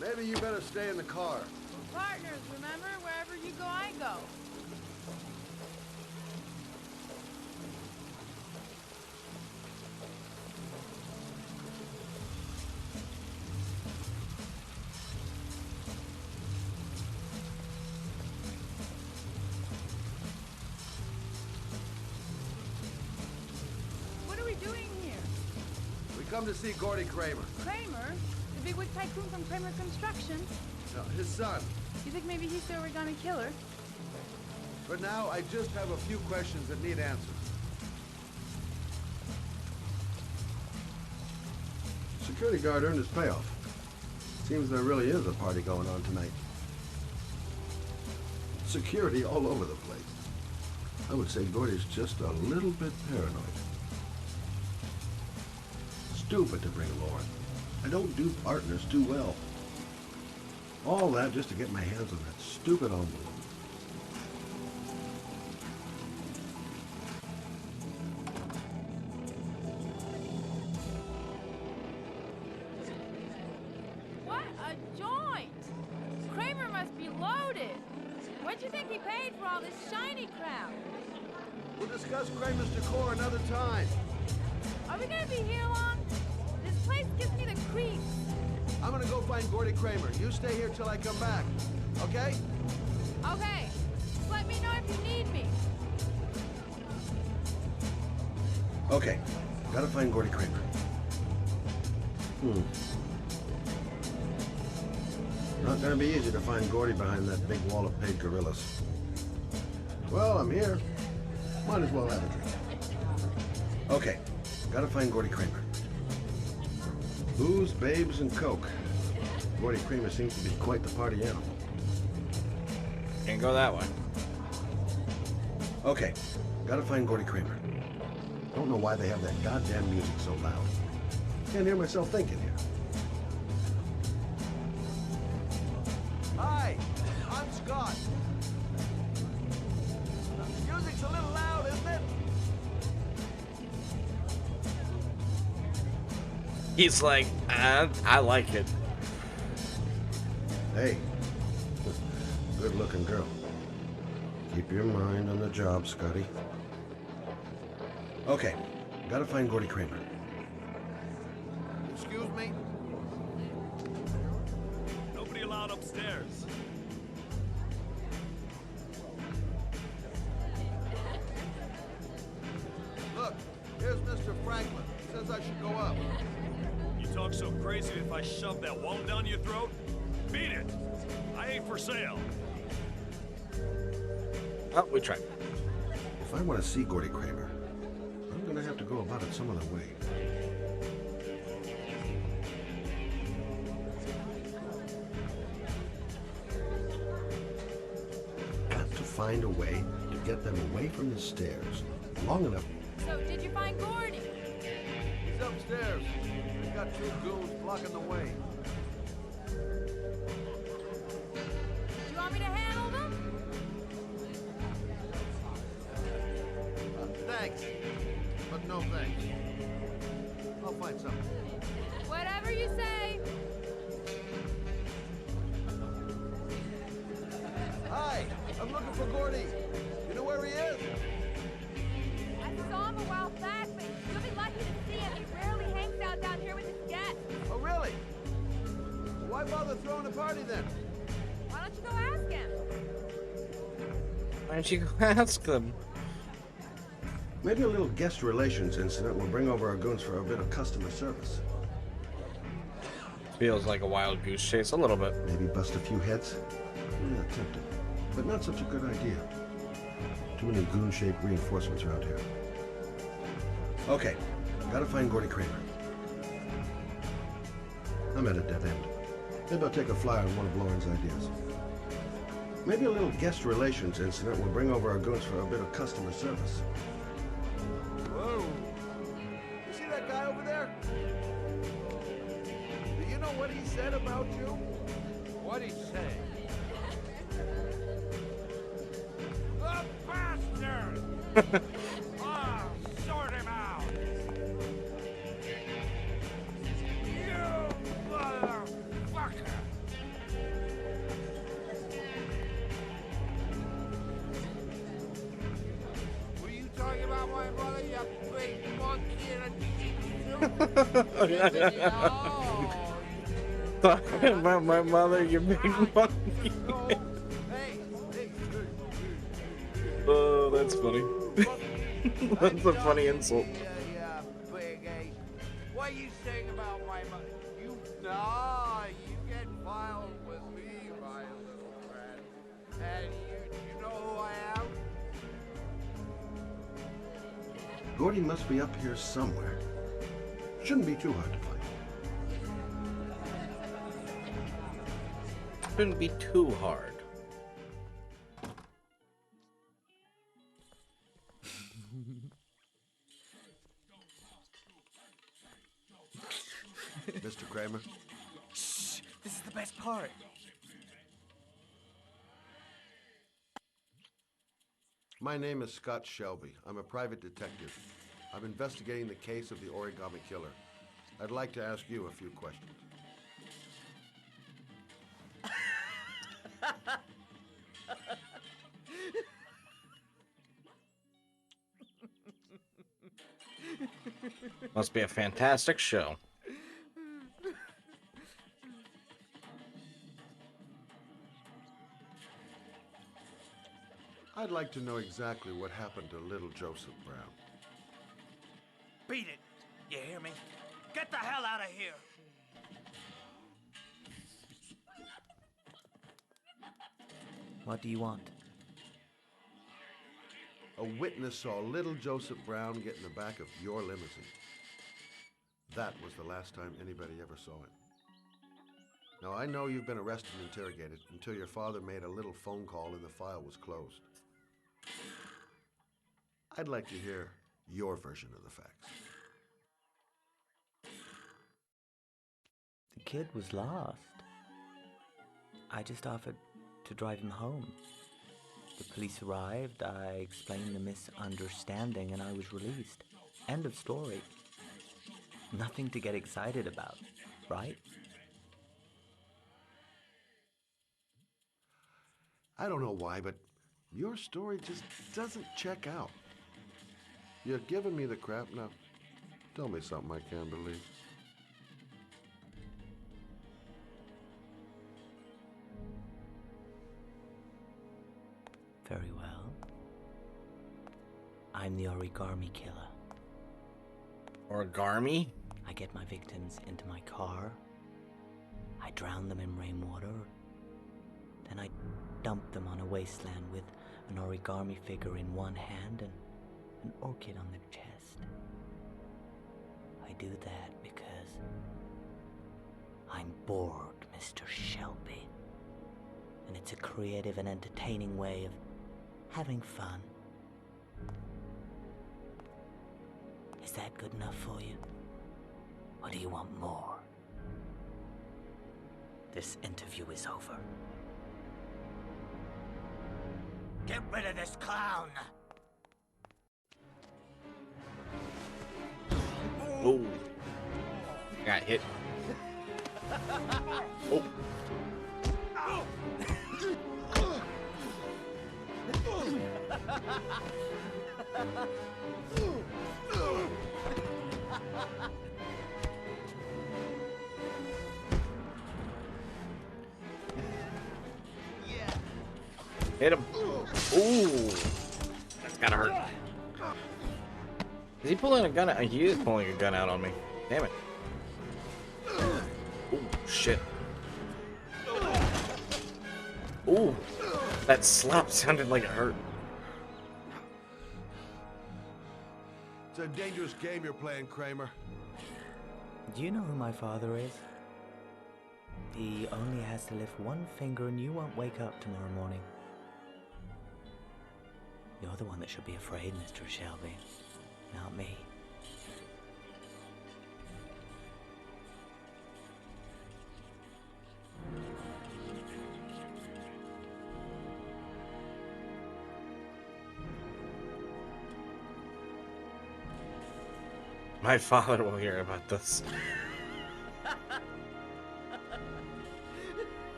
Speaker 8: Maybe you better stay in the car.
Speaker 18: We're partners, remember? Wherever you go, I go. What are we doing here?
Speaker 8: We come to see Gordy Kramer.
Speaker 18: Kramer? The bigwig tycoon from Kramer Construction?
Speaker 8: No, his son.
Speaker 18: You think maybe he's the origami killer?
Speaker 8: For now, I just have a few questions that need answers. Security guard earned his payoff. Seems there really is a party going on tonight. Security all over the place. I would say Gordy's just a little bit paranoid. Stupid to bring Lauren. I don't do partners too well. All that just to get my hands on that stupid envelope.
Speaker 18: What a joint! Kramer must be loaded. What'd you think he paid for all this shiny crap?
Speaker 8: We'll discuss Kramer's decor another time.
Speaker 18: Are we gonna be here long? This place gives me the creeps.
Speaker 8: I'm gonna go find Gordy Kramer. You stay here till I come back. Okay?
Speaker 18: Okay. Just let me know if you need me.
Speaker 7: Okay, gotta find Gordy Kramer. Not gonna be easy to find Gordy behind that big wall of paid gorillas. Well, I'm here. Might as well have a drink. Okay, gotta find Gordy Kramer. Booze, babes, and coke. Gordy Kramer seems to be quite the party animal.
Speaker 1: Can't go that way.
Speaker 7: Okay, gotta find Gordy Kramer. Don't know why they have that goddamn music so loud. Can't hear myself thinking here.
Speaker 8: Hi, I'm Scott. The music's a little loud, isn't it?
Speaker 1: He's like, I like it.
Speaker 7: Hey, good-looking girl. Keep your mind on the job, Scotty. Okay, gotta find Gordy Kramer.
Speaker 8: Excuse me?
Speaker 21: Nobody allowed upstairs.
Speaker 8: Look, here's Mr. Franklin. Says I should go up.
Speaker 21: You talk so crazy if I shove that wall down your throat? Beat it! I ain't for sale.
Speaker 1: Oh, we tried.
Speaker 7: If I want to see Gordy Kramer, I'm gonna have to go about it some other way. Got to find a way to get them away from the stairs long enough.
Speaker 18: So, did you find Gordy?
Speaker 8: He's upstairs. He's got two goons blocking the way.
Speaker 18: Do you want me to handle them?
Speaker 8: Thanks, but no thanks. I'll find something.
Speaker 18: Whatever you say.
Speaker 8: Hi, I'm looking for Gordy. You know where he is?
Speaker 18: I saw him a while back, but you'll be lucky to see him. He rarely hangs out down here with his guests.
Speaker 8: Oh, really? Why bother throwing a party then?
Speaker 1: Why don't you go ask them?
Speaker 7: Maybe a little guest relations incident will bring over our goons for a bit of customer service.
Speaker 1: Feels like a wild goose chase, a little bit.
Speaker 7: Maybe bust a few heads? Yeah, tempting. But not such a good idea. Too many goon-shaped reinforcements around here. Okay, gotta find Gordy Kramer. I'm at a dead end. Maybe I'll take a flyer on one of Lauren's ideas. Maybe a little guest relations incident will bring over our goons for a bit of customer service.
Speaker 16: Whoa! You see that guy over there? Do you know what he said about you? What'd he say? The bastard! Ah, sort him out! You motherfucker! What are you talking about, my brother? You big monkey in a
Speaker 1: Talking about my mother, you big monkey. Oh, that's funny. That's a funny insult.
Speaker 16: Yeah, big ape. What are you saying about my mother? You get violent with me, my little friend. And you know who I am?
Speaker 7: Gordy must be up here somewhere. Shouldn't be too hard to find.
Speaker 1: Shouldn't be too hard.
Speaker 8: Mr. Kramer?
Speaker 6: Shh! This is the best part.
Speaker 8: My name is Scott Shelby. I'm a private detective. I'm investigating the case of the Origami Killer. I'd like to ask you a few questions.
Speaker 1: Must be a fantastic show.
Speaker 8: I'd like to know exactly what happened to little Joseph Brown.
Speaker 6: Beat it! You hear me? Get the hell out of here!
Speaker 11: What do you want?
Speaker 8: A witness saw little Joseph Brown get in the back of your limousine. That was the last time anybody ever saw him. Now, I know you've been arrested and interrogated until your father made a little phone call and the file was closed. I'd like to hear your version of the facts.
Speaker 11: The kid was lost. I just offered to drive him home. The police arrived, I explained the misunderstanding, and I was released. End of story. Nothing to get excited about, right?
Speaker 8: I don't know why, but your story just doesn't check out. You're giving me the crap now. Tell me something I can't believe.
Speaker 11: Very well. I'm the Origami Killer.
Speaker 1: Origami?
Speaker 11: I get my victims into my car. I drown them in rainwater. Then I dump them on a wasteland with an origami figure in one hand and an orchid on their chest. I do that because I'm bored, Mr. Shelby. And it's a creative and entertaining way of having fun. Is that good enough for you? Or do you want more? This interview is over.
Speaker 6: Get rid of this clown!
Speaker 1: Oh. Got hit. Oh. Hit him. Ooh. That's gotta hurt. Is he pulling a gun out? He is pulling a gun out on me. Damn it. Ooh, shit. Ooh. That slap sounded like it hurt.
Speaker 8: It's a dangerous game you're playing, Kramer.
Speaker 11: Do you know who my father is? He only has to lift one finger and you won't wake up tomorrow morning. You're the one that should be afraid, Mr. Shelby, not me.
Speaker 1: My father will hear about this.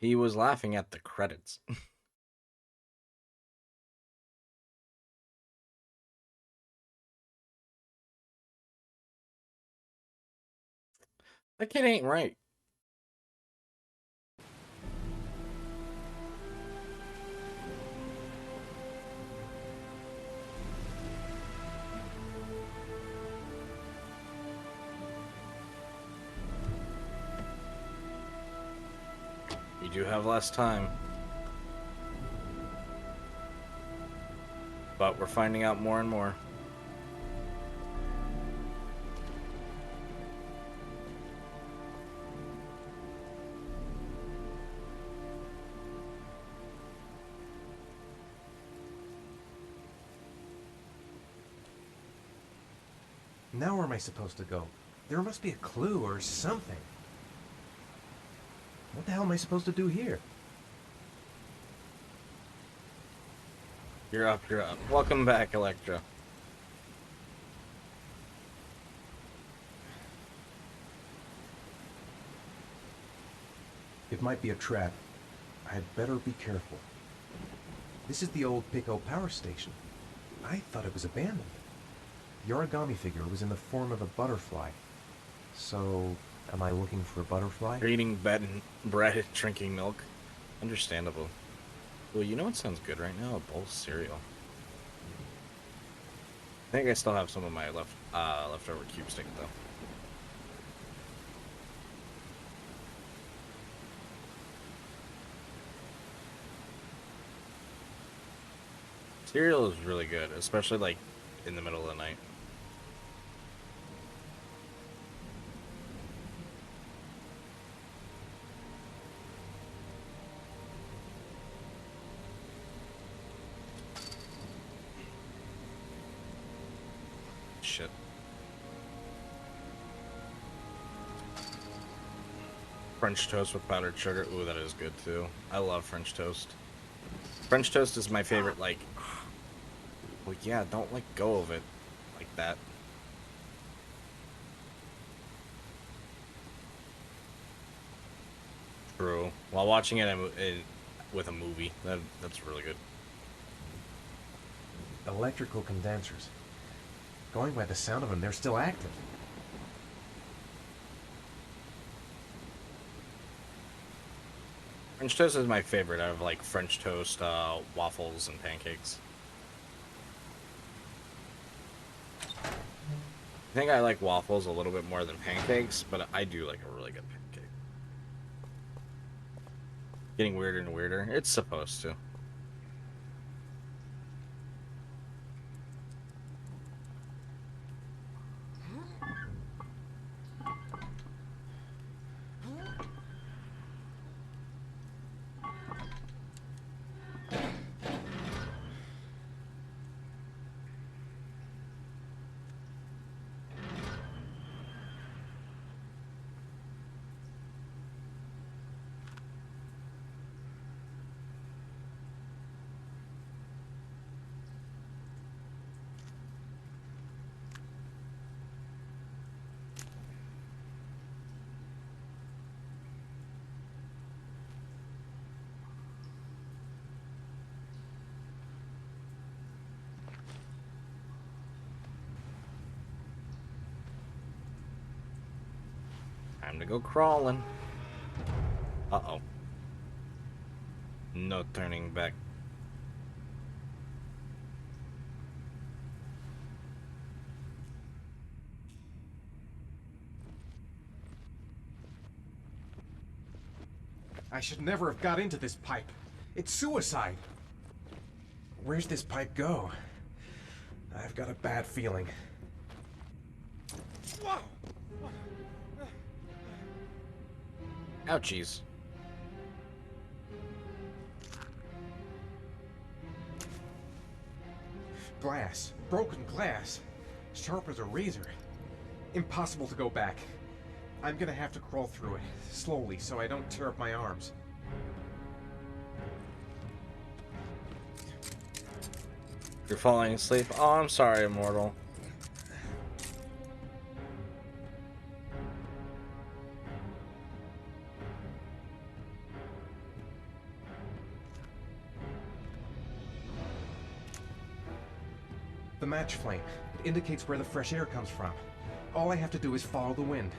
Speaker 1: He was laughing at the credits. That kid ain't right. You do have less time. But we're finding out more and more.
Speaker 2: Now where am I supposed to go? There must be a clue or something. What the hell am I supposed to do here?
Speaker 1: You're up, you're up. Welcome back, Electra.
Speaker 2: It might be a trap. I'd better be careful. This is the old Pico power station. I thought it was abandoned. The origami figure was in the form of a butterfly. So, am I looking for a butterfly?
Speaker 1: You're eating bread and drinking milk. Understandable. Well, you know what sounds good right now? A bowl of cereal. I think I still have some of my leftover cube stick, though. Cereal is really good, especially, like, in the middle of the night. Shit. French toast with powdered sugar. Ooh, that is good, too. I love French toast. French toast is my favorite, like... Well, yeah, don't let go of it like that. True. While watching it with a movie, that's really good.
Speaker 2: Electrical condensers. Going by the sound of them, they're still active.
Speaker 1: French toast is my favorite out of, like, French toast, waffles, and pancakes. I think I like waffles a little bit more than pancakes, but I do like a really good pancake. Getting weirder and weirder. It's supposed to. Time to go crawling. Uh-oh. No turning back.
Speaker 2: I should never have got into this pipe. It's suicide. Where's this pipe go? I've got a bad feeling. Whoa!
Speaker 1: Ouchies.
Speaker 2: Glass. Broken glass. Sharp as a razor. Impossible to go back. I'm gonna have to crawl through it, slowly, so I don't tear up my arms.
Speaker 1: You're falling asleep? Oh, I'm sorry, immortal.
Speaker 2: The match flame. It indicates where the fresh air comes from. All I have to do is follow the wind.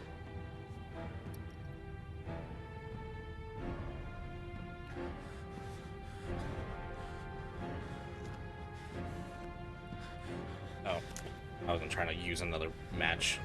Speaker 1: Oh, I wasn't trying to use another match.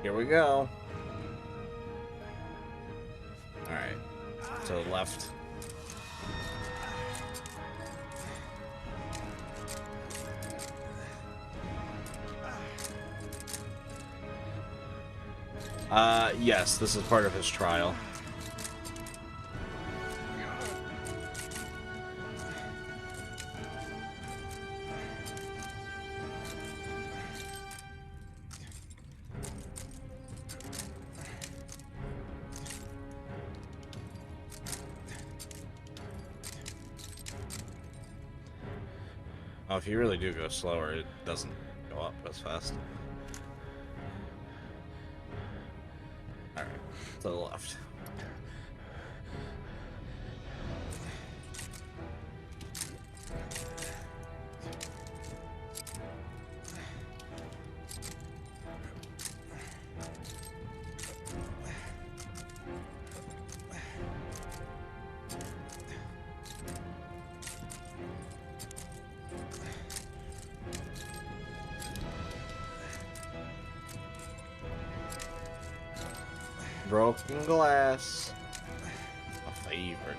Speaker 1: Here we go. Alright. To the left. Yes, this is part of his trial. Oh, if you really do go slower, it doesn't go up as fast. Alright, to the left. Broken glass. My favorite.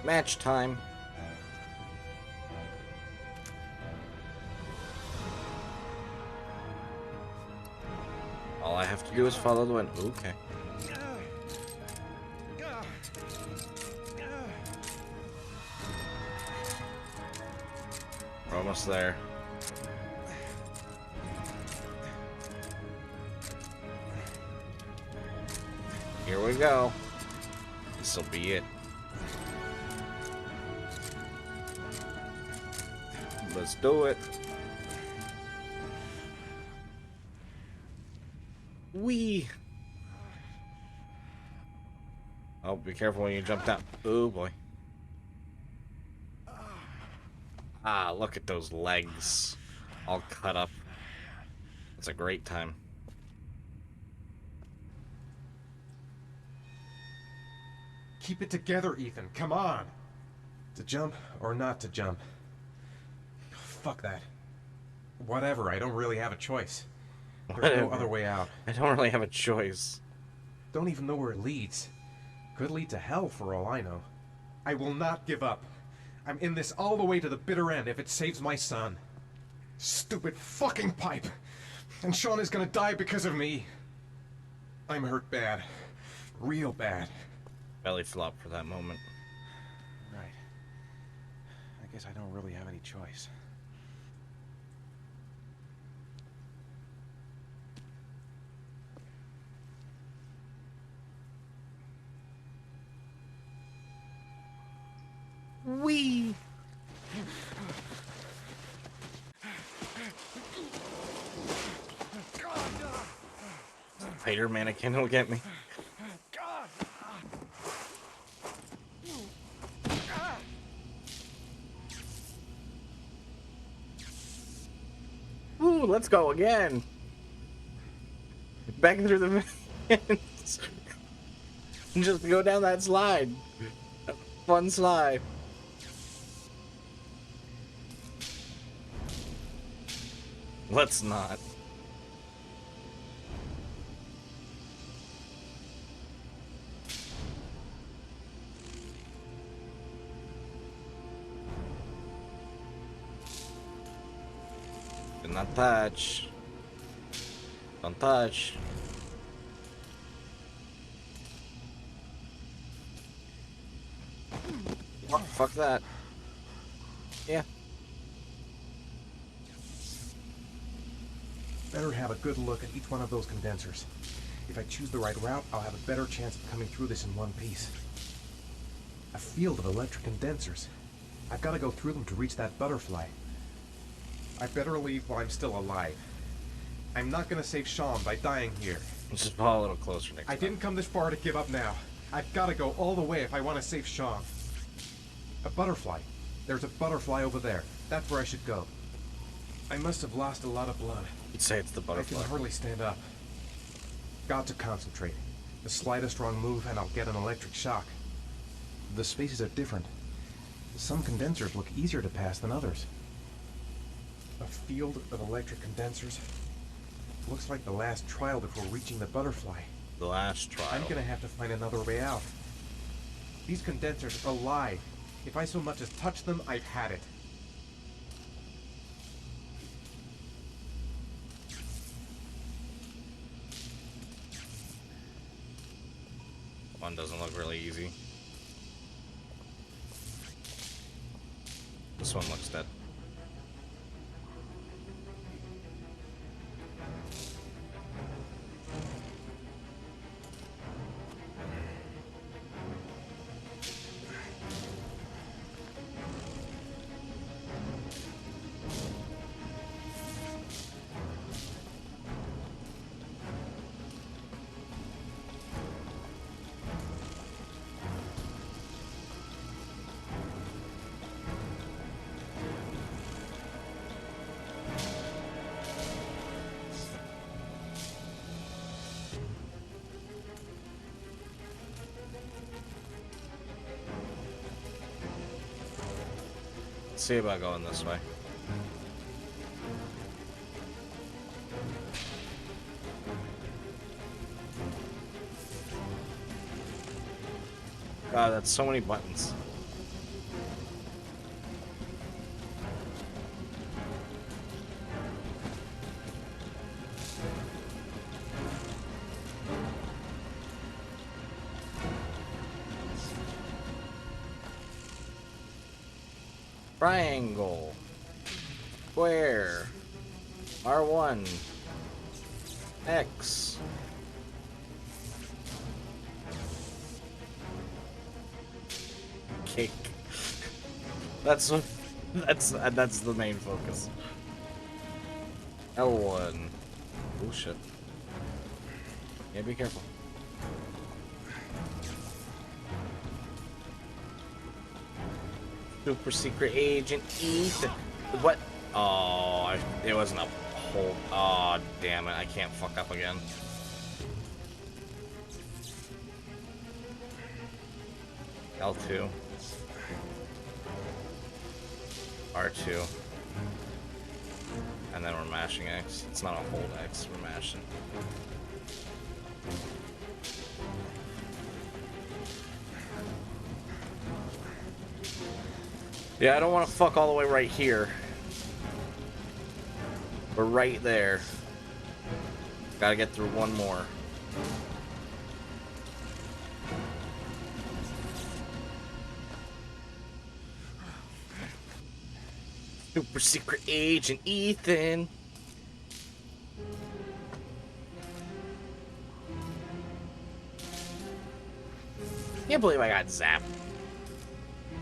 Speaker 1: Match time. All I have to do is follow the wind. Okay. We're almost there. Here we go. This'll be it. Let's do it. Wee. Oh, be careful when you jump down. Oh boy. Ah, look at those legs. All cut up. It's a great time.
Speaker 2: Keep it together, Ethan. Come on. To jump or not to jump? Fuck that. Whatever, I don't really have a choice. There's no other way out.
Speaker 1: I don't really have a choice.
Speaker 2: Don't even know where it leads. Could lead to hell for all I know. I will not give up. I'm in this all the way to the bitter end if it saves my son. Stupid fucking pipe! And Sean is gonna die because of me. I'm hurt bad. Real bad.
Speaker 1: Belly flop for that moment.
Speaker 2: Right. I guess I don't really have any choice.
Speaker 1: Wee! Spider mannequin will get me. Ooh, let's go again. Back through the vents. Just go down that slide. Fun slide. Let's not. Do not touch. Don't touch. Oh, fuck that. Yeah.
Speaker 2: Better have a good look at each one of those condensers. If I choose the right route, I'll have a better chance of coming through this in one piece. A field of electric condensers. I've got to go through them to reach that butterfly. I better leave while I'm still alive. I'm not gonna save Sean by dying here.
Speaker 1: Just fall a little closer next
Speaker 2: I didn't come this far to give up now. I've got to go all the way if I want to save Sean. A butterfly. There's a butterfly over there. That's where I should go. I must have lost a lot of blood.
Speaker 1: You'd say it's the butterfly.
Speaker 2: I can hardly stand up. Got to concentrate. The slightest wrong move and I'll get an electric shock. The spaces are different. Some condensers look easier to pass than others. A field of electric condensers. Looks like the last trial before reaching the butterfly.
Speaker 1: The last trial.
Speaker 2: I'm gonna have to find another way out. These condensers are alive. If I so much as touch them, I've had it.
Speaker 1: One doesn't look really easy. This one looks dead. See about going this way. God, that's so many buttons. Triangle, square, R1, X. Cake. That's the main focus. L1. Oh shit. Yeah, be careful. Super secret agent Ethan. What? Oh, it wasn't a whole. Oh, damn it! I can't fuck up again. L2. R2. And then we're mashing X. It's not a hold X, we're mashing. Yeah, I don't want to fuck all the way right here. But right there. Gotta get through one more. Super secret agent Ethan. Can't believe I got zapped.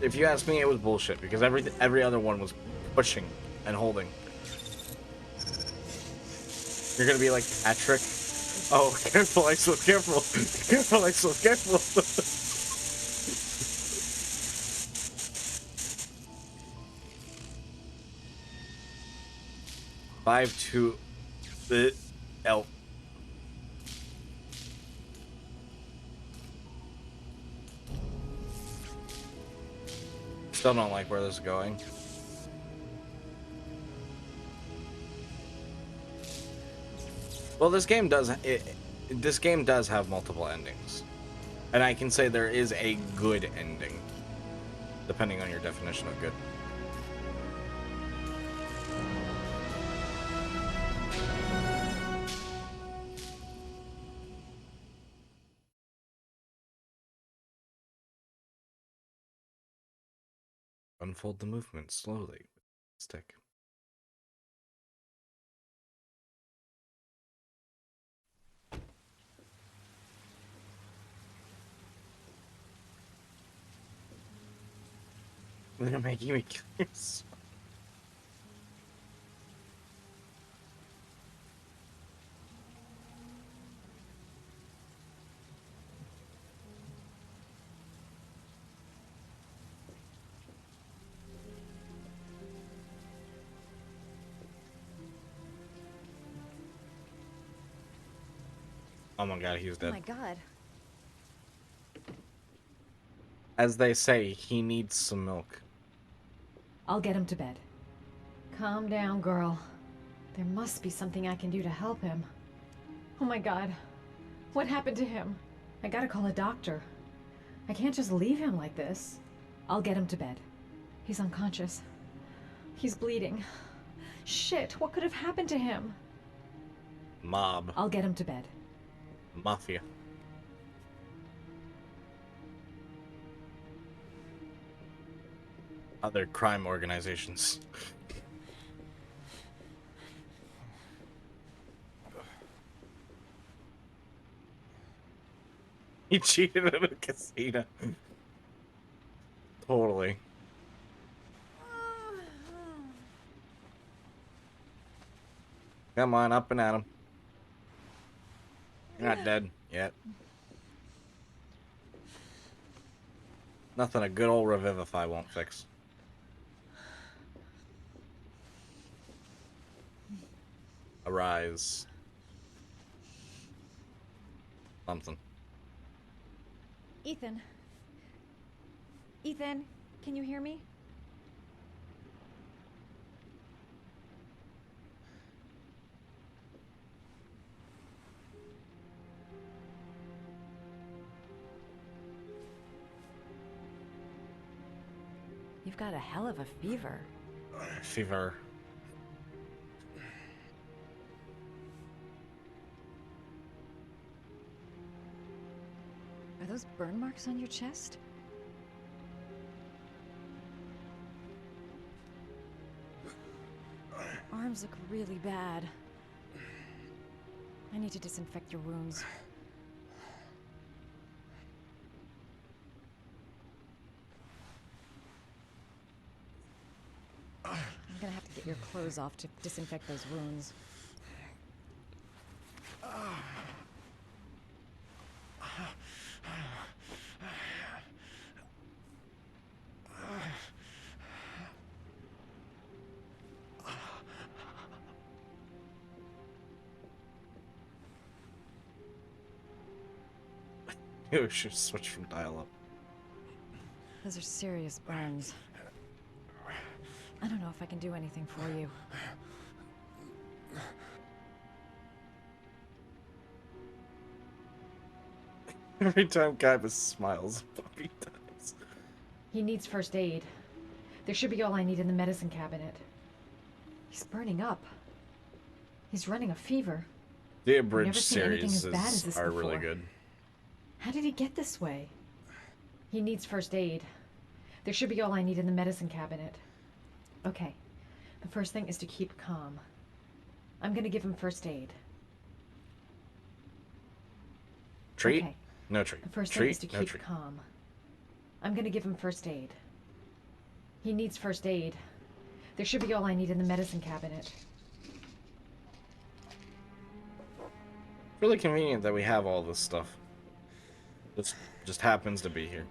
Speaker 1: If you ask me, it was bullshit because every other one was pushing and holding. You're gonna be like Patrick. Oh, careful, Axel, careful, careful, Axel, careful. 5-2 L. Still don't like where this is going. Well, this game does have multiple endings, and I can say there is a good ending, depending on your definition of good. Unfold the movement slowly. Stick. They're making me curious. Oh my god, he's dead.
Speaker 19: Oh my god.
Speaker 1: As they say, he needs some milk.
Speaker 19: I'll get him to bed. Calm down, girl. There must be something I can do to help him. Oh my god. What happened to him? I gotta call a doctor. I can't just leave him like this. I'll get him to bed. He's unconscious. He's bleeding. Shit, what could have happened to him?
Speaker 1: Mob.
Speaker 19: I'll get him to bed.
Speaker 1: Mafia. Other crime organizations. He cheated at a casino. Totally. Come on, up and at him. You're not dead yet. Nothing a good old Revivify won't fix. Arise. Something.
Speaker 19: Ethan. Ethan, can you hear me? You've got a hell of a fever.
Speaker 1: Fever.
Speaker 19: Are those burn marks on your chest? Arms look really bad. I need to disinfect your wounds. I'm gonna have to get your clothes off to disinfect those wounds.
Speaker 1: We should switch from dial-up.
Speaker 19: Those are serious burns. I don't know if I can do anything for you.
Speaker 1: Every time Kaiba smiles, Bobby dies.
Speaker 19: He needs first aid. There should be all I need in the medicine cabinet. He's burning up. He's running a fever.
Speaker 1: The
Speaker 19: I've never
Speaker 1: abridged
Speaker 19: seen anything
Speaker 1: series
Speaker 19: as bad as this
Speaker 1: are really
Speaker 19: before.
Speaker 1: good.
Speaker 19: How did he get this way? He needs first aid. There should be all I need in the medicine cabinet. Okay. The first thing is to keep calm. I'm gonna give him first aid.
Speaker 1: Treat?
Speaker 19: Okay.
Speaker 1: No treat.
Speaker 19: The first
Speaker 1: Treat?
Speaker 19: thing is to
Speaker 1: No
Speaker 19: keep
Speaker 1: treat.
Speaker 19: calm. I'm gonna give him first aid. He needs first aid. There should be all I need in the medicine cabinet.
Speaker 1: Really convenient that we have all this stuff. Just happens to be here.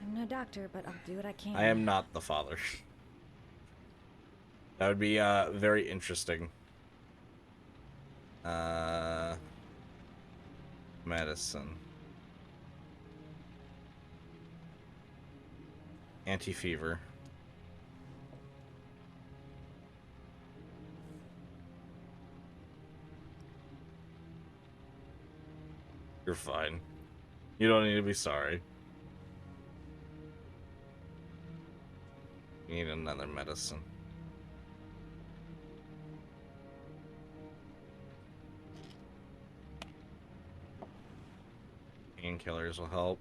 Speaker 9: I'm no doctor, but I'll do what I can.
Speaker 1: I am not the father. That would be very interesting. Medicine. Anti-fever. You're fine. You don't need to be sorry. You need another medicine. Painkillers will help.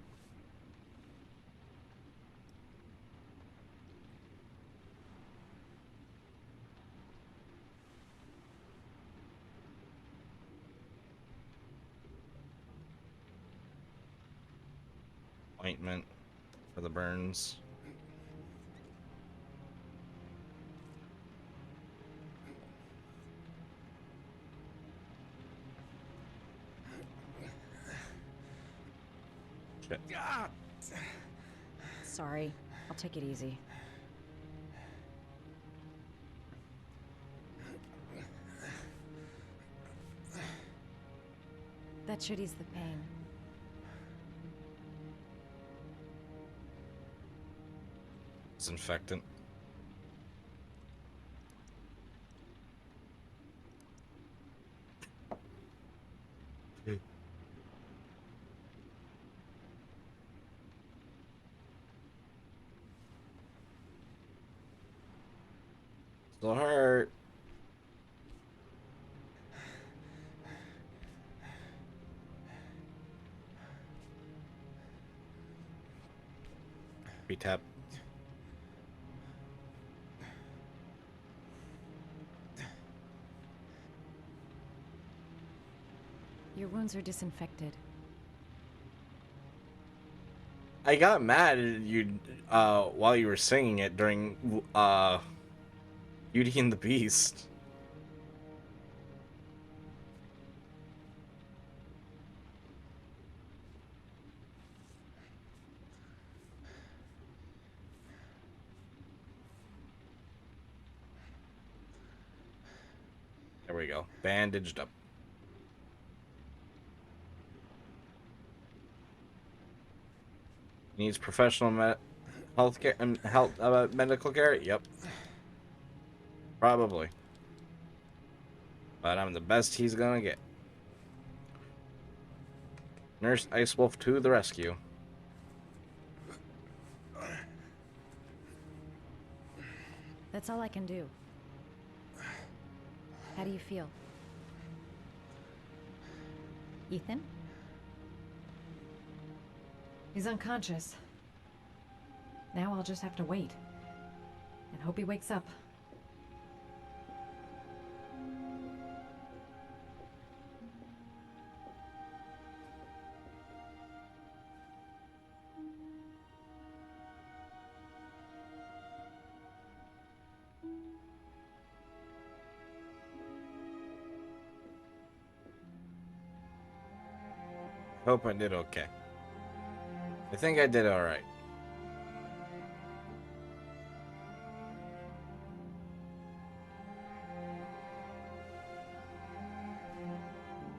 Speaker 1: Ointment for the burns. Shit.
Speaker 9: Sorry. I'll take it easy. That should ease the pain.
Speaker 1: Disinfectant. Still hurt. Tap.
Speaker 9: Your wounds are disinfected.
Speaker 1: I got mad at you while you were singing it during Beauty and the Beast. There we go. Bandaged up. Needs professional health care and medical care. Yep. Probably. But I'm the best he's gonna get. Nurse Ice Wolf to the rescue.
Speaker 9: That's all I can do. How do you feel? Ethan?
Speaker 19: He's unconscious. Now I'll just have to wait. And hope he wakes up.
Speaker 1: Hope I did okay. I think I did alright.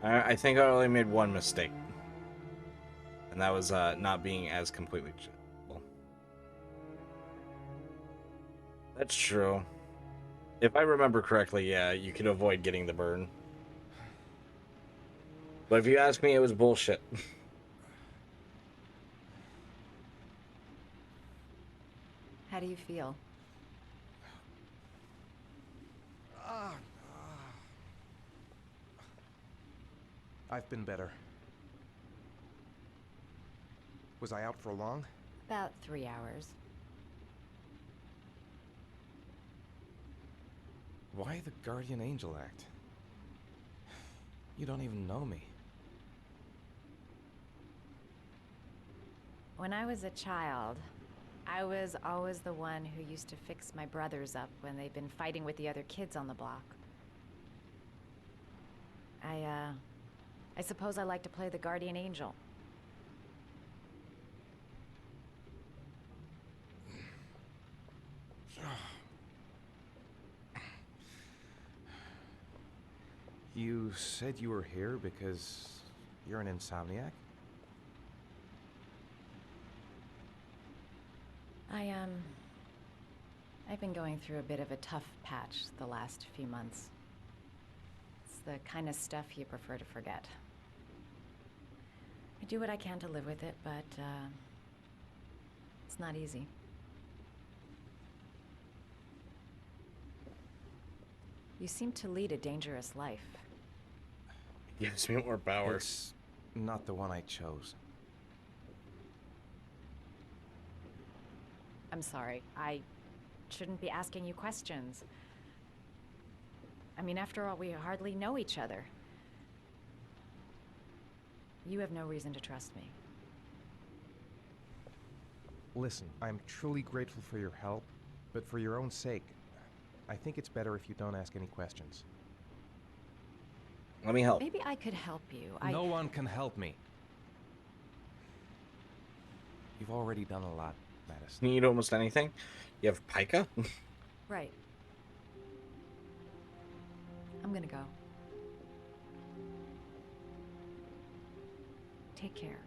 Speaker 1: I think I only made one mistake. And that was not being as completely chill. That's true. If I remember correctly, yeah, you could avoid getting the burn. But if you ask me, it was bullshit.
Speaker 9: How do you feel?
Speaker 2: I've been better. Was I out for long?
Speaker 9: About 3 hours.
Speaker 2: Why the guardian angel act? You don't even know me.
Speaker 9: When I was a child, I was always the one who used to fix my brothers up when they'd been fighting with the other kids on the block. I suppose I like to play the guardian angel.
Speaker 2: You said you were here because you're an insomniac?
Speaker 9: I've been going through a bit of a tough patch the last few months. It's the kind of stuff you prefer to forget. I do what I can to live with it, but, it's not easy. You seem to lead a dangerous life.
Speaker 1: Gives me more power.
Speaker 2: It's not the one I chose.
Speaker 9: I'm sorry. I shouldn't be asking you questions. I mean, after all, we hardly know each other. You have no reason to trust me.
Speaker 2: Listen, I'm truly grateful for your help, but for your own sake, I think it's better if you don't ask any questions.
Speaker 1: Let me help.
Speaker 9: Maybe I could help you.
Speaker 2: No one can help me. You've already done a lot, Madison.
Speaker 1: You need almost anything? You have pica?
Speaker 9: Right. I'm gonna go. Take care.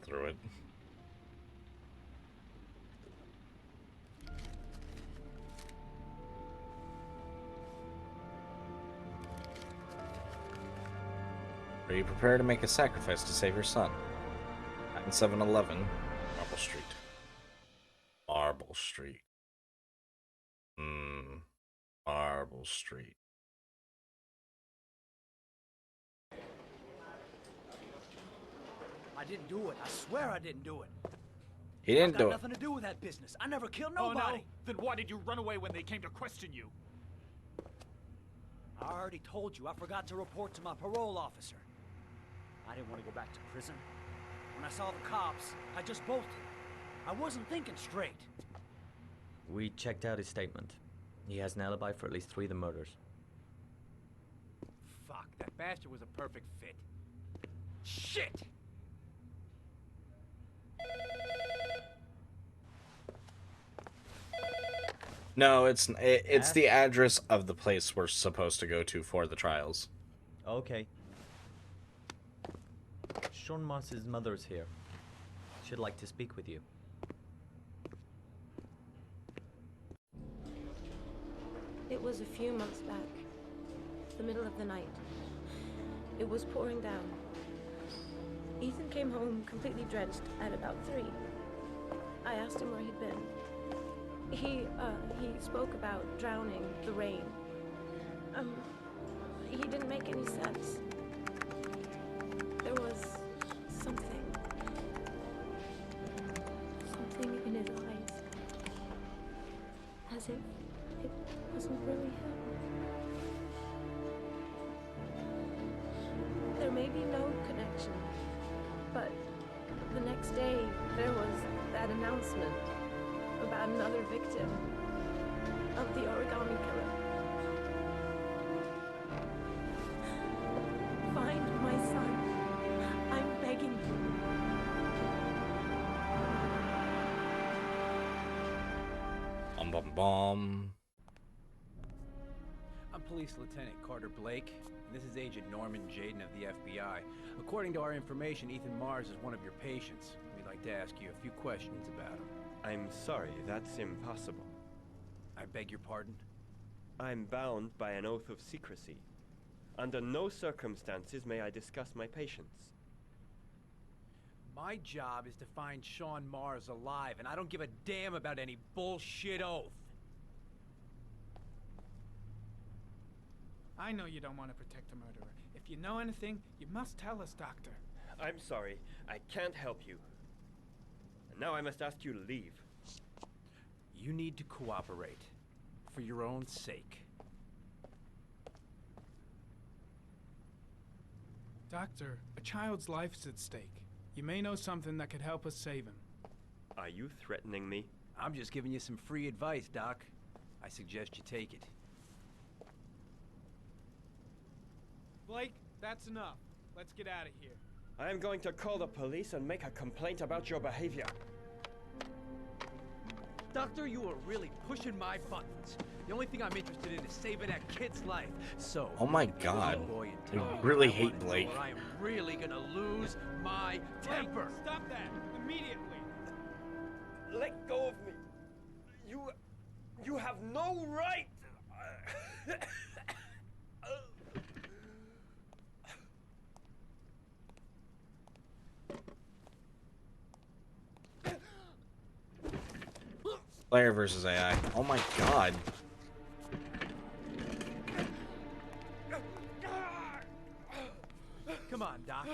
Speaker 1: Through it. Are you prepared to make a sacrifice to save your son? 9711 Marble Street. Marble Street. Marble Street.
Speaker 6: I didn't do it. I swear I didn't do it.
Speaker 1: He didn't
Speaker 6: I
Speaker 1: do
Speaker 6: got
Speaker 1: it.
Speaker 6: nothing to do with that business. I never killed
Speaker 21: Oh,
Speaker 6: nobody.
Speaker 21: no? Then why did you run away when they came to question you?
Speaker 6: I already told you I forgot to report to my parole officer. I didn't want to go back to prison. When I saw the cops, I just bolted. I wasn't thinking straight.
Speaker 11: We checked out his statement. He has an alibi for at least 3 of the murders.
Speaker 12: Fuck, that bastard was a perfect fit.
Speaker 6: Shit!
Speaker 1: No, it's the address of the place we're supposed to go to for the trials.
Speaker 11: Okay. Sean Mars's mother's here. She'd like to speak with you.
Speaker 10: It was a few months back. The middle of the night. It was pouring down. Ethan came home completely drenched at about 3. I asked him where he'd been. He spoke about drowning, the rain. He didn't make any sense. There was something in his eyes. As if it wasn't really him. There may be no connection, but the next day there was that announcement about another victim of the origami killer. Find my son. I'm begging you.
Speaker 1: Bomb.
Speaker 12: I'm Police Lieutenant Carter Blake, and this is Agent Norman Jaden of the FBI. According to our information, Ethan Mars is one of your patients. We'd like to ask you a few questions about him.
Speaker 14: I'm sorry, that's impossible.
Speaker 12: I beg your pardon?
Speaker 14: I'm bound by an oath of secrecy. Under no circumstances may I discuss my patients.
Speaker 12: My job is to find Sean Mars alive, and I don't give a damn about any bullshit oath.
Speaker 13: I know you don't want to protect the murderer. If you know anything, you must tell us, Doctor.
Speaker 14: I'm sorry, I can't help you. And now I must ask you to leave.
Speaker 12: You need to cooperate. for your own sake.
Speaker 13: Doctor, a child's life's at stake. You may know something that could help us save him.
Speaker 14: Are you threatening me?
Speaker 12: I'm just giving you some free advice, Doc. I suggest you take it.
Speaker 13: Blake, that's enough. Let's get out of here.
Speaker 14: I am going to call the police and make a complaint about your behavior.
Speaker 12: Doctor, you are really pushing my buttons. The only thing I'm interested in is saving that kid's life. So,
Speaker 1: Oh my God. I really hate Blake.
Speaker 12: I am really gonna lose my temper.
Speaker 13: Blake, stop that immediately.
Speaker 14: Let go of me. You have no right.
Speaker 1: Player versus AI. Oh my God.
Speaker 12: Come on, Doc.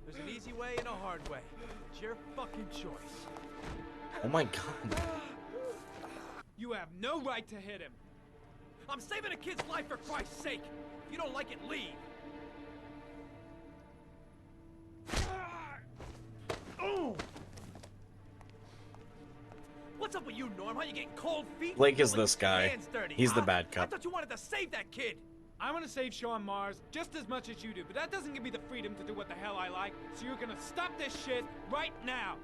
Speaker 12: There's an easy way and a hard way. It's your fucking choice.
Speaker 1: Oh my God.
Speaker 13: You have no right to hit him.
Speaker 12: I'm saving a kid's life for Christ's sake. If you don't like it, leave. Oh! What's up with you, Norm? How you getting cold feet?
Speaker 1: Blake is
Speaker 12: Like
Speaker 1: this
Speaker 12: your
Speaker 1: guy.
Speaker 12: hands dirty,
Speaker 1: He's the
Speaker 12: huh?
Speaker 1: bad
Speaker 12: I
Speaker 1: cop.
Speaker 12: thought you wanted to save that kid.
Speaker 13: I want to save Sean Mars just as much as you do, but that doesn't give me the freedom to do what the hell I like. So you're gonna stop this shit right now.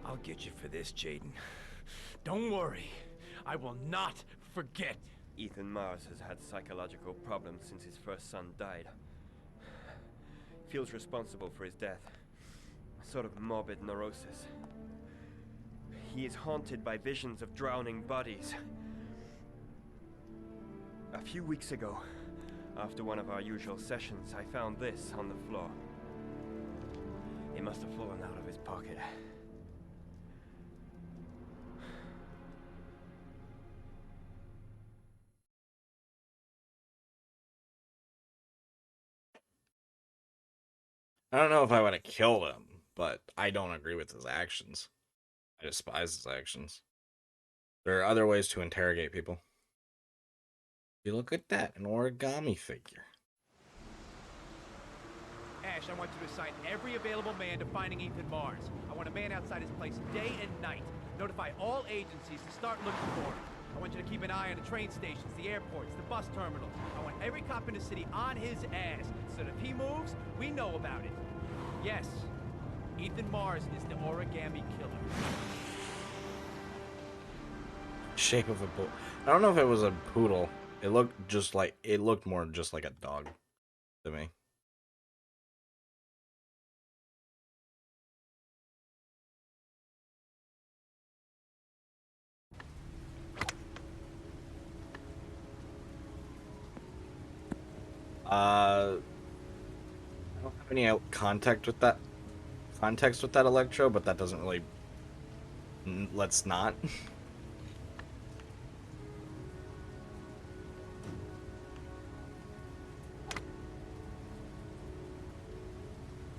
Speaker 12: I'll get you for this, Jaden. Don't worry. I will not forget.
Speaker 14: Ethan Mars has had psychological problems since his first son died. Feels responsible for his death. A sort of morbid neurosis. He is haunted by visions of drowning bodies. A few weeks ago, after one of our usual sessions, I found this on the floor. It must have fallen out of his pocket.
Speaker 1: I don't know if I would have killed him, but I don't agree with his actions. I despise his actions. There are other ways to interrogate people. You look at that, an origami figure.
Speaker 12: Ash, I want you to assign every available man to finding Ethan Mars. I want a man outside his place day and night. Notify all agencies to start looking for him. I want you to keep an eye on the train stations, the airports, the bus terminals. I want every cop in the city on his ass, so that if he moves, we know about it. Yes, Ethan Mars is the origami killer.
Speaker 1: Shape of a poodle. I don't know if it was a poodle. It looked more just like a dog to me. I don't have any context with that Electro, but that doesn't really. Let's not.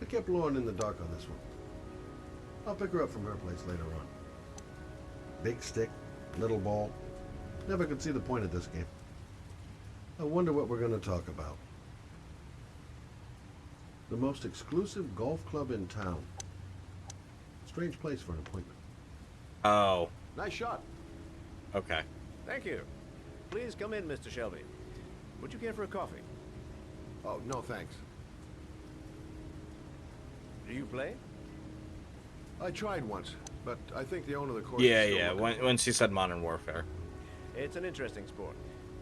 Speaker 7: I kept Lauren in the dark on this one. I'll pick her up from her place later on. Big stick, little ball. Never could see the point of this game. I wonder what we're going to talk about. The most exclusive golf club in town. Strange place for an appointment.
Speaker 1: Oh.
Speaker 15: Nice shot.
Speaker 1: Okay.
Speaker 15: Thank you. Please come in, Mr. Shelby. Would you care for a coffee?
Speaker 16: Oh, no thanks.
Speaker 15: Do you play?
Speaker 16: I tried once, but I think the owner of the course
Speaker 1: Yeah,
Speaker 16: is still
Speaker 1: yeah.
Speaker 16: looking.
Speaker 1: When she said Modern Warfare.
Speaker 15: It's an interesting sport.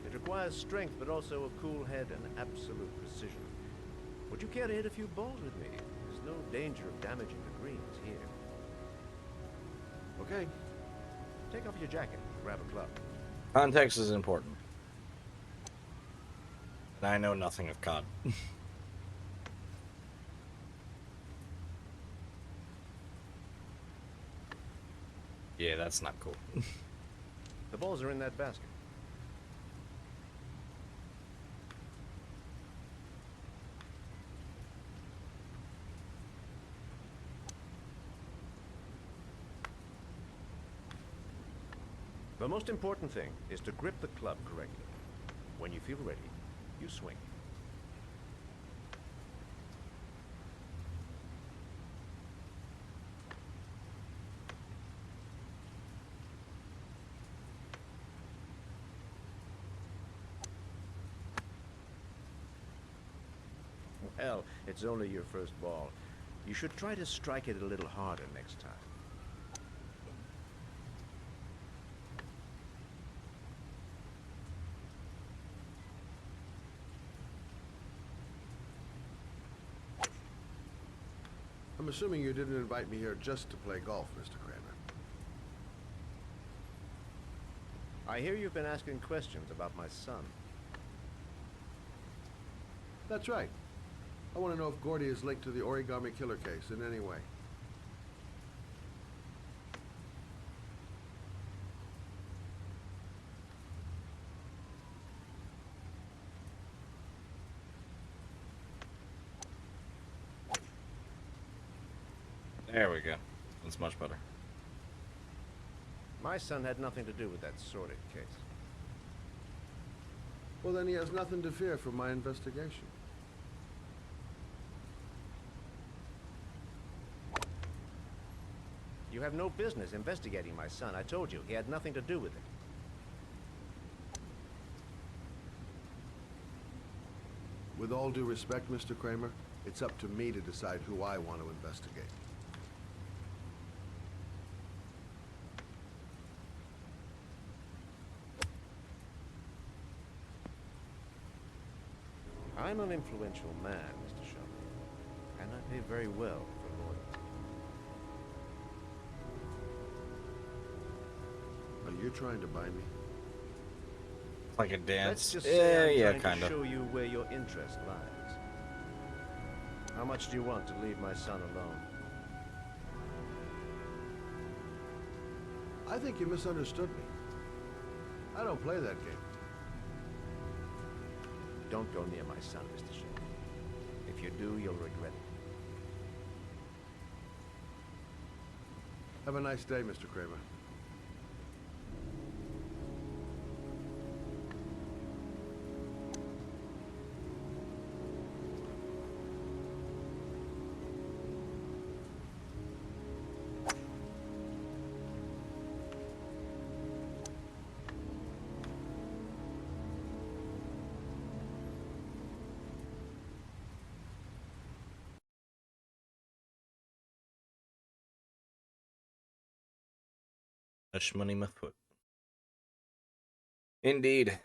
Speaker 15: It requires strength, but also a cool head and absolute precision. Would you care to hit a few balls with me? There's no danger of damaging the greens here. Okay. Take off your jacket. Grab a club.
Speaker 1: Context is important. And I know nothing of COD. Yeah, that's not cool.
Speaker 15: The balls are in that basket. The most important thing is to grip the club correctly. When you feel ready, you swing. Hell, it's only your first ball. You should try to strike it a little harder next time.
Speaker 7: I'm assuming you didn't invite me here just to play golf, Mr. Kramer.
Speaker 15: I hear you've been asking questions about my son.
Speaker 7: That's right. I want to know if Gordy is linked to the Origami Killer case in any way.
Speaker 1: There we go. That's much better.
Speaker 15: My son had nothing to do with that sordid case.
Speaker 7: Well, then he has nothing to fear from my investigation.
Speaker 15: You have no business investigating my son. I told you, he had nothing to do with it.
Speaker 7: With all due respect, Mr. Kramer, it's up to me to decide who I want to investigate.
Speaker 15: I'm an influential man, Mr. Shelby, and I pay very well for loyalty.
Speaker 7: Are you trying to buy me?
Speaker 1: Like a dance.
Speaker 15: Let's just say I'm
Speaker 1: yeah,
Speaker 15: trying
Speaker 1: kind
Speaker 15: to
Speaker 1: of.
Speaker 15: show you where your interest lies. How much do you want to leave my son alone?
Speaker 7: I think you misunderstood me. I don't play that game.
Speaker 15: Don't go near my son, Mr. Shelby. If you do, you'll regret it.
Speaker 7: Have a nice day, Mr. Kramer.
Speaker 1: Hush money my foot. Indeed.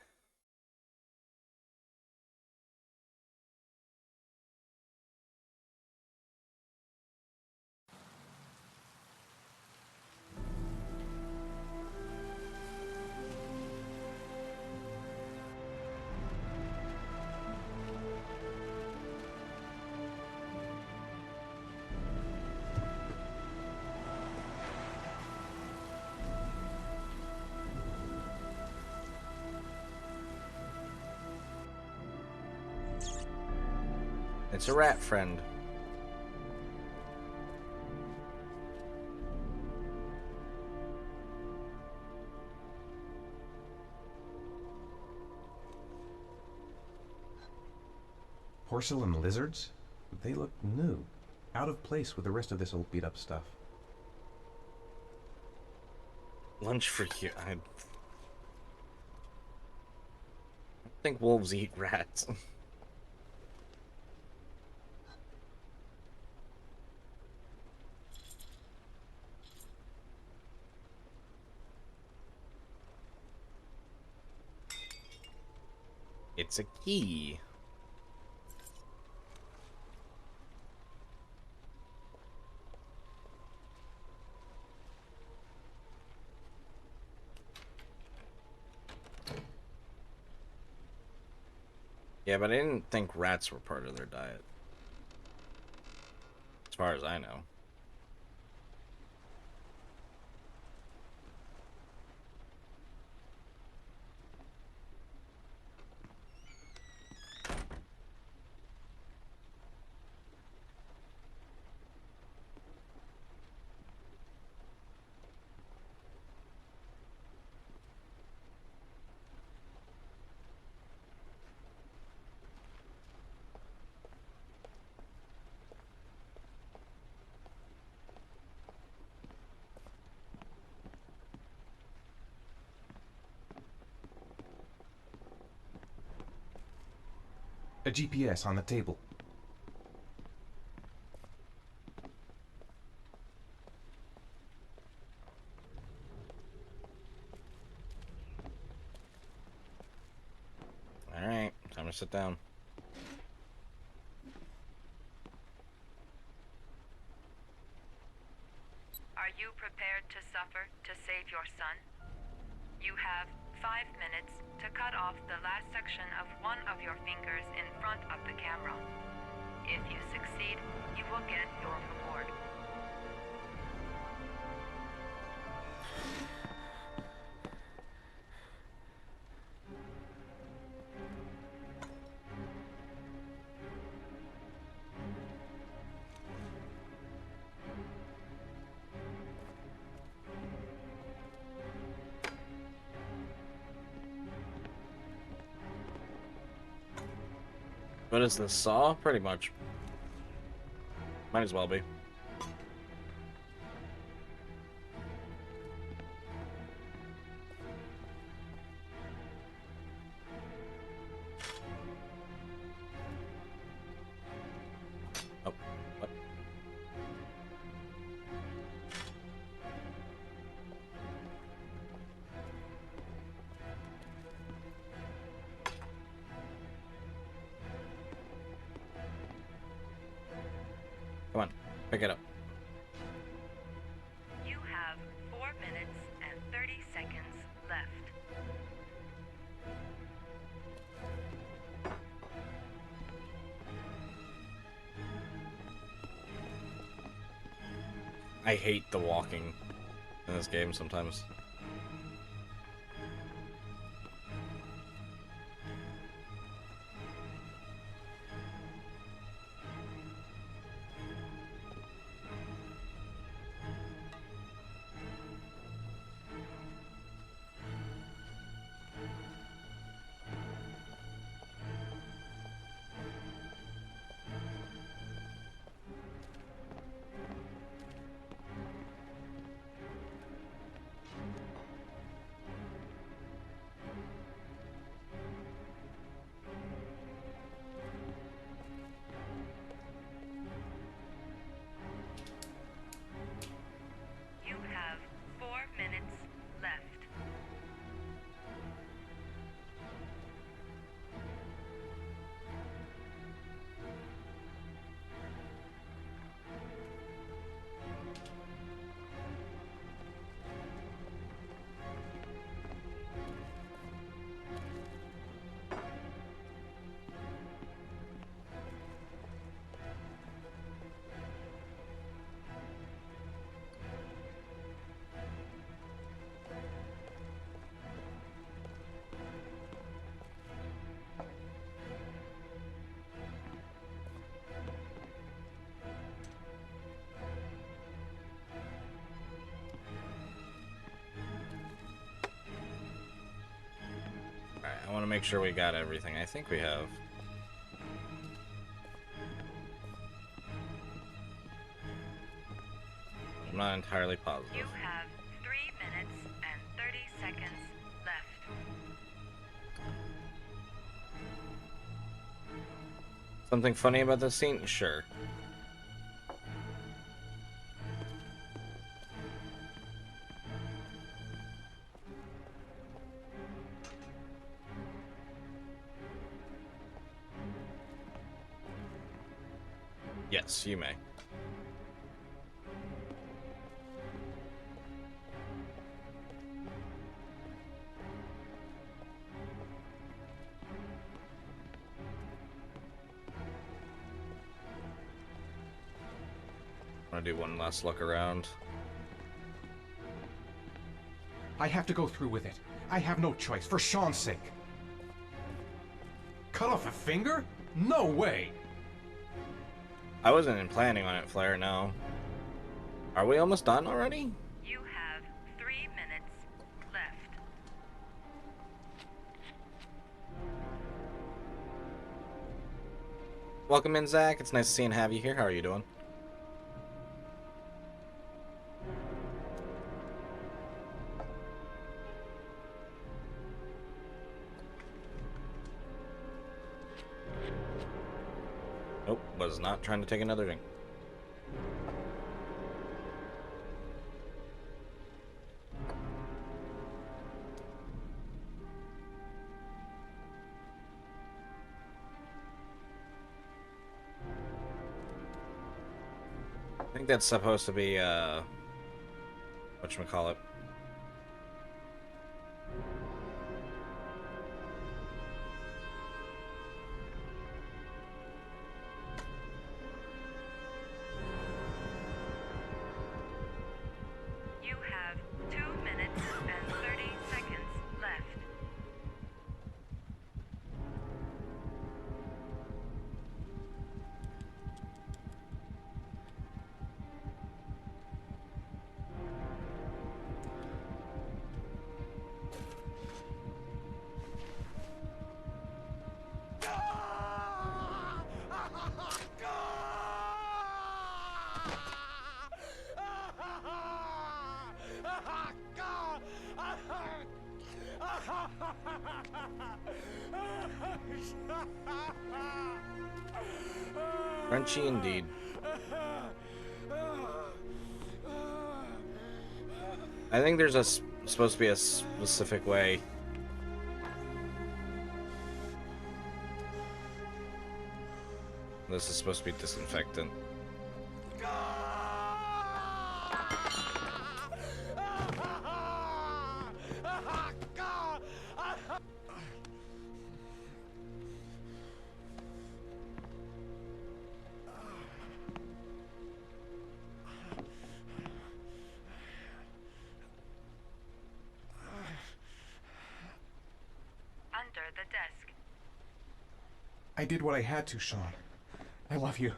Speaker 1: It's a rat friend.
Speaker 2: Porcelain lizards? They look new. Out of place with the rest of this old beat-up stuff.
Speaker 1: Lunch for you. I think wolves eat rats. It's a key. Yeah, but I didn't think rats were part of their diet. As far as I know.
Speaker 2: A GPS on the table.
Speaker 1: Alright, time to sit down.
Speaker 4: Are you prepared to suffer to save your son? You have 5 minutes to cut off the last section of one of your fingers in front of the camera. If you succeed, you will get your reward.
Speaker 1: What is this, Saw? Pretty much. Might as well be. Oh, what? Come on, pick it up.
Speaker 4: You have 4 minutes and 30 seconds left.
Speaker 1: I hate the walking in this game sometimes.
Speaker 4: You have 4 minutes left.
Speaker 1: Alright, I want to make sure we got everything. I think we have. I'm not entirely positive.
Speaker 4: You have 3 minutes and 30 seconds left.
Speaker 1: Something funny about this scene? Sure. Yes, you may. I'm gonna do one last look around.
Speaker 2: I have to go through with it. I have no choice, for Sean's sake. Cut off a finger? No way!
Speaker 1: I wasn't even planning on it, Flair, no. Are we almost done already?
Speaker 4: You have 3 minutes left.
Speaker 1: Welcome in, Zach. It's nice to see and have you here. How are you doing? Nope, was not trying to take another drink. I think that's supposed to be, whatchamacallit.
Speaker 4: You have 2 minutes and 30 seconds left.
Speaker 1: Crunchy indeed. I think there's supposed to be a specific way. This is supposed to be disinfectant.
Speaker 4: Under the desk.
Speaker 5: I did what I had to, Sean. I love you.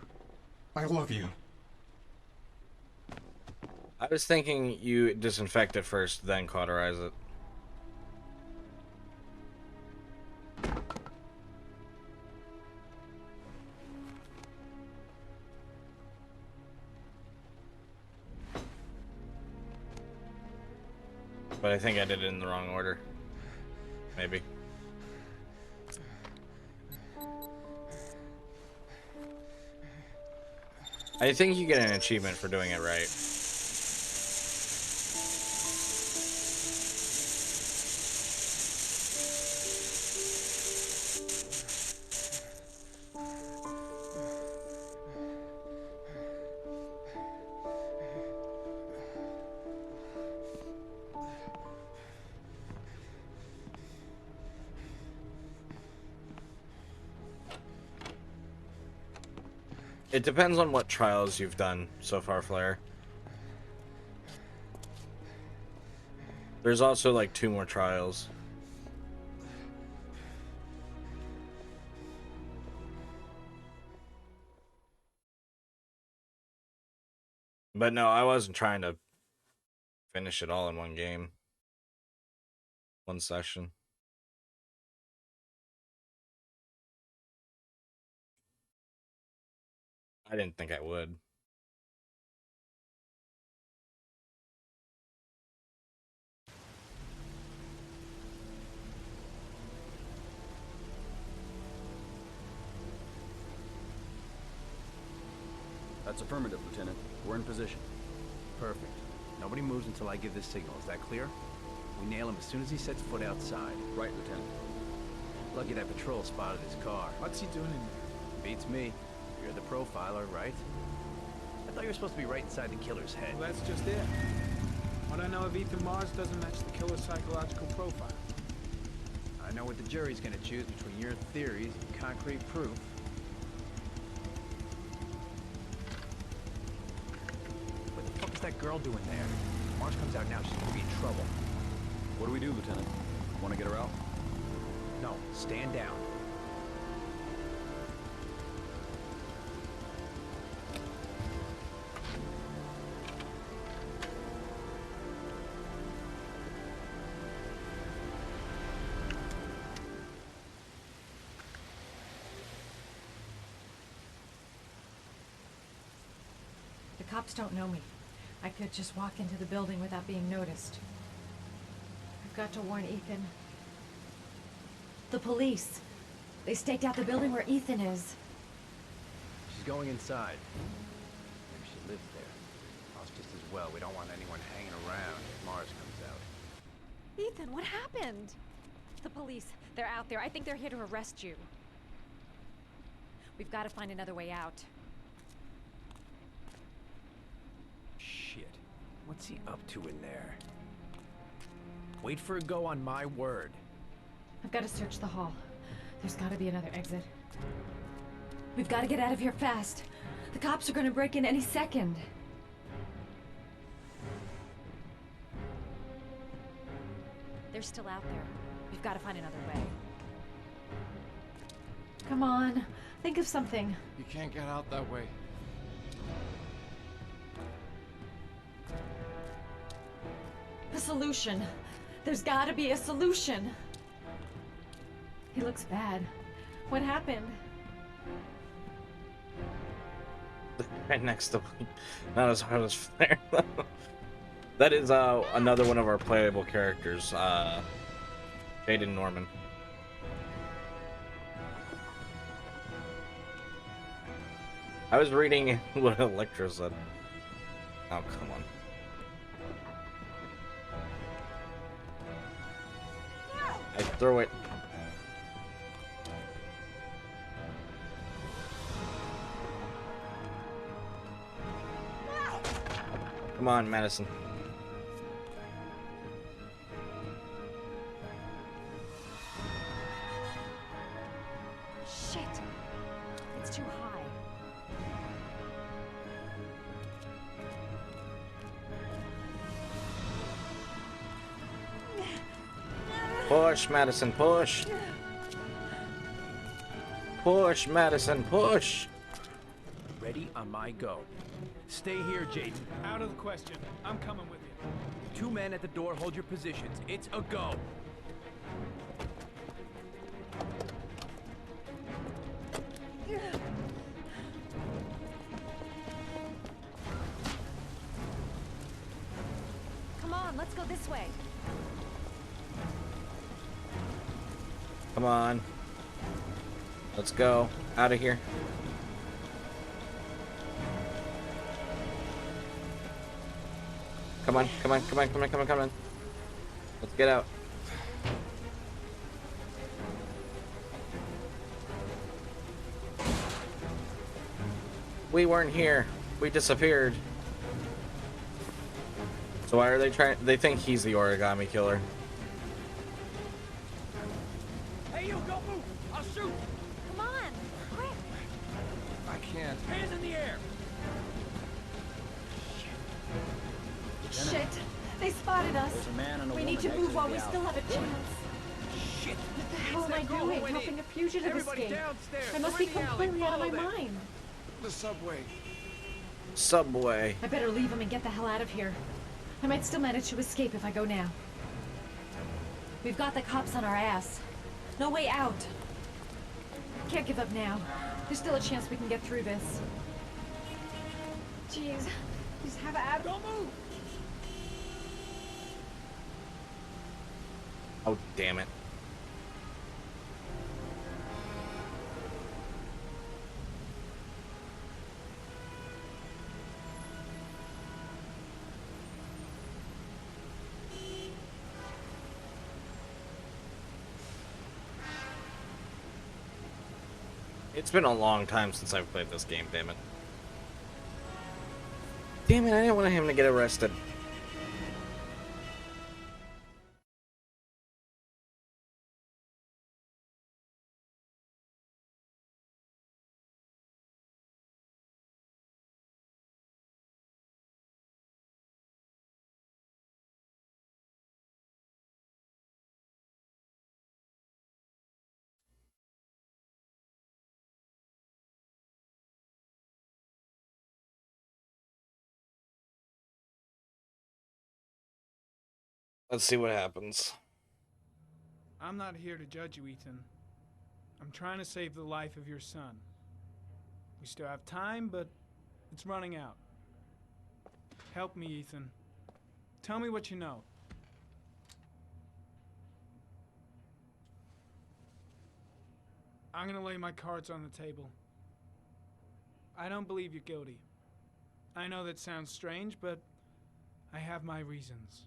Speaker 5: I love you.
Speaker 1: I was thinking you disinfect it first, then cauterize it. But I think I did it in the wrong order. Maybe. I think you get an achievement for doing it right. It depends on what trials you've done so far, Flair. There's also like 2 more trials. But no, I wasn't trying to finish it all in one game. One session. I didn't think I would.
Speaker 6: That's affirmative, Lieutenant. We're in position.
Speaker 12: Perfect. Nobody moves until I give this signal. Is that clear? We nail him as soon as he sets foot outside.
Speaker 6: Right, Lieutenant.
Speaker 12: Lucky that patrol spotted his car.
Speaker 13: What's he doing in there?
Speaker 12: Beats me. You're the profiler, right? I thought you were supposed to be right inside the killer's head.
Speaker 13: Well, that's just it. What I know of Ethan Mars doesn't match the killer's psychological profile.
Speaker 12: I know what the jury's gonna choose between your theories and concrete proof. What the fuck is that girl doing there? If Mars comes out now, she's gonna be in trouble.
Speaker 6: What do we do, Lieutenant? Want to get her out?
Speaker 12: No, stand down.
Speaker 19: The cops don't know me. I could just walk into the building without being noticed. I've got to warn Ethan. The police. They staked out the building where Ethan is.
Speaker 12: going inside. Maybe she lives there. Well, it's just as well. We don't want anyone hanging around if Mars comes out.
Speaker 19: Ethan, what happened? The police. They're out there. I think they're here to arrest you. We've got to find another way out.
Speaker 12: Shit. What's he up to in there? Wait for a go on my word.
Speaker 19: I've got to search the hall. There's got to be another exit. We've got to get out of here fast. The cops are going to break in any second. They're still out there. We've got to find another way. Come on. Think of something.
Speaker 5: You can't get out that way.
Speaker 19: A solution. There's got to be a solution. He looks bad. What happened?
Speaker 1: Right next to me. Not as hard as Flair. That is another one of our playable characters, Jaden Norman. I was reading what Electra said. Oh, come on. I throw it. Come on, Madison.
Speaker 19: Shit. It's too high.
Speaker 1: Push, Madison, push. Push, Madison, push.
Speaker 12: Ready on my go. Stay here, Jaden.
Speaker 13: Out of the question. I'm coming with you.
Speaker 12: 2 men at the door, hold your positions. It's a go.
Speaker 19: Come on, let's go this way.
Speaker 1: Come on. Let's go. Out of here. Come on, come on, come on, come on, come on, come on. Let's get out. We weren't here. We disappeared. So why are they trying? They think he's the origami killer.
Speaker 6: Hey, you, don't move! I'll shoot!
Speaker 19: Come on, quick!
Speaker 5: I can't.
Speaker 6: Hands in the air!
Speaker 19: Shit! They spotted us.
Speaker 6: There's a man and a
Speaker 19: We
Speaker 6: woman
Speaker 19: need to move
Speaker 6: exiting
Speaker 19: while
Speaker 6: the
Speaker 19: we
Speaker 6: alley.
Speaker 19: still have a chance.
Speaker 12: Shit!
Speaker 19: What the hell am I doing? Helping a fugitive
Speaker 12: Everybody
Speaker 19: escape?
Speaker 12: downstairs.
Speaker 19: I must
Speaker 12: They're
Speaker 19: be
Speaker 12: in the alley.
Speaker 19: completely out of my
Speaker 12: Follow them.
Speaker 19: mind.
Speaker 5: The subway.
Speaker 1: Subway.
Speaker 19: I better leave him and get the hell out of here. I might still manage to escape if I go now. We've got the cops on our ass. No way out. Can't give up now. There's still a chance we can get through this. Jeez. Just have at it.
Speaker 6: Don't move!
Speaker 1: Oh, damn it. It's been a long time since I've played this game, damn it. Damn it, I didn't want him to get arrested. Let's see what happens.
Speaker 13: I'm not here to judge you, Ethan. I'm trying to save the life of your son. We still have time, but it's running out. Help me, Ethan. Tell me what you know. I'm gonna lay my cards on the table. I don't believe you're guilty. I know that sounds strange, but I have my reasons.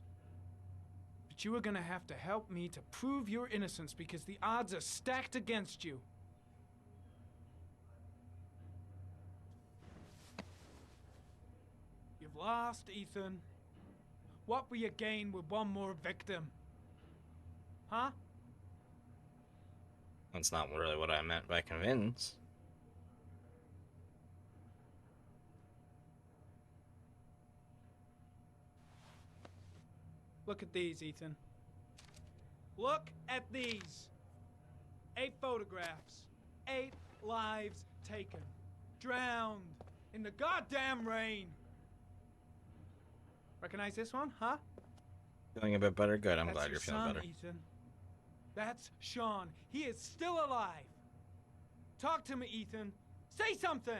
Speaker 13: But you are gonna have to help me to prove your innocence because the odds are stacked against you. You've lost, Ethan. What will you gain with one more victim? Huh?
Speaker 1: That's not really what I meant by convince.
Speaker 13: Look at these, Ethan. Look at these. 8 photographs. 8 lives taken. Drowned in the goddamn rain. Recognize this one, huh?
Speaker 1: Feeling a bit better? Good, I'm
Speaker 13: That's
Speaker 1: glad
Speaker 13: your
Speaker 1: you're feeling
Speaker 13: son,
Speaker 1: better.
Speaker 13: Ethan. That's Sean. He is still alive. Talk to me, Ethan. Say something.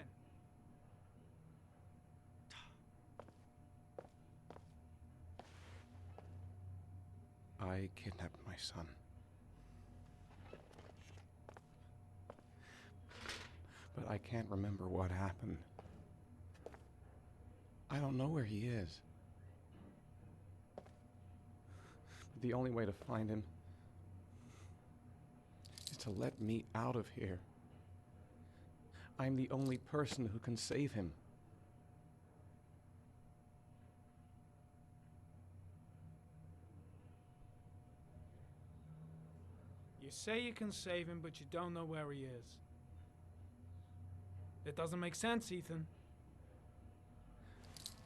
Speaker 5: I kidnapped my son. But I can't remember what happened. I don't know where he is. But the only way to find him is to let me out of here. I'm the only person who can save him.
Speaker 13: You say you can save him, but you don't know where he is. It doesn't make sense, Ethan.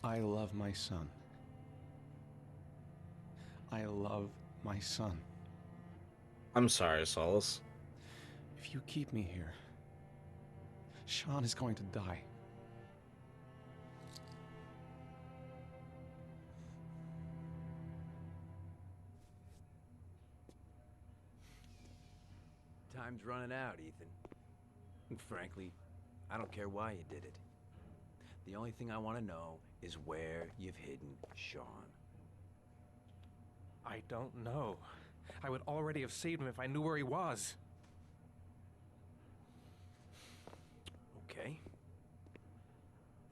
Speaker 5: I love my son. I love my son.
Speaker 1: I'm sorry, Solace.
Speaker 5: If you keep me here, Sean is going to die.
Speaker 12: Time's running out, Ethan. And frankly, I don't care why you did it. The only thing I want to know is where you've hidden Sean.
Speaker 17: I don't know. I would already have saved him if I knew where he was.
Speaker 12: Okay.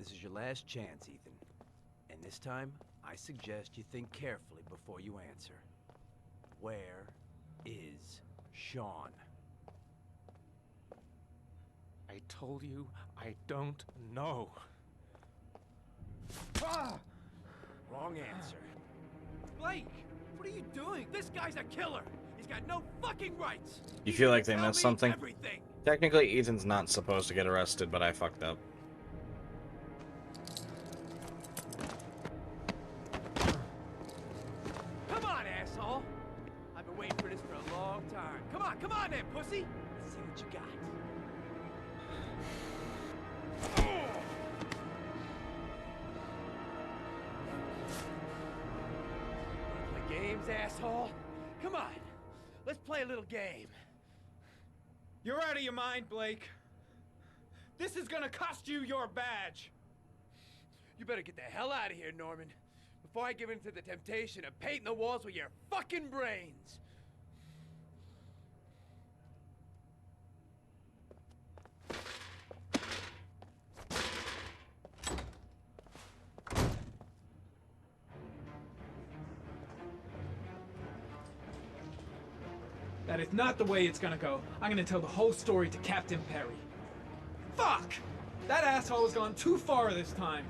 Speaker 12: This is your last chance, Ethan. And this time, I suggest you think carefully before you answer. Where is Sean?
Speaker 17: I told you, I don't know.
Speaker 12: Ah! Wrong answer.
Speaker 6: Blake, what are you doing? This guy's a killer. He's got no fucking rights.
Speaker 1: You feel like they
Speaker 6: Tell
Speaker 1: missed
Speaker 6: me
Speaker 1: something?
Speaker 6: everything.
Speaker 1: Technically, Ethan's not supposed to get arrested, but I fucked up.
Speaker 6: Come on, asshole. I've been waiting for this for a long time. Come on then, pussy. Let's see what you got. Wanna play games, asshole? Come on. Let's play a little game.
Speaker 13: You're out of your mind, Blake. This is gonna cost you your badge.
Speaker 6: You better get the hell out of here, Norman, before I give in to the temptation of painting the walls with your fucking brains.
Speaker 13: That is not the way it's gonna go. I'm gonna tell the whole story to Captain Perry. Fuck! That asshole has gone too far this time.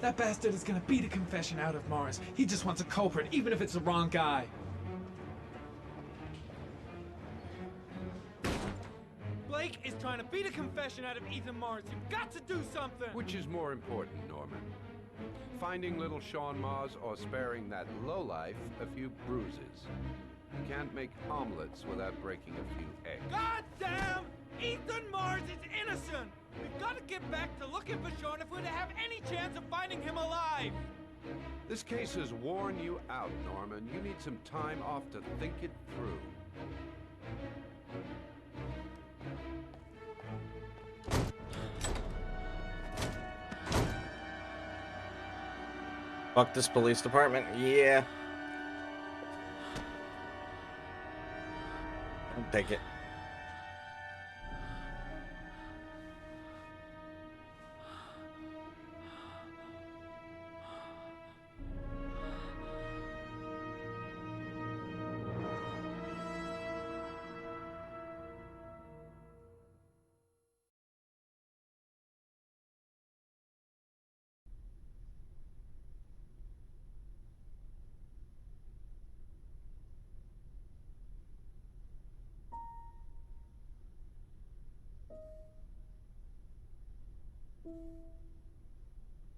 Speaker 13: That bastard is gonna beat a confession out of Morris. He just wants a culprit, even if it's the wrong guy. Blake is trying to beat a confession out of Ethan Morris. You've got to do something!
Speaker 16: Which is more important, Norman? Finding little Sean Mars or sparing that lowlife a few bruises? You can't make omelets without breaking a few eggs.
Speaker 13: God damn! Ethan Mars is innocent! We've got to get back to looking for Sean if we're to have any chance of finding him alive!
Speaker 16: This case has worn you out, Norman. You need some time off to think it through.
Speaker 1: Fuck this police department? Yeah. I'll take it.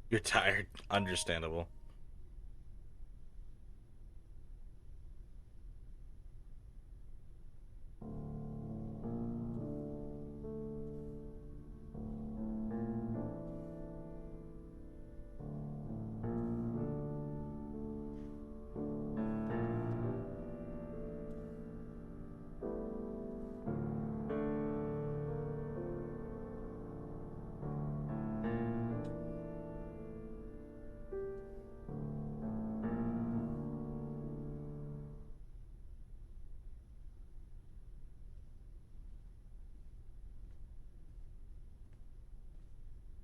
Speaker 1: You're tired. Understandable.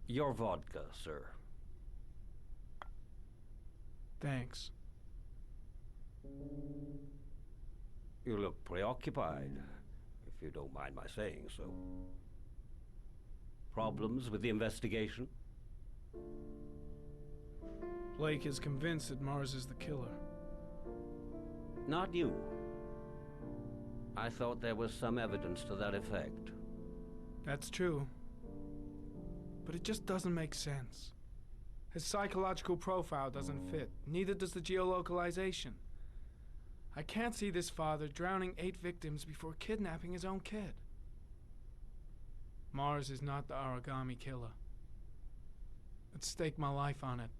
Speaker 3: Your vodka, sir.
Speaker 13: Thanks.
Speaker 3: You look preoccupied, if you don't mind my saying so. Problems with the investigation?
Speaker 13: Blake is convinced that Mars is the killer.
Speaker 3: Not you. I thought there was some evidence to that effect.
Speaker 13: That's true. But it just doesn't make sense. His psychological profile doesn't fit. Neither does the geolocalization. I can't see this father drowning 8 victims before kidnapping his own kid. Mars is not the origami killer. I'd stake my life on it.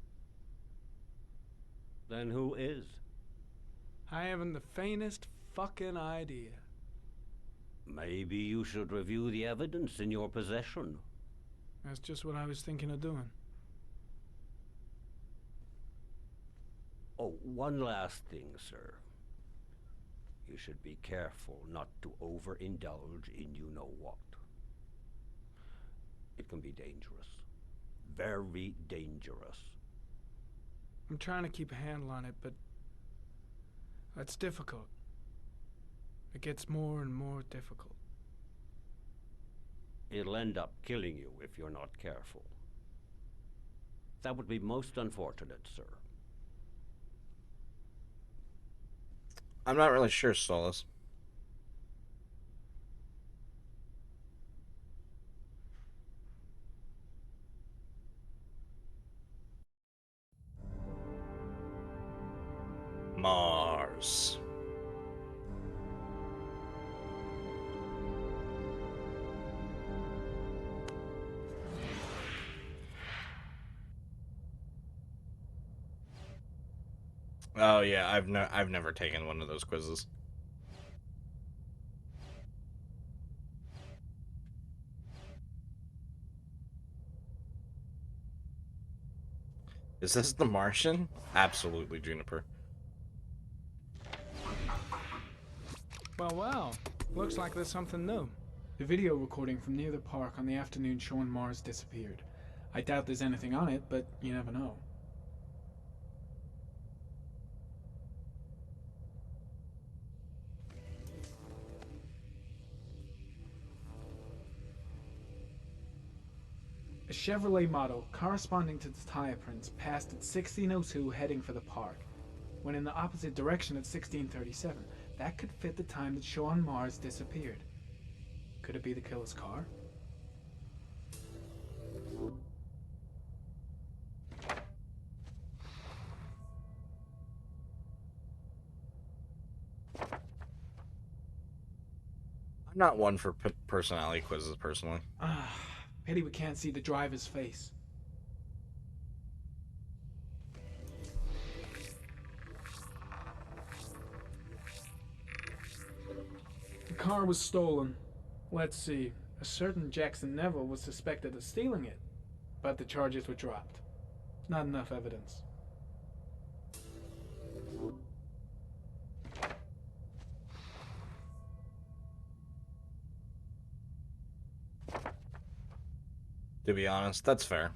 Speaker 3: Then who is?
Speaker 13: I haven't the faintest fucking idea.
Speaker 3: Maybe you should review the evidence in your possession.
Speaker 13: That's just what I was thinking of doing.
Speaker 3: Oh, one last thing, sir. You should be careful not to overindulge in you-know-what. It can be dangerous. Very dangerous.
Speaker 13: I'm trying to keep a handle on it, but that's difficult. It gets more and more difficult.
Speaker 3: It'll end up killing you if you're not careful. That would be most unfortunate, sir.
Speaker 1: I'm not really sure, Solus. Mars. Oh yeah, I've never taken one of those quizzes. Is this The Martian? Absolutely, Juniper.
Speaker 13: Well, looks like there's something new. The video recording from near the park on the afternoon showing Mars disappeared. I doubt there's anything on it, but you never know. A Chevrolet model corresponding to the tire prints passed at 16:02 heading for the park, when in the opposite direction at 16:37. That could fit the time that Sean Mars disappeared. Could it be the killer's car?
Speaker 1: I'm not one for personality quizzes, personally.
Speaker 13: Ah, pity we can't see the driver's face. The car was stolen. Let's see. A certain Jackson Neville was suspected of stealing it, but the charges were dropped. Not enough evidence.
Speaker 1: To be honest, that's fair.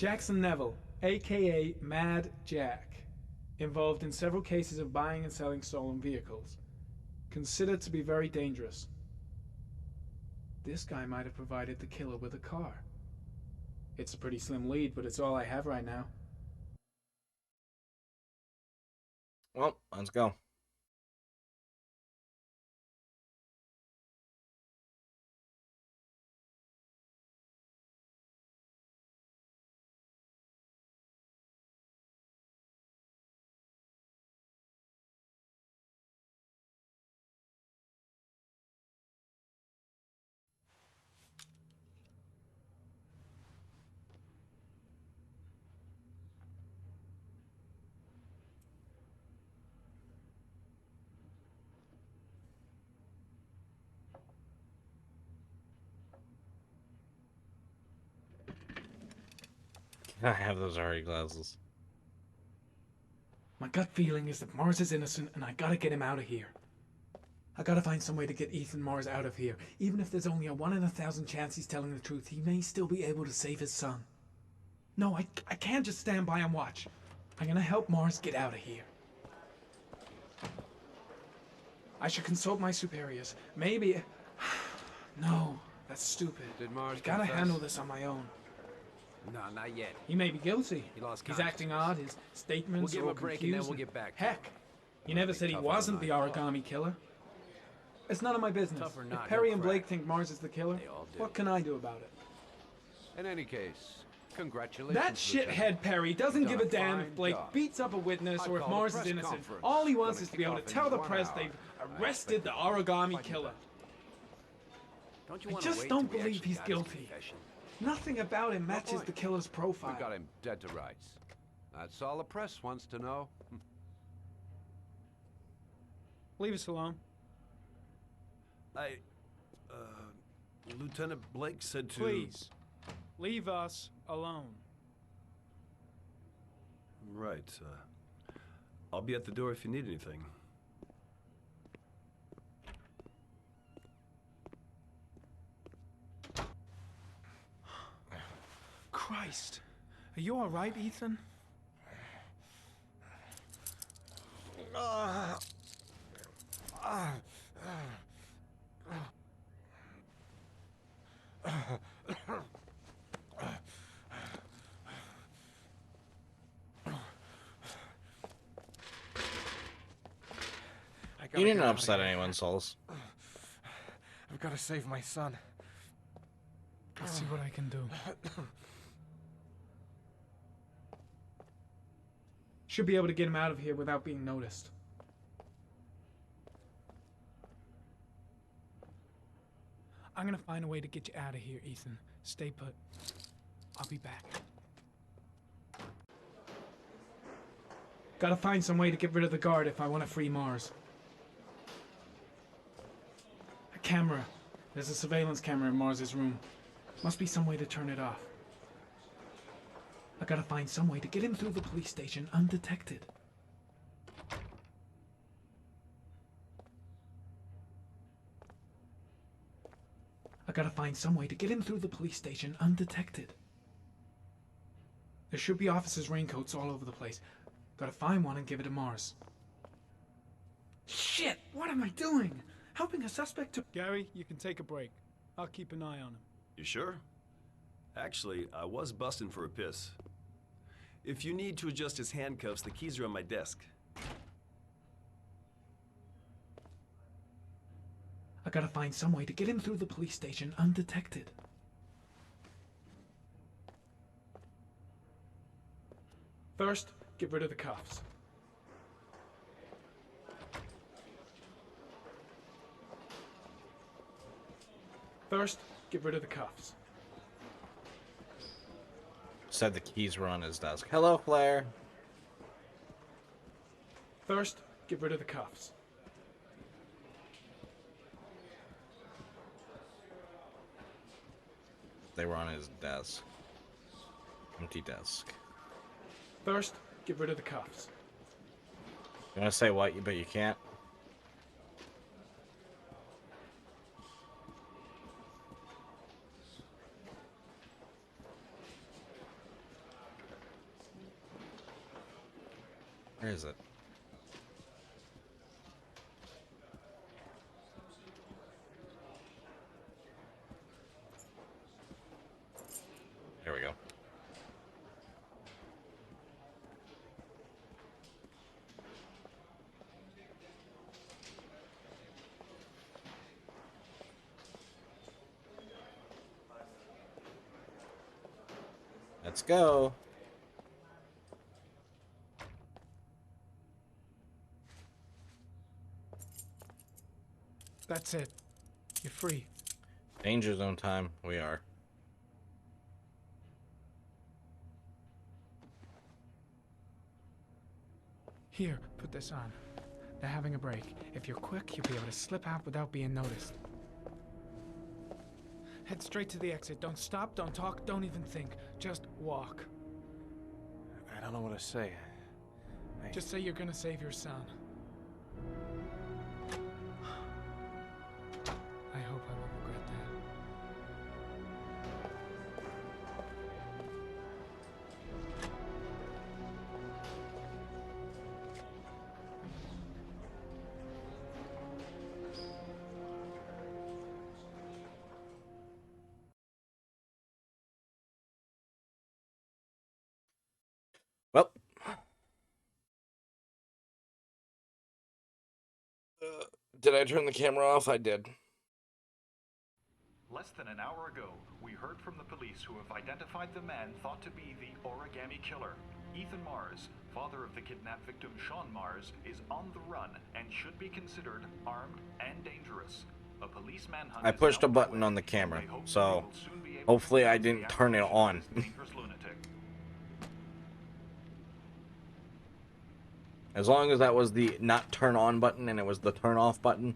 Speaker 13: Jackson Neville, aka Mad Jack, involved in several cases of buying and selling stolen vehicles. Considered to be very dangerous. This guy might have provided the killer with a car. It's a pretty slim lead, but it's all I have right now.
Speaker 1: Well, let's go. I have those Ari glasses.
Speaker 13: My gut feeling is that Mars is innocent, and I gotta get him out of here. I gotta find some way to get Ethan Mars out of here. Even if there's only a 1 in 1,000 chance he's telling the truth, he may still be able to save his son. No, I can't just stand by and watch. I'm gonna help Mars get out of here. I should consult my superiors. Maybe... No, that's stupid.
Speaker 16: Did Mars
Speaker 13: I gotta
Speaker 16: confess?
Speaker 13: handle this on my own.
Speaker 12: No, not yet.
Speaker 13: He may be guilty.
Speaker 12: He lost
Speaker 13: He's
Speaker 12: consciousness.
Speaker 13: acting odd. His statements
Speaker 12: We'll give
Speaker 13: are
Speaker 12: him
Speaker 13: all
Speaker 12: a break and then we'll
Speaker 13: confusing.
Speaker 12: get back to
Speaker 13: Heck, he never said he
Speaker 12: tougher
Speaker 13: wasn't
Speaker 12: than
Speaker 13: the
Speaker 12: I
Speaker 13: origami killer. It's none of my business.
Speaker 12: Tough or not,
Speaker 13: If Perry
Speaker 12: no
Speaker 13: and
Speaker 12: crack.
Speaker 13: Blake think Mars is the killer, what can I do about it?
Speaker 16: In any case, congratulations.
Speaker 13: That
Speaker 16: Lieutenant.
Speaker 13: shithead Perry doesn't
Speaker 16: You've
Speaker 13: give a
Speaker 16: done
Speaker 13: damn
Speaker 16: fine
Speaker 13: if Blake
Speaker 16: job.
Speaker 13: beats up a witness
Speaker 16: I'd
Speaker 13: or if
Speaker 16: call a
Speaker 13: Mars is
Speaker 16: press
Speaker 13: innocent.
Speaker 16: conference.
Speaker 13: All he wants
Speaker 16: Gonna
Speaker 13: is to
Speaker 16: kick
Speaker 13: be able
Speaker 16: off
Speaker 13: to
Speaker 16: in
Speaker 13: tell the
Speaker 16: 1
Speaker 13: press
Speaker 16: hour.
Speaker 13: they've
Speaker 16: I
Speaker 13: arrested the origami killer.
Speaker 14: Don't you
Speaker 13: I
Speaker 14: want
Speaker 13: just
Speaker 14: wait
Speaker 13: don't
Speaker 14: till we
Speaker 13: believe
Speaker 14: actually
Speaker 13: he's
Speaker 14: got his
Speaker 13: guilty.
Speaker 14: confession?
Speaker 13: Nothing about him
Speaker 16: No
Speaker 13: matches
Speaker 16: point.
Speaker 13: the killer's profile.
Speaker 16: We got him dead to rights. That's all the press wants to know.
Speaker 13: Leave us alone.
Speaker 15: Lieutenant Blake said to...
Speaker 13: Please, leave us alone.
Speaker 15: Right. I'll be at the door if you need anything.
Speaker 13: Christ. Are you all right, Ethan?
Speaker 1: You didn't upset anyone's souls.
Speaker 17: I've got to save my son.
Speaker 13: I'll see what I can do. Should be able to get him out of here without being noticed. I'm gonna find a way to get you out of here, Ethan. Stay put. I'll be back. Gotta find some way to get rid of the guard if I want to free Mars. A camera. There's a surveillance camera in Mars's room. Must be some way to turn it off. I gotta find some way to get him through the police station undetected. I gotta find some way to get him through the police station undetected. There should be officers' raincoats all over the place. Gotta find one and give it to Mars. Shit! What am I doing? Helping a suspect to... Gary, you can take a break. I'll keep an eye on him.
Speaker 15: You sure? Actually, I was busting for a piss. If you need to adjust his handcuffs, the keys are on my desk.
Speaker 13: I gotta find some way to get him through the police station undetected. First, get rid of the cuffs. First, get rid of the cuffs.
Speaker 1: Said the keys were on his desk. Hello, Claire.
Speaker 13: First, get rid of the cuffs.
Speaker 1: They were on his desk. Empty desk.
Speaker 13: First, get rid of the cuffs.
Speaker 1: You want to say what, but you can't? Where is it? There we go. Let's go.
Speaker 13: That's it. You're free.
Speaker 1: Danger zone time. We are.
Speaker 13: Here, put this on. They're having a break. If you're quick, you'll be able to slip out without being noticed. Head straight to the exit. Don't stop, don't talk, don't even think. Just walk.
Speaker 17: I don't know what to say.
Speaker 13: Just say you're gonna save your son. I hope I won't regret that.
Speaker 1: Well. Did I turn the camera off? I did.
Speaker 20: Less than an hour ago, we heard from the police who have identified the man thought to be the origami killer. Ethan Mars, father of the kidnapped victim Sean Mars, is on the run and should be considered armed and dangerous. A police manhunt
Speaker 1: I pushed a button on the camera, so hopefully I didn't turn it on. As long as that was the not turn on button and it was the turn off button,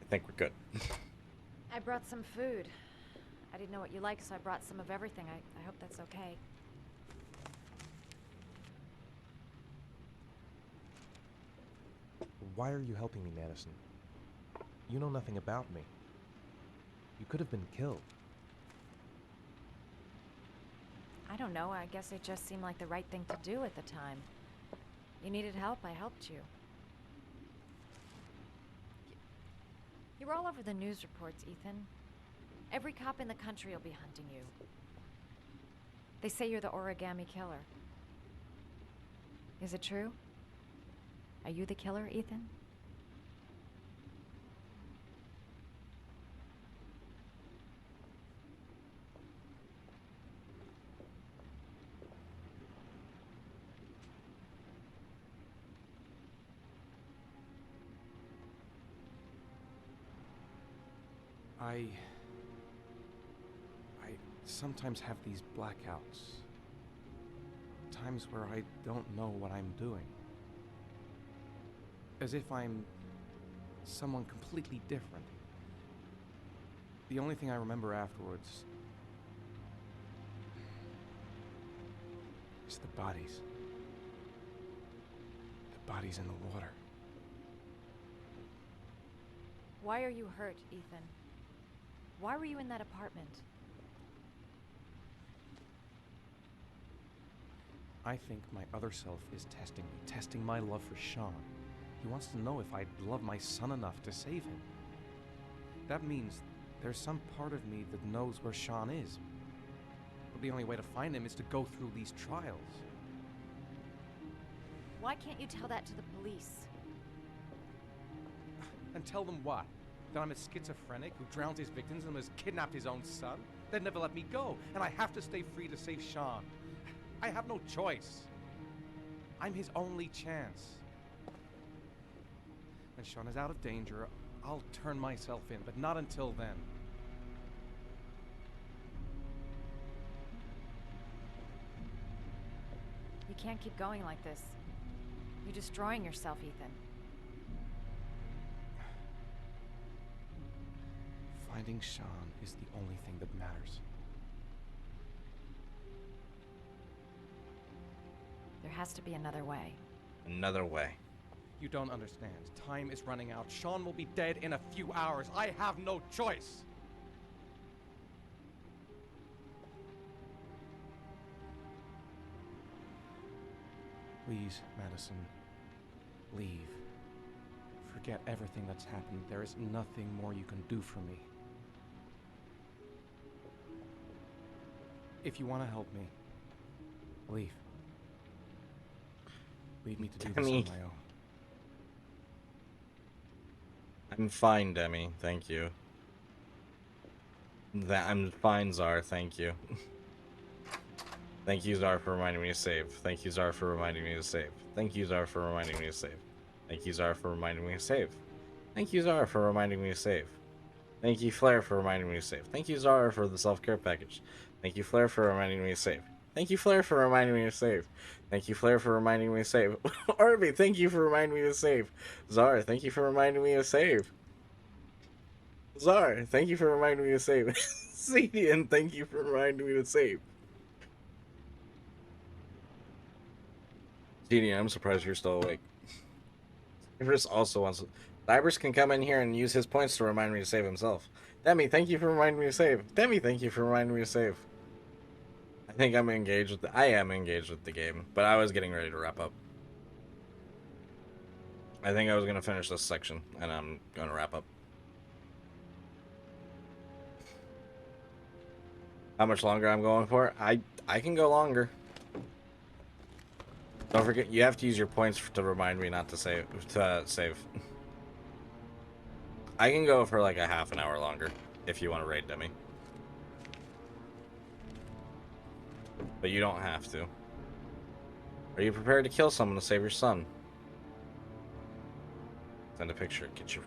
Speaker 1: I think we're good.
Speaker 9: I brought some food. I didn't know what you liked, so I brought some of everything. I hope that's okay.
Speaker 17: Why are you helping me, Madison? You know nothing about me. You could have been killed.
Speaker 9: I don't know. I guess it just seemed like the right thing to do at the time. You needed help, I helped you. You were all over the news reports, Ethan. Every cop in the country will be hunting you. They say you're the origami killer. Is it true? Are you the killer, Ethan?
Speaker 17: I sometimes have these blackouts. Times where I don't know what I'm doing. As if I'm someone completely different. The only thing I remember afterwards is the bodies. The bodies in the water.
Speaker 9: Why are you hurt, Ethan? Why were you in that apartment?
Speaker 17: I think my other self is testing me, testing my love for Sean. He wants to know if I love my son enough to save him. That means there's some part of me that knows where Sean is. But the only way to find him is to go through these trials.
Speaker 9: Why can't you tell that to the police?
Speaker 17: And tell them what? That I'm a schizophrenic who drowns his victims and has kidnapped his own son? They'd never let me go, and I have to stay free to save Sean. I have no choice. I'm his only chance. When Sean is out of danger, I'll turn myself in, but not until then.
Speaker 9: You can't keep going like this. You're destroying yourself, Ethan.
Speaker 17: Finding Sean is the only thing that matters.
Speaker 9: There has to be another way.
Speaker 1: Another way.
Speaker 17: You don't understand. Time is running out. Sean will be dead in a few hours. I have no choice. Please, Madison, Leave. Forget everything that's happened. There is nothing more you can do for me. If you want to help me, leave. Leave me to do this on my own.
Speaker 1: I'm fine, Demi. Thank you. I'm fine, Czar. Thank you. Thank you, Czar, for reminding me to save. Thank you, Czar, for reminding me to save. Thank you, Czar, for reminding me to save. Thank you, Czar, for reminding me to save. Thank you, Czar, for reminding me to save. Thank you, Flair, for reminding me to save. Thank you, Czar, for the self-care package. Thank you, Flair, for reminding me to save. Thank you, Flair, for reminding me to save. Thank you, Flair, for reminding me to save. Arby, thank you for reminding me to save. Czar, thank you for reminding me to save. Czar, thank you for reminding me to save. Cedian, thank you for reminding me to save. Cedian, I'm surprised you're still awake. Cybers also wants... Cybers can come in here and use his points to remind me to save himself. Demi, thank you for reminding me to save. Demi, thank you for reminding me to save. I think I'm engaged with I am engaged with the game, but I was getting ready to wrap up. I think I was going to finish this section, and I'm going to wrap up. How much longer I'm going for? I can go longer. Don't forget, you have to use your points to remind me not to save. I can go for like a half an hour longer if you want to raid Demi. But you don't have to. Are you prepared to kill someone to save your son? Send a picture. Get your...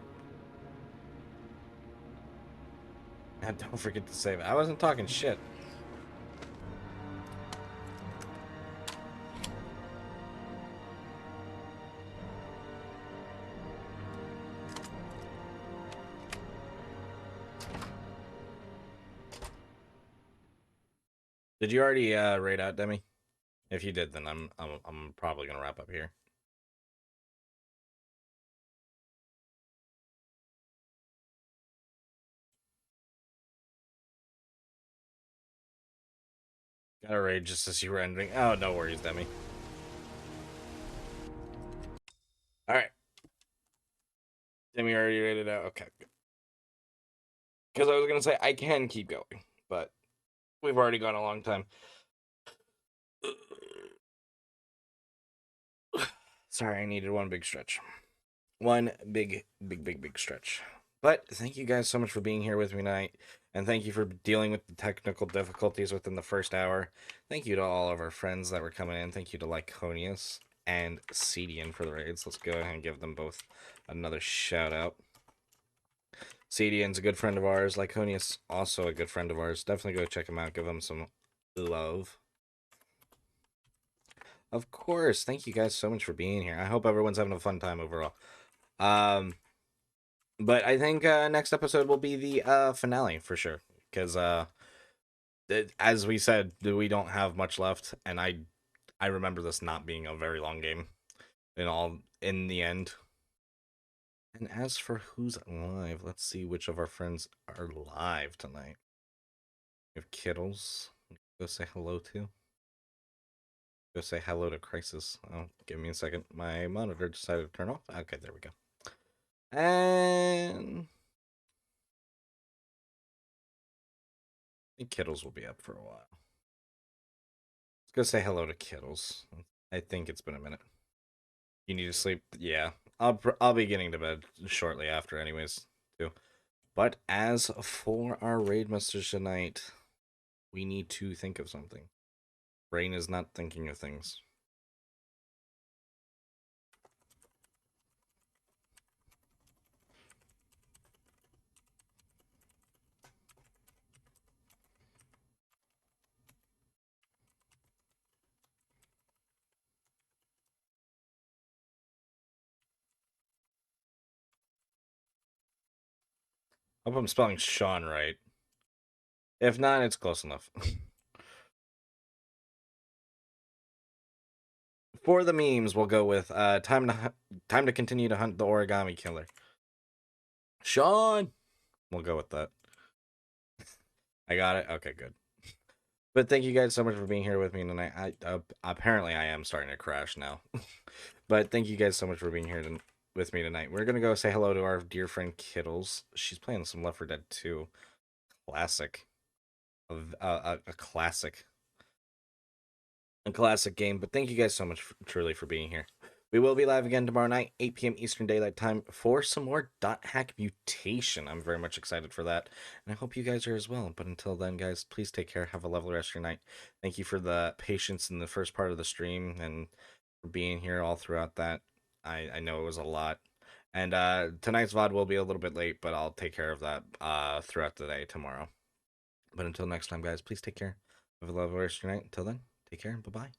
Speaker 1: And don't forget to save. I wasn't talking shit. Did you already raid out, Demi? If you did, then I'm probably gonna wrap up here. Got a raid just as you were ending. Oh, no worries, Demi. All right. Demi already raided out. Okay. Because I was gonna say I can keep going, but we've already gone a long time. Sorry, I needed one big stretch. One big stretch. But thank you guys so much for being here with me tonight. And thank you for dealing with the technical difficulties within the first hour. Thank you to all of our friends that were coming in. Thank you to Lyconius and Cedian for the raids. Let's go ahead and give them both another shout out. Cedian's a good friend of ours. Lyconius also a good friend of ours. Definitely go check him out. Give him some love. Of course. Thank you guys so much for being here. I hope everyone's having a fun time overall. But I think next episode will be the finale for sure. Because as we said, we don't have much left, and I remember this not being a very long game in the end. And as for who's live, let's see which of our friends are live tonight. We have Kittles. Go say hello to. Go say hello to Crisis. Oh, give me a second. My monitor decided to turn off. Okay, there we go. And I think Kittles will be up for a while. Let's go say hello to Kittles. I think it's been a minute. You need to sleep? Yeah. I'll be getting to bed shortly after anyways, too. But as for our raid masters tonight, we need to think of something. Brain is not thinking of things. I hope I'm spelling Sean right. If not, it's close enough. For the memes, we'll go with time to continue to hunt the origami killer. Sean! We'll go with that. I got it? Okay, good. But thank you guys so much for being here with me tonight. Apparently I am starting to crash now. But thank you guys so much for being here with me tonight. We're gonna go say hello to our dear friend Kittles. She's playing some Left 4 Dead 2. Classic. A classic. A classic game. But thank you guys so much truly for being here. We will be live again tomorrow night, 8 p.m. Eastern Daylight Time, for some more .hack mutation. I'm very much excited for that, and I hope you guys are as well. But until then, guys, please take care. Have a lovely rest of your night. Thank you for the patience in the first part of the stream and for being here all throughout that. I know it was a lot. And tonight's VOD will be a little bit late, but I'll take care of that throughout the day tomorrow. But until next time, guys, please take care. Have a lovely rest of your night. Until then, take care and bye-bye.